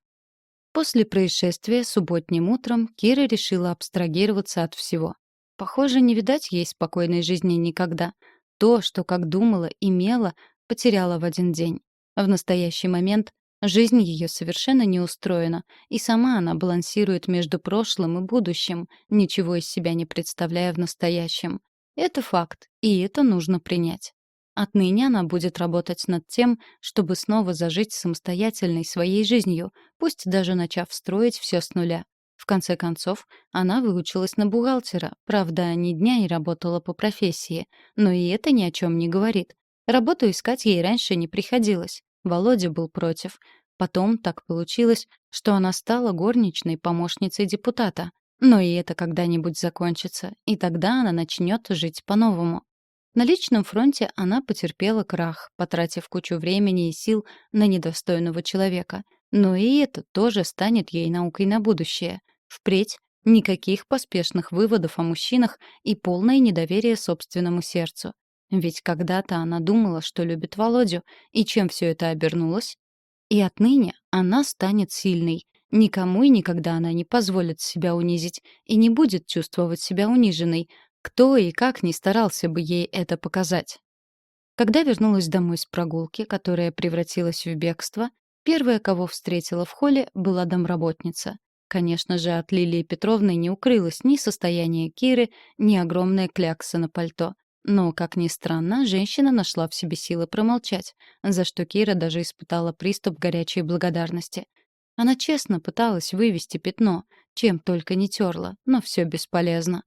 После происшествия субботним утром Кира решила абстрагироваться от всего. Похоже, не видать ей спокойной жизни никогда. То, что, как думала, имела, потеряла в один день. В настоящий момент жизнь ее совершенно не устроена, и сама она балансирует между прошлым и будущим, ничего из себя не представляя в настоящем. Это факт, и это нужно принять. Отныне она будет работать над тем, чтобы снова зажить самостоятельной своей жизнью, пусть даже начав строить все с нуля. В конце концов, она выучилась на бухгалтера, правда, ни дня не работала по профессии, но и это ни о чем не говорит. Работу искать ей раньше не приходилось. Володя был против. Потом так получилось, что она стала горничной помощницей депутата. Но и это когда-нибудь закончится, и тогда она начнет жить по-новому. На личном фронте она потерпела крах, потратив кучу времени и сил на недостойного человека. Но и это тоже станет ей наукой на будущее. Впредь никаких поспешных выводов о мужчинах и полное недоверие собственному сердцу. Ведь когда-то она думала, что любит Володю, и чем все это обернулось? И отныне она станет сильной. Никому и никогда она не позволит себя унизить и не будет чувствовать себя униженной, кто и как ни старался бы ей это показать. Когда вернулась домой с прогулки, которая превратилась в бегство, первая, кого встретила в холле, была домработница. Конечно же, от Лилии Петровны не укрылось ни состояние Киры, ни огромная клякса на пальто. Но, как ни странно, женщина нашла в себе силы промолчать, за что Кира даже испытала приступ горячей благодарности. Она честно пыталась вывести пятно, чем только не терла, но все бесполезно.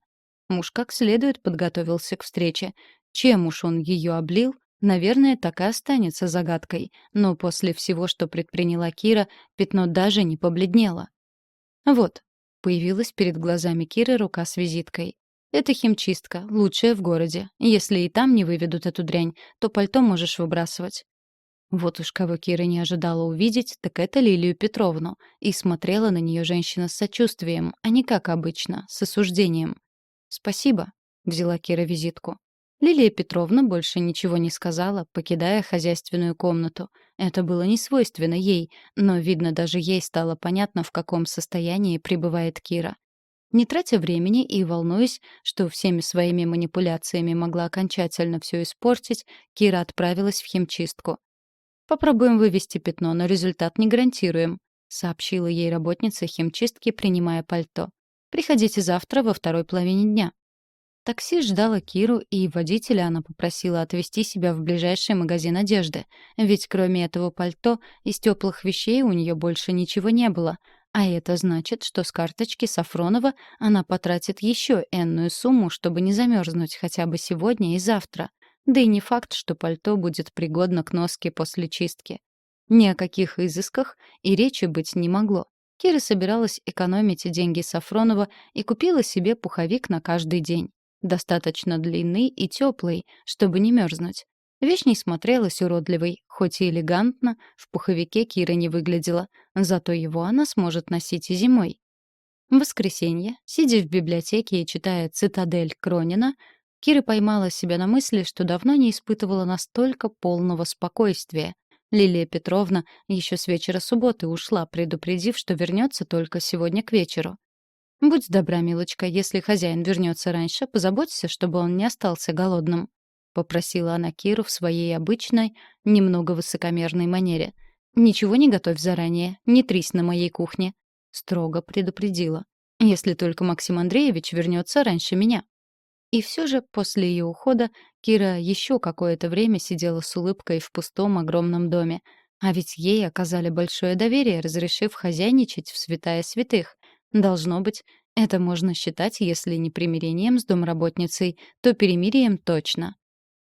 Муж как следует подготовился к встрече. Чем уж он ее облил, наверное, так и останется загадкой. Но после всего, что предприняла Кира, пятно даже не побледнело. Вот, появилась перед глазами Киры рука с визиткой. Это химчистка, лучшая в городе. Если и там не выведут эту дрянь, то пальто можешь выбрасывать. Вот уж кого Кира не ожидала увидеть, так это Лилию Петровну. И смотрела на нее женщина с сочувствием, а не как обычно, с осуждением. «Спасибо», — взяла Кира визитку. Лилия Петровна больше ничего не сказала, покидая хозяйственную комнату. Это было не свойственно ей, но, видно, даже ей стало понятно, в каком состоянии пребывает Кира. Не тратя времени и волнуясь, что всеми своими манипуляциями могла окончательно все испортить, Кира отправилась в химчистку. «Попробуем вывести пятно, но результат не гарантируем», — сообщила ей работница химчистки, принимая пальто. «Приходите завтра во второй половине дня». Такси ждало Киру, и водителя она попросила отвезти себя в ближайший магазин одежды, ведь кроме этого пальто из теплых вещей у нее больше ничего не было, а это значит, что с карточки Сафронова она потратит еще энную сумму, чтобы не замерзнуть хотя бы сегодня и завтра. Да и не факт, что пальто будет пригодно к носке после чистки. Ни о каких изысках и речи быть не могло. Кира собиралась экономить деньги Сафронова и купила себе пуховик на каждый день. Достаточно длинный и теплый, чтобы не мерзнуть. Вещь не смотрелась уродливой, хоть и элегантно, в пуховике Кира не выглядела, зато его она сможет носить и зимой. В воскресенье, сидя в библиотеке и читая «Цитадель» Кронина, Кира поймала себя на мысли, что давно не испытывала настолько полного спокойствия. Лилия Петровна еще с вечера субботы ушла, предупредив, что вернется только сегодня к вечеру. «Будь добра, милочка, если хозяин вернется раньше, позаботься, чтобы он не остался голодным», — попросила она Киру в своей обычной, немного высокомерной манере. «Ничего не готовь заранее, не трись на моей кухне», — строго предупредила. «Если только Максим Андреевич вернется раньше меня». И все же после ее ухода Кира еще какое-то время сидела с улыбкой в пустом огромном доме. А ведь ей оказали большое доверие, разрешив хозяйничать в святая святых. Должно быть, это можно считать, если не примирением с домработницей, то перемирием точно.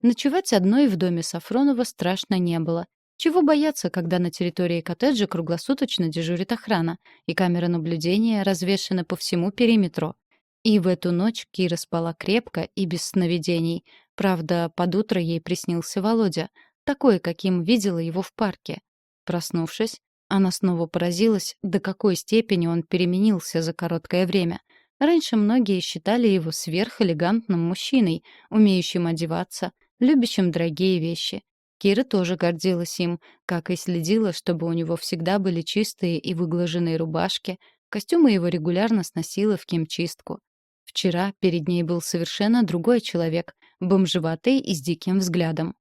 Ночевать одной в доме Сафронова страшно не было. Чего бояться, когда на территории коттеджа круглосуточно дежурит охрана, и камеры наблюдения развешаны по всему периметру. И в эту ночь Кира спала крепко и без сновидений. Правда, под утро ей приснился Володя, такой, каким видела его в парке. Проснувшись, она снова поразилась, до какой степени он переменился за короткое время. Раньше многие считали его сверхэлегантным мужчиной, умеющим одеваться, любящим дорогие вещи. Кира тоже гордилась им, как и следила, чтобы у него всегда были чистые и выглаженные рубашки, костюмы его регулярно сносила в химчистку. Вчера перед ней был совершенно другой человек, бомжеватый и с диким взглядом.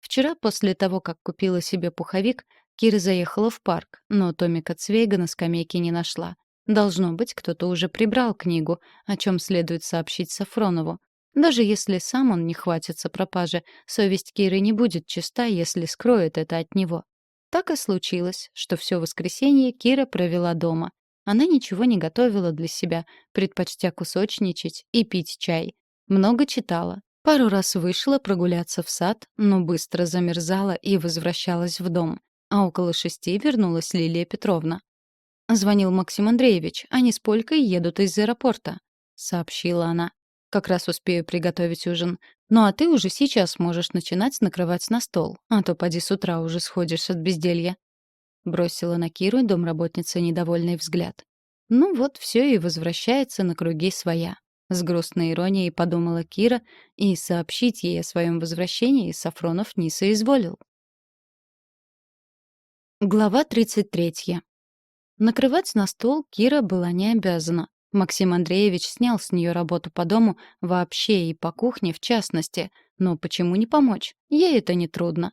Вчера, после того, как купила себе пуховик, Кира заехала в парк, но Томика Цвейга на скамейке не нашла. Должно быть, кто-то уже прибрал книгу, о чем следует сообщить Сафронову. Даже если сам он не хватится пропажи, совесть Киры не будет чиста, если скроет это от него. Так и случилось, что все воскресенье Кира провела дома. Она ничего не готовила для себя, предпочтя кусочничать и пить чай. Много читала. Пару раз вышла прогуляться в сад, но быстро замерзала и возвращалась в дом. А около 6 вернулась Лилия Петровна. «Звонил Максим Андреевич, они с Полькой едут из аэропорта», — сообщила она. «Как раз успею приготовить ужин. Ну а ты уже сейчас можешь начинать накрывать на стол, а то поди с утра уже сходишь от безделья». Бросила на Киру домработница недовольный взгляд. Ну вот все и возвращается на круги своя. С грустной иронией подумала Кира, и сообщить ей о своем возвращении Сафронов не соизволил. Глава 33. Накрывать на стол Кира была не обязана. Максим Андреевич снял с нее работу по дому вообще и по кухне в частности. Но почему не помочь? Ей это не трудно.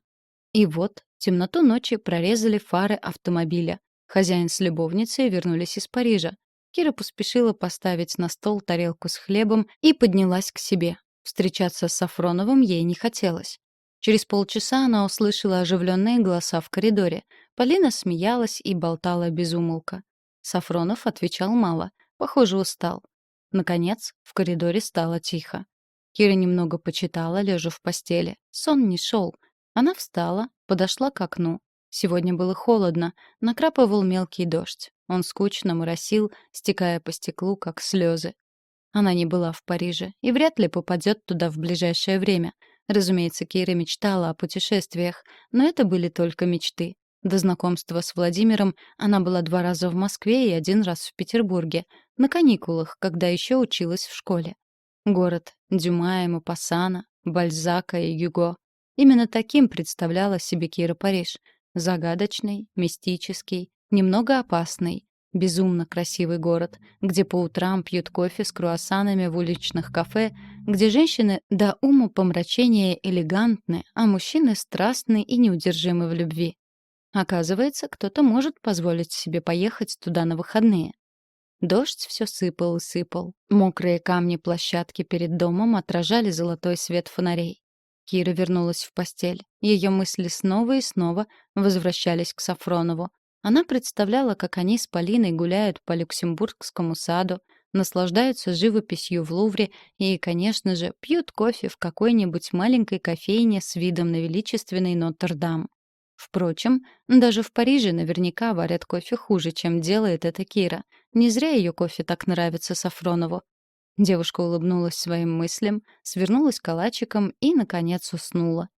И вот, темноту ночи прорезали фары автомобиля. Хозяин с любовницей вернулись из Парижа. Кира поспешила поставить на стол тарелку с хлебом и поднялась к себе. Встречаться с Сафроновым ей не хотелось. Через полчаса она услышала оживленные голоса в коридоре. Полина смеялась и болтала без умолка. Сафронов отвечал мало. Похоже, устал. Наконец, в коридоре стало тихо. Кира немного почитала, лежа в постели. Сон не шел. Она встала, подошла к окну. Сегодня было холодно, накрапывал мелкий дождь. Он скучно моросил, стекая по стеклу, как слезы. Она не была в Париже и вряд ли попадет туда в ближайшее время. Разумеется, Кира мечтала о путешествиях, но это были только мечты. До знакомства с Владимиром она была 2 раза в Москве и 1 раз в Петербурге, на каникулах, когда еще училась в школе. Город Дюма и Мопассана, Бальзака и Гюго. Именно таким представляла себе Кира Париж. Загадочный, мистический, немного опасный. Безумно красивый город, где по утрам пьют кофе с круассанами в уличных кафе, где женщины до ума помрачения элегантны, а мужчины страстны и неудержимы в любви. Оказывается, кто-то может позволить себе поехать туда на выходные. Дождь все сыпал и сыпал. Мокрые камни площадки перед домом отражали золотой свет фонарей. Кира вернулась в постель. Ее мысли снова и снова возвращались к Сафронову. Она представляла, как они с Полиной гуляют по Люксембургскому саду, наслаждаются живописью в Лувре и, конечно же, пьют кофе в какой-нибудь маленькой кофейне с видом на величественный Нотр-Дам. Впрочем, даже в Париже наверняка варят кофе хуже, чем делает это Кира. Не зря ее кофе так нравится Сафронову. Девушка улыбнулась своим мыслям, свернулась калачиком и, наконец, уснула.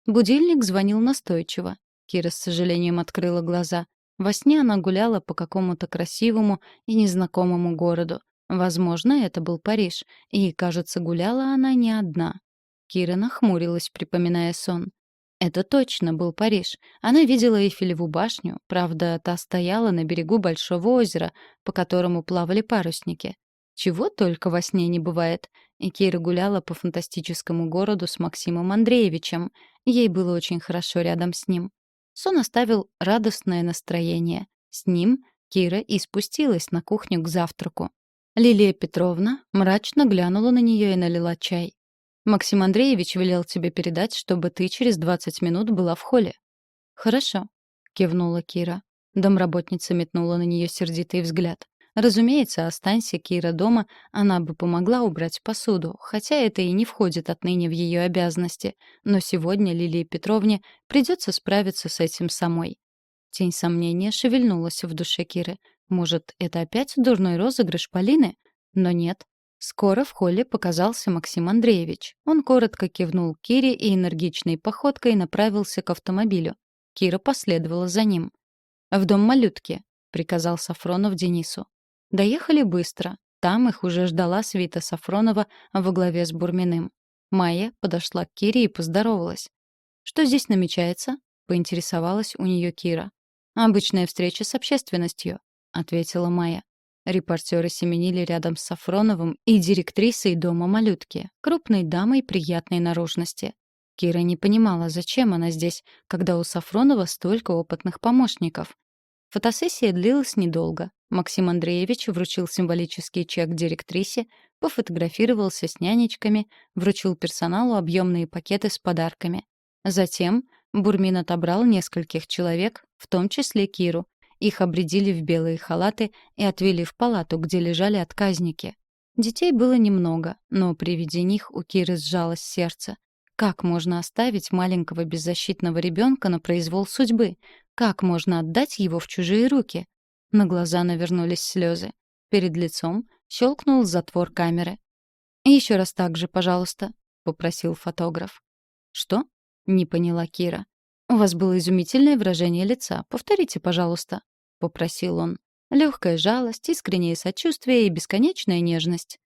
Будильник звонил настойчиво. Кира с сожалением открыла глаза. Во сне она гуляла по какому-то красивому и незнакомому городу. Возможно, это был Париж, и, кажется, гуляла она не одна. Кира нахмурилась, припоминая сон. Это точно был Париж. Она видела Эйфелеву башню, правда, та стояла на берегу большого озера, по которому плавали парусники. Чего только во сне не бывает. И Кира гуляла по фантастическому городу с Максимом Андреевичем. Ей было очень хорошо рядом с ним. Сон оставил радостное настроение. С ним Кира и спустилась на кухню к завтраку. Лилия Петровна мрачно глянула на нее и налила чай. «Максим Андреевич велел тебе передать, чтобы ты через 20 минут была в холле». «Хорошо», — кивнула Кира. Домработница метнула на нее сердитый взгляд. Разумеется, останься Кира дома, она бы помогла убрать посуду, хотя это и не входит отныне в ее обязанности. Но сегодня Лилии Петровне придется справиться с этим самой. Тень сомнения шевельнулась в душе Киры. Может, это опять дурной розыгрыш Полины? Но нет. Скоро в холле показался Максим Андреевич. Он коротко кивнул Кире и энергичной походкой направился к автомобилю. Кира последовала за ним. «В дом малютки», — приказал Сафронов Денису. Доехали быстро. Там их уже ждала свита Сафронова во главе с Бурминым. Майя подошла к Кире и поздоровалась. «Что здесь намечается?» — поинтересовалась у нее Кира. «Обычная встреча с общественностью», — ответила Майя. Репортеры семенили рядом с Сафроновым и директрисой дома малютки, крупной дамой приятной наружности. Кира не понимала, зачем она здесь, когда у Сафронова столько опытных помощников. Фотосессия длилась недолго. Максим Андреевич вручил символический чек директрисе, пофотографировался с нянечками, вручил персоналу объемные пакеты с подарками. Затем Бурмин отобрал нескольких человек, в том числе Киру. Их обрядили в белые халаты и отвели в палату, где лежали отказники. Детей было немного, но при виде них у Киры сжалось сердце. Как можно оставить маленького беззащитного ребенка на произвол судьбы? Как можно отдать его в чужие руки? На глаза навернулись слезы. Перед лицом щелкнул затвор камеры. «Еще раз так же, пожалуйста», — попросил фотограф. «Что?» — не поняла Кира. «У вас было изумительное выражение лица. Повторите, пожалуйста», — попросил он. Легкая жалость, искреннее сочувствие и бесконечная нежность.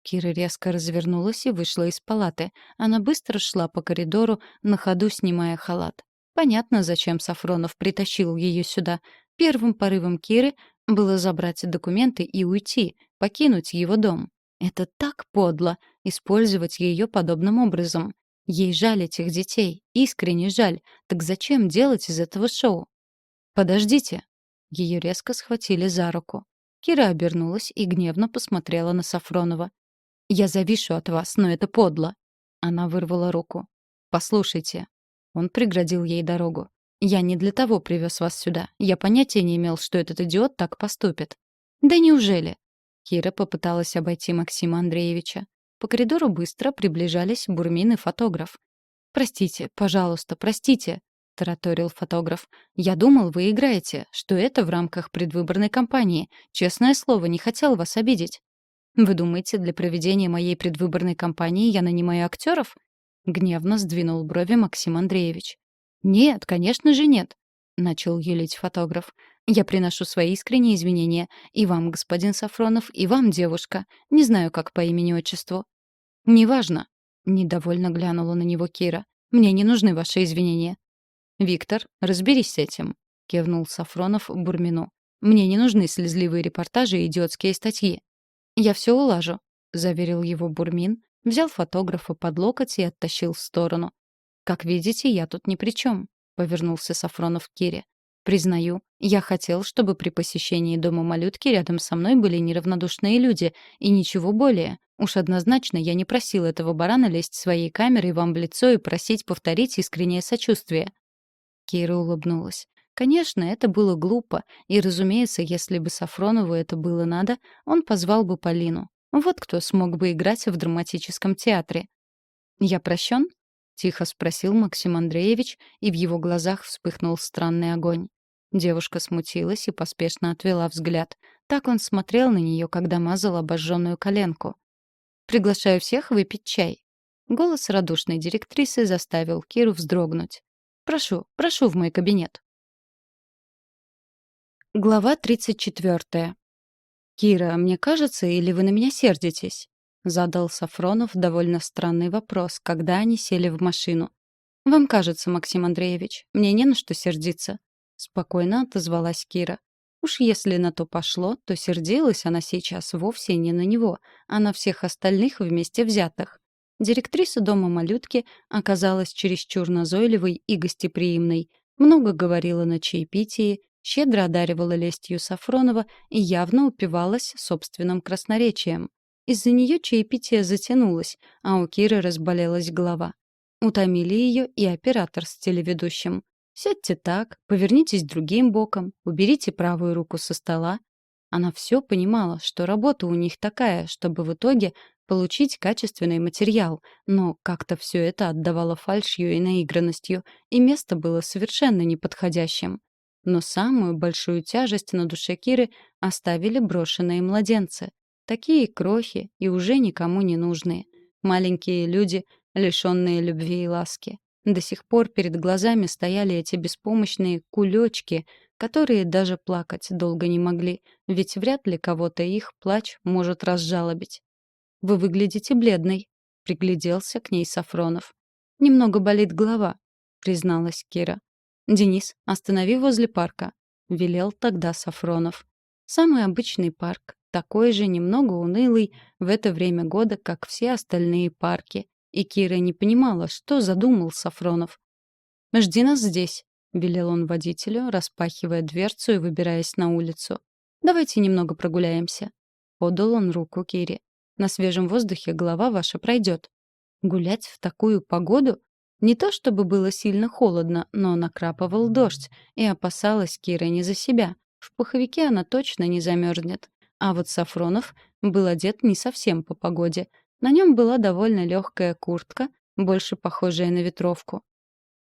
Кира резко развернулась и вышла из палаты. Она быстро шла по коридору, на ходу снимая халат. Понятно, зачем Сафронов притащил ее сюда. Первым порывом Киры было забрать документы и уйти, покинуть его дом. Это так подло — использовать ее подобным образом. Ей жаль этих детей, искренне жаль. Так зачем делать из этого шоу? «Подождите!» Ее резко схватили за руку. Кира обернулась и гневно посмотрела на Сафронова. «Я завишу от вас, но это подло!» Она вырвала руку. «Послушайте». Он преградил ей дорогу. «Я не для того привез вас сюда. Я понятия не имел, что этот идиот так поступит». «Да неужели?» Кира попыталась обойти Максима Андреевича. По коридору быстро приближались Бурмин и фотограф. «Простите, пожалуйста, простите», — тараторил фотограф. «Я думал, вы играете, что это в рамках предвыборной кампании. Честное слово, не хотел вас обидеть». «Вы думаете, для проведения моей предвыборной кампании я нанимаю актеров?» Гневно сдвинул брови Максим Андреевич. «Нет, конечно же нет», — начал юлить фотограф. «Я приношу свои искренние извинения. И вам, господин Сафронов, и вам, девушка. Не знаю, как по имени-отчеству». «Неважно», — недовольно глянула на него Кира. «Мне не нужны ваши извинения». «Виктор, разберись с этим», — кивнул Сафронов Бурмину. Мне не нужны слезливые репортажи и идиотские статьи. «Я все улажу», — заверил его Бурмин, взял фотографа под локоть и оттащил в сторону. «Как видите, я тут ни при чем», — повернулся Сафронов к Кире. «Признаю, я хотел, чтобы при посещении дома малютки рядом со мной были неравнодушные люди, и ничего более. Уж однозначно я не просил этого барана лезть своей камерой вам в лицо и просить повторить искреннее сочувствие». Кира улыбнулась. Конечно, это было глупо, и, разумеется, если бы Сафронову это было надо, он позвал бы Полину. Вот кто смог бы играть в драматическом театре. «Я прощен?» — тихо спросил Максим Андреевич, и в его глазах вспыхнул странный огонь. Девушка смутилась и поспешно отвела взгляд. Так он смотрел на нее, когда мазал обожженную коленку. «Приглашаю всех выпить чай». Голос радушной директрисы заставил Киру вздрогнуть. «Прошу, прошу в мой кабинет». Глава 34. «Кира, мне кажется, или вы на меня сердитесь?» — задал Сафронов довольно странный вопрос, когда они сели в машину. «Вам кажется, Максим Андреевич, мне не на что сердиться», — спокойно отозвалась Кира. Уж если на то пошло, то сердилась она сейчас вовсе не на него, а на всех остальных вместе взятых. Директриса дома малютки оказалась чересчур назойливой и гостеприимной, много говорила на чаепитии, щедро одаривала лестью Сафронова и явно упивалась собственным красноречием. Из-за нее чаепитие затянулось, а у Киры разболелась голова. Утомили ее и оператор с телеведущим. «Сядьте так, повернитесь другим боком, уберите правую руку со стола». Она все понимала, что работа у них такая, чтобы в итоге получить качественный материал, но как-то все это отдавало фальшью и наигранностью, и место было совершенно неподходящим. Но самую большую тяжесть на душе Киры оставили брошенные младенцы. Такие крохи и уже никому не нужные. Маленькие люди, лишенные любви и ласки. До сих пор перед глазами стояли эти беспомощные кулечки, которые даже плакать долго не могли, ведь вряд ли кого-то их плач может разжалобить. «Вы выглядите бледной», — пригляделся к ней Сафронов. «Немного болит голова», — призналась Кира. «Денис, останови возле парка», — велел тогда Сафронов. Самый обычный парк, такой же немного унылый в это время года, как все остальные парки. И Кира не понимала, что задумал Сафронов. «Жди нас здесь», — велел он водителю, распахивая дверцу и выбираясь на улицу. «Давайте немного прогуляемся». Подал он руку Кире. «На свежем воздухе голова ваша пройдет». Гулять в такую погоду? Не то чтобы было сильно холодно, но накрапывал дождь, и опасалась Кира не за себя. В пуховике она точно не замерзнет. А вот Сафронов был одет не совсем по погоде. На нем была довольно легкая куртка, больше похожая на ветровку.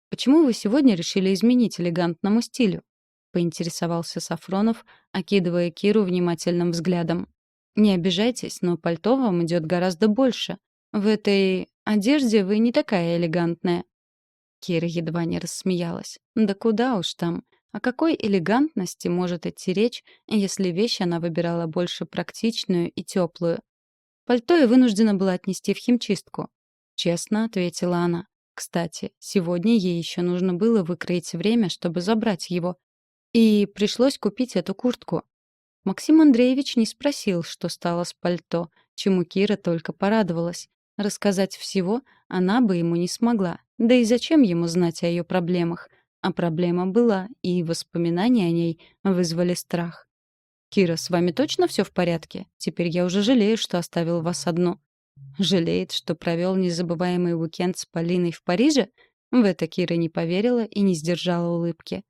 «Почему вы сегодня решили изменить элегантному стилю?» — поинтересовался Сафронов, окидывая Киру внимательным взглядом. «Не обижайтесь, но пальто вам идет гораздо больше. В этой одежде вы не такая элегантная». Кира едва не рассмеялась. «Да куда уж там. О какой элегантности может идти речь, если вещь она выбирала больше практичную и теплую? Пальто я вынуждена была отнести в химчистку», — честно ответила она. Кстати, сегодня ей еще нужно было выкроить время, чтобы забрать его. И пришлось купить эту куртку. Максим Андреевич не спросил, что стало с пальто, чему Кира только порадовалась. Рассказать всего она бы ему не смогла. Да и зачем ему знать о ее проблемах? А проблема была, и воспоминания о ней вызвали страх. «Кира, с вами точно все в порядке? Теперь я уже жалею, что оставил вас одну». Жалеет, что провел незабываемый уикенд с Полиной в Париже? В это Кира не поверила и не сдержала улыбки.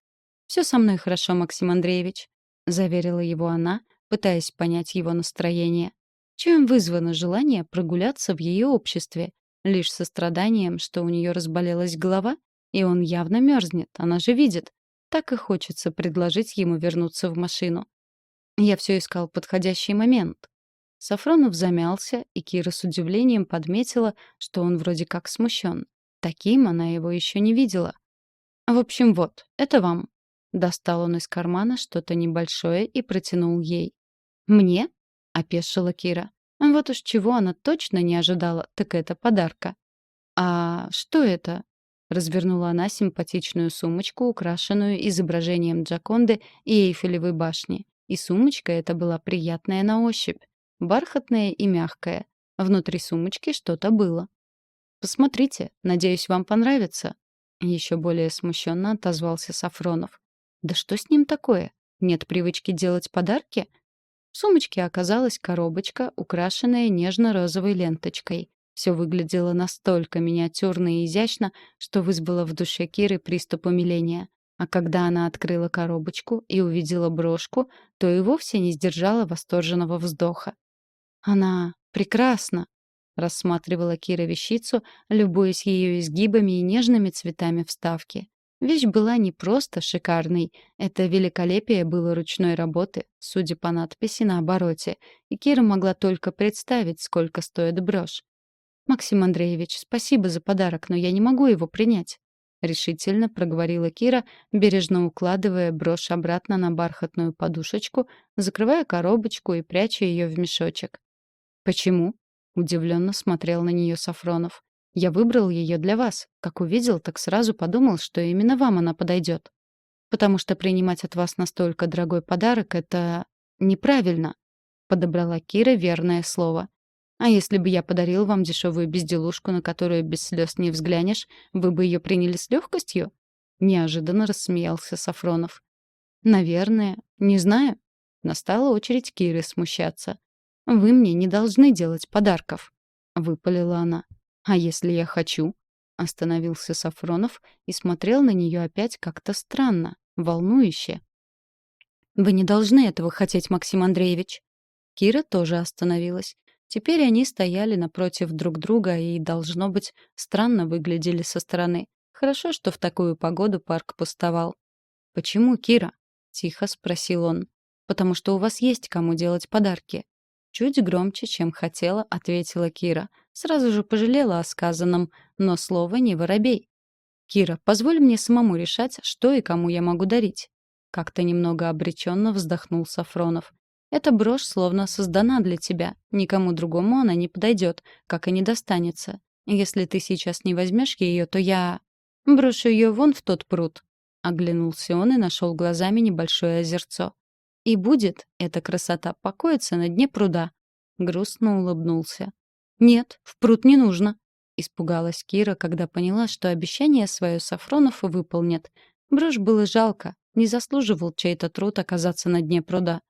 «Все со мной хорошо, Максим Андреевич», — заверила его она, пытаясь понять его настроение. Чем вызвано желание прогуляться в ее обществе? Лишь состраданием, что у нее разболелась голова? И он явно мерзнет, она же видит. Так и хочется предложить ему вернуться в машину. Я все искал подходящий момент. Сафронов замялся, и Кира с удивлением подметила, что он вроде как смущен. Таким она его еще не видела. «В общем, вот, это вам». Достал он из кармана что-то небольшое и протянул ей. «Мне?» — опешила Кира. Вот уж чего она точно не ожидала, так это подарка. «А что это?» — развернула она симпатичную сумочку, украшенную изображением Джоконды и Эйфелевой башни. И сумочка эта была приятная на ощупь, бархатная и мягкая. Внутри сумочки что-то было. «Посмотрите, надеюсь, вам понравится». Еще более смущенно отозвался Сафронов. «Да что с ним такое? Нет привычки делать подарки?» В сумочке оказалась коробочка, украшенная нежно-розовой ленточкой. Все выглядело настолько миниатюрно и изящно, что вызвало в душе Киры приступ умиления. А когда она открыла коробочку и увидела брошку, то и вовсе не сдержала восторженного вздоха. «Она прекрасна!» — рассматривала Кира вещицу, любуясь ее изгибами и нежными цветами вставки. Вещь была не просто шикарной, это великолепие было ручной работы, судя по надписи на обороте, и Кира могла только представить, сколько стоит брошь. «Максим Андреевич, спасибо за подарок, но я не могу его принять», — решительно проговорила Кира, бережно укладывая брошь обратно на бархатную подушечку, закрывая коробочку и пряча ее в мешочек. «Почему?» — удивленно смотрел на нее Сафронов. «Я выбрал ее для вас. Как увидел, так сразу подумал, что именно вам она подойдет. Потому что принимать от вас настолько дорогой подарок — это неправильно», — подобрала Кира верное слово. «А если бы я подарил вам дешевую безделушку, на которую без слез не взглянешь, вы бы ее приняли с легкостью?» Неожиданно рассмеялся Сафронов. «Наверное. Не знаю». Настала очередь Киры смущаться. «Вы мне не должны делать подарков», — выпалила она. «А если я хочу?» — остановился Сафронов и смотрел на нее опять как-то странно, волнующе. «Вы не должны этого хотеть, Максим Андреевич». Кира тоже остановилась. Теперь они стояли напротив друг друга и, должно быть, странно выглядели со стороны. Хорошо, что в такую погоду парк пустовал. «Почему, Кира?» — тихо спросил он. «Потому что у вас есть кому делать подарки». Чуть громче, чем хотела, ответила Кира. Сразу же пожалела о сказанном, но слово не воробей. «Кира, позволь мне самому решать, что и кому я могу дарить». Как-то немного обреченно вздохнул Сафронов. «Эта брошь словно создана для тебя. Никому другому она не подойдет, как и не достанется. Если ты сейчас не возьмешь ее, то я брошу ее вон в тот пруд». Оглянулся он и нашел глазами небольшое озерцо. «И будет эта красота покоиться на дне пруда». Грустно улыбнулся. «Нет, в пруд не нужно», — испугалась Кира, когда поняла, что обещание свое Сафронов выполнит. Брошь было жалко, не заслуживал чей-то труд оказаться на дне пруда.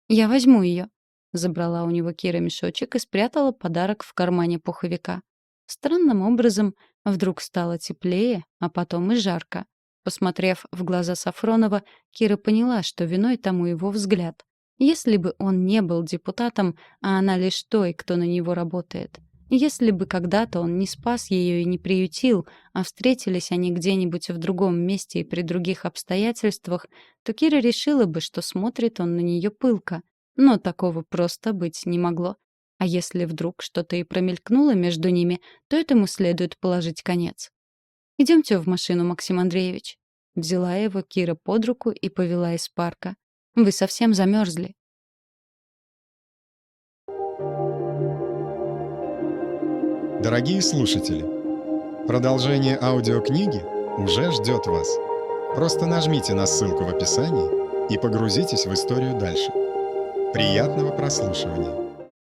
«Я возьму ее», — забрала у него Кира мешочек и спрятала подарок в кармане пуховика. Странным образом вдруг стало теплее, а потом и жарко. Посмотрев в глаза Сафронова, Кира поняла, что виной тому его взгляд. Если бы он не был депутатом, а она лишь той, кто на него работает. Если бы когда-то он не спас ее и не приютил, а встретились они где-нибудь в другом месте и при других обстоятельствах, то Кира решила бы, что смотрит он на нее пылко. Но такого просто быть не могло. А если вдруг что-то и промелькнуло между ними, то этому следует положить конец. «Идемте в машину, Максим Андреевич». Взяла его Кира под руку и повела из парка. «Вы совсем замерзли». Дорогие слушатели, продолжение аудиокниги уже ждет вас. Просто нажмите на ссылку в описании и погрузитесь в историю дальше. Приятного прослушивания!